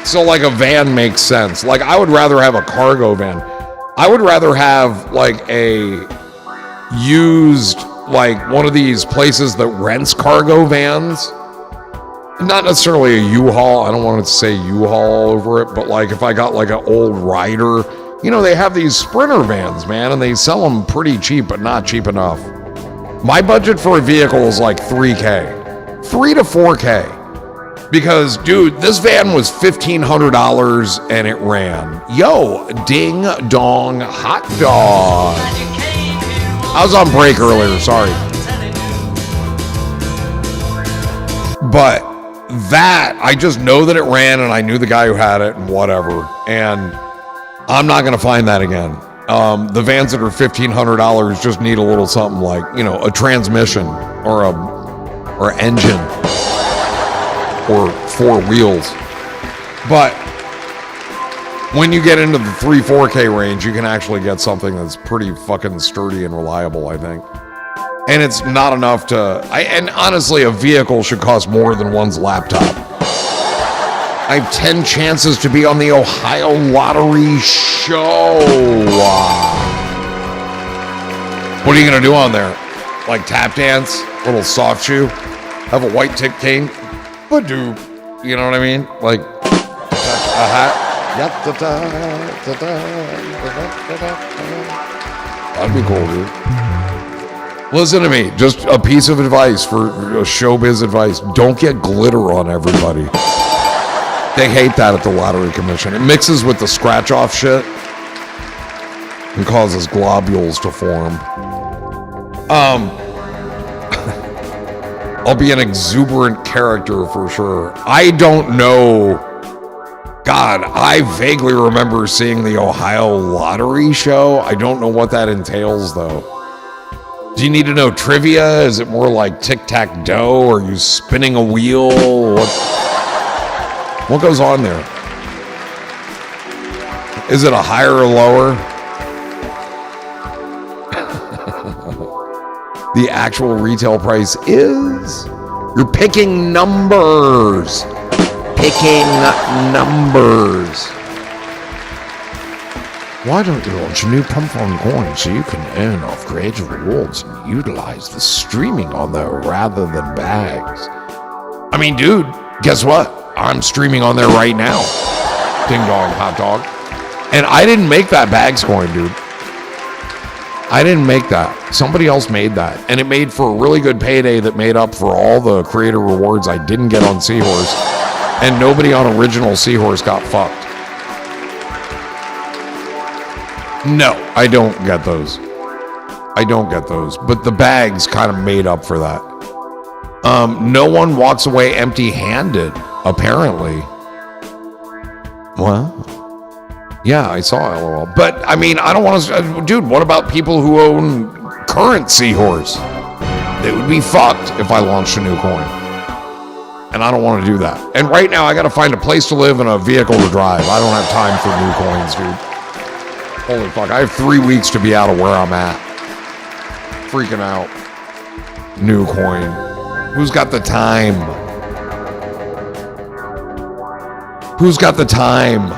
Speaker 2: So like a van makes sense. Like I would rather have a cargo van. I would rather have like a used, like one of these places that rents cargo vans. Not necessarily a U-Haul. I don't want to say U-Haul over it, but like if I got like an old Ryder, you know, they have these Sprinter vans, man, and they sell them pretty cheap, but not cheap enough. My budget for a vehicle is like $3,000, $3 to $4,000. Because, dude, this van was $1,500 and it ran. Yo, ding dong hot dog. I was on break earlier, sorry. But that, I just know that it ran and I knew the guy who had it and whatever. And I'm not going to find that again. The vans that are $1,500 just need a little something like, you know, a transmission or engine. Or 4 wheels. But when you get into the 3-4K range, you can actually get something that's pretty fucking sturdy and reliable, I think. And it's not enough to... and honestly, a vehicle should cost more than one's laptop. I have 10 chances to be on the Ohio Lottery show. What are you going to do on there? Like tap dance? Little soft shoe? Have a white tip cane? Ba-doop. You know what I mean? Like a hat. That'd be cool, dude. Listen to me. Just a piece of advice for showbiz advice. Don't get glitter on everybody. They hate that at the Lottery Commission. It mixes with the scratch-off shit and causes globules to form. I'll be an exuberant character for sure. I don't know. God, I vaguely remember seeing the Ohio Lottery show. I don't know what that entails, though. Do you need to know trivia? Is it more like tic-tac-toe? Are you spinning a wheel? What goes on there? Is it a higher or lower? The actual retail price is? You're picking numbers. Picking numbers.
Speaker 7: Why don't you launch a new pump on coin so you can earn off creative rewards and utilize the streaming on there rather than bags?
Speaker 2: I mean, dude, guess what? I'm streaming on there right now. Ding dong, hot dog. And I didn't make that bags coin, dude. I didn't make that. Somebody else made that. And it made for a really good payday that made up for all the creator rewards I didn't get on Seahorse. And nobody on original Seahorse got fucked. No, I don't get those. I don't get those. But the bags kind of made up for that. No one walks away empty-handed, apparently. Well, yeah, I saw LOL. But, I mean, I don't want to... Dude, what about people who own current Seahorse? They would be fucked if I launched a new coin. And I don't want to do that. And right now, I got to find a place to live and a vehicle to drive. I don't have time for new coins, dude. Holy fuck. I have 3 weeks to be out of where I'm at. Freaking out. New coin. Who's got the time? Who's got the time?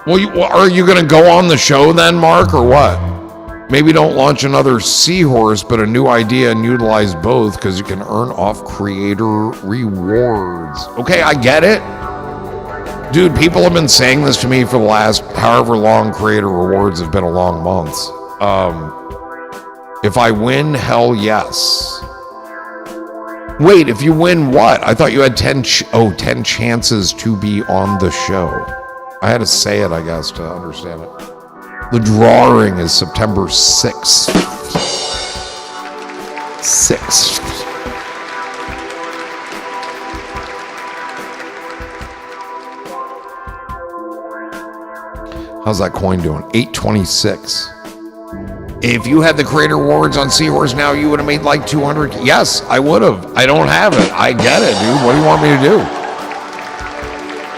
Speaker 2: Well, are you going to go on the show then, Mark, or what? Maybe don't launch another Seahorse, but a new idea and utilize both because you can earn off creator rewards. Okay, I get it. Dude, people have been saying this to me for the last however long creator rewards have been along months. If I win, hell yes. Wait, if you win what? I thought you had 10 chances to be on the show. I had to say it, I guess, to understand it. The drawing is September 6th. 6th. How's that coin doing? 826. If you had the creator rewards on Seahorse now, you would have made like 200. Yes, I would have. I don't have it. I get it, dude. What do you want me to do?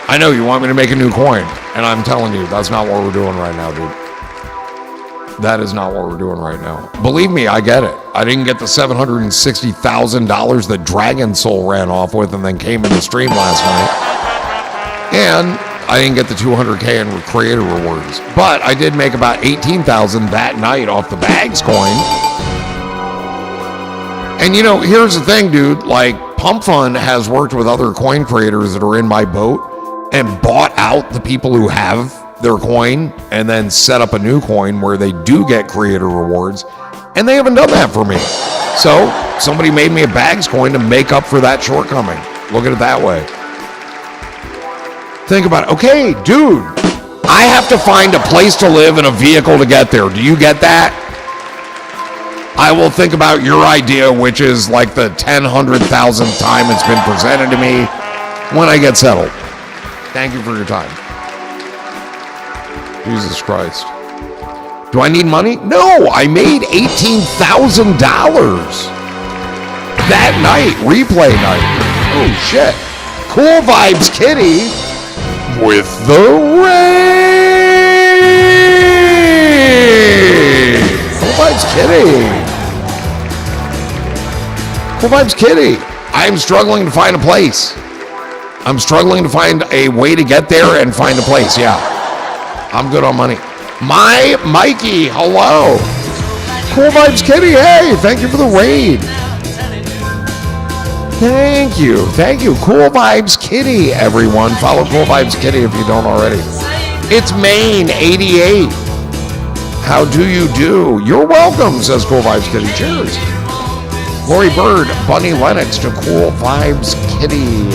Speaker 2: I know you want me to make a new coin, and I'm telling you, that's not what we're doing right now, dude. That is not what we're doing right now. Believe me, I get it. I didn't get the $760,000 that Dragon Soul ran off with and then came in the stream last night. And I didn't get the 200K in creator rewards. But I did make about 18,000 that night off the bags coin. And you know, here's the thing, dude. Like, Pump Fund has worked with other coin creators that are in my boat and bought out the people who have their coin and then set up a new coin where they do get creator rewards, and they haven't done that for me. So somebody made me a bags coin to make up for that shortcoming. Look at it that way. Think about it. Okay, dude, I have to find a place to live and a vehicle to get there. Do you get that? I will think about your idea, which is like the 100,000th time it's been presented to me when I get settled. Thank you for your time. Jesus Christ. Do I need money? No, I made $18,000 that night, replay night. Oh shit. Cool Vibes Kitty with the raid. Cool Vibes Kitty. Cool Vibes Kitty. I'm struggling to find a place. I'm struggling to find a way to get there and find a place, yeah. I'm good on money. My Mikey, hello. Cool Vibes Kitty, hey, thank you for the raid. Thank you. Cool Vibes Kitty, everyone. Follow Cool Vibes Kitty if you don't already. It's Maine 88. How do you do? You're welcome, says Cool Vibes Kitty. Cheers. Lori Bird, Bunny Lennox to Cool Vibes Kitty.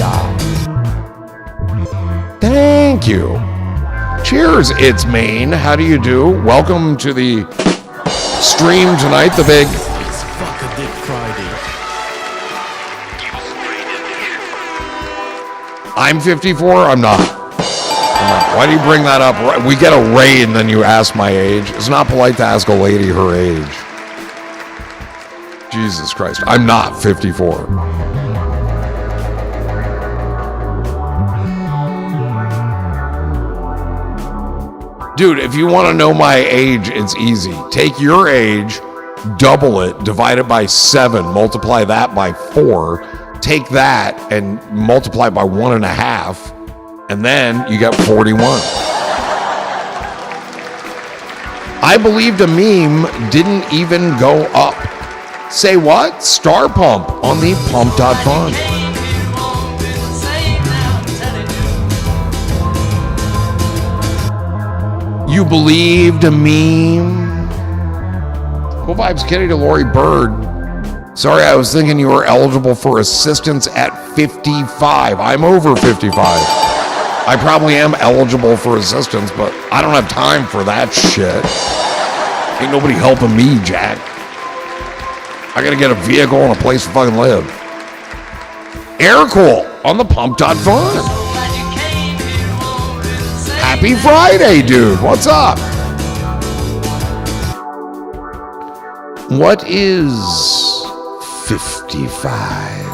Speaker 2: Thank you. Cheers, it's Maine. How do you do? Welcome to the stream tonight, the big...
Speaker 4: It's Fuck a Dick Friday.
Speaker 2: I'm 54? I'm not. Why do you bring that up? We get a raid and then you ask my age. It's not polite to ask a lady her age. Jesus Christ. I'm not 54. Dude, if you want to know my age, it's easy. Take your age, double it, divide it by 7, multiply that by 4, take that and multiply by 1.5, and then you get 41. I believed a meme didn't even go up. Say what? Star Pump on the pump.fun. You believed a meme? Cool Vibes Kitty to Lori Bird. Sorry, I was thinking you were eligible for assistance at 55. I'm over 55. I probably am eligible for assistance, but I don't have time for that shit. Ain't nobody helping me, Jack. I gotta get a vehicle and a place to fucking live. Air cool on the pump.fun. Happy Friday, dude. What's up? What is 55?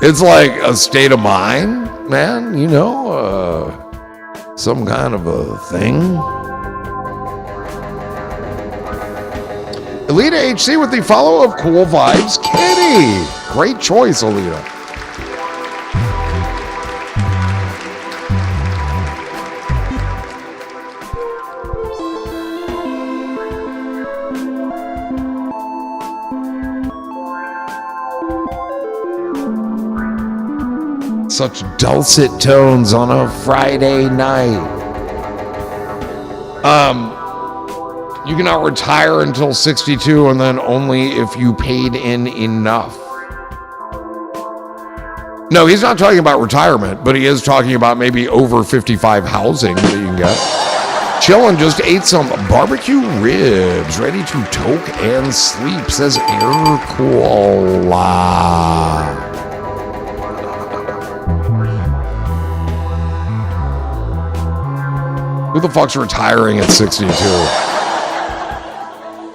Speaker 2: It's like a state of mind, man. You know, some kind of a thing. Alita HC with the follow of Cool Vibes Kitty. Great choice, Alita. Such dulcet tones on a Friday night. You cannot retire until 62 and then only if you paid in enough. No, he's not talking about retirement, but he is talking about maybe over 55 housing that you can get. Chillin' just ate some barbecue ribs, ready to toke and sleep, says Air Cola. Who the fuck's retiring at 62?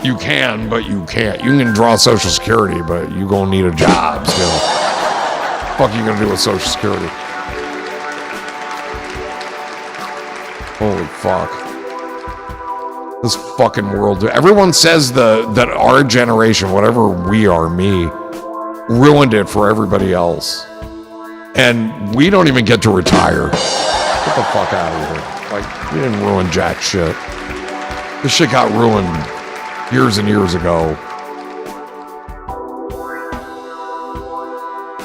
Speaker 2: You can, but you can't. You can draw Social Security, but you gonna need a job still. What the fuck you gonna do with Social Security? Holy fuck. This fucking world. Everyone says that our generation, whatever we are, me, ruined it for everybody else. And we don't even get to retire. Get the fuck out of here. Like, we didn't ruin jack shit. This shit got ruined years and years ago.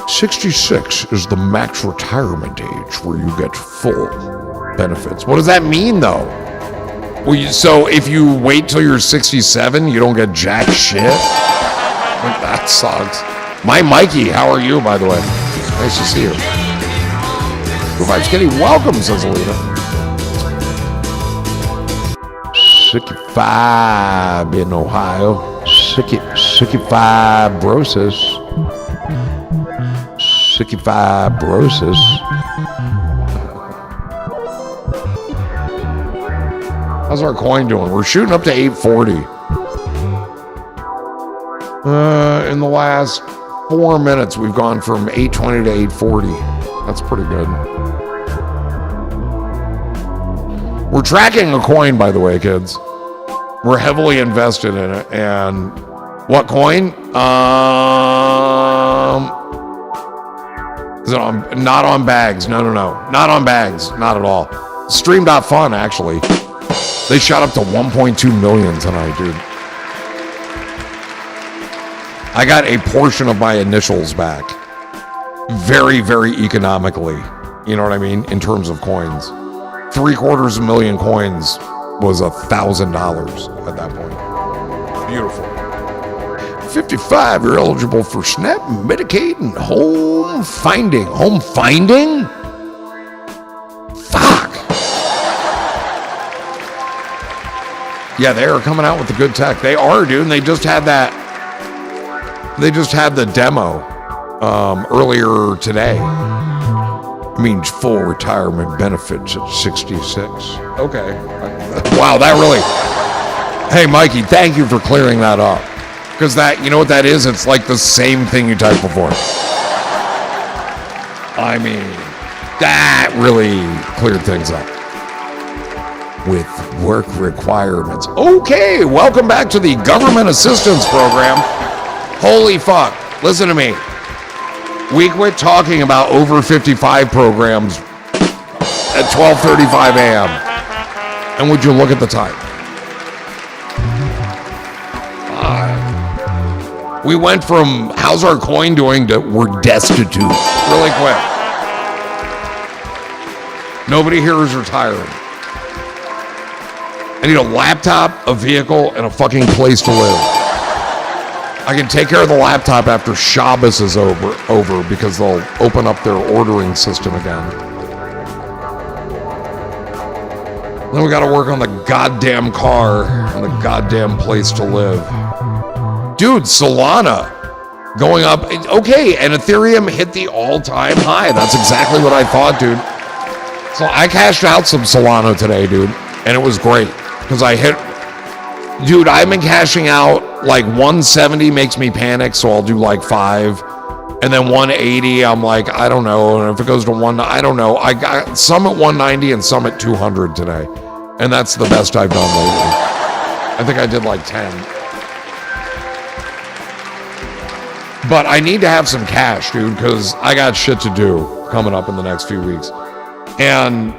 Speaker 2: 66 is the max retirement age where you get full benefits. What does that mean, though? Well, so if you wait till you're 67, you don't get jack shit? Like, that sucks. My Mikey, how are you, by the way? Nice to see you. Good vibes, Kitty. Welcome, says Alita. 65 in Ohio. 65 brosis. 65 brosis. How's our coin doing? We're shooting up to 840. In the last 4 minutes, we've gone from 820 to 840. That's pretty good. We're tracking a coin, by the way, kids. We're heavily invested in it. And what coin? Is it on, not on bags. No. Not on bags. Not at all. Stream.fun, actually. They shot up to 1.2 million tonight, dude. I got a portion of my initials back. Very, very economically. You know what I mean? In terms of coins. 750,000 coins was $1,000 at that point. Beautiful. 55, you're eligible for SNAP, Medicaid, and home finding. Home finding? Fuck. Yeah, they are coming out with the good tech. They are, dude. And they just had that. They just had the demo earlier today. It means full retirement benefits at 66. Okay. Wow, that really. Hey, Mikey, thank you for clearing that up. Because that, you know what that is? It's like the same thing you typed before. I mean, that really cleared things up. With work requirements. Okay, welcome back to the Government Assistance Program. Holy fuck. Listen to me. We quit talking about over 55 programs at 12:35 a.m. And would you look at the time? We went from how's our coin doing to we're destitute really quick. Nobody here is retiring. I need a laptop, a vehicle, and a fucking place to live. I can take care of the laptop after Shabbos is over because they'll open up their ordering system again. Then we got to work on the goddamn car and the goddamn place to live. Dude, Solana going up. Okay, and Ethereum hit the all-time high. That's exactly what I thought, dude. So I cashed out some Solana today, dude, and it was great because I hit. Dude, I've been cashing out like 170 makes me panic, so I'll do like 5. And then 180, I'm like, I don't know. And if it goes to 1, I don't know. I got some at 190 and some at 200 today. And that's the best I've done lately. I think I did like 10. But I need to have some cash, dude, because I got shit to do coming up in the next few weeks. And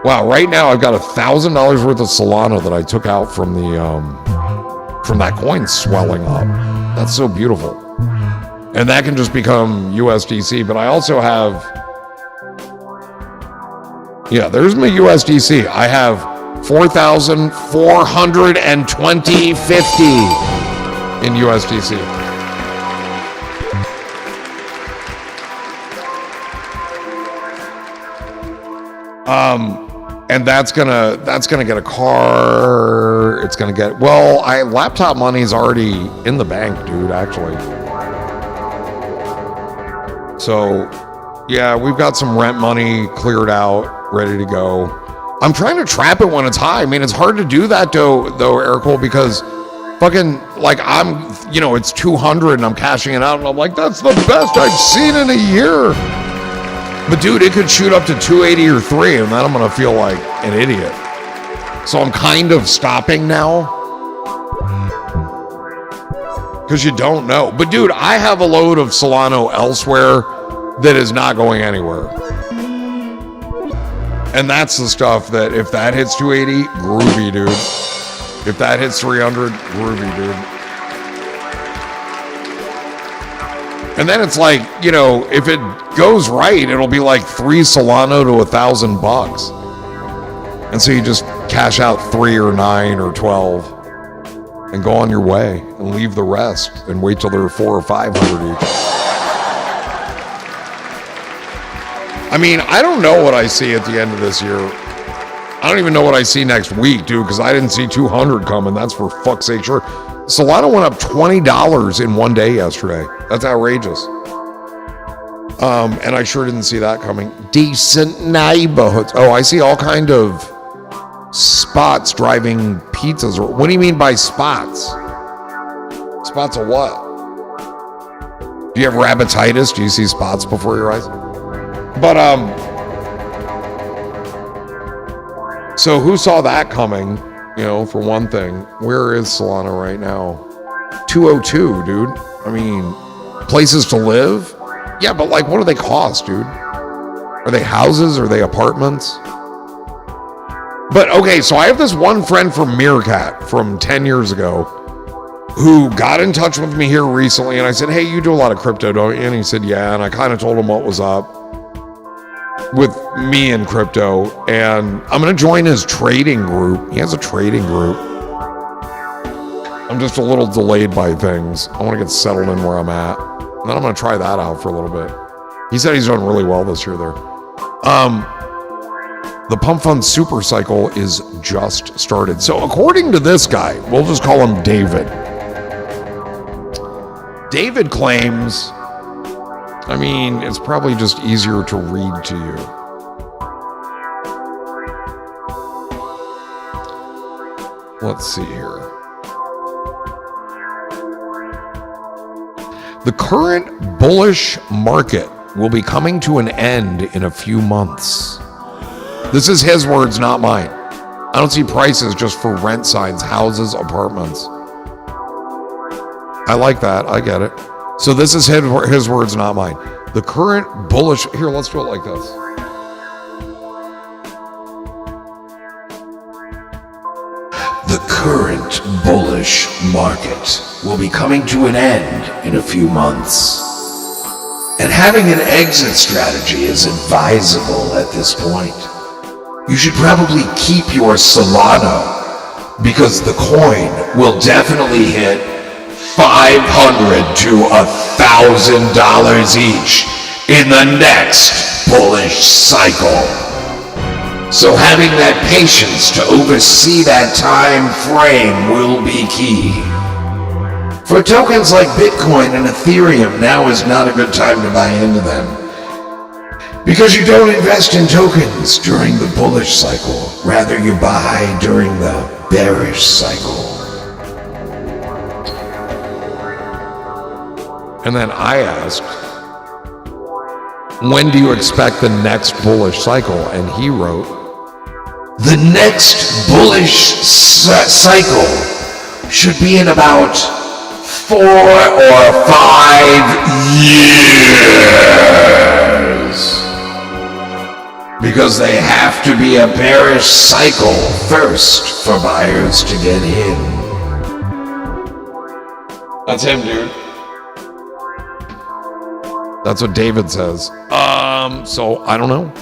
Speaker 2: wow, right now I've got $1,000 worth of Solana that I took out from that coin swelling up. That's so beautiful. And that can just become USDC. But I also have, yeah, there's my USDC. I have 4,420.50 in USDC. And that's gonna get a car. It's gonna get, well, laptop money's already in the bank, dude, actually. So yeah, we've got some rent money cleared out, ready to go. I'm trying to trap it when it's high. I mean, it's hard to do that though, Eric, because fucking, like, it's 200 and I'm cashing it out and I'm like, that's the best I've seen in a year. But dude, it could shoot up to 280 or 3 and then I'm gonna feel like an idiot. So I'm kind of stopping now. Because you don't know. But dude, I have a load of Solano elsewhere that is not going anywhere. And that's the stuff that if that hits 280, groovy, dude. If that hits 300, groovy, dude. And then it's like, if it goes right, it'll be like 3 Solano to $1,000. And so you just cash out 3 or 9 or 12 and go on your way and leave the rest and wait till they're 400 or 500 each. I mean, I don't know what I see at the end of this year. I don't even know what I see next week, dude, because I didn't see 200 coming. That's for fuck's sake sure. Solana went up $20 in one day yesterday. That's outrageous. And I sure didn't see that coming. Decent neighborhoods. Oh, I see all kind of spots driving pizzas. What do you mean by spots? Spots of what? Do you have rabbititis? Do you see spots before your eyes? But so who saw that coming? For one thing, where is Solana right now? 202, dude. I mean, places to live? Yeah, but like, what do they cost, dude? Are they houses? Are they apartments? But okay, so I have this one friend from Meerkat from 10 years ago who got in touch with me here recently, and I said, hey, you do a lot of crypto, don't you? And he said, yeah, and I kind of told him what was up with me and crypto, and I'm going to join his trading group. He has a trading group. I'm just a little delayed by things. I want to get settled in where I'm at, and then I'm going to try that out for a little bit. He said he's doing really well this year there. The Pump Fund Super Cycle is just started. So according to this guy, we'll just call him David. David claims, I mean, it's probably just easier to read to you. Let's see here. The current bullish market will be coming to an end in a few months. This is his words, not mine. I don't see prices just for rent signs, houses, apartments. I like that. I get it. So this is his words, not mine. The current bullish... Here, let's do it like this.
Speaker 6: The current bullish market will be coming to an end in a few months. And having an exit strategy is advisable at this point. You should probably keep your Solana because the coin will definitely hit
Speaker 7: $500 to $1,000 each in the next bullish cycle. So having that patience to oversee that time frame will be key. For tokens like Bitcoin and Ethereum, now is not a good time to buy into them, because you don't invest in tokens during the bullish cycle. Rather, you buy during the bearish cycle.
Speaker 2: And then I asked, when do you expect the next bullish cycle? And he wrote,
Speaker 7: the next bullish cycle should be in about 4 or 5 years. Because they have to be a bearish cycle first for buyers to get in. That's him, dude.
Speaker 2: that's what David says. So I don't know.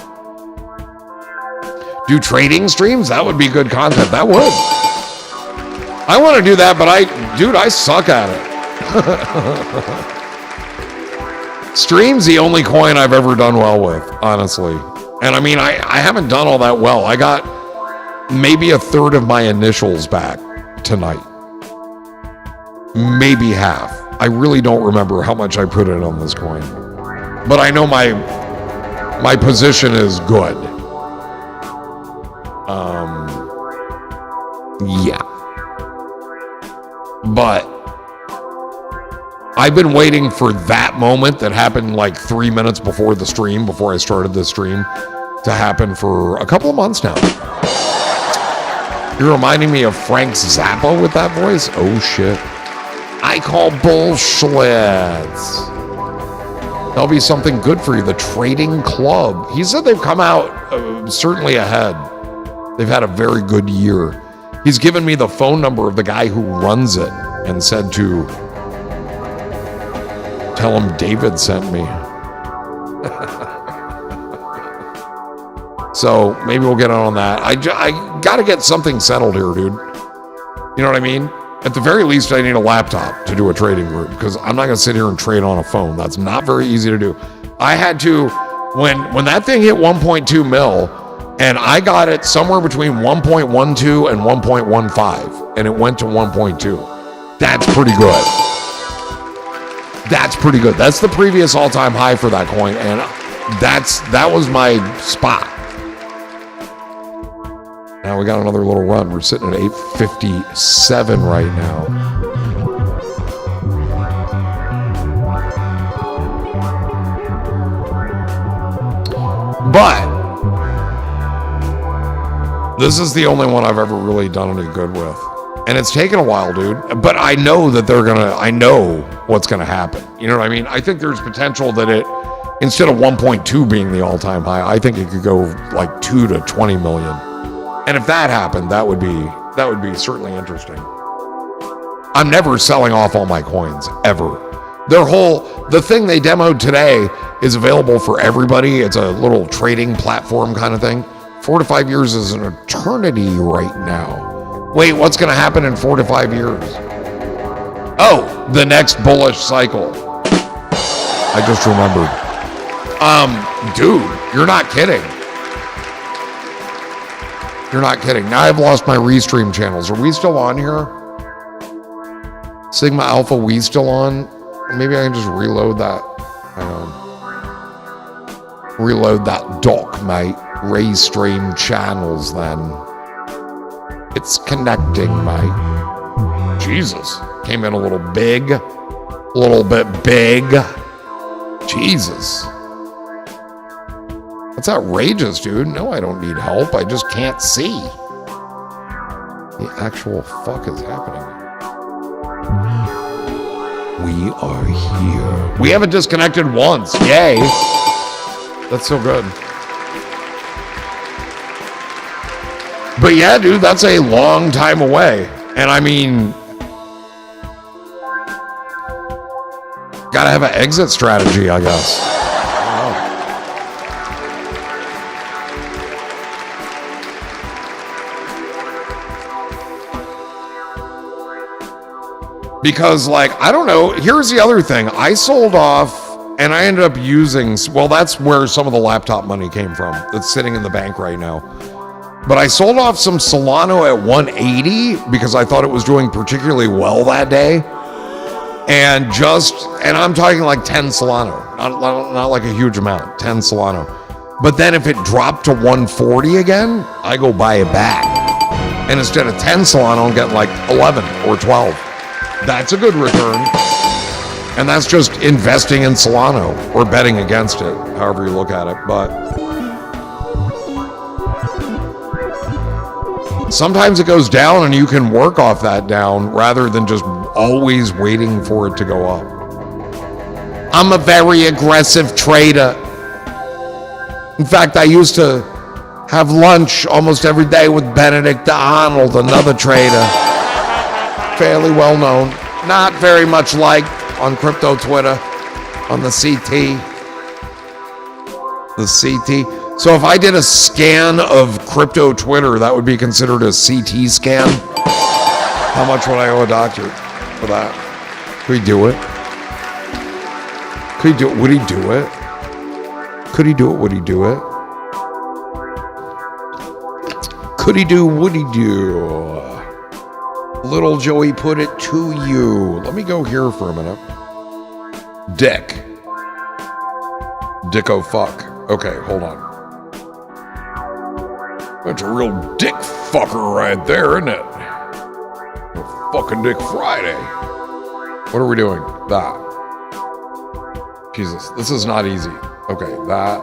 Speaker 2: Do trading streams? That would be good content. That would. I want to do that, but I suck at it. Stream's the only coin I've ever done well with, honestly. And I mean, I haven't done all that well. I got maybe a third of my initials back tonight. Maybe half. I really don't remember how much I put in on this coin. But I know my position is good. Yeah. But I've been waiting for that moment that happened like 3 minutes before the stream, before I started this stream, to happen for a couple of months now. You're reminding me of Frank Zappa with that voice? Oh shit. I call bullshit. That'll be something good for you. The Trading Club. He said they've come out certainly ahead. They've had a very good year. He's given me the phone number of the guy who runs it and said to tell him David sent me. So maybe we'll get on that. I got to get something settled here, dude. You know what I mean? At the very least, I need a laptop to do a trading group, because I'm not going to sit here and trade on a phone. That's not very easy to do. I had to, when that thing hit 1.2 mil, and I got it somewhere between 1.12 and 1.15, and it went to 1.2. That's pretty good. That's pretty good. That's the previous all-time high for that coin, and that was my spot. Now we got another little run. We're sitting at 857 right now. But this is the only one I've ever really done any good with. And it's taken a while, dude. But I know that I know what's gonna happen. You know what I mean? I think there's potential that it, instead of 1.2 being the all-time high, I think it could go like 2 to 20 million. And if that happened, that would be certainly interesting. I'm never selling off all my coins, ever. The thing they demoed today is available for everybody. It's a little trading platform kind of thing. 4 to 5 years is an eternity right now. Wait, what's going to happen in 4 to 5 years? Oh, the next bullish cycle. I just remembered. Dude, you're not kidding. You're not kidding. Now I've lost my restream channels. Are we still on here? Sigma Alpha, we still on? Maybe I can just reload that. Hang on. Reload that dock, mate. Restream channels, then. It's connecting, mate. Jesus. Came in a little big. A little bit big. Jesus. That's outrageous, dude. No, I don't need help. I just can't see. The actual fuck is happening? We are here. We haven't disconnected once. Yay. That's so good. But yeah, dude, that's a long time away. And I mean, gotta have an exit strategy, I guess. Because, like, I don't know. Here's the other thing. I sold off, and I ended up using, well, that's where some of the laptop money came from. That's sitting in the bank right now. But I sold off some Solano at 180 because I thought it was doing particularly well that day. And I'm talking like 10 Solano, not like a huge amount, 10 Solano. But then if it dropped to 140 again, I go buy it back. And instead of 10 Solano, I'm getting like 11 or 12. That's a good return. And that's just investing in Solano or betting against it, however you look at it. But sometimes it goes down and you can work off that down rather than just always waiting for it to go up. I'm a very aggressive trader. In fact, I used to have lunch almost every day with Benedict Arnold, another trader. Fairly well known. Not very much liked on crypto Twitter, on the CT. The CT. So if I did a scan of crypto Twitter, that would be considered a CT scan? How much would I owe a doctor for that? Could he do it? Could he do it? Would he do it? Could he do it? Would he do it? Could he do? Would he do? Little Joey put it to you. Let me go here for a minute. Dick. Dicko fuck. Okay, hold on. That's a real dick fucker right there, isn't it? A fucking Dick Friday. What are we doing? That. Jesus, this is not easy. Okay, that.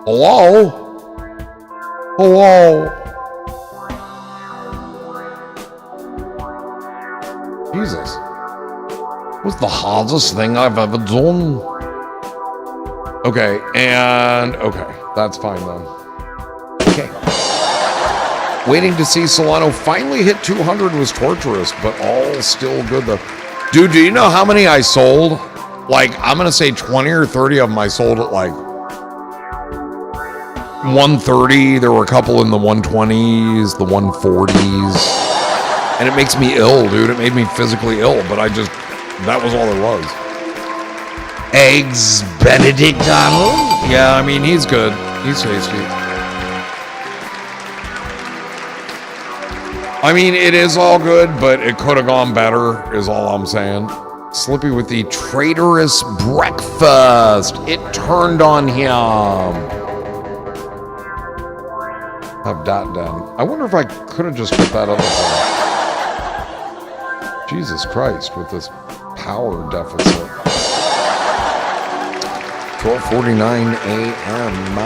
Speaker 2: Hello? Hello? Jesus. What's the hardest thing I've ever done? Okay, that's fine then. Okay. Waiting to see Solano finally hit 200 was torturous, but all still good though. Dude, do you know how many I sold? Like, I'm gonna say 20 or 30 of them I sold at like 130. There were a couple in the 120s, the 140s. And it makes me ill, dude. It made me physically ill, but that was all there was. Eggs Benedict Arnold? Yeah, I mean, he's good. He's tasty. I mean, it is all good, but it could have gone better, is all I'm saying. Slippy with the traitorous breakfast. It turned on him. Have that done. I wonder if I could have just put that other thing. Jesus Christ, with this power deficit. 12:49 a.m.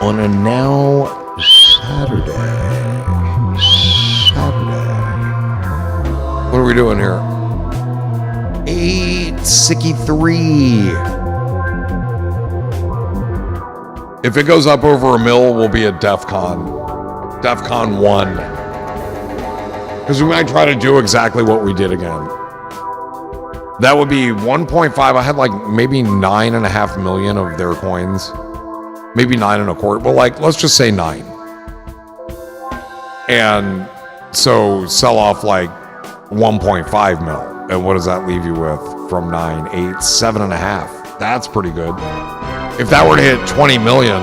Speaker 2: on a now Saturday. What are we doing here? 863. If it goes up over a mil, we'll be at DEF CON 1. Because we might try to do exactly what we did again. That would be 1.5. I had like maybe 9.5 million of their coins. Maybe 9.25. Well, like, let's just say 9. And so sell off like 1.5 mil. And what does that leave you with from 9, 8, 7.5? That's pretty good. If that were to hit 20 million,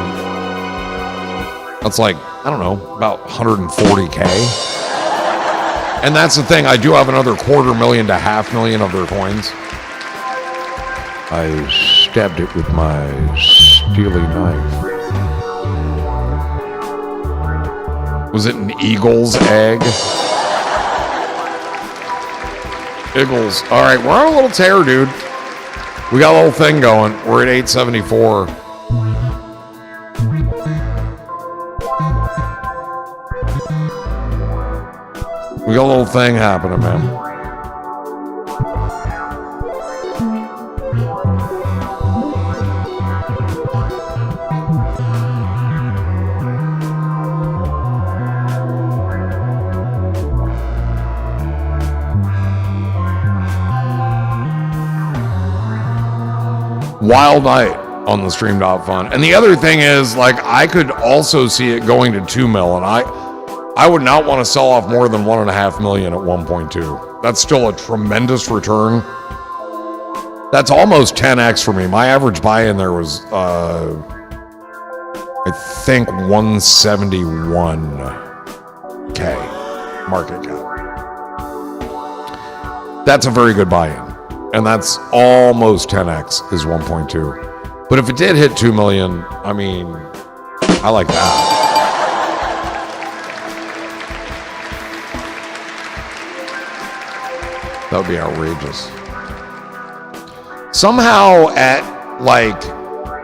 Speaker 2: that's like, I don't know, about 140K. And that's the thing, I do have another 250,000 to 500,000 of their coins. I stabbed it with my steely knife. Was it an eagle's egg? Eagles. All right, we're on a little tear, dude. We got a little thing going. We're at 874. We got a little thing happening, man. Wild night on the stream.fun. And the other thing is, like, I could also see it going to 2 mil, and I I would not want to sell off more than 1.5 million at 1.2. That's still a tremendous return. That's almost 10x for me. My average buy-in there was, I think 171K market cap. That's a very good buy-in. And that's almost 10x is 1.2. But if it did hit 2 million, I mean, I like that. That would be outrageous. Somehow at like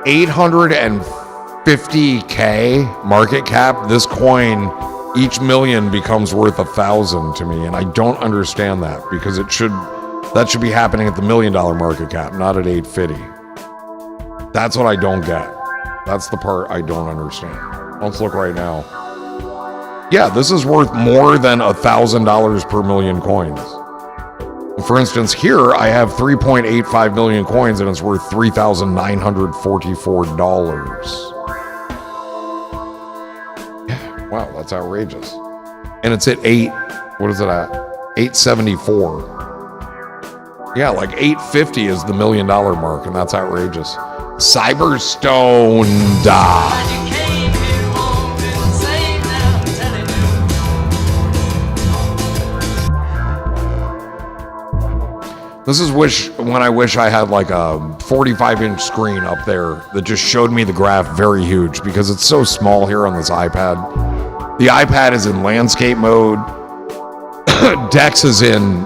Speaker 2: 850K market cap, this coin, each million becomes worth 1,000 to me. And I don't understand that because that should be happening at the $1 million market cap, not at 850. That's what I don't get. That's the part I don't understand. Let's look right now. Yeah, this is worth more than $1,000 per million coins. For instance, here I have 3.85 million coins and it's worth $3,944. Yeah, wow, that's outrageous. And it's at what is it at? 874. Yeah, like 850 is the $1 million mark, and that's outrageous. Cyberstone da. This is when I wish I had like a 45-inch screen up there that just showed me the graph very huge because it's so small here on this iPad. The iPad is in landscape mode. Dex is in,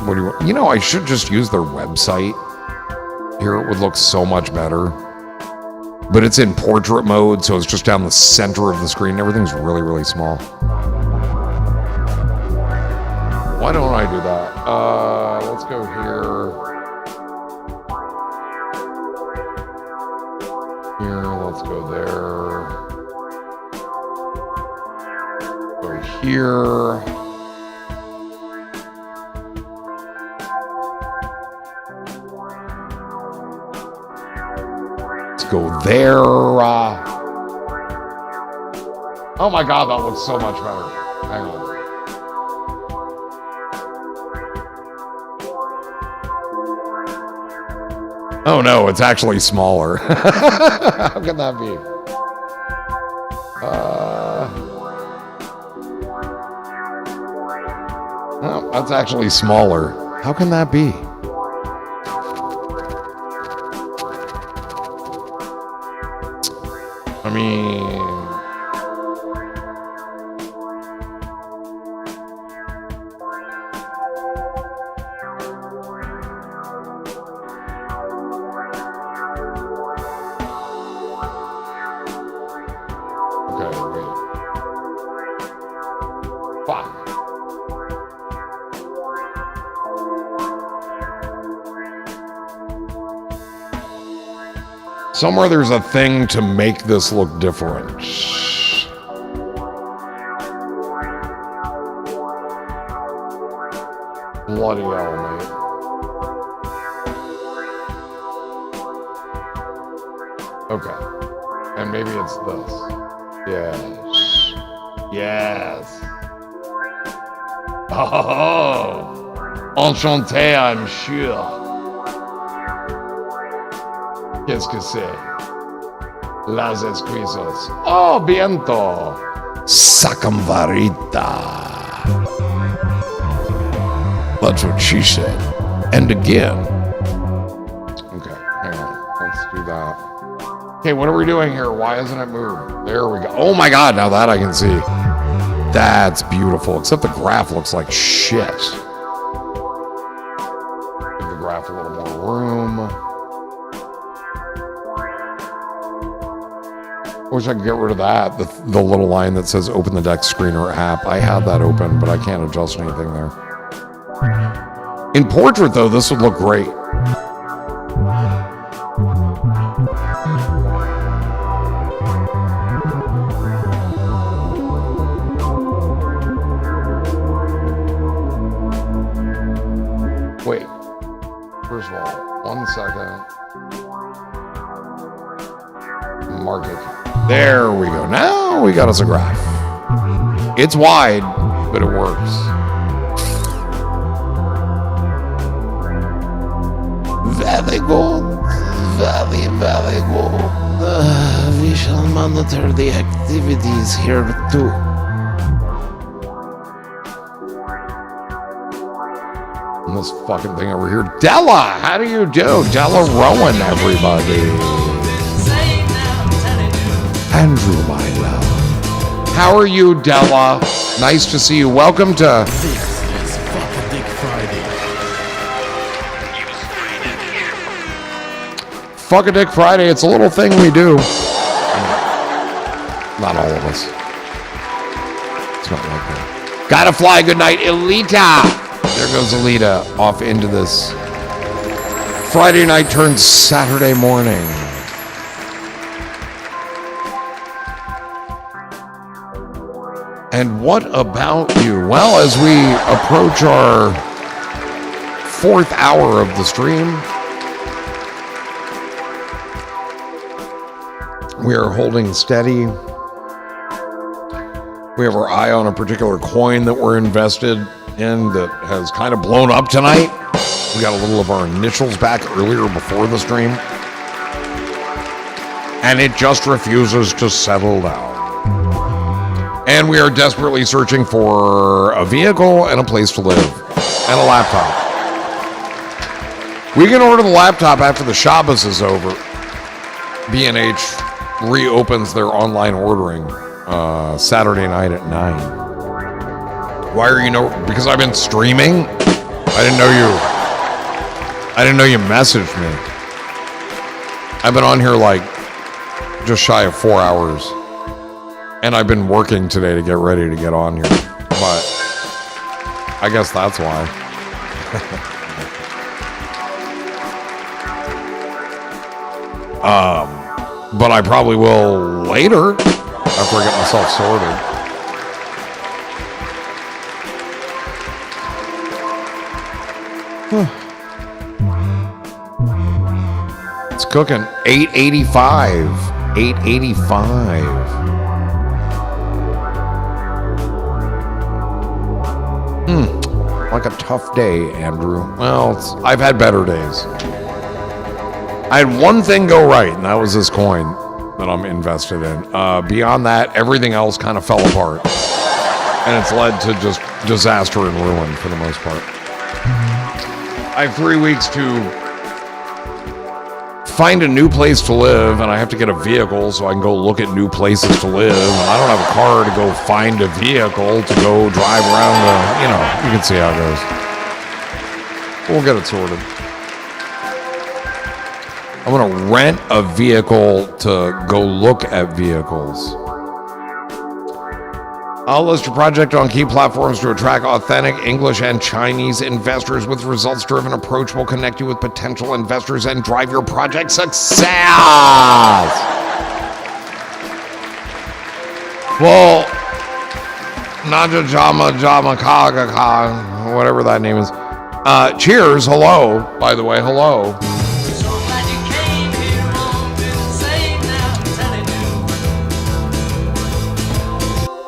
Speaker 2: what do you know, I should just use their website. Here it would look so much better. But it's in portrait mode, so it's just down the center of the screen. Everything's really, really small. Why don't I do that? Let's go here. Let's go there. Go here. Let's go there. Oh my God, that looks so much better. Hang on. Oh no, it's actually smaller. How can that be? Oh, that's actually smaller. How can that be? I mean... Somewhere there's a thing to make this look different. Bloody hell, mate. Okay. And maybe it's this. Yes. Yes. Oh. Enchanté, I'm sure. Qu'est-ce que c'est? Las esquizos. Oh, viento. Sacamvarita. That's what she said. And again. Okay, hang on. Let's do that. Okay, what are we doing here? Why isn't it moving? There we go. Oh my God, now that I can see. That's beautiful, except the graph looks like shit. Give the graph a little more room. I wish I could get rid of that, the little line that says open the Dex screener app. I have that open, but I can't adjust anything there. In portrait, though, this would look great. Wait. First of all, 1 second. Market. There we go. Now we got us a graph. It's wide, but it works.
Speaker 7: Very good. Very good. We shall monitor the activities here too.
Speaker 2: And this fucking thing over here. Della, how do you do? Della Rowan, everybody. Andrew, my love. How are you, Della? Nice to see you. Welcome to
Speaker 4: This is Fuck a Dick Friday.
Speaker 2: Fuck a Dick Friday. It's a little thing we do. Not all of us. It's not like that. Gotta fly. Good night, Elita. There goes Elita off into this. Friday night turns Saturday morning. And what about you? Well, as we approach our 4th hour of the stream, we are holding steady. We have our eye on a particular coin that we're invested in that has kind of blown up tonight. We got a little of our initials back earlier before the stream. And it just refuses to settle down. And we are desperately searching for a vehicle and a place to live. And a laptop. We can order the laptop after the Shabbos is over. B&H reopens their online ordering Saturday night at 9. Why are you because I've been streaming? I didn't know you messaged me. I've been on here like just shy of 4 hours. And I've been working today to get ready to get on here. But I guess that's why. But I probably will later after I get myself sorted. It's cooking. 885. 885. Like a tough day, Andrew. Well, I've had better days. I had one thing go right, and that was this coin that I'm invested in. Beyond that, everything else kind of fell apart. And it's led to just disaster and ruin for the most part. I have 3 weeks to find a new place to live, and I have to get a vehicle so I can go look at new places to live. And I don't have a car to go find a vehicle to go drive around you can see how it goes. We'll get it sorted. I'm going to rent a vehicle to go look at vehicles. I'll list your project on key platforms to attract authentic English and Chinese investors with results-driven approach. Will connect you with potential investors and drive your project success. Well, Naja Jama Kaga, whatever that name is. Cheers. Hello, by the way. Hello.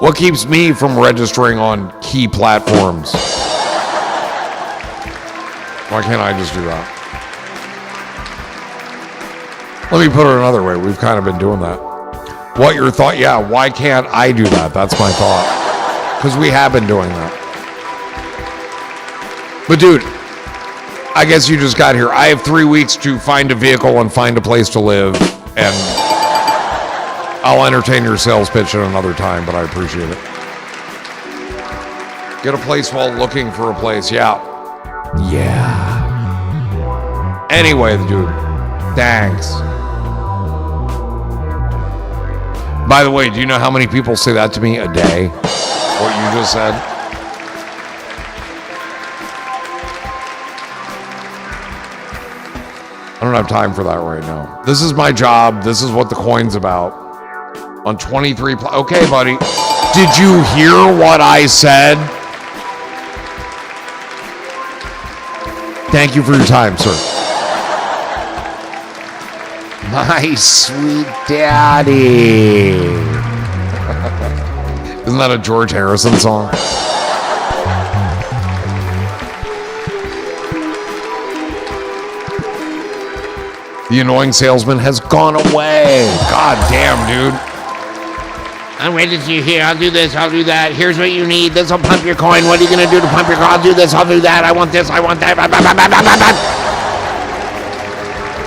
Speaker 2: What keeps me from registering on key platforms? Why can't I just do that? Let me put it another way. We've kind of been doing that. What your thought? Yeah, why can't I do that? That's my thought. Because we have been doing that. But dude, I guess you just got here. I have 3 weeks to find a vehicle and find a place to live, and I'll entertain your sales pitch at another time, but I appreciate it. Get a place while looking for a place. Yeah. Anyway, dude, thanks. By the way, do you know how many people say that to me a day? What you just said? I don't have time for that right now. This is my job. This is what the coin's about. On 23 okay, buddy. Did you hear what I said? Thank you for your time, sir. My sweet daddy. Isn't that a George Harrison song? The annoying salesman has gone away. God damn, dude.
Speaker 5: I'm ready to see here. I'll do this. I'll do that. Here's what you need. This will pump your coin. What are you going to do to pump your coin? I'll do this. I'll do that. I want this. I want that.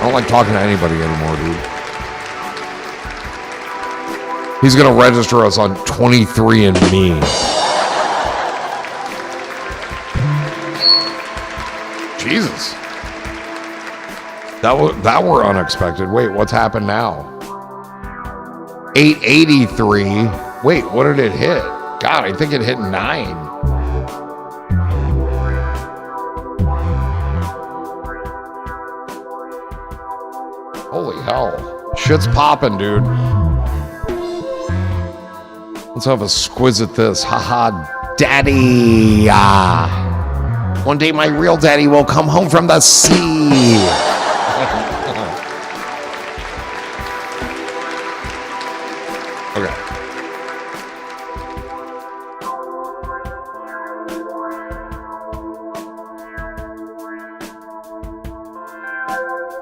Speaker 2: I don't like talking to anybody anymore, dude. He's going to register us on 23andMe. Jesus. That were unexpected. Wait, what's happened now? 883. Wait, what did it hit? God, I think it hit 9. Holy hell. Shit's popping, dude. Let's have a squiz at this. Haha, daddy. One day my real daddy will come home from the sea. Okay.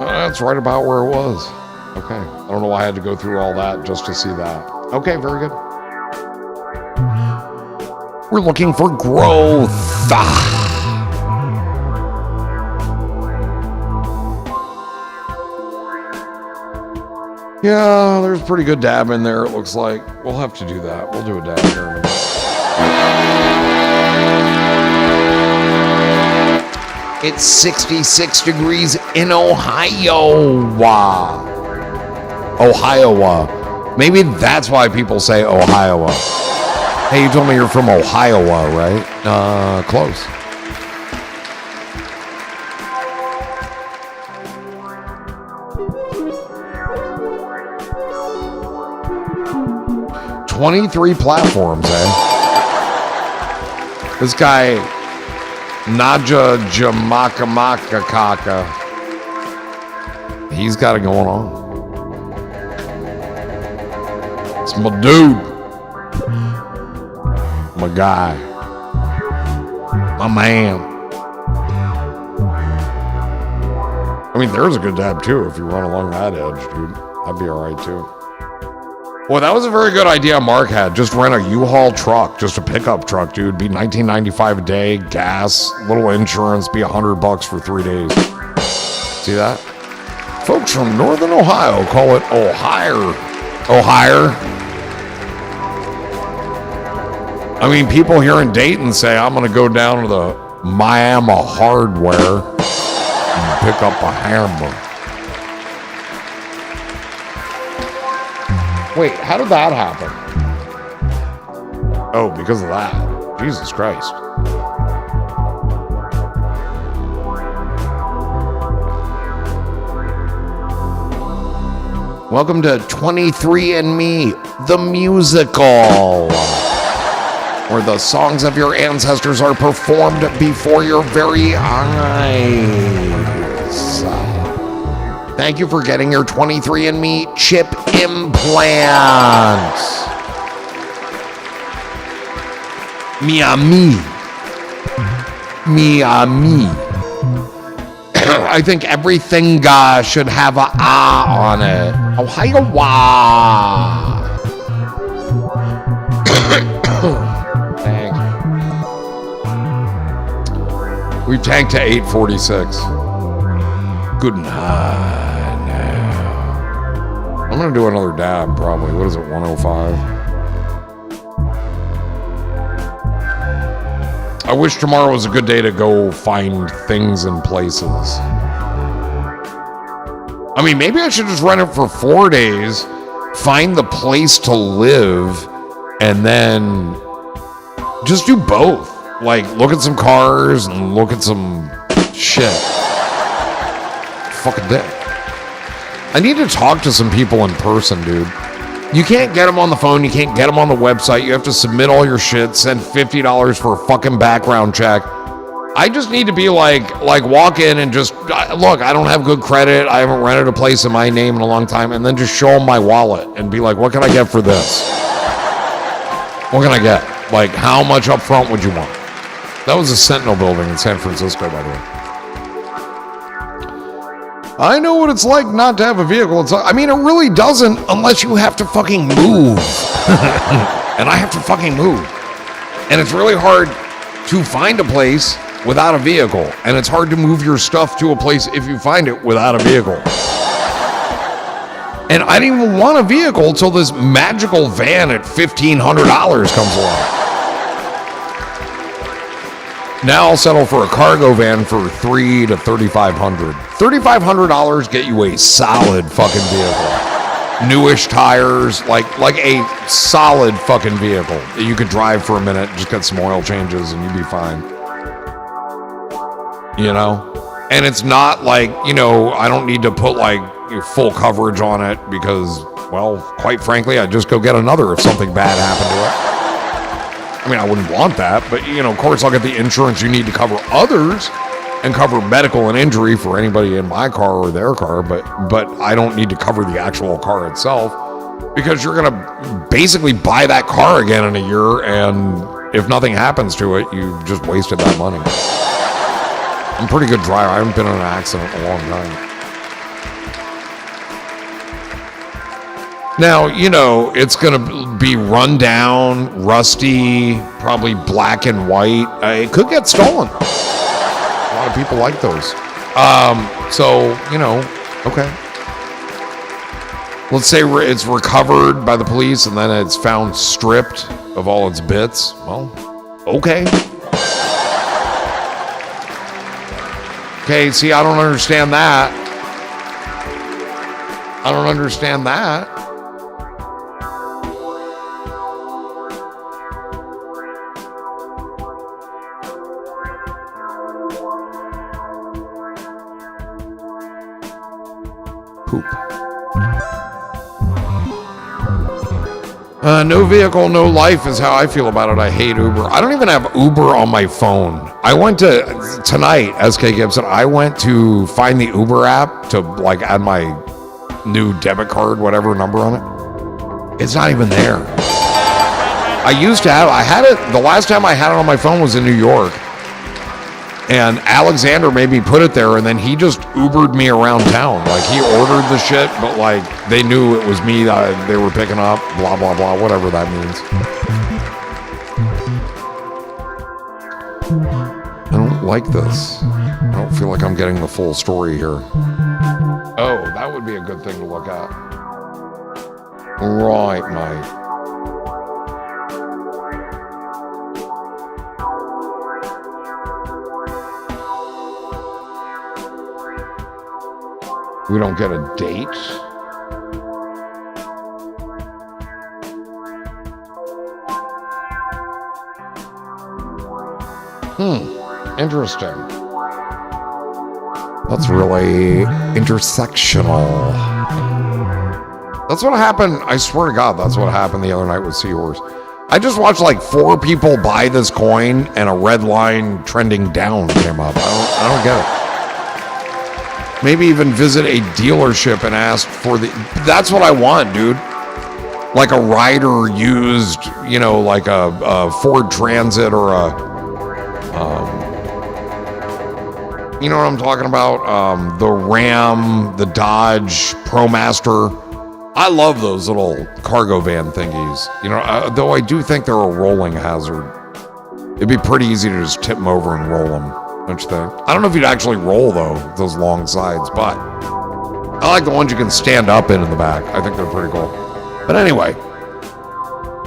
Speaker 2: That's right about where it was. Okay. I don't know why I had to go through all that just to see that. Okay, very good. We're looking for growth. Yeah, there's pretty good dab in there, it looks like. We'll have to do that. We'll do a dab here in a minute. It's 66 degrees in Ohio. Ohio. Maybe that's why people say Ohio. Hey, you told me you're from Ohio, right? Close. "23 platforms, This guy, Naja Jamakamaka, he's got it going on. It's my dude. My guy. My man. I mean, there's a good dab too if you run along that edge, dude. That'd be all right too. Well, that was a very good idea Mark had. Just rent a U-Haul truck, just a pickup truck, dude. Be $19.95 a day, gas, little insurance, be $100 for 3 days. See that? Folks from Northern Ohio call it Ohio. Ohio. I mean, people here in Dayton say, I'm going to go down to the Miami Hardware and pick up a hammer. Wait, how did that happen? Oh, because of that. Jesus Christ. Welcome to 23andMe, the musical, where the songs of your ancestors are performed before your very eyes. Thank you for getting your 23andMe chip implants. Miami. I think everything should have a on it. Ohio. Thanks. We tanked to 846. Good night now. I'm going to do another dab probably. What is it, 105? I wish tomorrow was a good day to go find things and places. I mean, maybe I should just rent it for 4 days, find the place to live, and then just do both. Like, look at some cars and look at some shit. Fucking dick. I need to talk to some people in person, dude. You can't get them on the phone. You can't get them on the website. You have to submit all your shit, send $50 for a fucking background check. I just need to be like walk in and just look. I don't have good credit. I haven't rented a place in my name in a long time, and then just show them my wallet and be like, "What can I get for this? What can I get? Like, how much up front would you want?" That was a Sentinel building in San Francisco, by the way. I know what it's like not to have a vehicle. I mean, it really doesn't unless you have to fucking move. And I have to fucking move. And it's really hard to find a place without a vehicle. And it's hard to move your stuff to a place if you find it without a vehicle. And I didn't even want a vehicle until this magical van at $1,500 comes along. Now I'll settle for a cargo van for $3,000 to $3,500. $3,500 get you a solid fucking vehicle. Newish tires, like a solid fucking vehicle that you could drive for a minute, just get some oil changes and you'd be fine. You know? And it's not like, you know, I don't need to put like full coverage on it because, well, quite frankly, I'd just go get another if something bad happened to it. I mean, I wouldn't want that, but, you know, of course, I'll get the insurance you need to cover others and cover medical and injury for anybody in my car or their car, but I don't need to cover the actual car itself because you're going to basically buy that car again in a year, and if nothing happens to it, you just wasted that money. I'm a pretty good driver. I haven't been in an accident in a long time. Now, you know, it's going to be run down, rusty, probably black and white. It could get stolen. A lot of people like those. So, you know, okay. Let's say it's recovered by the police and then it's found stripped of all its bits. Well, okay. Okay, see, I don't understand that. I don't understand that. Poop. No vehicle, no life is how I feel about it. I hate Uber. I don't even have Uber on my phone. I went to, tonight, SK Gibson, I went to find the Uber app to like add my new debit card, whatever number on it. It's not even there. I used to have, I had it, the last time I had it on my phone was in New York. And Alexander made me put it there, and then he just Ubered me around town. Like, he ordered the shit, but, like, they knew it was me that they were picking up, blah, blah, blah, whatever that means. I don't like this. I don't feel like I'm getting the full story here. Oh, that would be a good thing to look at. Right, mate. We don't get a date. Interesting. That's really intersectional. That's what happened. I swear to God, that's what happened the other night with Seahorse. I just watched like 4 people buy this coin and a red line trending down came up. I don't get it. Maybe even visit a dealership and ask for the... That's what I want, dude. Like a Ryder used, you know, like a Ford Transit or a... you know what I'm talking about? The Ram, the Dodge ProMaster. I love those little cargo van thingies. You know, though I do think they're a rolling hazard. It'd be pretty easy to just tip them over and roll them. Don't you think? I don't know if you'd actually roll, though, those long sides, but I like the ones you can stand up in the back. I think they're pretty cool. But anyway,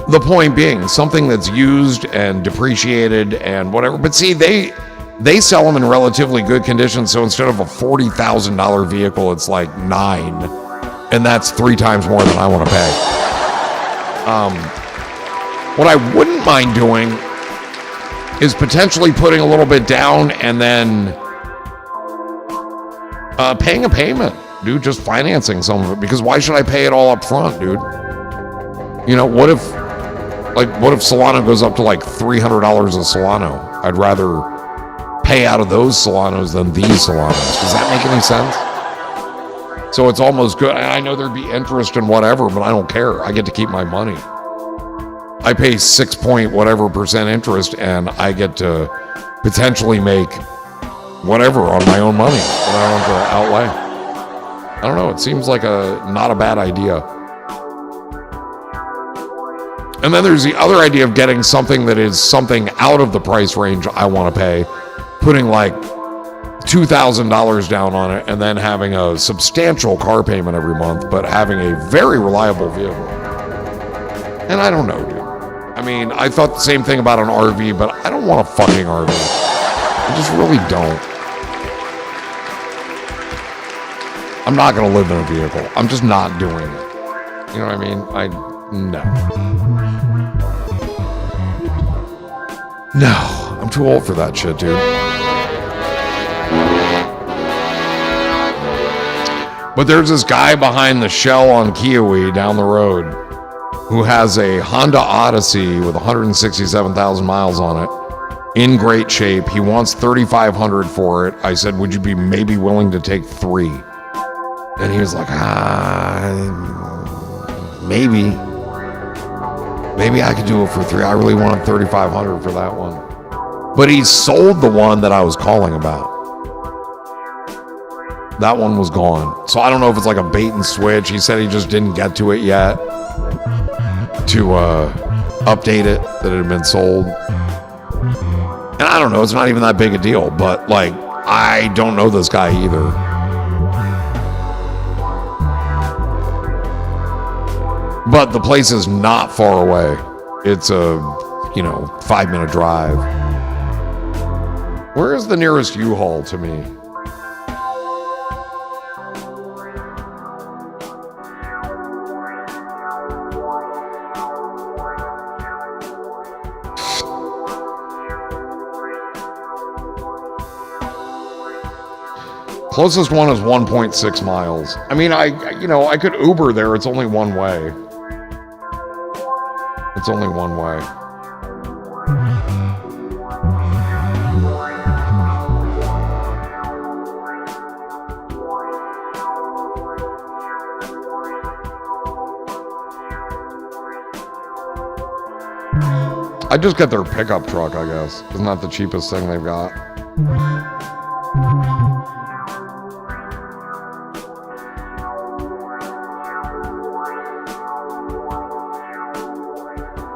Speaker 2: the point being, something that's used and depreciated and whatever. But see, they sell them in relatively good condition, so instead of a $40,000 vehicle, it's like $9,000, and that's 3 times more than I want to pay. What I wouldn't mind doing is potentially putting a little bit down and then paying a payment, dude, just financing some of it, because why should I pay it all up front, dude? You know, what if Solano goes up to like $300 a Solano? I'd rather pay out of those Solanos than these Solanos. Does that make any sense? So it's almost good. I know there'd be interest in whatever, but I don't care. I get to keep my money. I pay 6 point whatever percent interest, and I get to potentially make whatever on my own money that I don't have to outlay. I don't know. It seems like not a bad idea. And then there's the other idea of getting something that is something out of the price range I want to pay, putting like $2,000 down on it, and then having a substantial car payment every month, but having a very reliable vehicle. And I don't know, dude. I mean, I thought the same thing about an RV, but I don't want a fucking RV. I just really don't. I'm not going to live in a vehicle. I'm just not doing it. You know what I mean? No. No, I'm too old for that shit, dude. But there's this guy behind the shell on Kiwi down the road who has a Honda Odyssey with 167,000 miles on it, in great shape. He wants $3,500 for it. I said, would you be maybe willing to take 3? And he was like, maybe I could do it for 3. I really wanted $3,500 for that one. But he sold the one that I was calling about. That one was gone. So I don't know if it's like a bait and switch. He said he just didn't get to it yet to update it, that it had been sold. And I don't know. It's not even that big a deal. But like, I don't know this guy either. But the place is not far away. It's a, 5-minute drive. Where is the nearest U-Haul to me? Closest one is 1.6 miles. I mean, I could Uber there. It's only one way. It's only one way. I just get their pickup truck, I guess. Isn't that the cheapest thing they've got?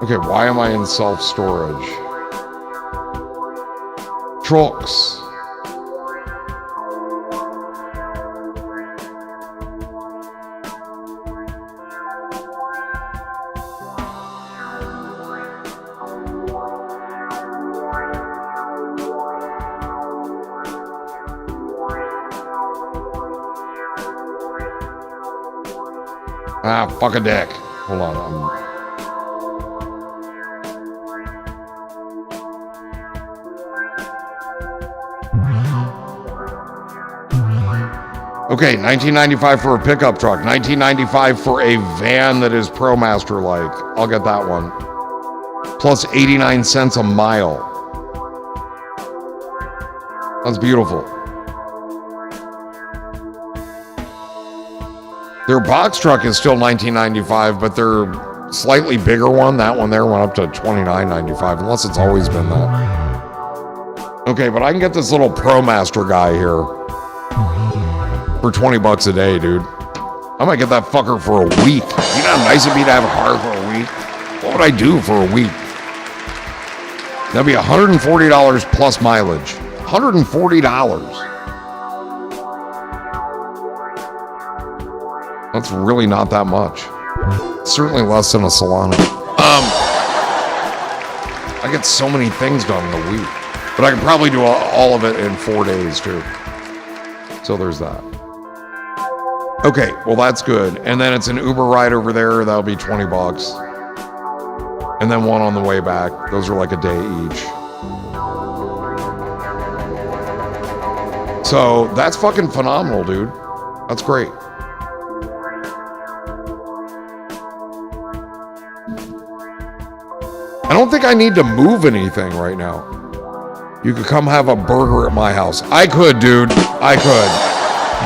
Speaker 2: Okay, why am I in self-storage? Trucks. Fuck a dick. Hold on, Okay, $19.95 for a pickup truck. $19.95 for a van that is ProMaster-like. I'll get that one. Plus 89 cents a mile. That's beautiful. Their box truck is still $19.95, but their slightly bigger one, that one there, went up to $29.95, unless it's always been that. Okay, but I can get this little ProMaster guy here for $20 a day, dude. I might get that fucker for a week. You know how nice it'd be to have a car for a week? What would I do for a week? That'd be $140 plus mileage. $140. That's really not that much. Certainly less than a Solana. I get so many things done in a week. But I can probably do all of it in 4 days, too. So there's that. Okay, well that's good. And then it's an Uber ride over there. That'll be $20. And then one on the way back. Those are like a day each. So that's fucking phenomenal, dude. That's great. I don't think I need to move anything right now. You could come have a burger at my house. I could, dude. I could.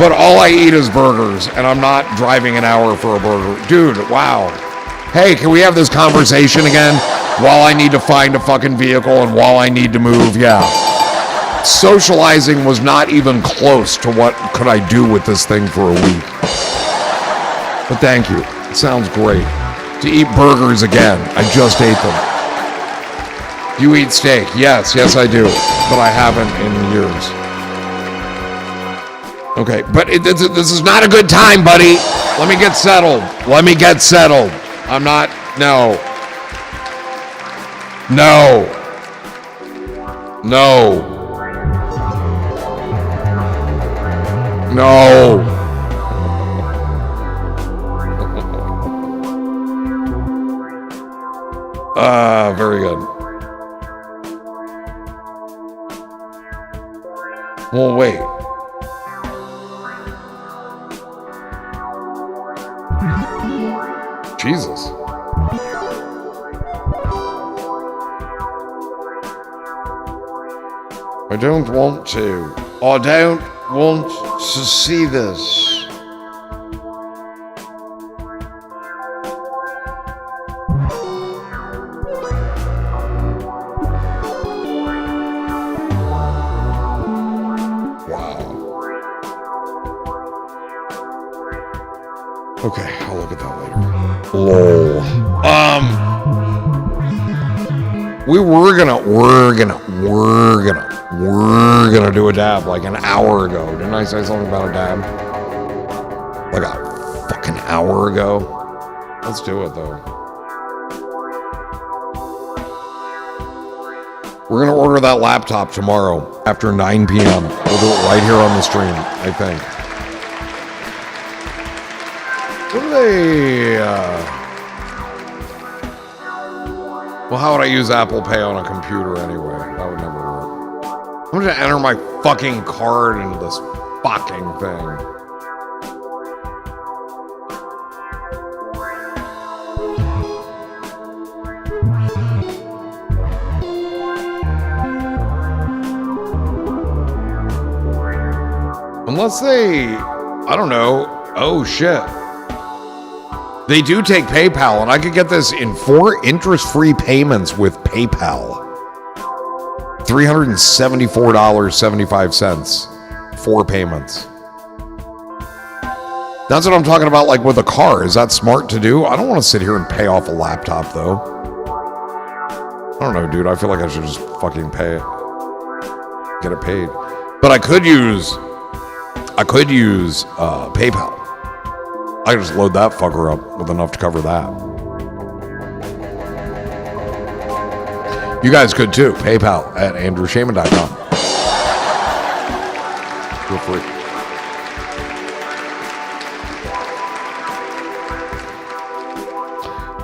Speaker 2: But all I eat is burgers, and I'm not driving an hour for a burger. Dude, wow. Hey, can we have this conversation again? While I need to find a fucking vehicle and while I need to move, yeah. Socializing was not even close to what could I do with this thing for a week. But thank you. It sounds great. To eat burgers again. I just ate them. You eat steak? Yes, I do. But I haven't in years. Okay, but this is not a good time, buddy. Let me get settled. I'm not, no. No. Very good. Well, wait. Jesus. I don't want to. I don't want to see this. Okay, I'll look at that later. Lol. We're gonna do a dab like an hour ago. Didn't I say something about a dab? Like a fucking hour ago? Let's do it though. We're gonna order that laptop tomorrow after 9 p.m. We'll do it right here on the stream, I think. What are they, well, how would I use Apple Pay on a computer anyway? That would never work. I'm gonna enter my fucking card into this fucking thing. Unless they, I don't know. Oh shit. They do take PayPal, and I could get this in 4 interest-free payments with PayPal. $374.75. 4 payments. That's what I'm talking about, like with a car. Is that smart to do? I don't want to sit here and pay off a laptop, though. I don't know, dude. I feel like I should just fucking pay it. Get it paid. But I could use PayPal. I can just load that fucker up with enough to cover that. You guys could too. PayPal at andrewshaman.com. Feel free.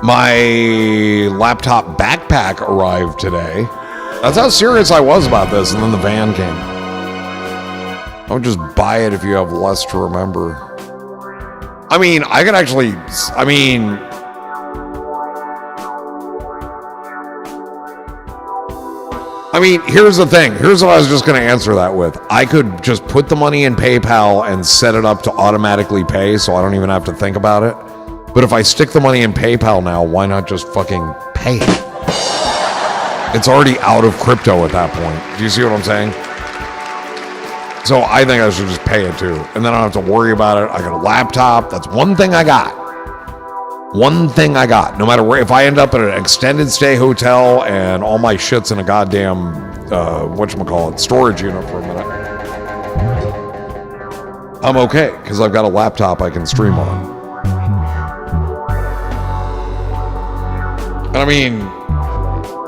Speaker 2: My laptop backpack arrived today. That's how serious I was about this, and then the van came. I would just buy it if you have less to remember. I mean, I could actually, here's the thing. Here's what I was just going to answer that with. I could just put the money in PayPal and set it up to automatically pay so I don't even have to think about it. But if I stick the money in PayPal now, why not just fucking pay it? It's already out of crypto at that point. Do you see what I'm saying? So I think I should just pay it too. And then I don't have to worry about it. I got a laptop. That's one thing I got. One thing I got. No matter where, if I end up at an extended stay hotel and all my shit's in a goddamn, whatchamacallit, storage unit for a minute, I'm okay, because I've got a laptop I can stream on. And I mean,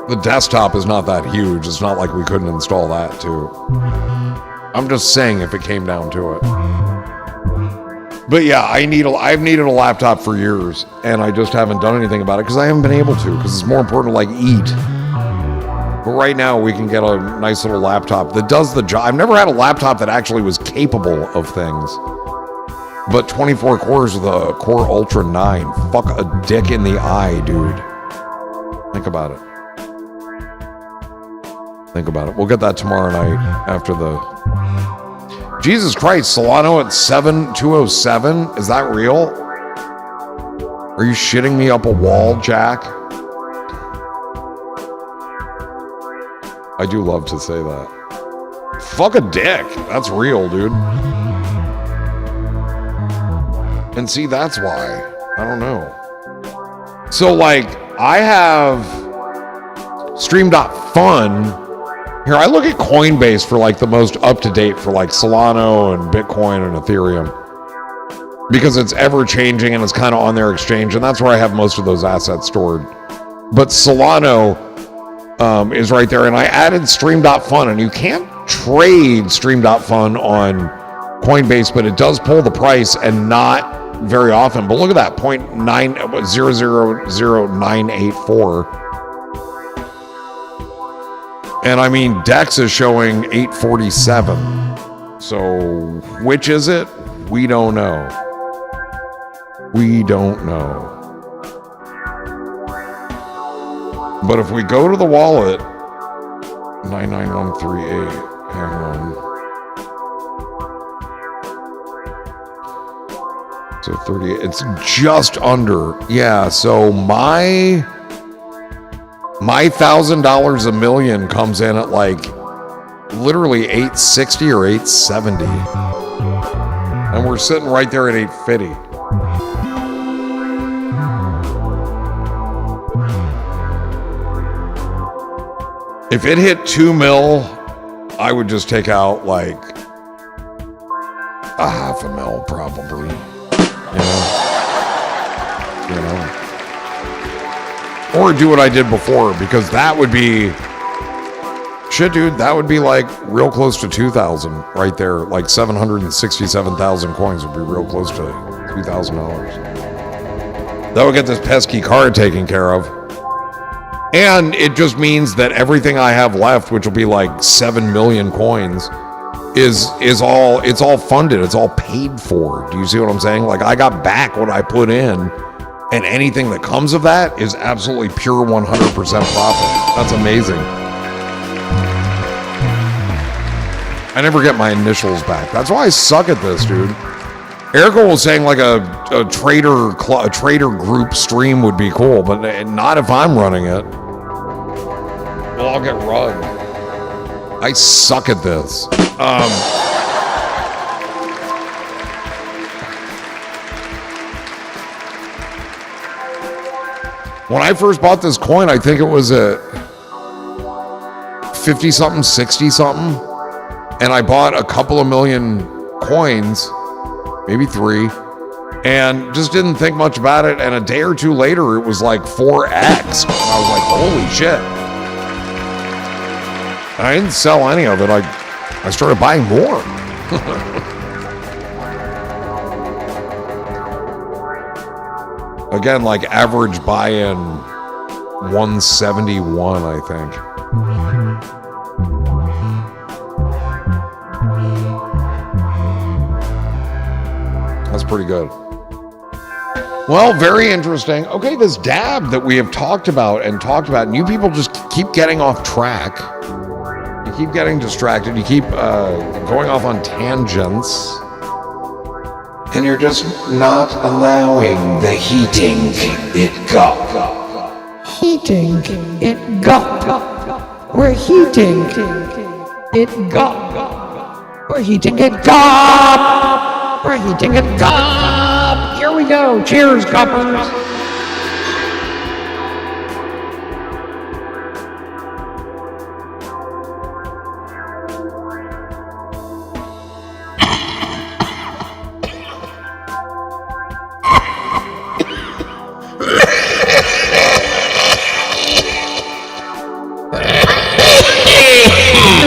Speaker 2: the desktop is not that huge. It's not like we couldn't install that too. I'm just saying if it came down to it. But yeah, I've needed a laptop for years, and I just haven't done anything about it because I haven't been able to, because it's more important to like eat. But right now we can get a nice little laptop that does the job. I've never had a laptop that actually was capable of things. But 24 cores with a Core Ultra 9. Fuck a dick in the eye, dude. Think about it. Think about it. We'll get that tomorrow night after the... Jesus Christ, Solano at 7,207? Is that real? Are you shitting me up a wall, Jack? I do love to say that. Fuck a dick. That's real, dude. And see, that's why. I don't know. So, like, I have Stream.fun. Here, I look at Coinbase for, like, the most up-to-date for, like, Solano and Bitcoin and Ethereum. Because it's ever-changing and it's kind of on their exchange, and that's where I have most of those assets stored. But Solano is right there, and I added Stream.fun, and you can't trade Stream.fun on Coinbase, but it does pull the price, and not very often. But look at that, 0.000984. And I mean, DEX is showing 847. So which is it? We don't know. We don't know. But if we go to the wallet, 99138, hang on. So 38, it's just under. Yeah, so my $1,000 a million comes in at like literally 860 or 870. And we're sitting right there at 850. If it hit 2 mil, I would just take out like a half a mil probably. You know. Or do what I did before, because that would be shit, dude. That would be like real close to 2,000 right there. Like 767,000 coins would be real close to $2,000. That would get this pesky card taken care of. And it just means that everything I have left, which will be like 7 million coins, is all funded. It's all paid for. Do you see what I'm saying? Like, I got back what I put in, and anything that comes of that is absolutely pure 100% profit. That's amazing. I never get my initials back. That's why I suck at this, dude. Erica was saying like a trader group stream would be cool, but not if I'm running it. Well, I'll get rugged. I suck at this. When I first bought this coin, I think it was a 50 something, 60 something. And I bought a couple of million coins, maybe 3, and just didn't think much about it. And a day or two later, it was like 4x. And I was like, holy shit. And I didn't sell any of it. I started buying more. Again, like average buy-in 171, I think. That's pretty good. Well, very interesting. Okay, this dab that we have talked about, and you people just keep getting off track. You keep getting distracted. You keep going off on tangents.
Speaker 7: And you're just not allowing the heating it got.
Speaker 3: Heating it got. We're heating it got. We're heating it got. We're heating it got. Here we go. Cheers, coppers.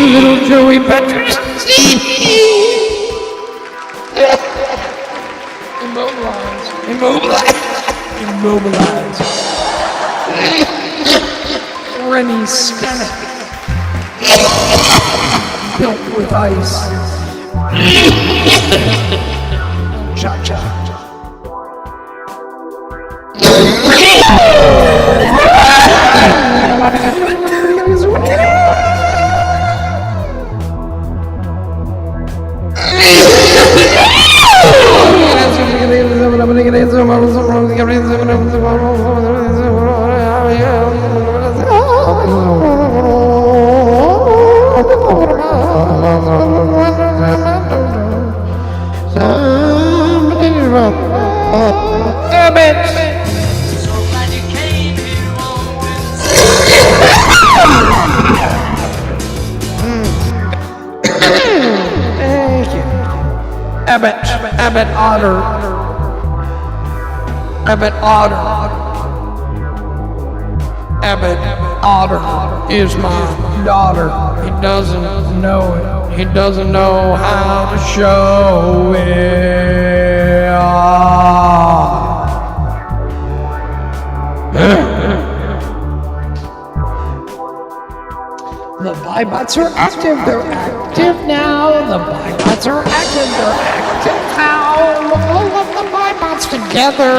Speaker 3: Little Joey Petrus. Immobilize. Rennie Scannick. Built with ice. Cha-cha. Damn it! Thank you. Abbott Otter. Abbott Otter. Abbott Otter is my daughter. He doesn't know it. He doesn't know how to show it. The Bibots are active. They're active now. The Bibots are active. They're active now. All of the Bibots together.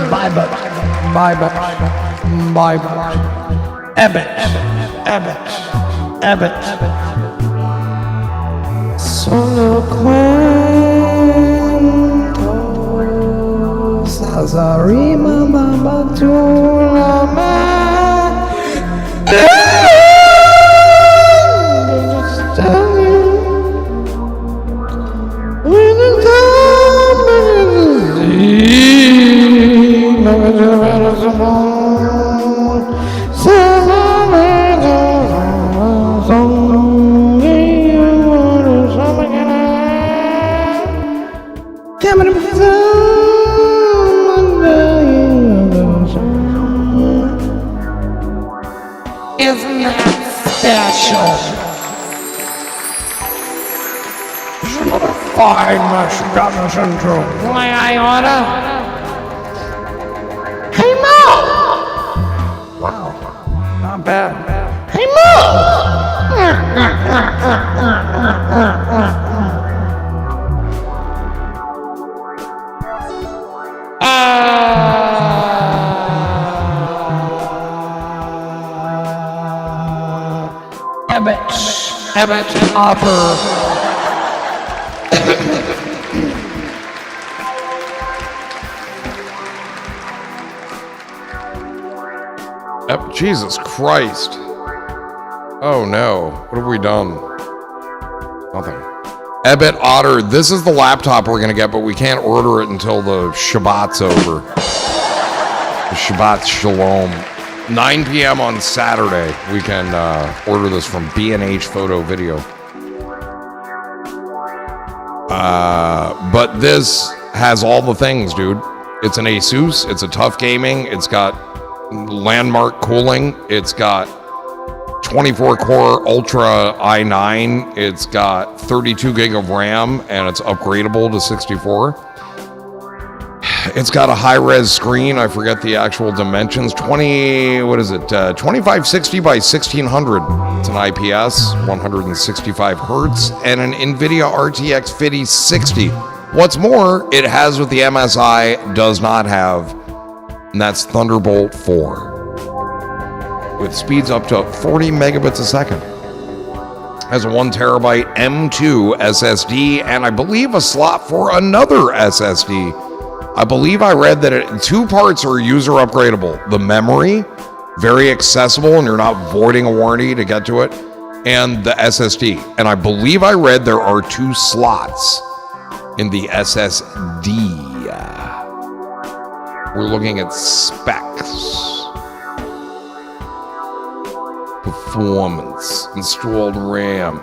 Speaker 3: Bibot. Abbott. Solo cuentos. Azarima Babatulama. Isn't that special? Fine, much Donna Central. Why, I oughta. Hey, Mom! Wow, not bad. Hey, Mom! Abbott offer.
Speaker 2: Jesus Christ. Oh no. What have we done? Nothing. Ebit Otter. This is the laptop we're going to get, but we can't order it until the Shabbat's over. The Shabbat Shalom. 9 p.m. on Saturday. We can order this from B&H Photo Video. But this has all the things, dude. It's an Asus. It's a tough gaming. It's got landmark cooling. It's got 24-core Ultra i9. It's got 32 gig of RAM, and it's upgradable to 64. It's got a high-res screen. I forget the actual dimensions. 2560 by 1600. It's an IPS, 165 hertz, and an NVIDIA RTX 5060. What's more, it has what the MSI does not have, and that's Thunderbolt 4. With speeds up to 40 megabits a second. Has a 1 terabyte M2 SSD, and I believe a slot for another SSD. I believe I read that two parts are user upgradable. The memory, very accessible, and you're not voiding a warranty to get to it, and the SSD. And I believe I read there are 2 slots in the SSD. We're looking at specs. Performance, installed RAM,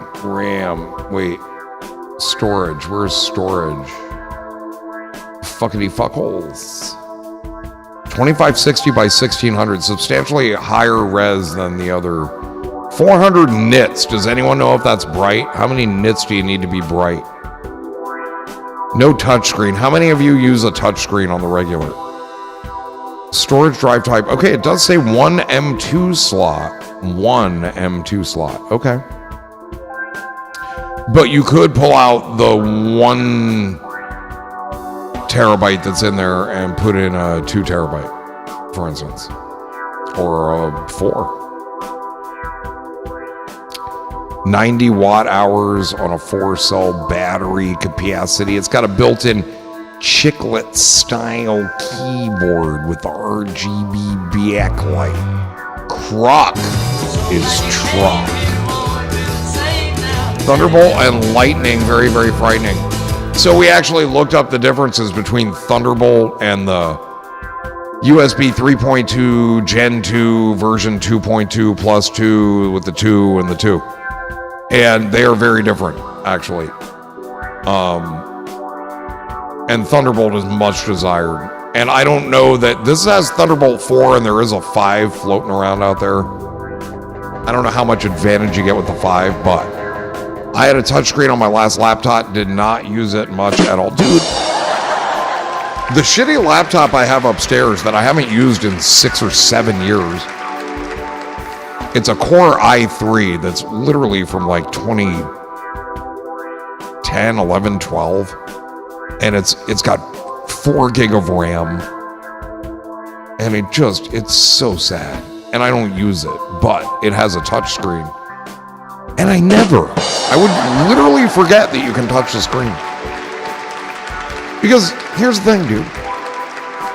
Speaker 2: wait, storage, where's storage? Fuckity fuckholes. 2560 by 1600, substantially higher res than the other. 400 nits, does anyone know if that's bright? How many nits do you need to be bright? No touchscreen, how many of you use a touchscreen on the regular? Storage drive type, okay, it does say 1 M2 slot. 1 M2 slot, okay. But you could pull out the 1 terabyte that's in there and put in a 2 terabyte, for instance, or a 4. 90 watt hours on a 4-cell battery capacity. It's got a built-in chiclet style keyboard with the RGB backlight. Croc is truck. Thunderbolt and lightning, very, very frightening. So we actually looked up the differences between Thunderbolt and the USB 3.2 Gen 2 version 2.2 plus 2 with the 2 and the 2. And they are very different, actually. And Thunderbolt is much desired. And I don't know that this has Thunderbolt 4 and there is a 5 floating around out there. I don't know how much advantage you get with the 5, but I had a touchscreen on my last laptop, did not use it much at all. Dude, the shitty laptop I have upstairs that I haven't used in 6 or 7 years, it's a Core i3 that's literally from like 2010, 11, 12. And it's got 4 gig of RAM. And it's so sad. And I don't use it, but it has a touchscreen. And I would literally forget that you can touch the screen. Because here's the thing, dude.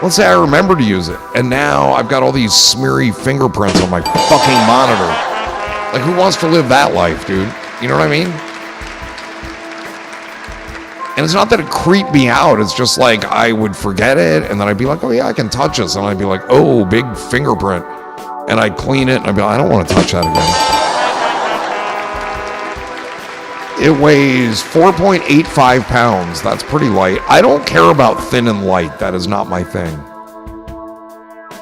Speaker 2: Let's say I remember to use it, and now I've got all these smeary fingerprints on my fucking monitor. Like, who wants to live that life, dude? You know what I mean? And it's not that it creeped me out. It's just like I would forget it, and then I'd be like, oh yeah, I can touch this. And I'd be like, oh, big fingerprint. And I'd clean it, and I'd be like, I don't want to touch that again. It weighs 4.85 pounds. That's pretty light. I don't care about thin and light. That is not my thing.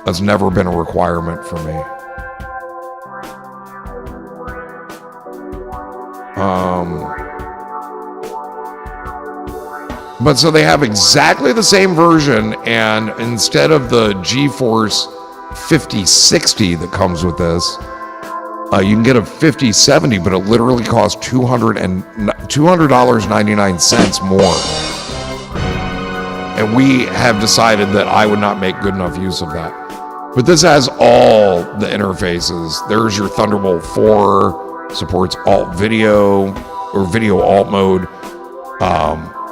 Speaker 2: That's never been a requirement for me. But so they have exactly the same version, and instead of the GeForce 5060 that comes with this, you can get a 5070, but it literally costs $200.99 more. And we have decided that I would not make good enough use of that. But this has all the interfaces. There's your Thunderbolt 4, supports alt video or video alt mode.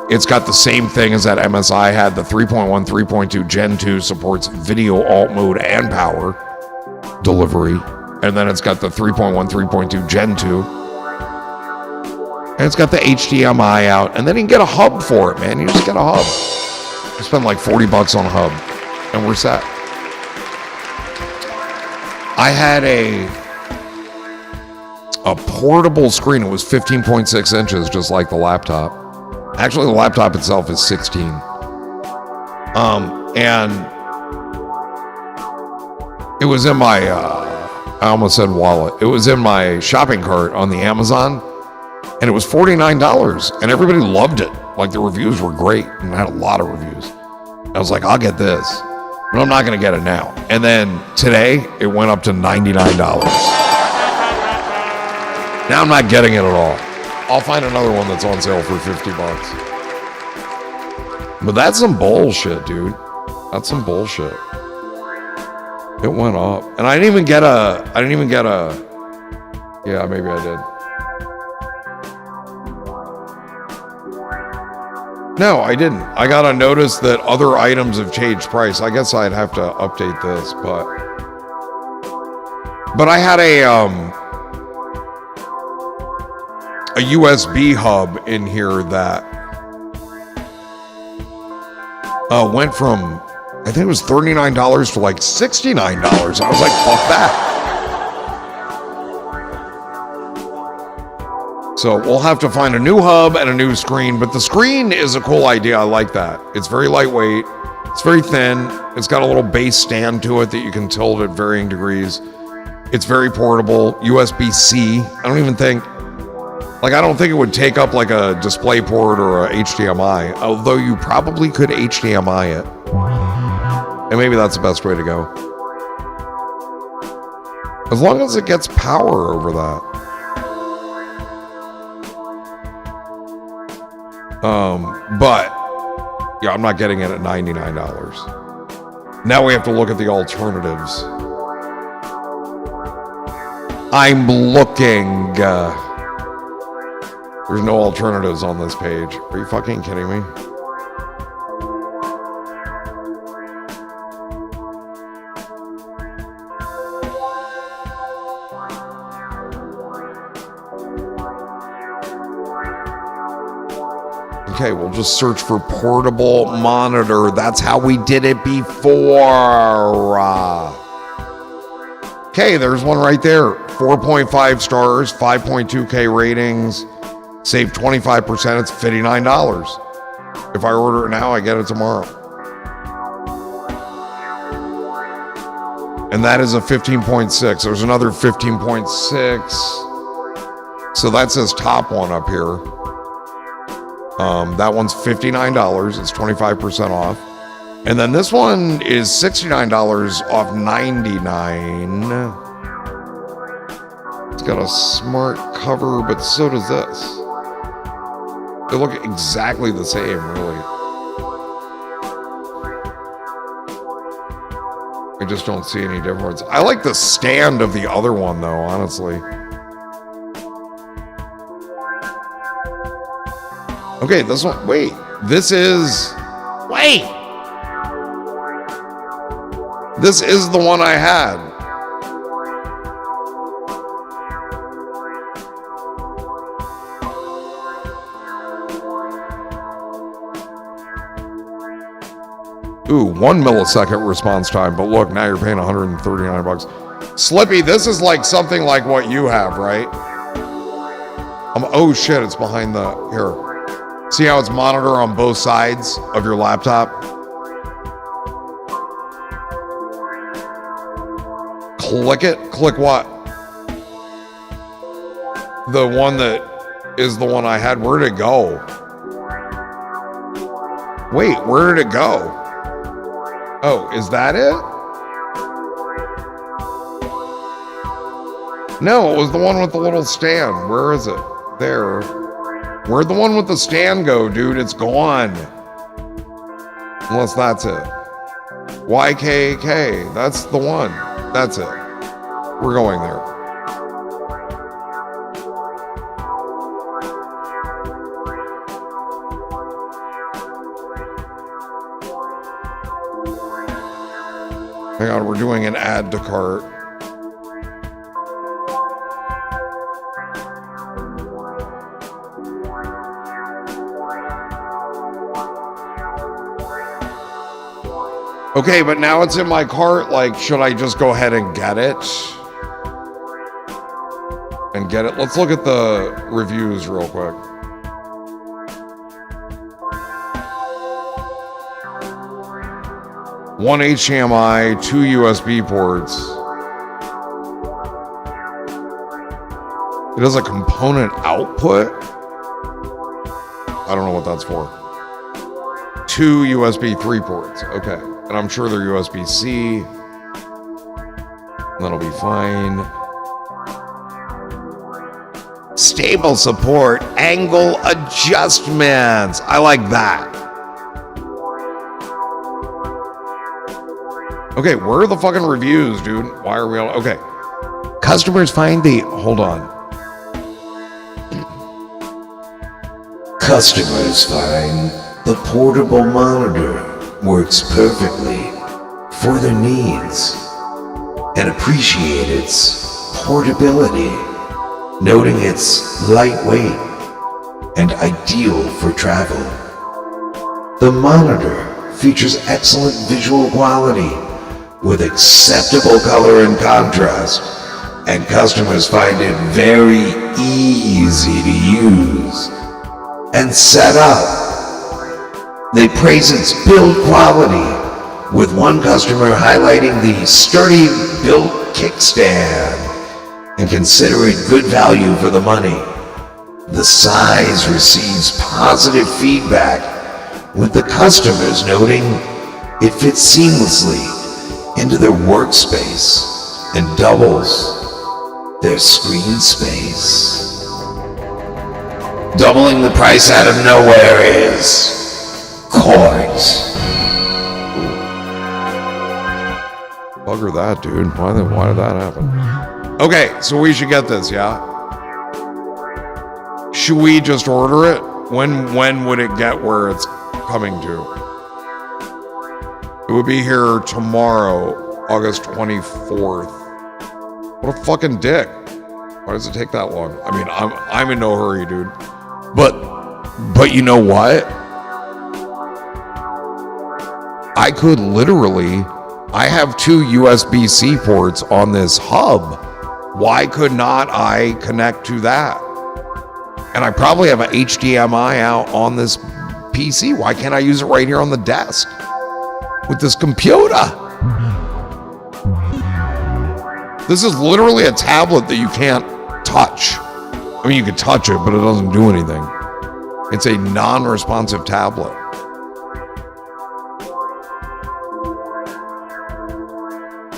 Speaker 2: It's got the same thing as that MSI had. The 3.1, 3.2 Gen 2 supports video alt mode and power delivery. And then it's got the 3.1, 3.2 Gen 2. And it's got the HDMI out. And then you can get a hub for it, man. You just get a hub. You spend like $40 on a hub. And we're set. I had a portable screen. It was 15.6 inches, just like the laptop. Actually, the laptop itself is 16. And it was in my, I almost said wallet. It was in my shopping cart on the Amazon, and it was $49, and everybody loved it. Like, the reviews were great, and I had a lot of reviews. I was like, I'll get this, but I'm not going to get it now. And then today, it went up to $99. Now I'm not getting it at all. I'll find another one that's on sale for $50. But that's some bullshit, dude. That's some bullshit. It went up. And I didn't even get a, yeah, maybe I did. No, I didn't. I got a notice that other items have changed price. I guess I'd have to update this, but I had a USB hub in here that went from, I think it was $39 to like $69. I was like, fuck that. So we'll have to find a new hub and a new screen, but the screen is a cool idea. I like that. It's very lightweight. It's very thin. It's got a little base stand to it that you can tilt at varying degrees. It's very portable. USB-C. I don't think it would take up like a display port or a HDMI, although you probably could HDMI it. And maybe that's the best way to go. As long as it gets power over that. But yeah, I'm not getting it at $99. Now we have to look at the alternatives. I'm looking. There's no alternatives on this page. Are you fucking kidding me? Okay, we'll just search for portable monitor. That's how we did it before. Okay, there's one right there. 4.5 stars, 5.2K ratings. Save 25%. It's $59. If I order it now, I get it tomorrow. And that is a 15.6. There's another 15.6. So that's his top one up here. That one's $59. It's 25% off. And then this one is $69 off $99. It's got a smart cover, but so does this. They look exactly the same, really. I just don't see any difference. I like the stand of the other one, though, honestly. Okay, this one, wait, this is the one I had. Ooh, 1 millisecond response time, but look, now you're paying $139. Slippy, this is like something like what you have, right? Oh shit, it's behind the, here. See how it's monitor on both sides of your laptop? Click it. Click what? The one that is the one I had. Where did it go? Wait, where did it go? Oh, is that it? No, it was the one with the little stand. Where is it? There. Where'd the one with the stand go, dude? It's gone. Unless that's it. YKK. That's the one. That's it. We're going there. Hang on, we're doing an add to cart. Okay, but now it's in my cart. Like, should I just go ahead and get it? Let's look at the reviews real quick. One HDMI, 2 USB ports. It has a component output? I don't know what that's for. 2 USB 3 ports. Okay. And I'm sure they're USB-C. That'll be fine. Stable support, angle adjustments. I like that. Okay, where are the fucking reviews, dude? Why are we all... Okay. Customers find the... Hold on.
Speaker 7: Customers find the portable monitor works perfectly for their needs and appreciate its portability, noting its lightweight and ideal for travel. The monitor features excellent visual quality with acceptable color and contrast, and customers find it very easy to use and set up. They praise its build quality, with one customer highlighting the sturdy built kickstand and consider it good value for the money. The size receives positive feedback, with the customers noting it fits seamlessly into their workspace and doubles their screen space. Doubling the price out of nowhere is court.
Speaker 2: Bugger that, dude. Why did that happen? Okay, so we should get this, yeah? Should we just order it? When would it get where it's coming to? It would be here tomorrow, August 24th. What a fucking dick. Why does it take that long? I mean, I'm in no hurry, dude. But But you know what? I could literally, I have 2 USB-C ports on this hub. Why could not I connect to that? And I probably have an HDMI out on this PC. Why can't I use it right here on the desk with this computer? This is literally a tablet that you can't touch. I mean, you can touch it, but it doesn't do anything. It's a non-responsive tablet.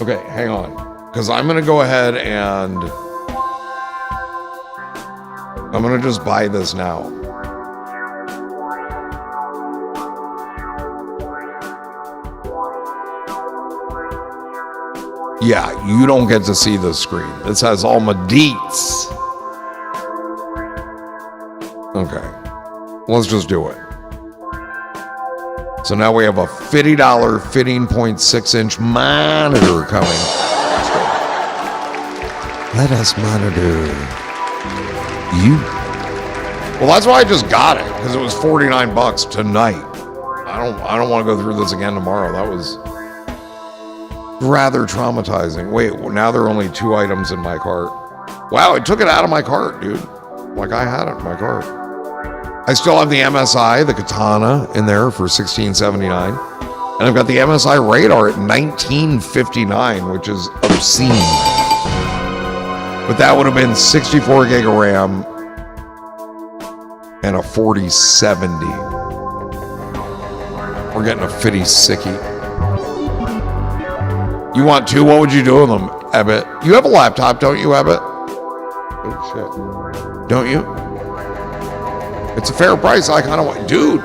Speaker 2: Okay, hang on. Because I'm going to go ahead and I'm going to just buy this now. Yeah, you don't get to see the screen. It says all my deets. Okay, let's just do it. So now we have a $50 15.6-inch monitor coming. Let us monitor you. Well, that's why I just got it, because it was $49 tonight. I don't want to go through this again tomorrow. That was rather traumatizing. Wait, now there are only 2 items in my cart. Wow, it took it out of my cart, dude. Like I had it in my cart. I still have the MSI, the Katana, in there for $16.79. And I've got the MSI Radar at $19.59, which is obscene. But that would have been 64 gig of RAM and a 4070. We're getting a fitty sicky. You want 2? What would you do with them, Ebbet? You have a laptop, don't you, Ebbet? Oh, shit. Don't you? It's a fair price. I kind of want... Dude.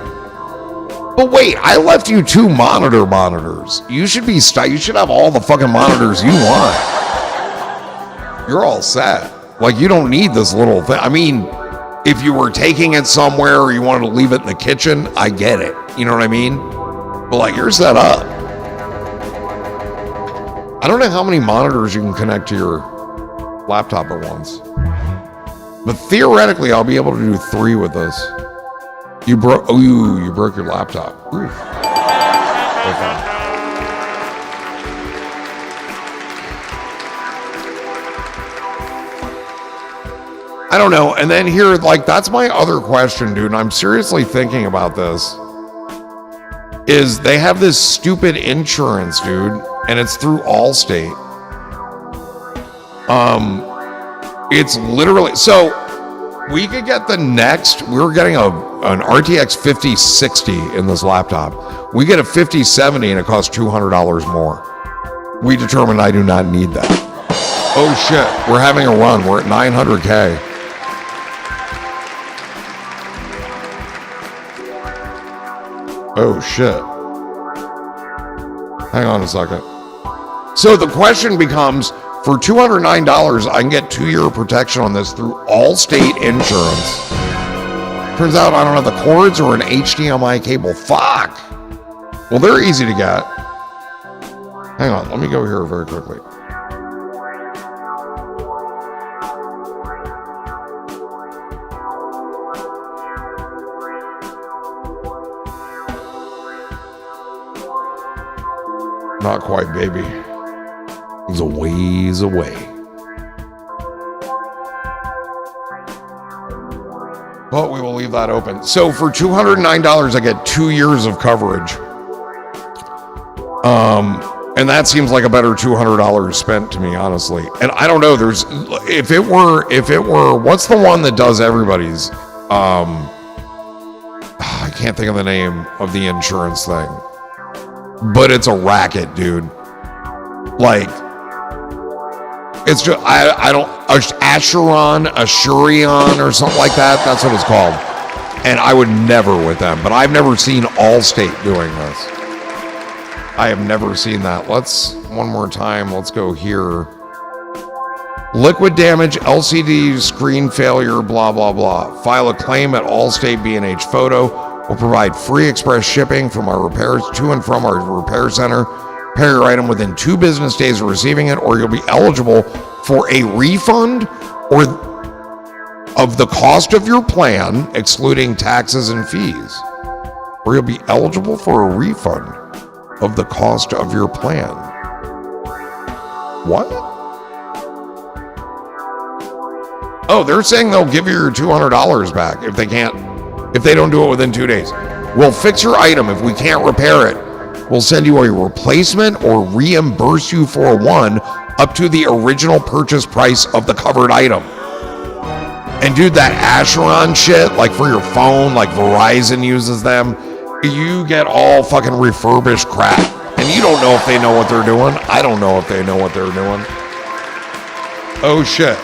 Speaker 2: But wait, I left you 2 monitors. You should be... You should have all the fucking monitors you want. You're all set. Like, you don't need this little thing. I mean, if you were taking it somewhere or you wanted to leave it in the kitchen, I get it. You know what I mean? But, like, you're set up. I don't know how many monitors you can connect to your laptop at once. But theoretically, I'll be able to do 3 with this. You broke your laptop. Oof. Okay. I don't know. And then here, like, that's my other question, dude. And I'm seriously thinking about this. Is they have this stupid insurance, dude, and it's through Allstate. It's literally, so we could get the next, we're getting an RTX 5060 in this laptop. We get a 5070 and it costs $200 more. We determined I do not need that. Oh shit, we're having a run. We're at 900K. Oh shit. Hang on a second. So the question becomes, for $209, I can get 2-year protection on this through Allstate Insurance. Turns out I don't have the cords or an HDMI cable. Fuck. Well, they're easy to get. Hang on, let me go here very quickly. Not quite, baby. It's a ways away. But we will leave that open. So for $209, I get 2 years of coverage. And that seems like a better $200 spent to me, honestly. And I don't know, there's, if it were, what's the one that does everybody's? I can't think of the name of the insurance thing. But it's a racket, dude. Like, it's just, I don't, Assurion or something like that. That's what it's called. And I would never with them. But I've never seen Allstate doing this. I have never seen that. Let's, one more time, let's go here. Liquid damage, LCD screen failure, blah, blah, blah. File a claim at Allstate B&H Photo. We'll provide free express shipping from our repairs to and from our repair center. Repair your item within 2 business days of receiving it, or you'll be eligible for a refund or of the cost of your plan, excluding taxes and fees, or you'll be eligible for a refund of the cost of your plan. What? Oh, they're saying they'll give you your $200 back if they don't do it within 2 days. We'll fix your item. If we can't repair it, we'll send you a replacement or reimburse you for one up to the original purchase price of the covered item. And dude, that Asheron shit, like for your phone, like Verizon uses them, you get all fucking refurbished crap. And you don't know if they know what they're doing. I don't know if they know what they're doing. Oh shit.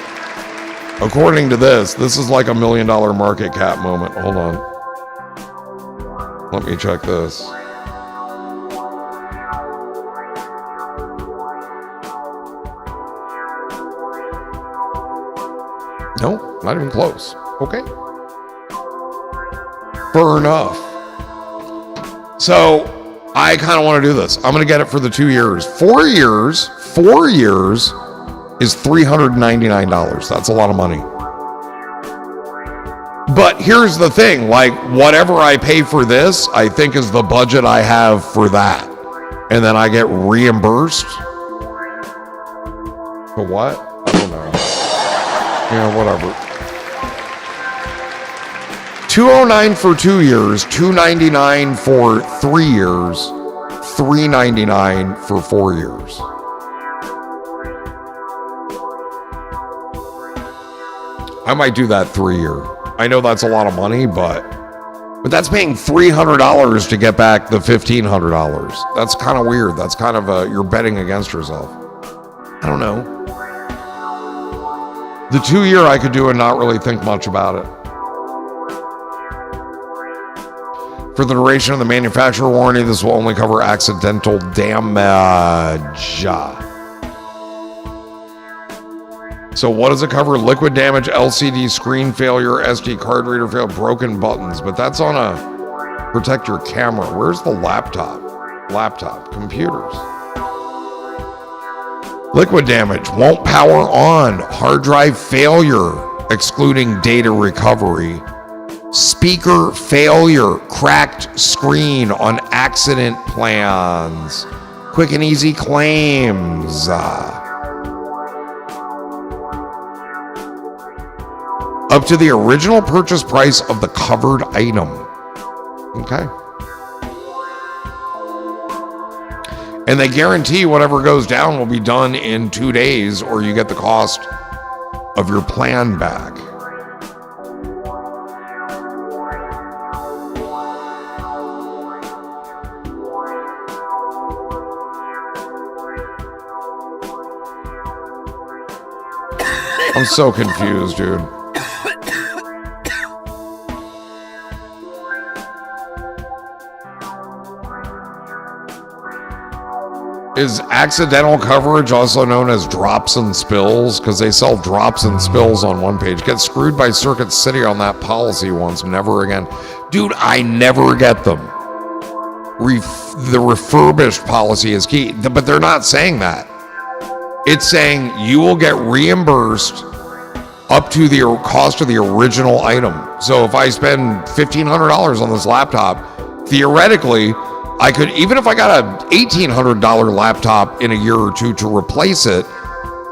Speaker 2: According to this is like $1 million market cap moment. Hold on. Let me check this. No, not even close. Okay. Fair enough. So I kind of want to do this. I'm going to get it for the 2 years. 4 years is $399. That's a lot of money. But here's the thing, like whatever I pay for this, I think is the budget I have for that. And then I get reimbursed. For what? I don't know. Yeah, whatever. $209 for 2 years, $299 for 3 years, $399 for 4 years. I might do that 3 year. I know that's a lot of money, but that's paying $300 to get back the $1,500. That's kind of weird. That's kind of you're betting against yourself. I don't know. The 2 year I could do and not really think much about it. For the duration of the manufacturer warranty, this will only cover accidental damage. So what does it cover? Liquid damage, LCD screen failure, SD card reader failure, broken buttons. But that's on a protect your camera. Where's the laptop? Laptop, computers. Liquid damage, won't power on. Hard drive failure, excluding data recovery. Speaker failure, cracked screen on accident plans. Quick and easy claims. Up to the original purchase price of the covered item. Okay. And they guarantee whatever goes down will be done in 2 days, or you get the cost of your plan back. I'm so confused, dude. Is accidental coverage also known as drops and spills? Because they sell drops and spills on one page. Get screwed by Circuit City on that policy once, never again. Dude, I never get them. The refurbished policy is key, but they're not saying that. It's saying you will get reimbursed up to the cost of the original item. So if I spend $1,500 on this laptop, theoretically, I could, even if I got a $1,800 laptop in a year or two to replace it,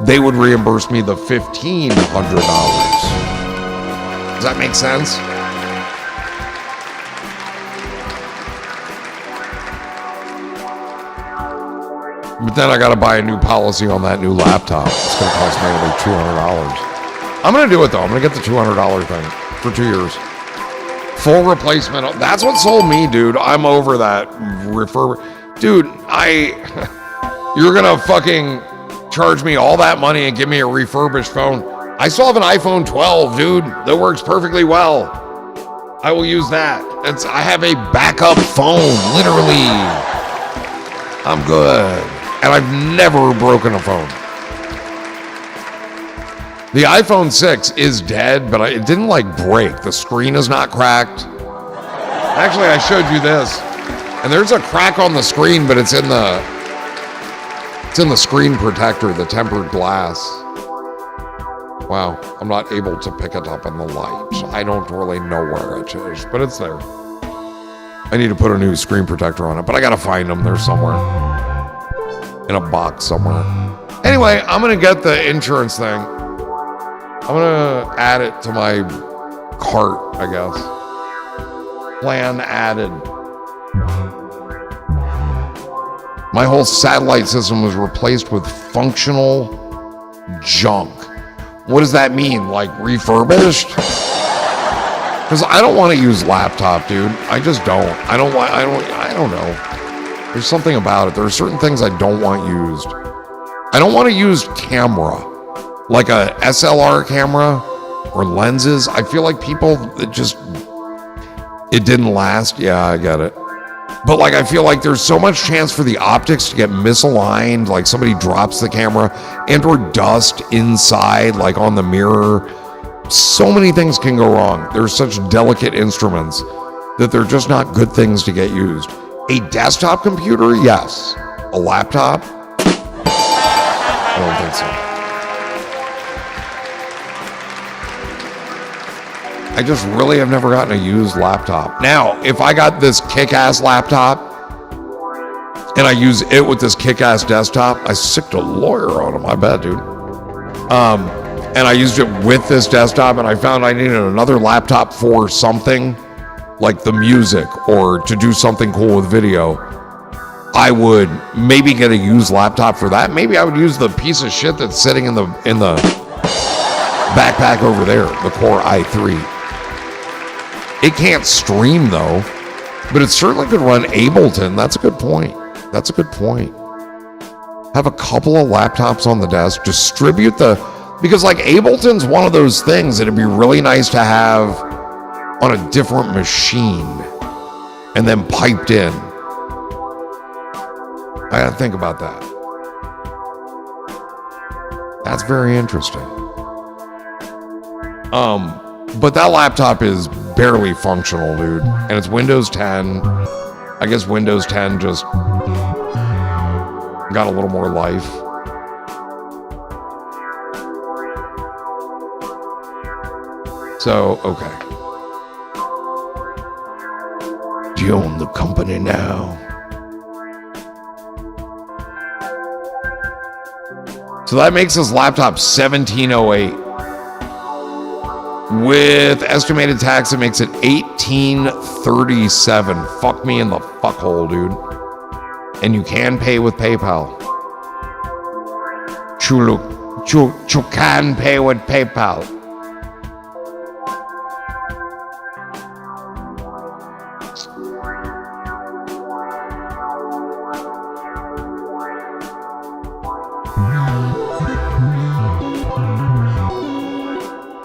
Speaker 2: they would reimburse me the $1,500. Does that make sense? But then I got to buy a new policy on that new laptop. It's going to cost me only $200. I'm going to do it though. I'm going to get the $200 thing for 2 years. Full replacement. That's what sold me, dude. I'm over that dude, you're gonna fucking charge me all that money and give me a refurbished phone. I still have an iPhone 12, dude, that works perfectly well. I will use that. I have a backup phone, literally. I'm good. And I've never broken a phone. The iPhone 6 is dead, but it didn't like break. The screen is not cracked. Actually, I showed you this. And there's a crack on the screen, but it's in the screen protector, the tempered glass. Wow, I'm not able to pick it up in the light. I don't really know where it is, but it's there. I need to put a new screen protector on it, but I gotta find them. They're somewhere. In a box somewhere. Anyway, I'm gonna get the insurance thing. I'm gonna add it to my cart, I guess. Plan added. My whole satellite system was replaced with functional junk. What does that mean? Like refurbished? Because I don't want to use laptop, dude. I just don't. I don't know. There's something about it. There are certain things I don't want used. I don't want to use camera, like a SLR camera or lenses. I feel like people it didn't last. Yeah, I get it. But like, I feel like there's so much chance for the optics to get misaligned. Like somebody drops the camera and or dust inside, like on the mirror. So many things can go wrong. They're such delicate instruments that they're just not good things to get used. A desktop computer, yes. A laptop? I don't think so. I just really have never gotten a used laptop. Now, if I got this kick-ass laptop and I use it with this kick-ass desktop, I sicked a lawyer on him, I bet, dude. And I used it with this desktop and I found I needed another laptop for something like the music or to do something cool with video. I would maybe get a used laptop for that. Maybe I would use the piece of shit that's sitting in the backpack over there, the Core i3. It can't stream though, but it certainly could run Ableton. That's a good point. That's a good point. Have a couple of laptops on the desk, distribute because like Ableton's one of those things that'd be really nice to have on a different machine and then piped in. I gotta think about that. That's very interesting. But that laptop is barely functional, dude. And it's Windows 10. I guess Windows 10 just got a little more life. So, okay. Do you own the company now? So that makes this laptop $1,708. With estimated tax, it makes it $1,837. Fuck me in the fuckhole, dude. And you can pay with PayPal. You can pay with PayPal.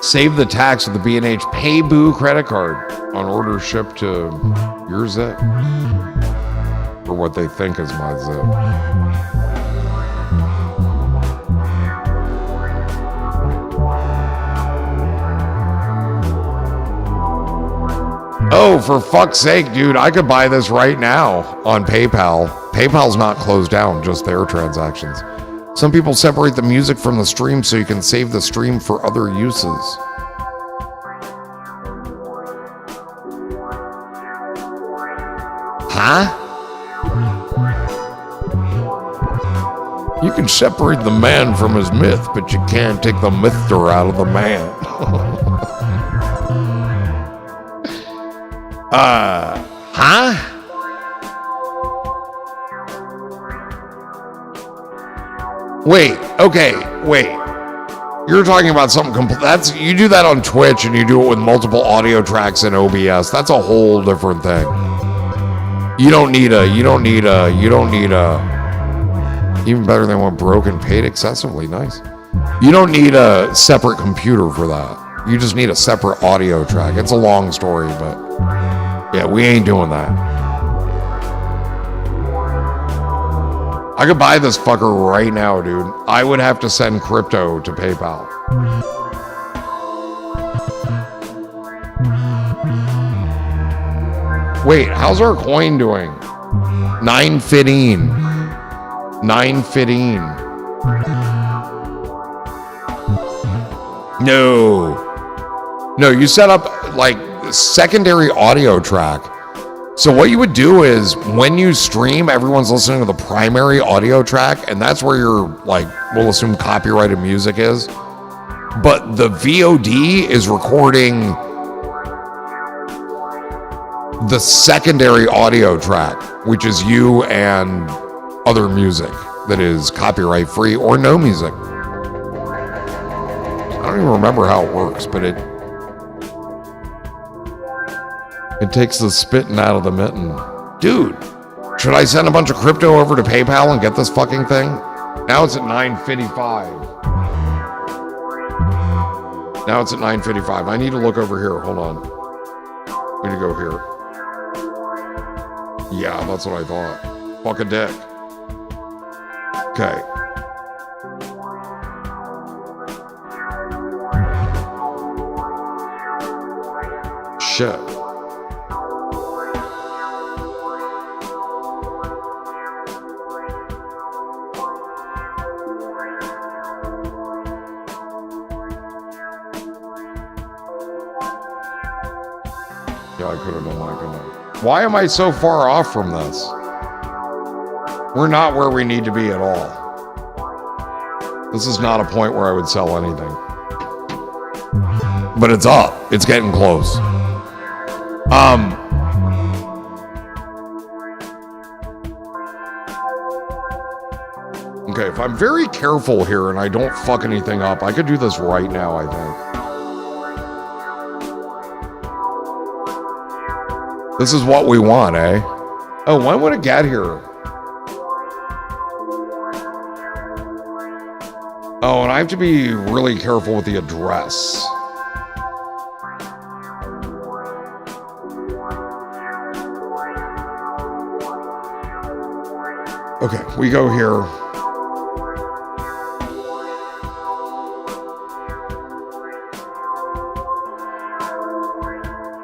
Speaker 2: Save the tax with the B&H Payboo credit card on order shipped to your zip. Or what they think is my zip. Oh, for fuck's sake, dude, I could buy this right now on PayPal. PayPal's not closed down, just their transactions. Some people separate the music from the stream so you can save the stream for other uses. Huh? You can separate the man from his myth, but you can't take the myther out of the man. Huh? Wait. You're talking about something you do that on Twitch and you do it with multiple audio tracks in OBS. That's a whole different thing. You don't need a even better than what broken paid excessively. Nice. You don't need a separate computer for that. You just need a separate audio track. It's a long story, but yeah, we ain't doing that. I could buy this fucker right now, dude. I would have to send crypto to PayPal. Wait, how's our coin doing? 9.15. 9.15. No, you set up like secondary audio track. So what you would do is when you stream, everyone's listening to the primary audio track, and that's where your, like, we'll assume copyrighted music is. But the VOD is recording the secondary audio track, which is you and other music that is copyright free or no music. I don't even remember how it works, but it takes the spitting out of the mitten. Dude, should I send a bunch of crypto over to PayPal and get this fucking thing? Now it's at 9:55. Now it's at 9:55. I need to look over here. Hold on. We need to go here. Yeah, that's what I thought. Fuck a dick. Okay. Shit. Yeah, I could have done that, couldn't I? Why am I so far off from this? We're not where we need to be at all. This is not a point where I would sell anything. But it's up. It's getting close. Okay, if I'm very careful here and I don't fuck anything up, I could do this right now, I think. This is what we want, eh? Oh, when would it get here? Oh, and I have to be really careful with the address. Okay, we go here.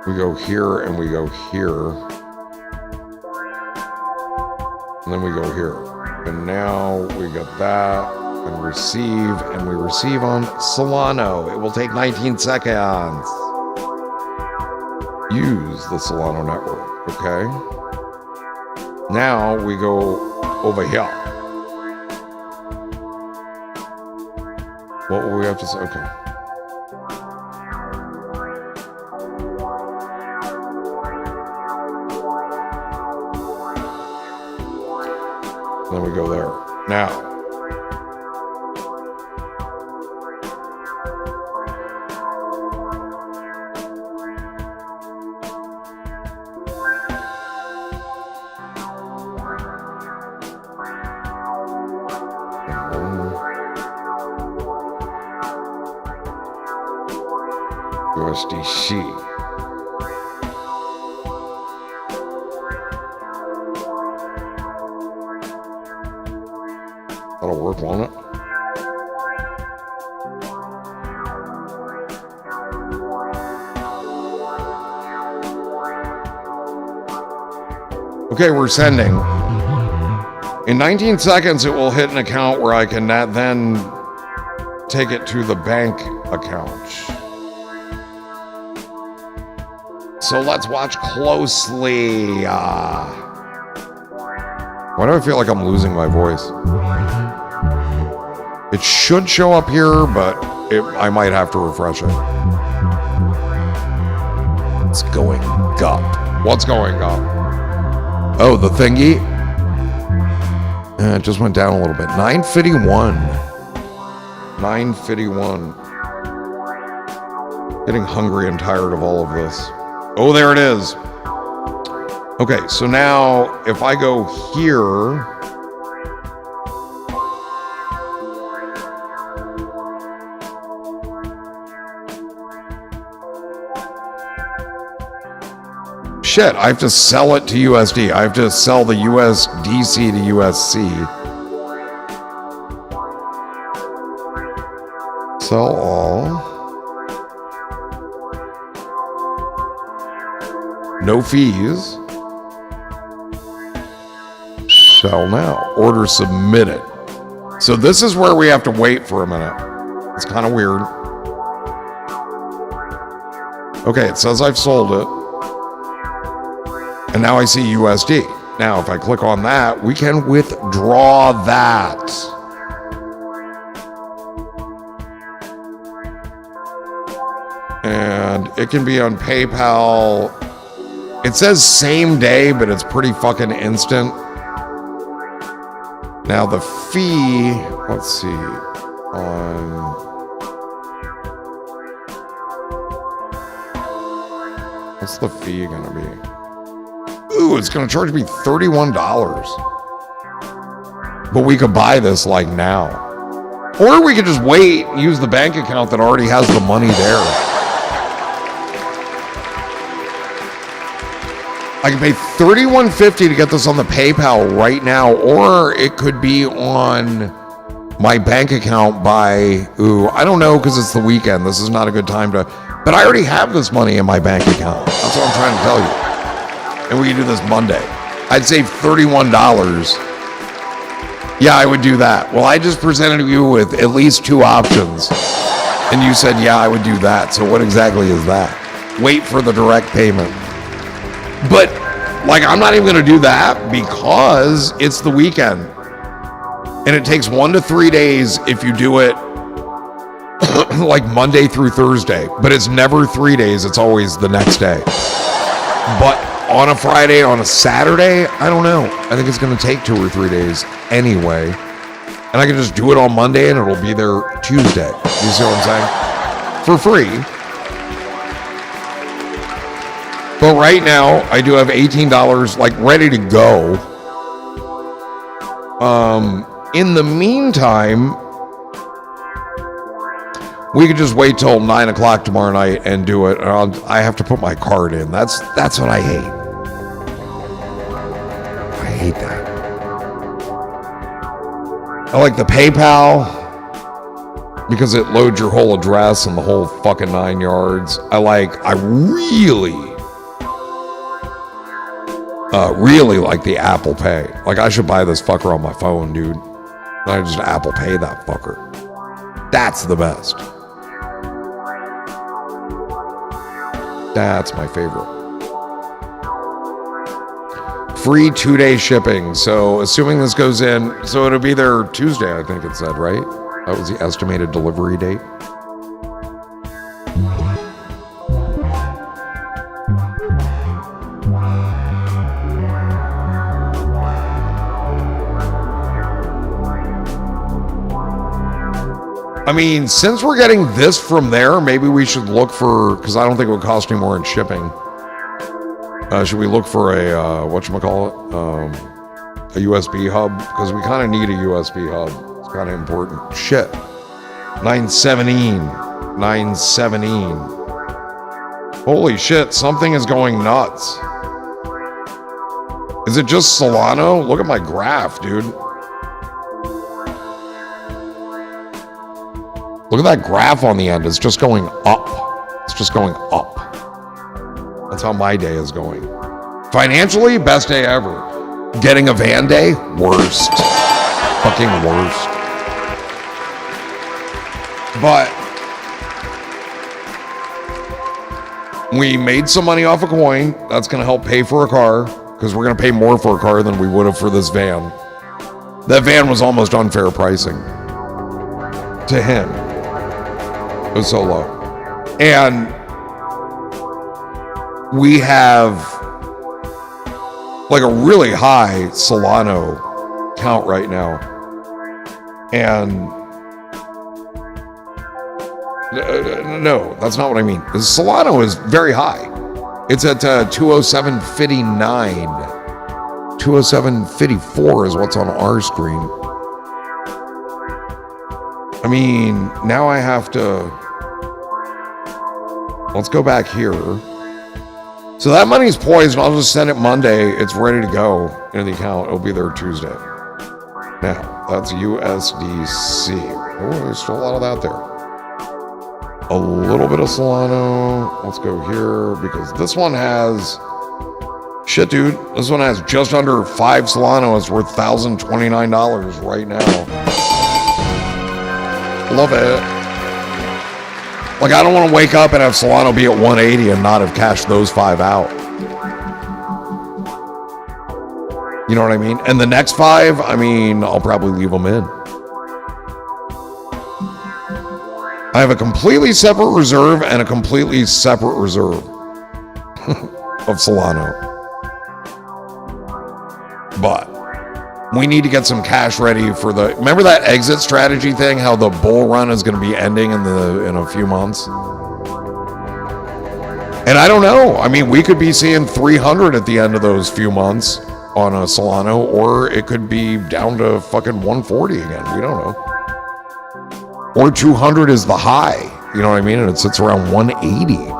Speaker 2: We go here and we go here. And then we go here. And now we got that and we receive on Solano. It will take 19 seconds. Use the Solano network, okay? Now we go over here. What will we have to say? Okay. Then we go there. Now. USDC. That'll work, won't it? Okay, we're sending. In 19 seconds, it will hit an account where I can then take it to the bank account. So let's watch closely. Why do I feel like I'm losing my voice? It should show up here, but I might have to refresh it. It's going up. What's going up? Oh, the thingy? It just went down a little bit. 951. 951. Getting hungry and tired of all of this. Oh, there it is. Okay, so now if I go here, shit, I have to sell it to USD. I have to sell the USDC to USC. Sell all. No fees. Sell now. Order submitted. So this is where we have to wait for a minute. It's kind of weird. Okay, it says I've sold it. And now I see USD. Now, if I click on that, we can withdraw that. And it can be on PayPal. It says same day, but it's pretty fucking instant. Now the fee, let's see, what's the fee gonna be? Ooh, it's gonna charge me $31. But we could buy this like now. Or we could just wait and use the bank account that already has the money there. I can pay $31.50 to get this on the PayPal right now, or it could be on my bank account by, I don't know, because it's the weekend. This is not a good time to, but I already have this money in my bank account. That's what I'm trying to tell you. And we can do this Monday. I'd save $31. Yeah, I would do that. Well, I just presented you with at least two options. And you said, yeah, I would do that. So what exactly is that? Wait for the direct payment. But, like, I'm not even going to do that because it's the weekend. And it takes 1 to 3 days if you do it like Monday through Thursday. But it's never 3 days. It's always the next day. But on a Friday, on a Saturday, I don't know. I think it's going to take 2 or 3 days anyway. And I can just do it on Monday and it'll be there Tuesday. You see what I'm saying? For free. But right now, I do have $18 like ready to go. In the meantime, we could just wait till 9 o'clock tomorrow night and do it. I have to put my card in. That's what I hate. I hate that. I like the PayPal because it loads your whole address and the whole fucking 9 yards. I really like the Apple Pay. Like, I should buy this fucker on my phone, dude. I just Apple Pay that fucker. That's the best. That's my favorite. Free 2-day shipping. So assuming this goes in, so it'll be there Tuesday, I think it said, right? That was the estimated delivery date. I mean, since we're getting this from there, maybe we should look for, because I don't think it would cost any more in shipping. Should we look for a, whatchamacallit? A USB hub? Because we kind of need a USB hub. It's kind of important. Shit. 917. Holy shit, something is going nuts. Is it just Solano? Look at my graph, dude. Look at that graph on the end. It's just going up. It's just going up. That's how my day is going. Financially, best day ever. Getting a van day, worst. Fucking worst. But we made some money off a coin. That's going to help pay for a car because we're going to pay more for a car than we would have for this van. That van was almost unfair pricing to him. It was so low. And we have like a really high Solano count right now. And no, that's not what I mean. Solano is very high. It's at 207.59. 207.54 is what's on our screen. I mean, now I have to... Let's go back here. So that money's poised. I'll just send it Monday. It's ready to go in the account. It'll be there Tuesday. Now, that's USDC. Oh, there's still a lot of that there. A little bit of Solano. Let's go here because this one has... Shit, dude. This one has just under 5 Solano. It's worth $1,029 right now. Love it. Like, I don't want to wake up and have Solano be at 180 and not have cashed those 5 out. You know what I mean? And the next 5, I mean, I'll probably leave them in. I have a completely separate reserve and a completely separate reserve of Solano. But we need to get some cash ready for the... Remember that exit strategy thing? How the bull run is going to be ending in a few months? And I don't know. I mean, we could be seeing 300 at the end of those few months on a Solano, or it could be down to fucking 140 again. We don't know. Or 200 is the high. You know what I mean? And it sits around 180.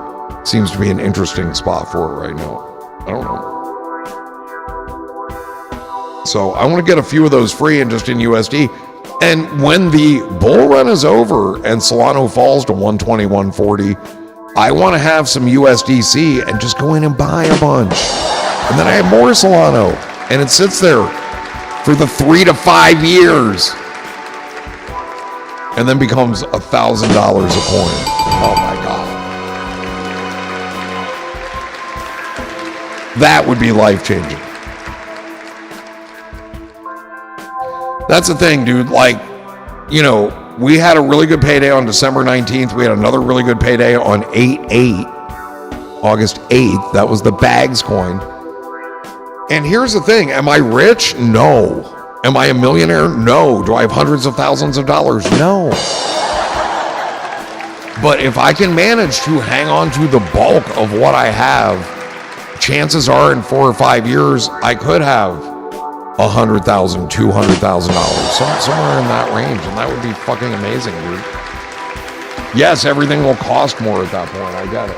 Speaker 2: Seems to be an interesting spot for it right now. I don't know. So I want to get a few of those free and just in USD. And when the bull run is over and Solano falls to 120, 140, I want to have some USDC and just go in and buy a bunch. And then I have more Solano. And it sits there for the 3 to 5 years. And then becomes $1,000 a coin. Oh my God. That would be life-changing. That's the thing, dude. Like, you know, we had a really good payday on December 19th. We had another really good payday on 8/8, August 8th. That was the bags coin. And here's the thing. Am I rich? No. Am I a millionaire? No. Do I have hundreds of thousands of dollars? No. But if I can manage to hang on to the bulk of what I have, chances are in 4 or 5 years, I could have $100,000, $200,000, somewhere in that range. And that would be fucking amazing, dude. Yes, everything will cost more at that point. I get it.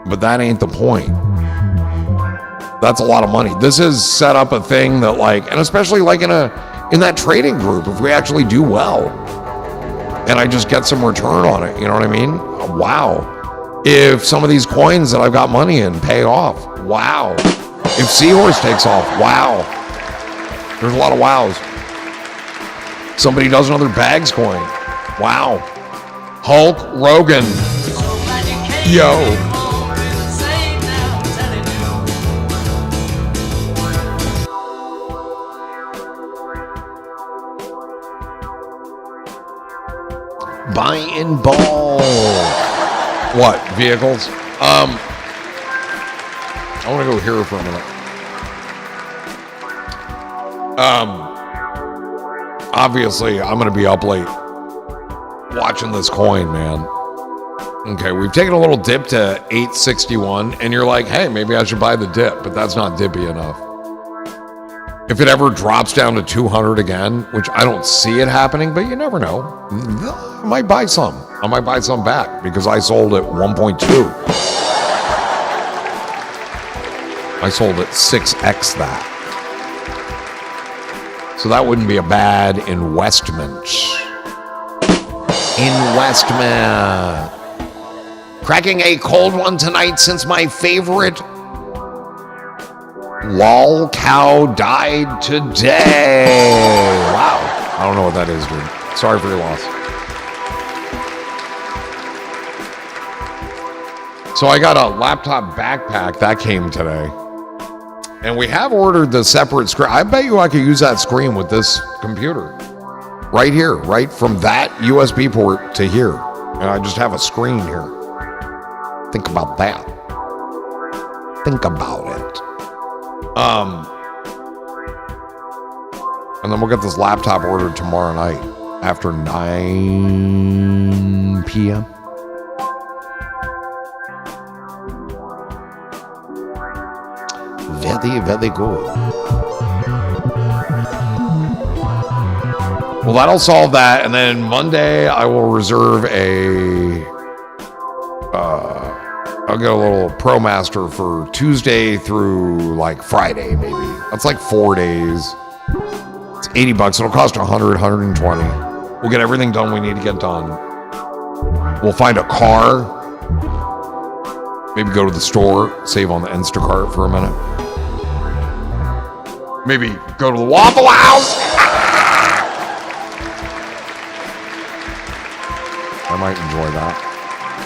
Speaker 2: But that ain't the point. That's a lot of money. This has set up a thing that, like, and especially like in that trading group, if we actually do well and I just get some return on it, you know what I mean? Wow. If some of these coins that I've got money in pay off, wow. If Seahorse takes off, wow. There's a lot of wows. Somebody does another bags coin. Wow. Hulk Hogan. Yo. Buy in ball. What? Vehicles? I want to go here for a minute. Obviously, I'm going to be up late watching this coin, man. Okay, we've taken a little dip to 861, and you're like, hey, maybe I should buy the dip, but that's not dippy enough. If it ever drops down to 200 again, which I don't see it happening, but you never know. I might buy some. I might buy some back because I sold at 1.2. I sold at 6x that. So that wouldn't be a bad investment. Investment. Cracking a cold one tonight since my favorite lol cow died today. Wow. I don't know what that is, dude. Sorry for your loss. So I got a laptop backpack that came today. And we have ordered the separate screen. I bet you I could use that screen with this computer. Right here, right from that USB port to here. And I just have a screen here. Think about that. Think about it. And then we'll get this laptop ordered tomorrow night after 9 p.m. Very, very good. Well, that'll solve that. And then Monday, I will reserve I'll get a little ProMaster for Tuesday through like Friday, maybe. That's like 4 days. It's $80. It'll cost 100, 120. We'll get everything done we need to get done. We'll find a car. Maybe go to the store, save on the Instacart for a minute. Maybe go to the Waffle House.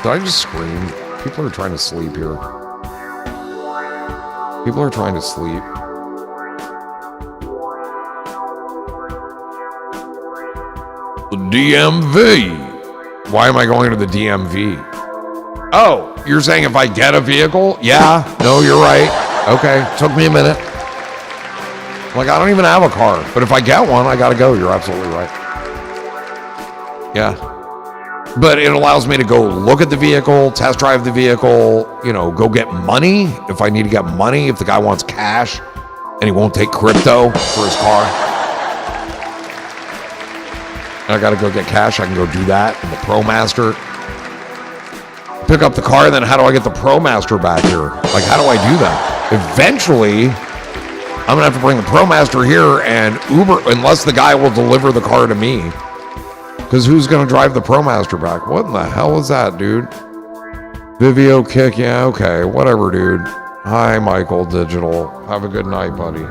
Speaker 2: Did I just scream? People are trying to sleep here. People are trying to sleep. The DMV. Why am I going to the DMV? Oh, you're saying if I get a vehicle? Yeah. No, you're right. Okay. Took me a minute. Like, I don't even have a car. But if I get one, I got to go. You're absolutely right. Yeah. But it allows me to go look at the vehicle, test drive the vehicle, you know, go get money if I need to get money, if the guy wants cash and he won't take crypto for his car. And I got to go get cash. I can go do that in the ProMaster. Pick up the car, and then how do I get the ProMaster back here? Like, how do I do that? Eventually, I'm going to have to bring the ProMaster here and Uber, unless the guy will deliver the car to me. Because who's going to drive the ProMaster back? What in the hell is that, dude? Vivio Kick, yeah, okay, whatever, dude. Hi, Michael Digital. Have a good night, buddy.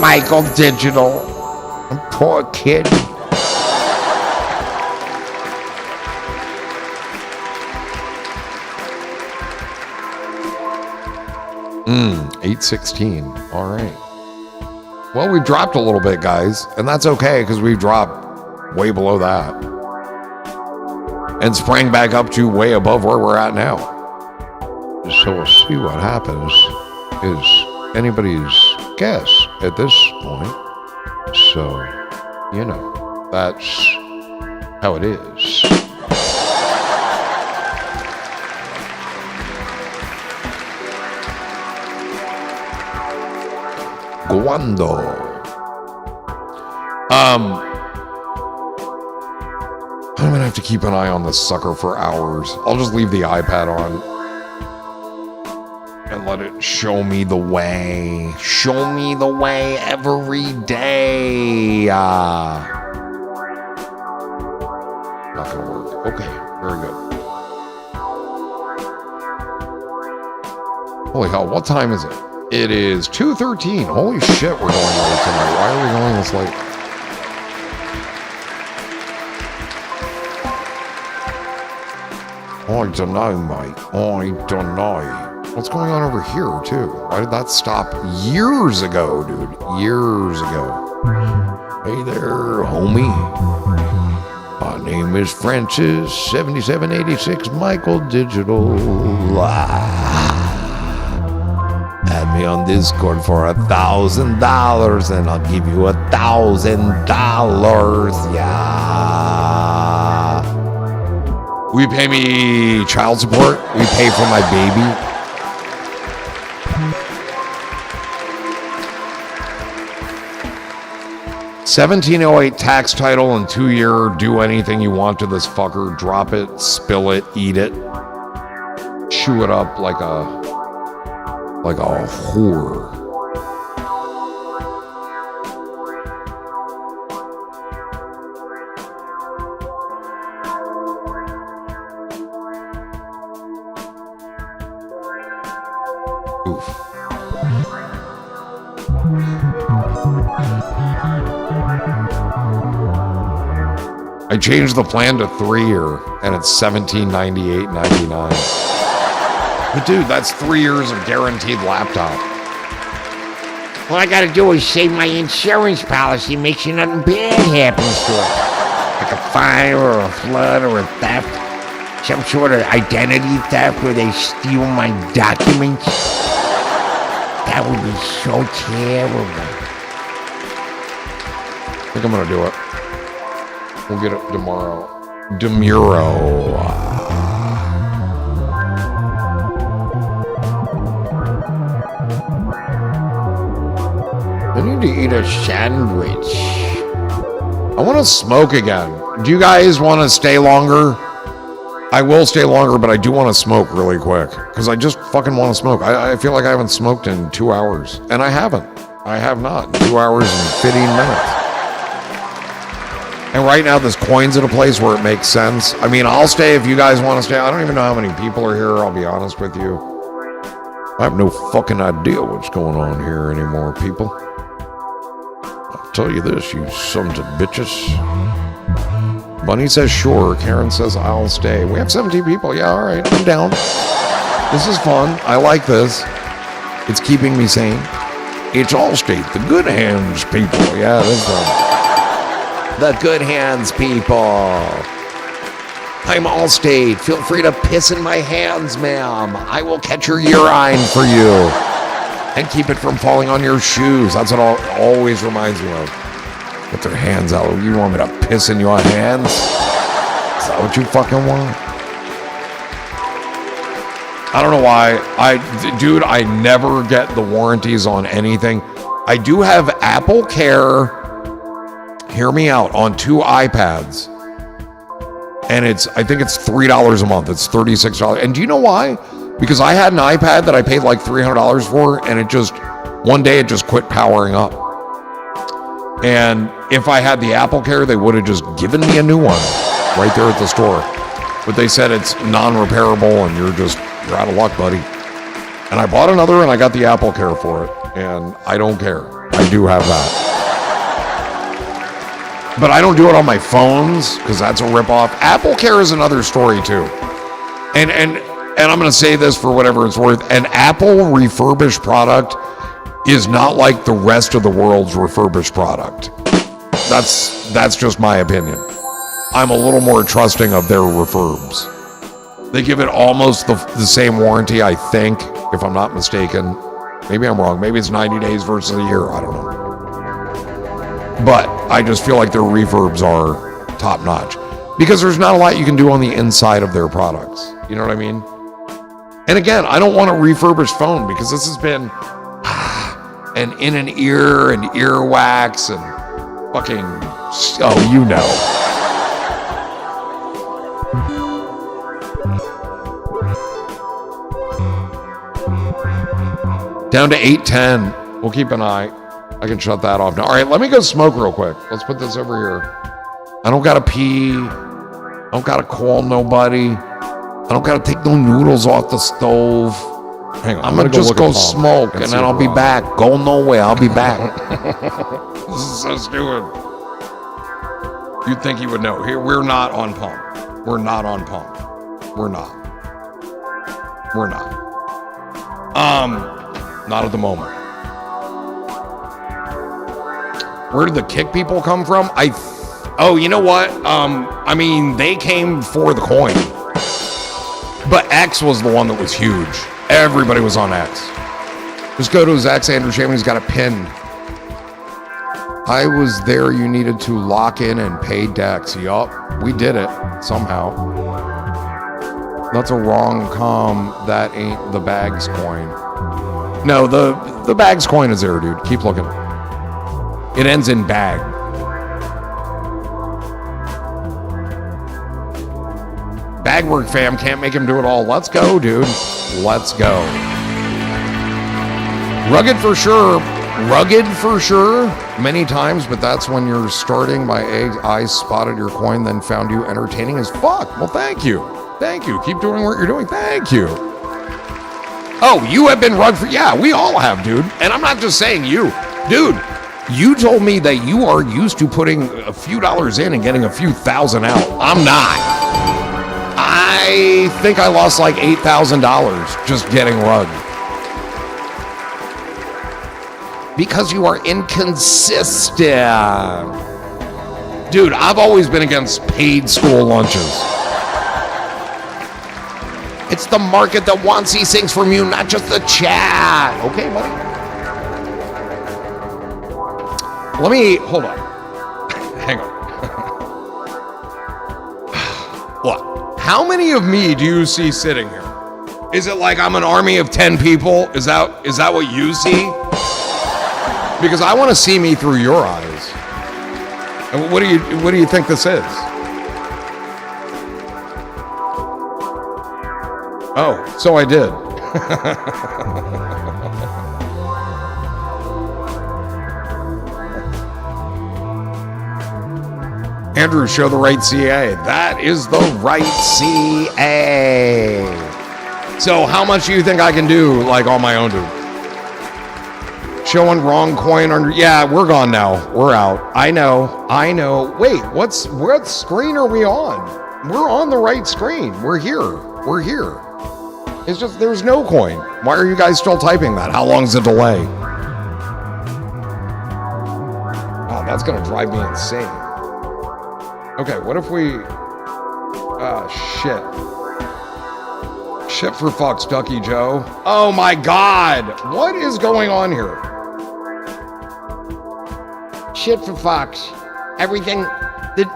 Speaker 5: Michael Digital. Poor kid.
Speaker 2: Hmm, 816. All right. Well, we've dropped a little bit, guys, and that's okay because we've dropped way below that and sprang back up to way above where we're at now. So we'll see what happens is anybody's guess at this point. So, you know, that's how it is. Guando. I'm gonna have to keep an eye on this sucker for hours. I'll just leave the iPad on and let it show me the way. Show me the way every day. Not gonna work. Okay, very good. Holy hell, what time is it? It is 2:13. Holy shit, we're going late tonight. Why are we going this late? I don't know, mate. I don't know. What's going on over here, too? Why did that stop years ago, dude? Years ago. Hey there, homie. My name is Francis, 7786 Michael Digital. Add me on Discord for $1,000 and I'll give you $1,000. Yeah. Will you pay me child support? Will you pay for my baby? $1708 tax title and 2-year do anything you want to this fucker. Drop it, spill it, eat it, chew it up like a whore. Oof. I changed the plan to 3-year and it's $1798.99. But dude, that's 3 years of guaranteed laptop.
Speaker 5: All I gotta do is save my insurance policy, make sure nothing bad happens to it. Like a fire or a flood or a theft. Some sort of identity theft where they steal my documents. That would be so terrible.
Speaker 2: I think I'm gonna do it. We'll get it tomorrow. Demuro.
Speaker 5: I need to eat a sandwich.
Speaker 2: I want to smoke again. Do you guys want to stay longer? I will stay longer, but I do want to smoke really quick because I just fucking want to smoke. I feel like I haven't smoked in 2 hours, and I haven't. I have not. 2 hours and 15 minutes. And right now, this coin's at a place where it makes sense. I mean, I'll stay if you guys want to stay. I don't even know how many people are here. I'll be honest with you. I have no fucking idea what's going on here anymore, people. I'll tell you this, you sons of bitches. Bunny says sure. Karen says I'll stay. We have 17 people. Yeah, all right, I'm down. This is fun. I like this. It's keeping me sane. It's Allstate, the good hands people. Yeah, this is the good hands people. I'm Allstate. Feel free to piss in my hands, ma'am. I will catch your urine for you and keep it from falling on your shoes. That's what always reminds me of. Put their hands out. You want me to piss in your hands? Is that what you fucking want? I don't know why. Dude, I never get the warranties on anything. I do have Apple Care, hear me out, on 2 iPads. And I think it's $3 a month. It's $36. And do you know why? Because I had an iPad that I paid like $300 for, and one day it just quit powering up. And if I had the Apple Care, they would have just given me a new one right there at the store. But they said it's non-repairable and you're out of luck, buddy. And I bought another and I got the Apple Care for it. And I don't care. I do have that. But I don't do it on my phones because that's a ripoff. Apple Care is another story too. And I'm going to say this for whatever it's worth. An Apple refurbished product is not like the rest of the world's refurbished product. That's just my opinion. I'm a little more trusting of their refurbs. They give it almost the same warranty, I think, if I'm not mistaken. Maybe I'm wrong. Maybe it's 90 days versus a year. I don't know. But I just feel like their refurbs are top notch because there's not a lot you can do on the inside of their products. You know what I mean? And again, I don't want a refurbished phone because this has been and in an ear and earwax and fucking, oh, you know. Down to 810. We'll keep an eye. I can shut that off now. All right, let me go smoke real quick. Let's put this over here. I don't gotta pee. I don't gotta call nobody. I don't gotta take no noodles off the stove.
Speaker 1: Hang on,
Speaker 2: I'm gonna just go smoke and then I'll be back. Go nowhere. I'll be back. This is so stupid. You'd think he would know. Here, we're not on pump. We're not on pump. We're not. We're not. Not at the moment. Where did the kick people come from? Oh, you know what? I mean, they came for the coin. But X was the one that was huge. Everybody was on X. Just go to his X, Andrew Shaman. He's got a pin. I was there. You needed to lock in and pay Dex. Yup, we did it somehow. That's a wrong com. That ain't the bags coin. No, the bags coin is there, dude. Keep looking. It ends in bag. Bag work, fam. Can't make him do it all. Let's go, dude. Let's go. Rugged for sure. Rugged for sure. Many times, but that's when you're starting. My eyes spotted your coin, then found you entertaining as fuck. Well, thank you. Thank you. Keep doing what you're doing. Thank you. Oh, you have been rugged for... Yeah, we all have, dude. And I'm not just saying you. Dude, you told me that you are used to putting a few dollars in and getting a few thousand out. I'm not. I think I lost like $8,000 just getting rugged. Because you are inconsistent. Dude, I've always been against paid school lunches. It's the market that wants these things from you, not just the chat. Okay, buddy. Let me, hold on. Hang on. What? How many of me do you see sitting here? Is it like I'm an army of 10 people? Is that what you see? Because I want to see me through your eyes. And what do you think this is? Oh, so I did. Andrew, show the right CA. That is the right CA. So how much do you think I can do, like, on my own, dude? Showing wrong coin under. Yeah, we're gone now. We're out. I know. Wait, what screen are we on? We're on the right screen. We're here. It's just there's no coin. Why are you guys still typing that? How long's the delay? Oh, that's gonna drive me insane. Okay, what if we... shit. Shit for fucks, Ducky Joe. Oh my God! What is going on here?
Speaker 5: Shit for fucks. Everything that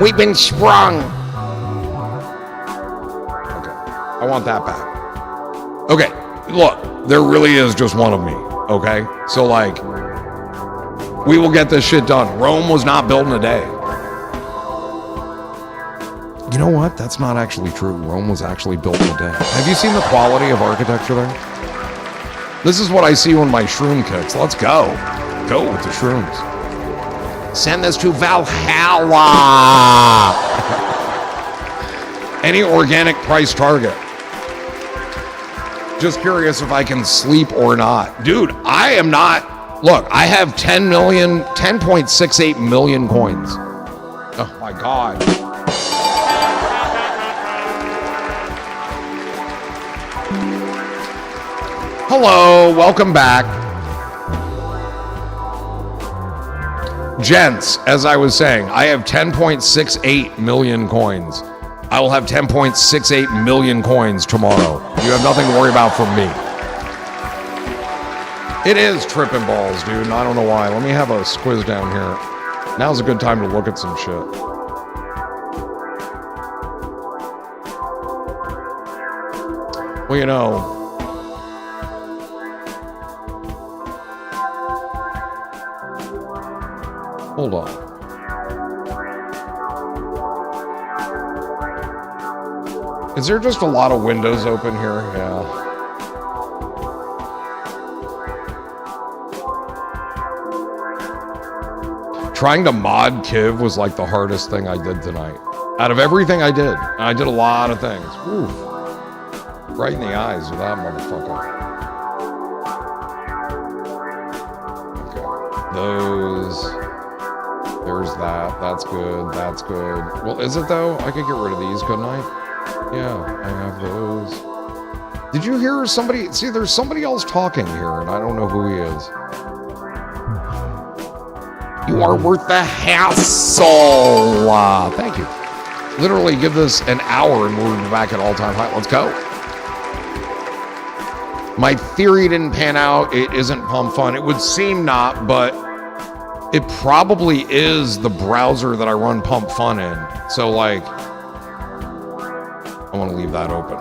Speaker 5: we've been sprung.
Speaker 2: Okay, I want that back. Okay, look, there really is just one of me, okay? So, like, we will get this shit done. Rome was not built in a day. You know what? That's not actually true. Rome was actually built in a day. Have you seen the quality of architecture there? This is what I see when my shroom kicks. Let's go. Go with the shrooms.
Speaker 5: Send this to Valhalla.
Speaker 2: Any organic price target. Just curious if I can sleep or not. Dude, I am not. Look, I have 10.68 million coins. Oh my God. Hello, welcome back. Gents, as I was saying, I have 10.68 million coins. I will have 10.68 million coins tomorrow. You have nothing to worry about from me. It is tripping balls, dude, and I don't know why. Let me have a squiz down here. Now's a good time to look at some shit. Well, you know... Hold on. Is there just a lot of windows open here? Yeah. Trying to mod Kiv was like the hardest thing I did tonight. Out of everything I did. And I did a lot of things. Oof. Right in the eyes with that motherfucker. Okay. Those... There's that. That's good. That's good. Well, is it though? I could get rid of these, couldn't I? Yeah, I have those. Did you hear somebody? See, there's somebody else talking here, and I don't know who he is.
Speaker 5: You are worth the hassle.
Speaker 2: Thank you. Literally give this an hour and we'll be back at all-time high. Let's go. My theory didn't pan out. It isn't pump fun. It would seem not, but it probably is the browser that I run Pump Fun in. So, like, I want to leave that open.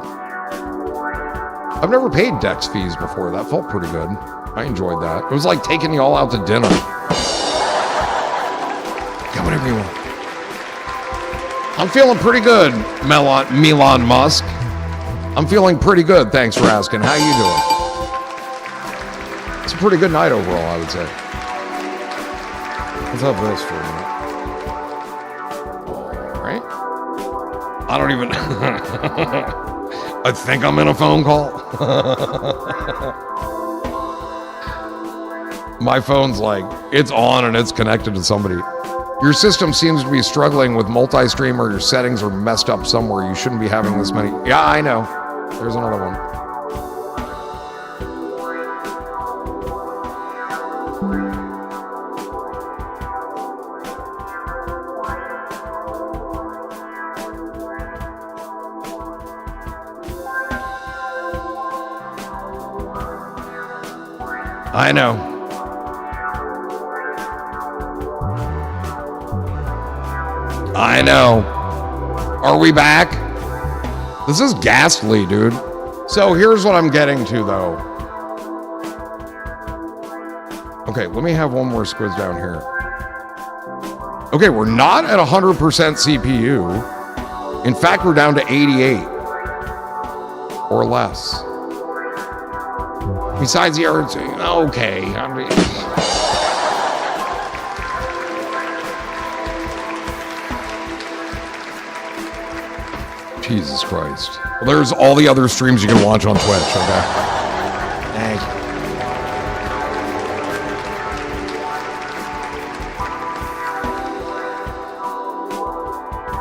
Speaker 2: I've never paid Dex fees before. That felt pretty good. I enjoyed that. It was like taking you all out to dinner. Get whatever you want. I'm feeling pretty good, Elon Musk. I'm feeling pretty good. Thanks for asking. How you doing? It's a pretty good night overall, I would say. Let's have this for a minute. All right. I don't even... I think I'm in a phone call. My phone's like, it's on and it's connected to somebody. Your system seems to be struggling with multi-stream or your settings are messed up somewhere. You shouldn't be having this many. Yeah, I know. There's another one. I know. I know. Are we back? This is ghastly, dude. So here's what I'm getting to, though. Okay, let me have one more squiz down here. Okay, we're not at 100% CPU. In fact, we're down to 88 or less. Besides the other two, okay. I mean, Jesus Christ. Well, there's all the other streams you can watch on Twitch, okay?
Speaker 5: Thank you.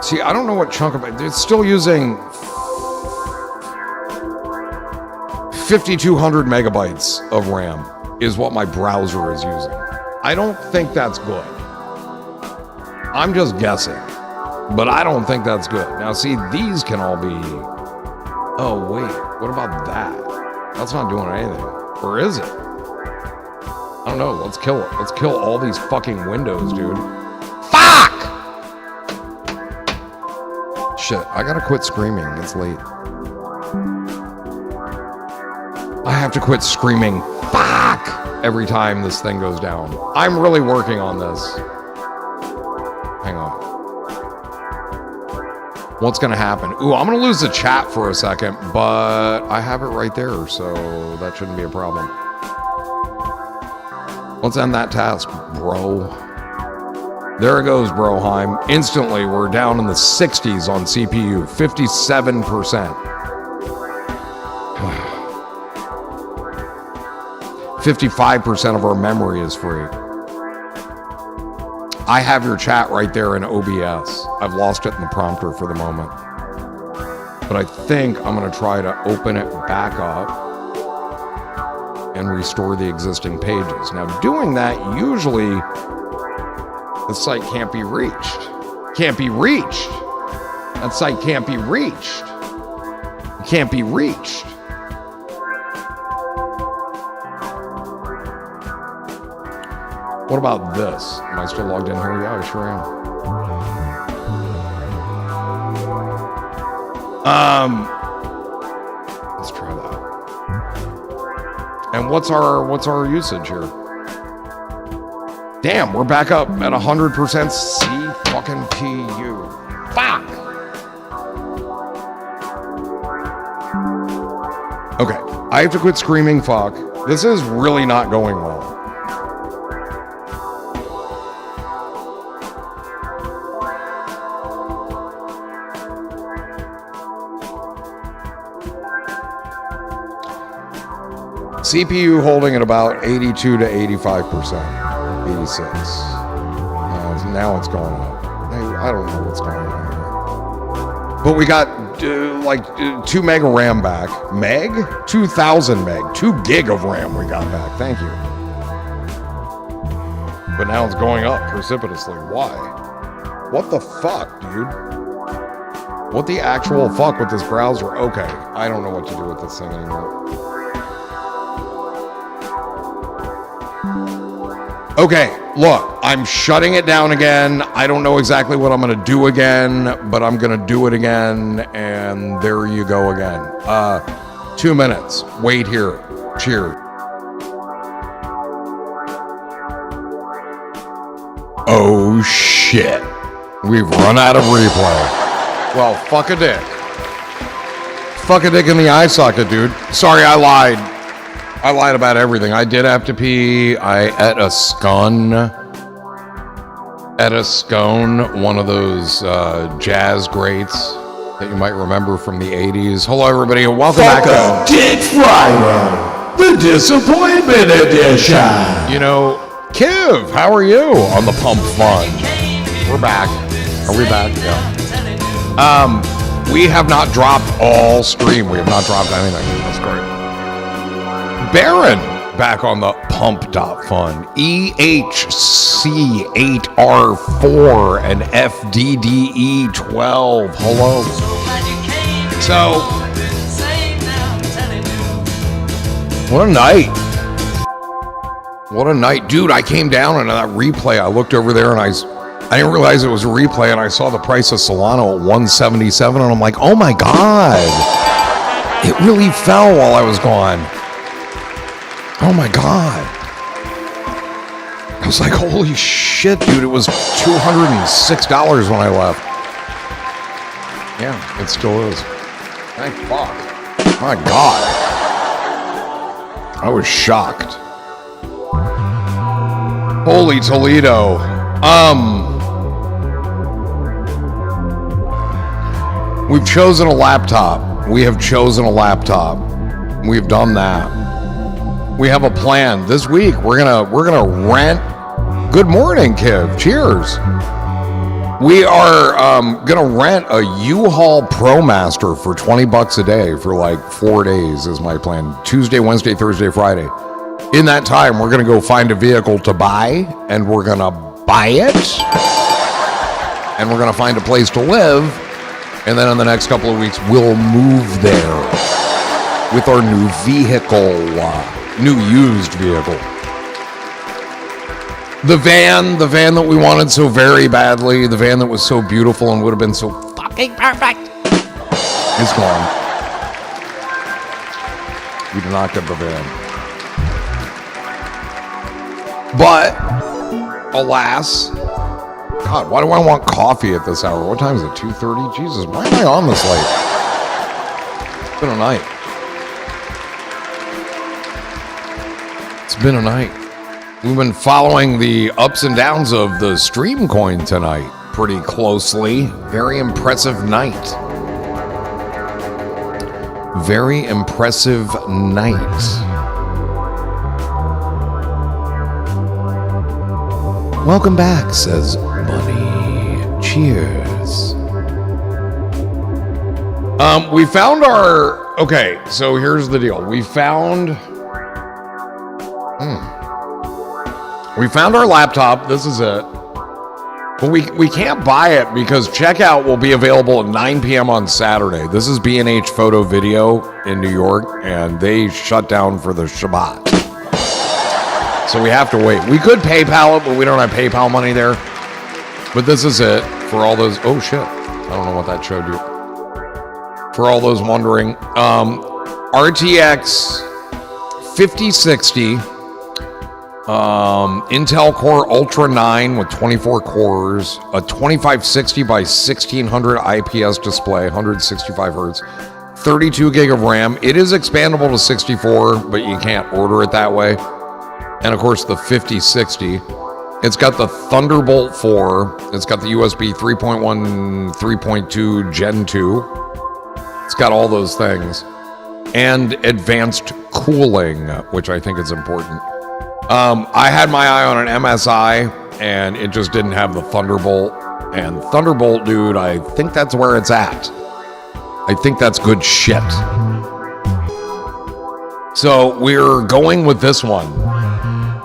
Speaker 2: See, I don't know what chunk of it. It's still using 5,200 megabytes of RAM is what my browser is using. I don't think that's good. I'm just guessing, but I don't think that's good. Now, see, these can all be... Oh, wait, what about that? That's not doing anything. Or is it? I don't know. Let's kill it. Let's kill all these fucking windows, dude. Fuck! Shit, I gotta quit screaming. It's late. I have to quit screaming fuck every time this thing goes down. I'm really working on this. Hang on. What's gonna happen? Ooh, I'm gonna lose the chat for a second, but I have it right there, so that shouldn't be a problem. Let's end that task, bro. There it goes, Broheim. Instantly, we're down in the 60s on CPU, 57%. 55% of our memory is free. I have your chat right there in OBS. I've lost it in the prompter for the moment. But I think I'm going to try to open it back up and restore the existing pages. Now, doing that, usually the site can't be reached. Can't be reached. That site can't be reached. It can't be reached. What about this? Am I still logged in here? Yeah, I sure am. Let's try that. And what's our usage here? Damn, we're back up at 100% C fucking PU. Fuck. Okay, I have to quit screaming fuck. This is really not going well. CPU holding at about 82 to 85%. 86. Now it's going up. I don't know what's going on here. But we got like 2 meg of RAM back. Meg? 2,000 meg. 2 gig of RAM we got back. Thank you. But now it's going up precipitously. Why? What the fuck, dude? What the actual fuck with this browser? Okay, I don't know what to do with this thing anymore. Okay, look, I'm shutting it down again. I don't know exactly what I'm going to do again, but I'm going to do it again, and there you go again. 2 minutes. Wait here. Cheers. Oh, shit. We've run out of replay. Well, fuck a dick. Fuck a dick in the eye socket, dude. Sorry, I lied. I lied about everything. I did have to pee. I ate a scone. One of those jazz greats that you might remember from the 80s. Hello, everybody, and welcome back to
Speaker 6: Dick Friday, the Disappointment Edition.
Speaker 2: You know, Kiv, how are you on the Pump Fund? We're back. Are we back? Yeah. We have not dropped all stream. We have not dropped anything. That's great. Baron back on the pump.fun. EHC8R4 and FDDE12. Hello. So, what a night. What a night. Dude, I came down and that replay, I looked over there and I didn't realize it was a replay, and I saw the price of Solana at 177, and I'm like, oh my God. It really fell while I was gone. Oh my God. I was like, holy shit, dude. It was $206 when I left. Yeah, it still is. Thank fuck. My God. I was shocked. Holy Toledo. We've chosen a laptop. We have chosen a laptop. We've done that. We have a plan. This week we're gonna rent. Good morning, Kiv. Cheers. We are gonna rent a U-Haul ProMaster for $20 a day for like 4 days is my plan. Tuesday, Wednesday, Thursday, Friday. In that time, we're gonna go find a vehicle to buy, and we're gonna buy it, and we're gonna find a place to live, and then in the next couple of weeks, we'll move there with our new vehicle, new used vehicle. The van that we wanted so very badly, the van that was so beautiful and would have been so fucking perfect, is gone. We did not get the van. But, alas, God, why do I want coffee at this hour? What time is it, 2:30? Jesus, why am I on this late? It's been a night. It's been a night. We've been following the ups and downs of the stream coin tonight pretty closely. Very impressive night. Very impressive night. Welcome back, says Bunny. Cheers. We found our... Okay, so here's the deal. We found our laptop. This is it. But we can't buy it because checkout will be available at 9 p.m. on Saturday. This is B&H Photo Video in New York, and they shut down for the Shabbat. So we have to wait. We could PayPal it, but we don't have PayPal money there. But this is it for all those... Oh, shit. I don't know what that showed you. For all those wondering. RTX 5060... Intel Core Ultra 9 with 24 cores, a 2560 by 1600 IPS display, 165 hertz, 32 gig of RAM. It is expandable to 64, but you can't order it that way. And of course, the 5060. It's got the Thunderbolt 4. It's got the USB 3.1, 3.2 Gen 2. It's got all those things. And advanced cooling, which I think is important. I had my eye on an MSI, and it just didn't have the Thunderbolt. And Thunderbolt, dude, I think that's where it's at. I think that's good shit. So we're going with this one.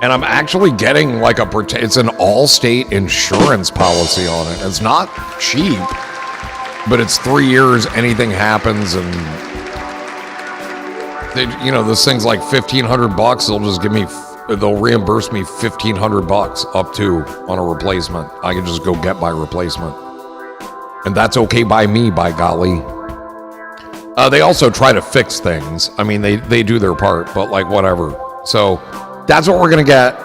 Speaker 2: And I'm actually getting like it's an all-state insurance policy on it. It's not cheap, but it's 3 years, anything happens, and this thing's like $1,500. They'll reimburse me $1,500 up to on a replacement. I can just go get my replacement. And that's okay by me, by golly. They also try to fix things. I mean, they do their part, but like whatever. So that's what we're going to get.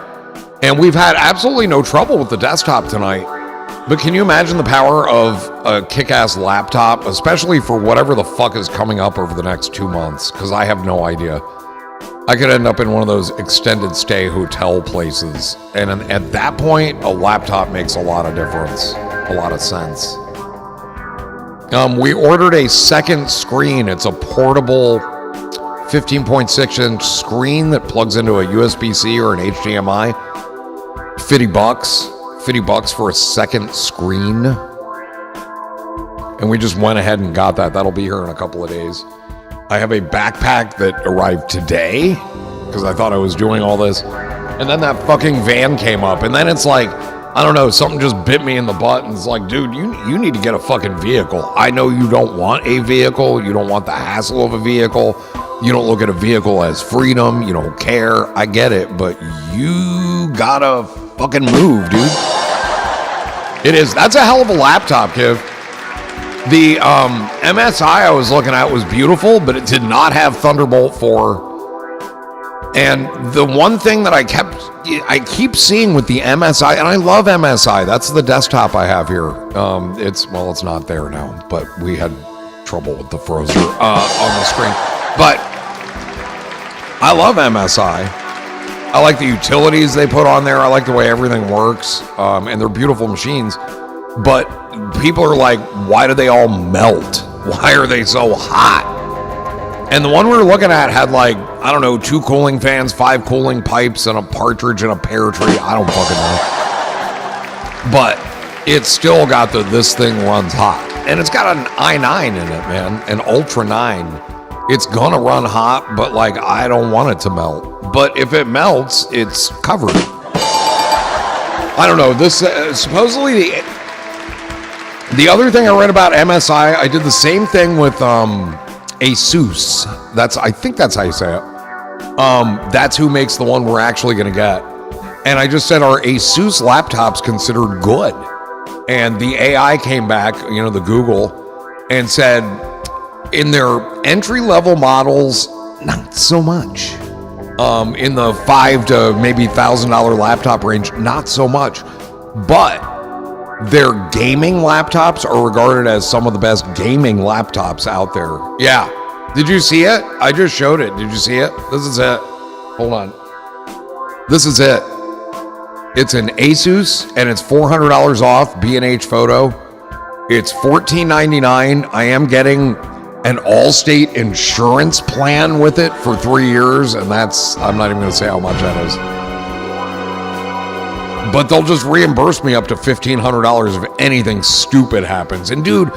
Speaker 2: And we've had absolutely no trouble with the desktop tonight. But can you imagine the power of a kick-ass laptop, especially for whatever the fuck is coming up over the next 2 months? Because I have no idea. I could end up in one of those extended stay hotel places. And at that point, a laptop makes a lot of difference, a lot of sense. We ordered a second screen. It's a portable 15.6-inch screen that plugs into a USB-C or an HDMI. $50. $50 for a second screen. And we just went ahead and got that. That'll be here in a couple of days. I have a backpack that arrived today because I thought I was doing all this. And then that fucking van came up. And then it's like, I don't know, something just bit me in the butt. And it's like, dude, you need to get a fucking vehicle. I know you don't want a vehicle. You don't want the hassle of a vehicle. You don't look at a vehicle as freedom. You don't care. I get it. But you gotta fucking move, dude. That's a hell of a laptop, Kiv. The MSI I was looking at was beautiful, but it did not have Thunderbolt 4. And the one thing that I keep seeing with the MSI, and I love MSI. That's the desktop I have here. It's not there now, but we had trouble with the Frozer on the screen. But I love MSI. I like the utilities they put on there. I like the way everything works, and they're beautiful machines. But people are like, why do they all melt? Why are they so hot? And the one we were looking at had 2 cooling fans, 5 cooling pipes, and a partridge and a pear tree. I don't fucking know. But it's still got this thing runs hot. And it's got an i9 in it, man, an Ultra 9. It's gonna run hot, but like I don't want it to melt. But if it melts, it's covered. I don't know. This supposedly the other thing I read about MSI, I did the same thing with Asus. I think that's how you say it. That's who makes the one we're actually gonna get. And I just said, are Asus laptops considered good? And the AI came back, the Google, and said, in their entry-level models, not so much. In the $5 to maybe $1,000 laptop range, not so much. But their gaming laptops are regarded as some of the best gaming laptops out there. Yeah. Did you see it? I just showed it. Did you see it? This is it. Hold on. This is it. It's an Asus, and it's $400 off B&H Photo. It's $14.99. I am getting an Allstate insurance plan with it for 3 years, and I'm not even going to say how much that is. But they'll just reimburse me up to $1,500 if anything stupid happens. And dude,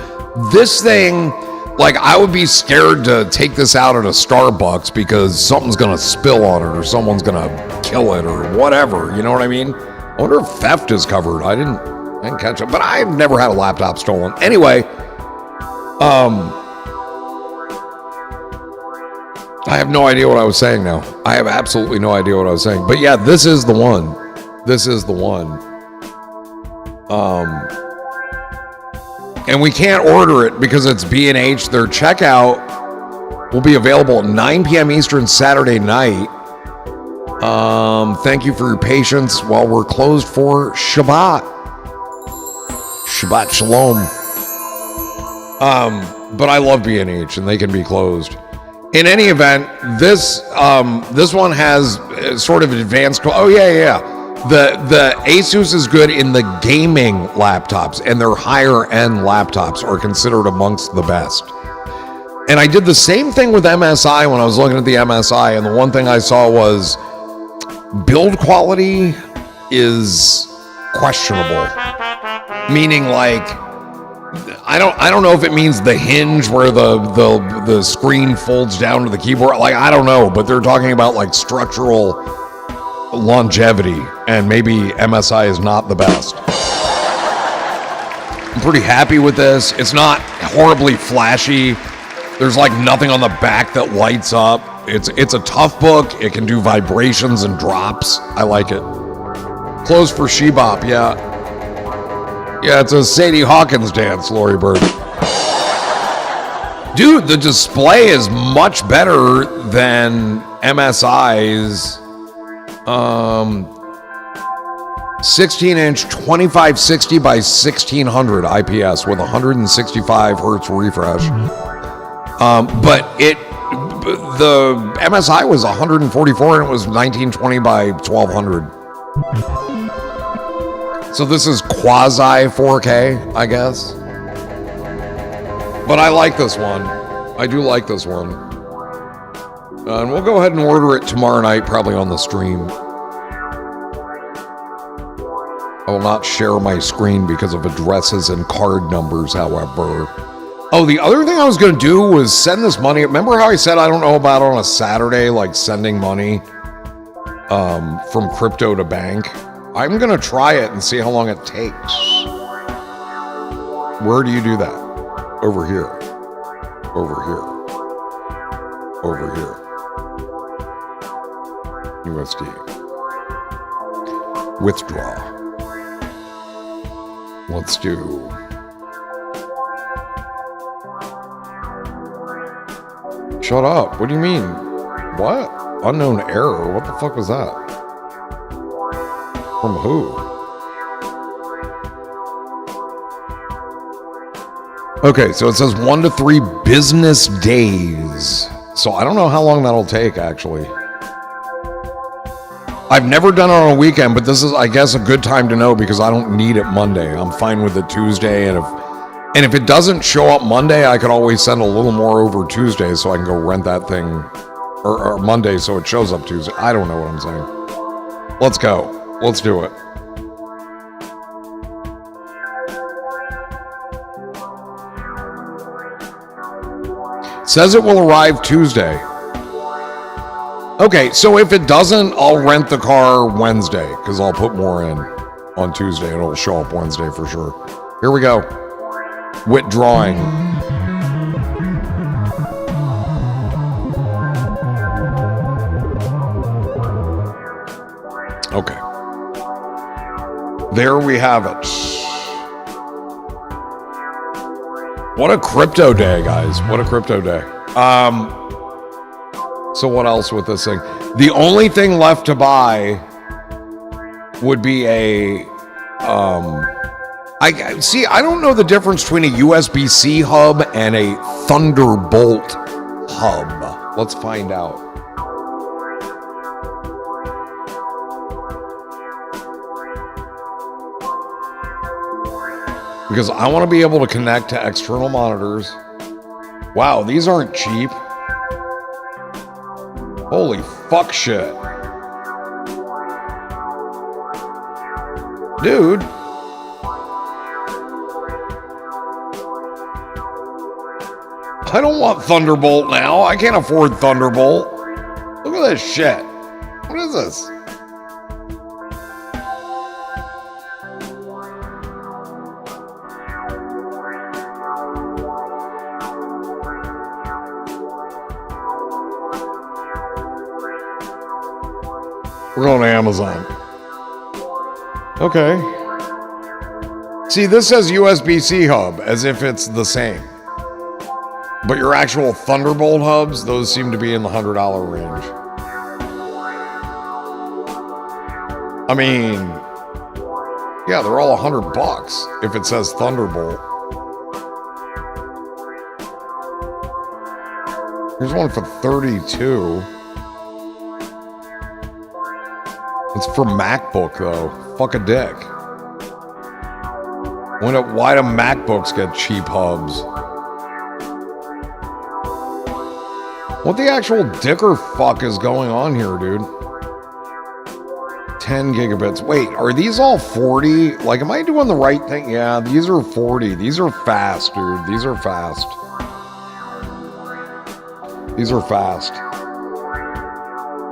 Speaker 2: this thing, like, I would be scared to take this out at a Starbucks because something's going to spill on it or someone's going to kill it or whatever. You know what I mean? I wonder if theft is covered. I didn't catch it, but I've never had a laptop stolen. Anyway, I have no idea what I was saying now. I have absolutely no idea what I was saying. But yeah, this is the one. This is the one. And we can't order it because it's B&H. Their checkout will be available at 9 p.m. Eastern Saturday night. Thank you for your patience while we're closed for Shabbat. Shabbat Shalom. But I love B&H and they can be closed. In any event, this one has sort of advanced. Oh yeah. The Asus is good in the gaming laptops, and their higher end laptops are considered amongst the best. And I did the same thing with MSI when I was looking at the MSI, and the one thing I saw was build quality is questionable. Meaning, like, I don't know if it means the hinge where the screen folds down to the keyboard. Like, I don't know, but they're talking about like structural longevity, and maybe MSI is not the best. I'm pretty happy with this. It's not horribly flashy. There's like nothing on the back that lights up. It's a tough book. It can do vibrations and drops. I like it. Closed for Shebop, yeah. Yeah, it's a Sadie Hawkins dance, Lori Bird. Dude, the display is much better than MSI's 16-inch 2560 by 1600 IPS with 165 hertz refresh. But the MSI was 144 and it was 1920 by 1200. So this is quasi 4K, I guess. But I like this one. I do like this one. And we'll go ahead and order it tomorrow night, probably on the stream. I will not share my screen because of addresses and card numbers, however. Oh, the other thing I was going to do was send this money. Remember how I said I don't know about on a Saturday, like sending money from crypto to bank? I'm going to try it and see how long it takes. Where do you do that? Over here. Over here. Over here. USD. Withdraw. Let's do. Shut up. What do you mean? What? Unknown error? What the fuck was that? From who? Okay, so it says 1 to 3 business days. So I don't know how long that'll take, actually. I've never done it on a weekend, but this is, I guess, a good time to know because I don't need it Monday. I'm fine with it Tuesday, and if it doesn't show up Monday, I could always send a little more over Tuesday so I can go rent that thing, or Monday so it shows up Tuesday. I don't know what I'm saying. Let's go. Let's do it. Says it will arrive Tuesday. Okay, so if it doesn't, I'll rent the car Wednesday because I'll put more in on Tuesday and it'll show up Wednesday for sure. Here we go. Withdrawing. Okay. There we have it. What a crypto day, guys. What a crypto day. So what else with this thing? The only thing left to buy would be a I don't know the difference between a USB-C hub and a Thunderbolt hub. Let's find out. Because I want to be able to connect to external monitors. Wow, these aren't cheap. Holy fuck shit. Dude. I don't want Thunderbolt now. I can't afford Thunderbolt. Look at this shit. What is this? We're going to Amazon. Okay. See, this says USB-C hub as if it's the same. But your actual Thunderbolt hubs, those seem to be in the $100 range. I mean, yeah, they're all $100 if it says Thunderbolt. Here's one for $32. It's for MacBook though. Fuck a dick. Why do MacBooks get cheap hubs? What the actual dicker fuck is going on here, dude? 10 gigabits. Wait, are these all 40? Like, am I doing the right thing? Yeah, these are 40. These are fast, dude. These are fast. These are fast.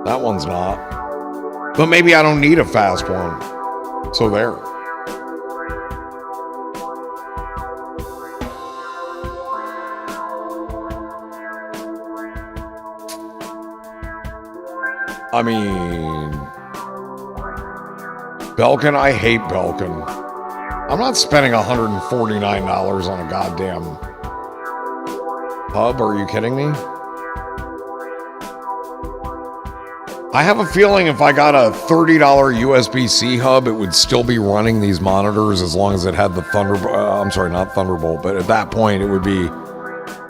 Speaker 2: That one's not. But maybe I don't need a fast one. So there. I mean, Belkin, I hate Belkin. I'm not spending $149 on a goddamn hub. Are you kidding me? I have a feeling if I got a $30 USB-C hub, it would still be running these monitors as long as it had the Thunderbolt. I'm sorry, not Thunderbolt, but at that point, it would be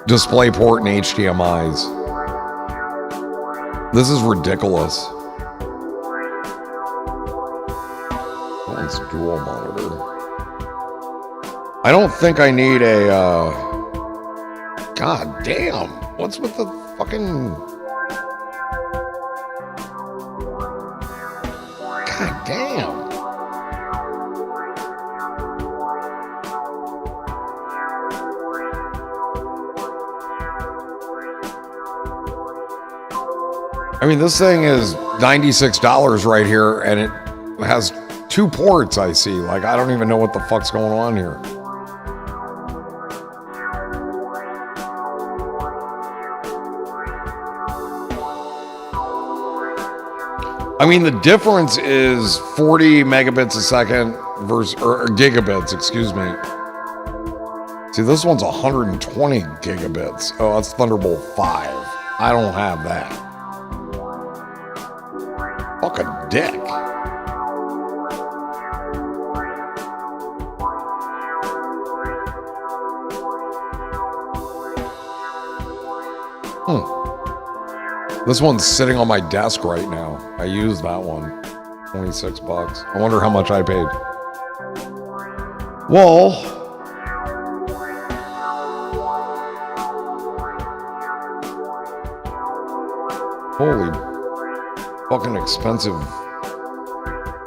Speaker 2: DisplayPort and HDMIs. This is ridiculous. That one's dual monitor. I don't think I need a, God damn. What's with the fucking... God damn. I mean, this thing is $96 right here, and it has 2 ports, I see. Like, I don't even know what the fuck's going on here. I mean, the difference is 40 megabits a second versus, or gigabits, excuse me. See, this one's 120 gigabits. Oh, that's Thunderbolt 5. I don't have that. Fuck a dick. This one's sitting on my desk right now. I used that one. $26. I wonder how much I paid. Well, holy fucking expensive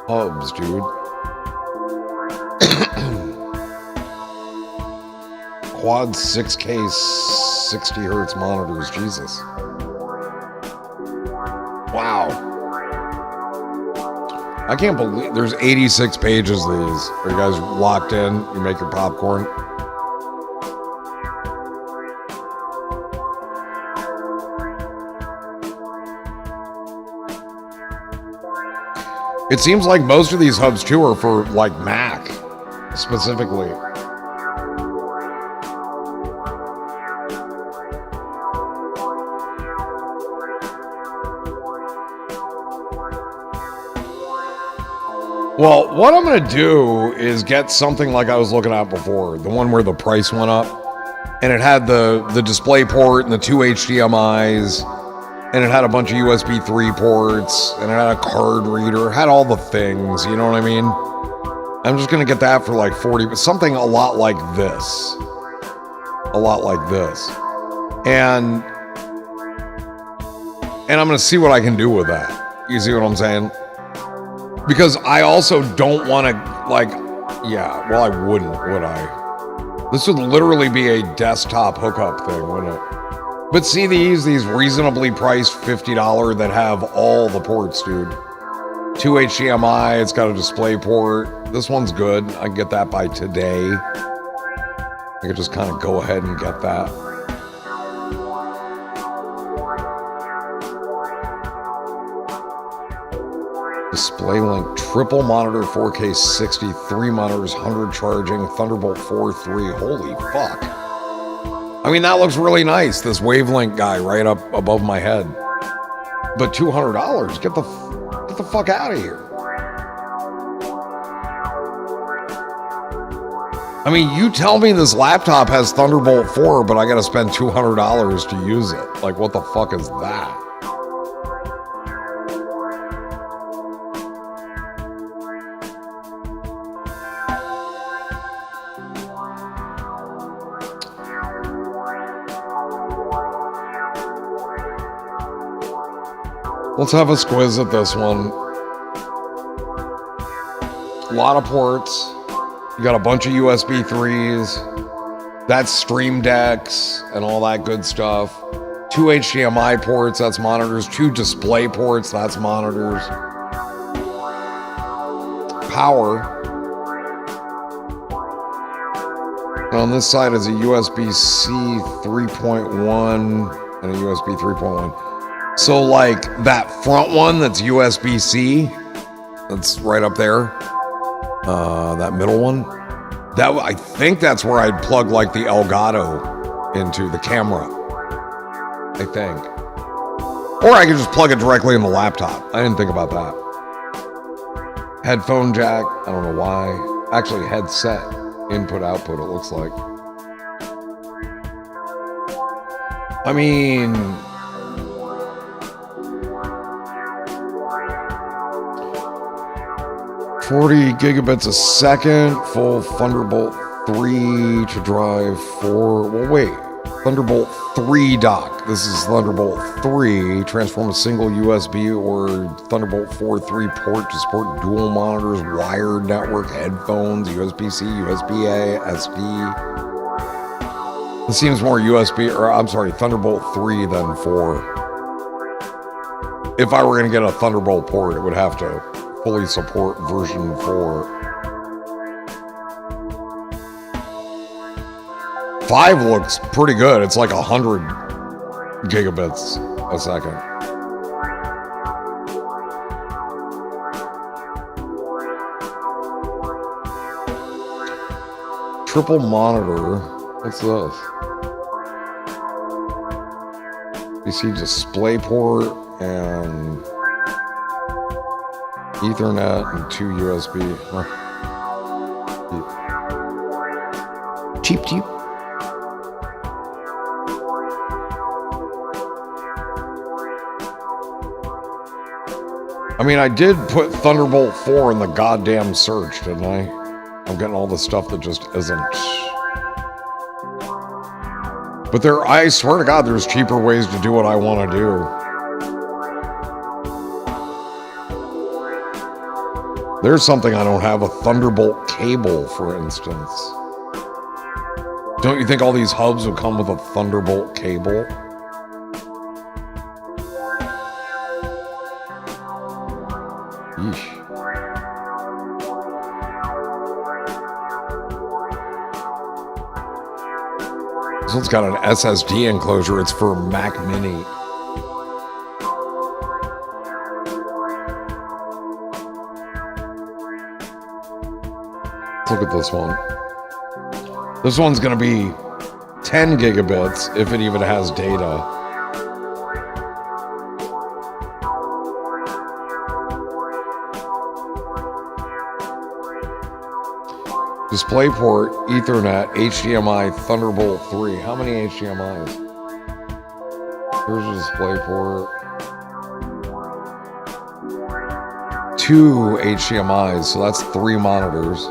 Speaker 2: hubs, dude. quad 6K 60 hertz monitors. Jesus. Wow. I can't believe there's 86 pages of these. Are you guys locked in? You make your popcorn? It seems like most of these hubs too are for like Mac specifically. Well, what I'm going to do is get something like I was looking at before, the one where the price went up, and it had the display port and the 2 HDMIs, and it had a bunch of USB 3 ports, and it had a card reader, it had all the things, you know what I mean? I'm just going to get that for like 40, but something a lot like this. A lot like this. And I'm going to see what I can do with that. You see what I'm saying? Because I also don't want to, like, yeah, well, I wouldn't, would I? This would literally be a desktop hookup thing, wouldn't it? But see these reasonably priced $50 that have all the ports, dude. 2 HDMI, it's got a display port. This one's good. I can get that by today. I could just kind of go ahead and get that. Display link, triple monitor, 4K 60, 3 monitors, 100 charging, Thunderbolt 4.3. Holy fuck. I mean, that looks really nice, this wavelength guy right up above my head. But $200, get the fuck out of here. I mean, you tell me this laptop has Thunderbolt 4, but I gotta spend $200 to use it. Like, what the fuck is that? Let's have a squiz at this one. A lot of ports. You got a bunch of USB 3s. That's Stream Decks and all that good stuff. 2 HDMI ports, that's monitors. 2 display ports, that's monitors. Power. And on this side is a USB-C 3.1 and a USB 3.1. So like that front one that's USB-C, that's right up there, that middle one, that I think that's where I'd plug like the Elgato into the camera, I think. Or I could just plug it directly in the laptop. I didn't think about that. Headphone jack, I don't know why. Actually, headset, input, output, it looks like. I mean... 40 gigabits a second, full Thunderbolt 3 to drive 4. Well, wait. Thunderbolt 3 dock. This is Thunderbolt 3. Transform a single USB or Thunderbolt 4.3 port to support dual monitors, wired network, headphones, USB-C, USB-A, SD. This seems more Thunderbolt 3 than 4. If I were going to get a Thunderbolt port, it would have to fully support version 4. 5 looks pretty good. It's like 100 gigabits a second. Triple monitor. What's this? You see display port and Ethernet and 2 USB. Huh. Cheap. I mean, I did put Thunderbolt 4 in the goddamn search, didn't I? I'm getting all the stuff that just isn't. But I swear to God, there's cheaper ways to do what I want to do. There's something I don't have, a Thunderbolt cable, for instance. Don't you think all these hubs would come with a Thunderbolt cable? Yeesh. This one's got an SSD enclosure. It's for Mac Mini. Let's look at this one. This one's going to be 10 gigabits if it even has data. DisplayPort, Ethernet, HDMI, Thunderbolt 3. How many HDMIs? Here's a DisplayPort. 2 HDMIs, so that's 3 monitors.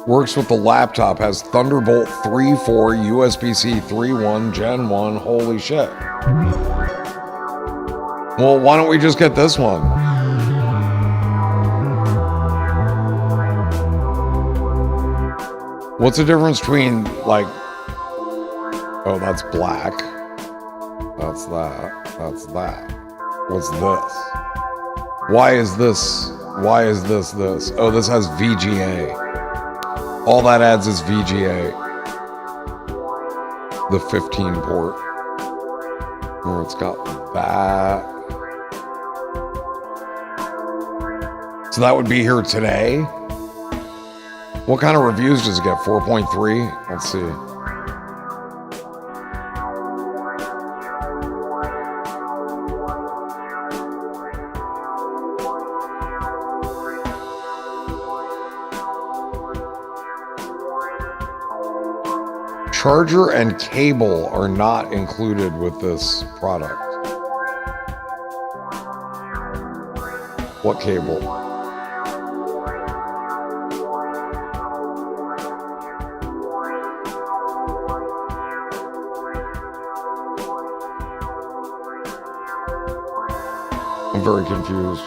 Speaker 2: Works with the laptop, has Thunderbolt 3.4, USB-C 3.1, Gen 1. Holy shit. Well, why don't we just get this one? What's the difference between, like... Oh, that's black. That's that. That's that. What's this? Why is this? Why is this this? Oh, this has VGA. All that adds is VGA. The 15 port. Oh, it's got that. So that would be here today. What kind of reviews does it get? 4.3? Let's see. Charger and cable are not included with this product. What cable? I'm very confused.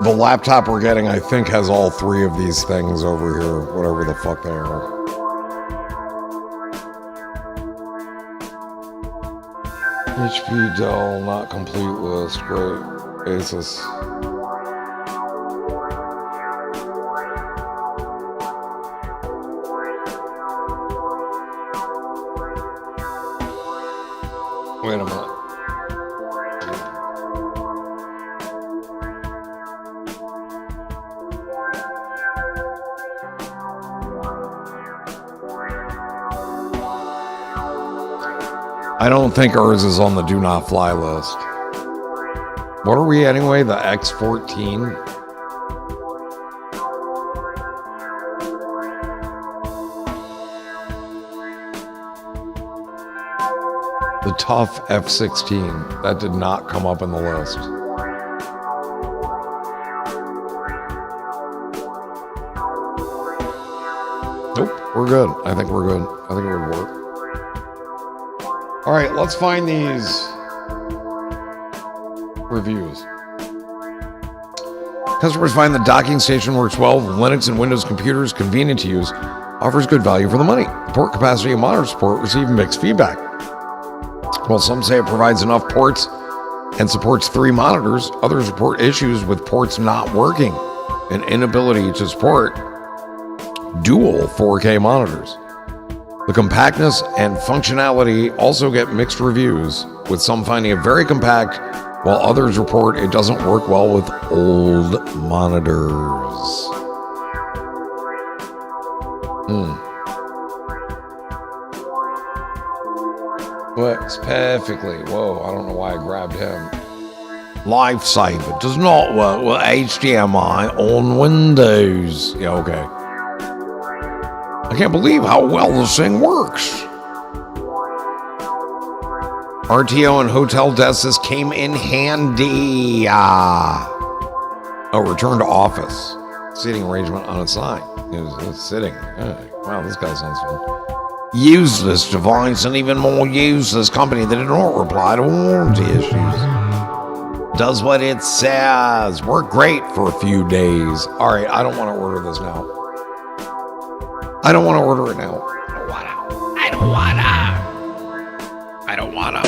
Speaker 2: The laptop we're getting, I think, has all 3 of these things over here, whatever the fuck they are. HP, Dell, not complete list, great. Asus. Wait a minute. I don't think ours is on the do not fly list. What are we anyway? The X14? The tough F16. That did not come up in the list. Nope, we're good. I think we're good. I think it would work. All right, let's find these reviews. Customers find the docking station works well with Linux and Windows computers, convenient to use, offers good value for the money. Port capacity and monitor support receive mixed feedback. While some say it provides enough ports and supports 3 monitors, others report issues with ports not working and inability to support dual 4K monitors. The compactness and functionality also get mixed reviews, with some finding it very compact, while others report it doesn't work well with old monitors. Works perfectly. Whoa, I don't know why I grabbed him. Lifesaver does not work with HDMI on Windows. Yeah, okay. I can't believe how well this thing works. RTO and hotel desks came in handy. Oh, return to office. Seating arrangement unassigned. It's sitting. Wow, this guy sounds fun. Useless device and even more useless company that did not reply to warranty issues. Does what it says. Worked great for a few days. All right, I don't want to order this now. I don't want to order it now.
Speaker 5: I don't wanna.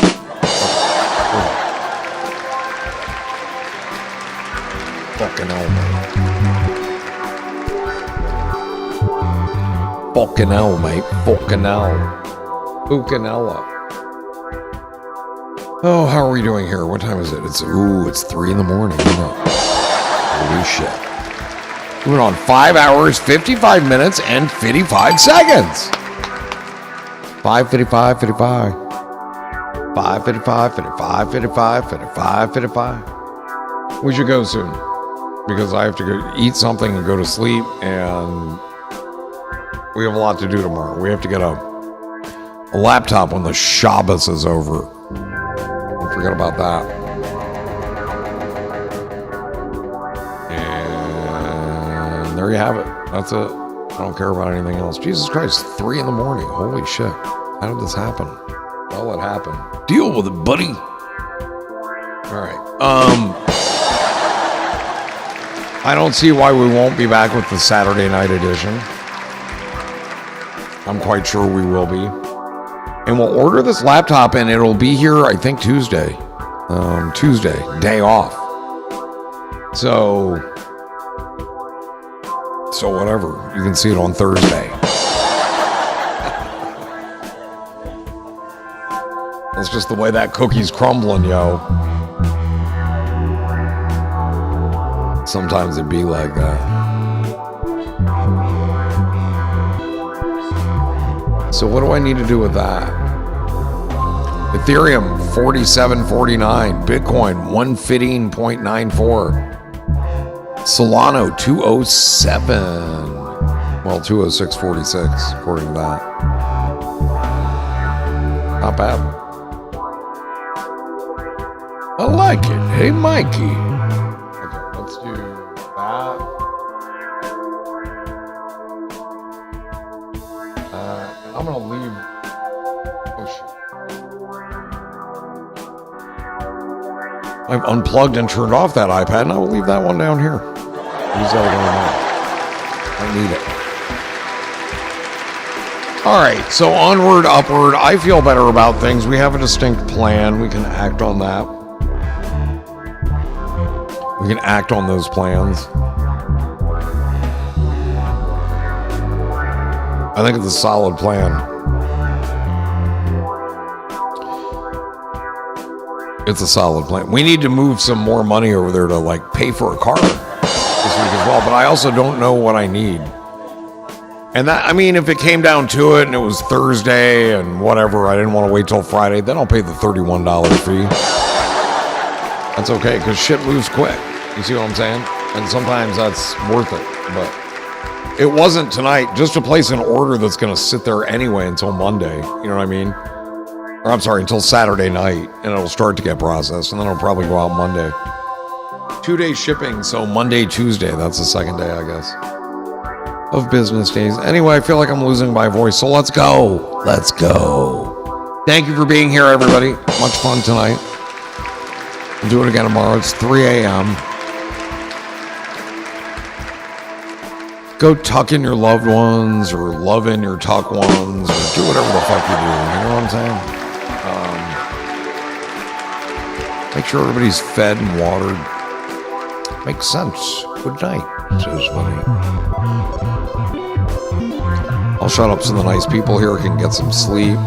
Speaker 2: Fucking hell, mate. Fucking hell, mate. Fucking hell. Fucanella. Oh, how are we doing here? What time is it? It's 3 in the morning. Isn't it? Holy shit. We went on 5 hours, 55 minutes, and 55 seconds. 5:55, 55. 5:55, 55, 55, 55, 55. We should go soon because I have to go eat something and go to sleep, and we have a lot to do tomorrow. We have to get a laptop when the Shabbos is over. Don't forget about that. And there you have it. That's it. I don't care about anything else. Jesus Christ, 3 in the morning. Holy shit. How did this happen? Well, it happened. Deal with it, buddy. All right. I don't see why we won't be back with the Saturday night edition. I'm quite sure we will be. And we'll order this laptop and it'll be here, I think, Tuesday. Tuesday, day off. So whatever. You can see it on Thursday. That's just the way that cookie's crumbling, yo. Sometimes it be like that. So what do I need to do with that? Ethereum 47.49, Bitcoin 115.94, Solano 207. Well, 206.46 according to that. Not bad. I like it. Hey, Mikey. Okay, let's do that. I'm gonna leave. Oh shit! I've unplugged and turned off that iPad, and I will leave that one down here. Use that again. I need it. All right, so onward, upward. I feel better about things. We have a distinct plan. We can act on that. We can act on those plans. I think it's a solid plan. It's a solid plan. We need to move some more money over there to like pay for a car this week as well, but I also don't know what I need. And that, I mean, if it came down to it and it was Thursday and whatever, I didn't want to wait till Friday, then I'll pay the $31 fee. That's okay, because shit moves quick. You see what I'm saying? And sometimes that's worth it, but it wasn't tonight. Just to place an order that's going to sit there anyway until Monday. You know what I mean? Or I'm sorry, until Saturday night, and it'll start to get processed, and then it'll probably go out Monday. 2-day shipping, so Monday, Tuesday. That's the second day, I guess, of business days. Anyway, I feel like I'm losing my voice, so let's go. Let's go. Thank you for being here, everybody. Much fun tonight. We'll do it again tomorrow. It's 3 a.m. Go tuck in your loved ones or love in your tuck ones or do whatever the fuck you do. You know what I'm saying? Make sure everybody's fed and watered. Makes sense. Good night, says Money. I'll shut up so the nice people here can get some sleep.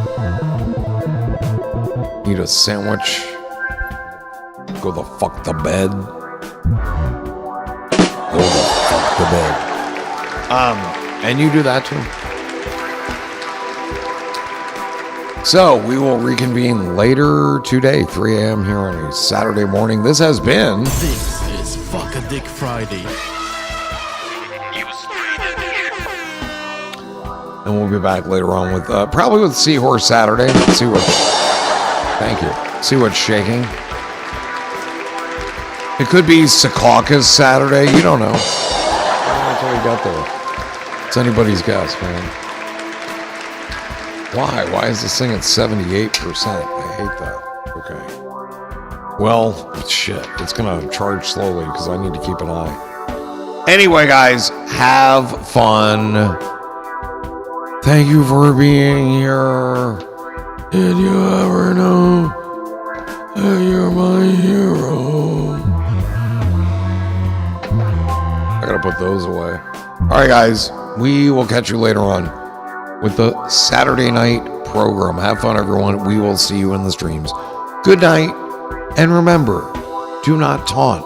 Speaker 2: Eat a sandwich. Go the fuck to bed. Go the fuck to bed. And you do that too. So we will reconvene later today, 3 a.m. here on a Saturday morning. This has been...
Speaker 4: This is Fuck a Dick Friday.
Speaker 2: And we'll be back later on with, probably with Seahorse Saturday. Let's see what Thank you. See what's shaking? It could be Secaucus Saturday. You don't know. Until we got there. It's anybody's guess, man. Why? Why is this thing at 78%? I hate that. Okay. Well, shit. It's going to charge slowly because I need to keep an eye. Anyway, guys, have fun. Thank you for being here. Did you ever know that you're my hero? I gotta put those away. All right, guys, we will catch you later on with the Saturday night program. Have fun, everyone. We will see you in the streams. Good night, and remember, do not taunt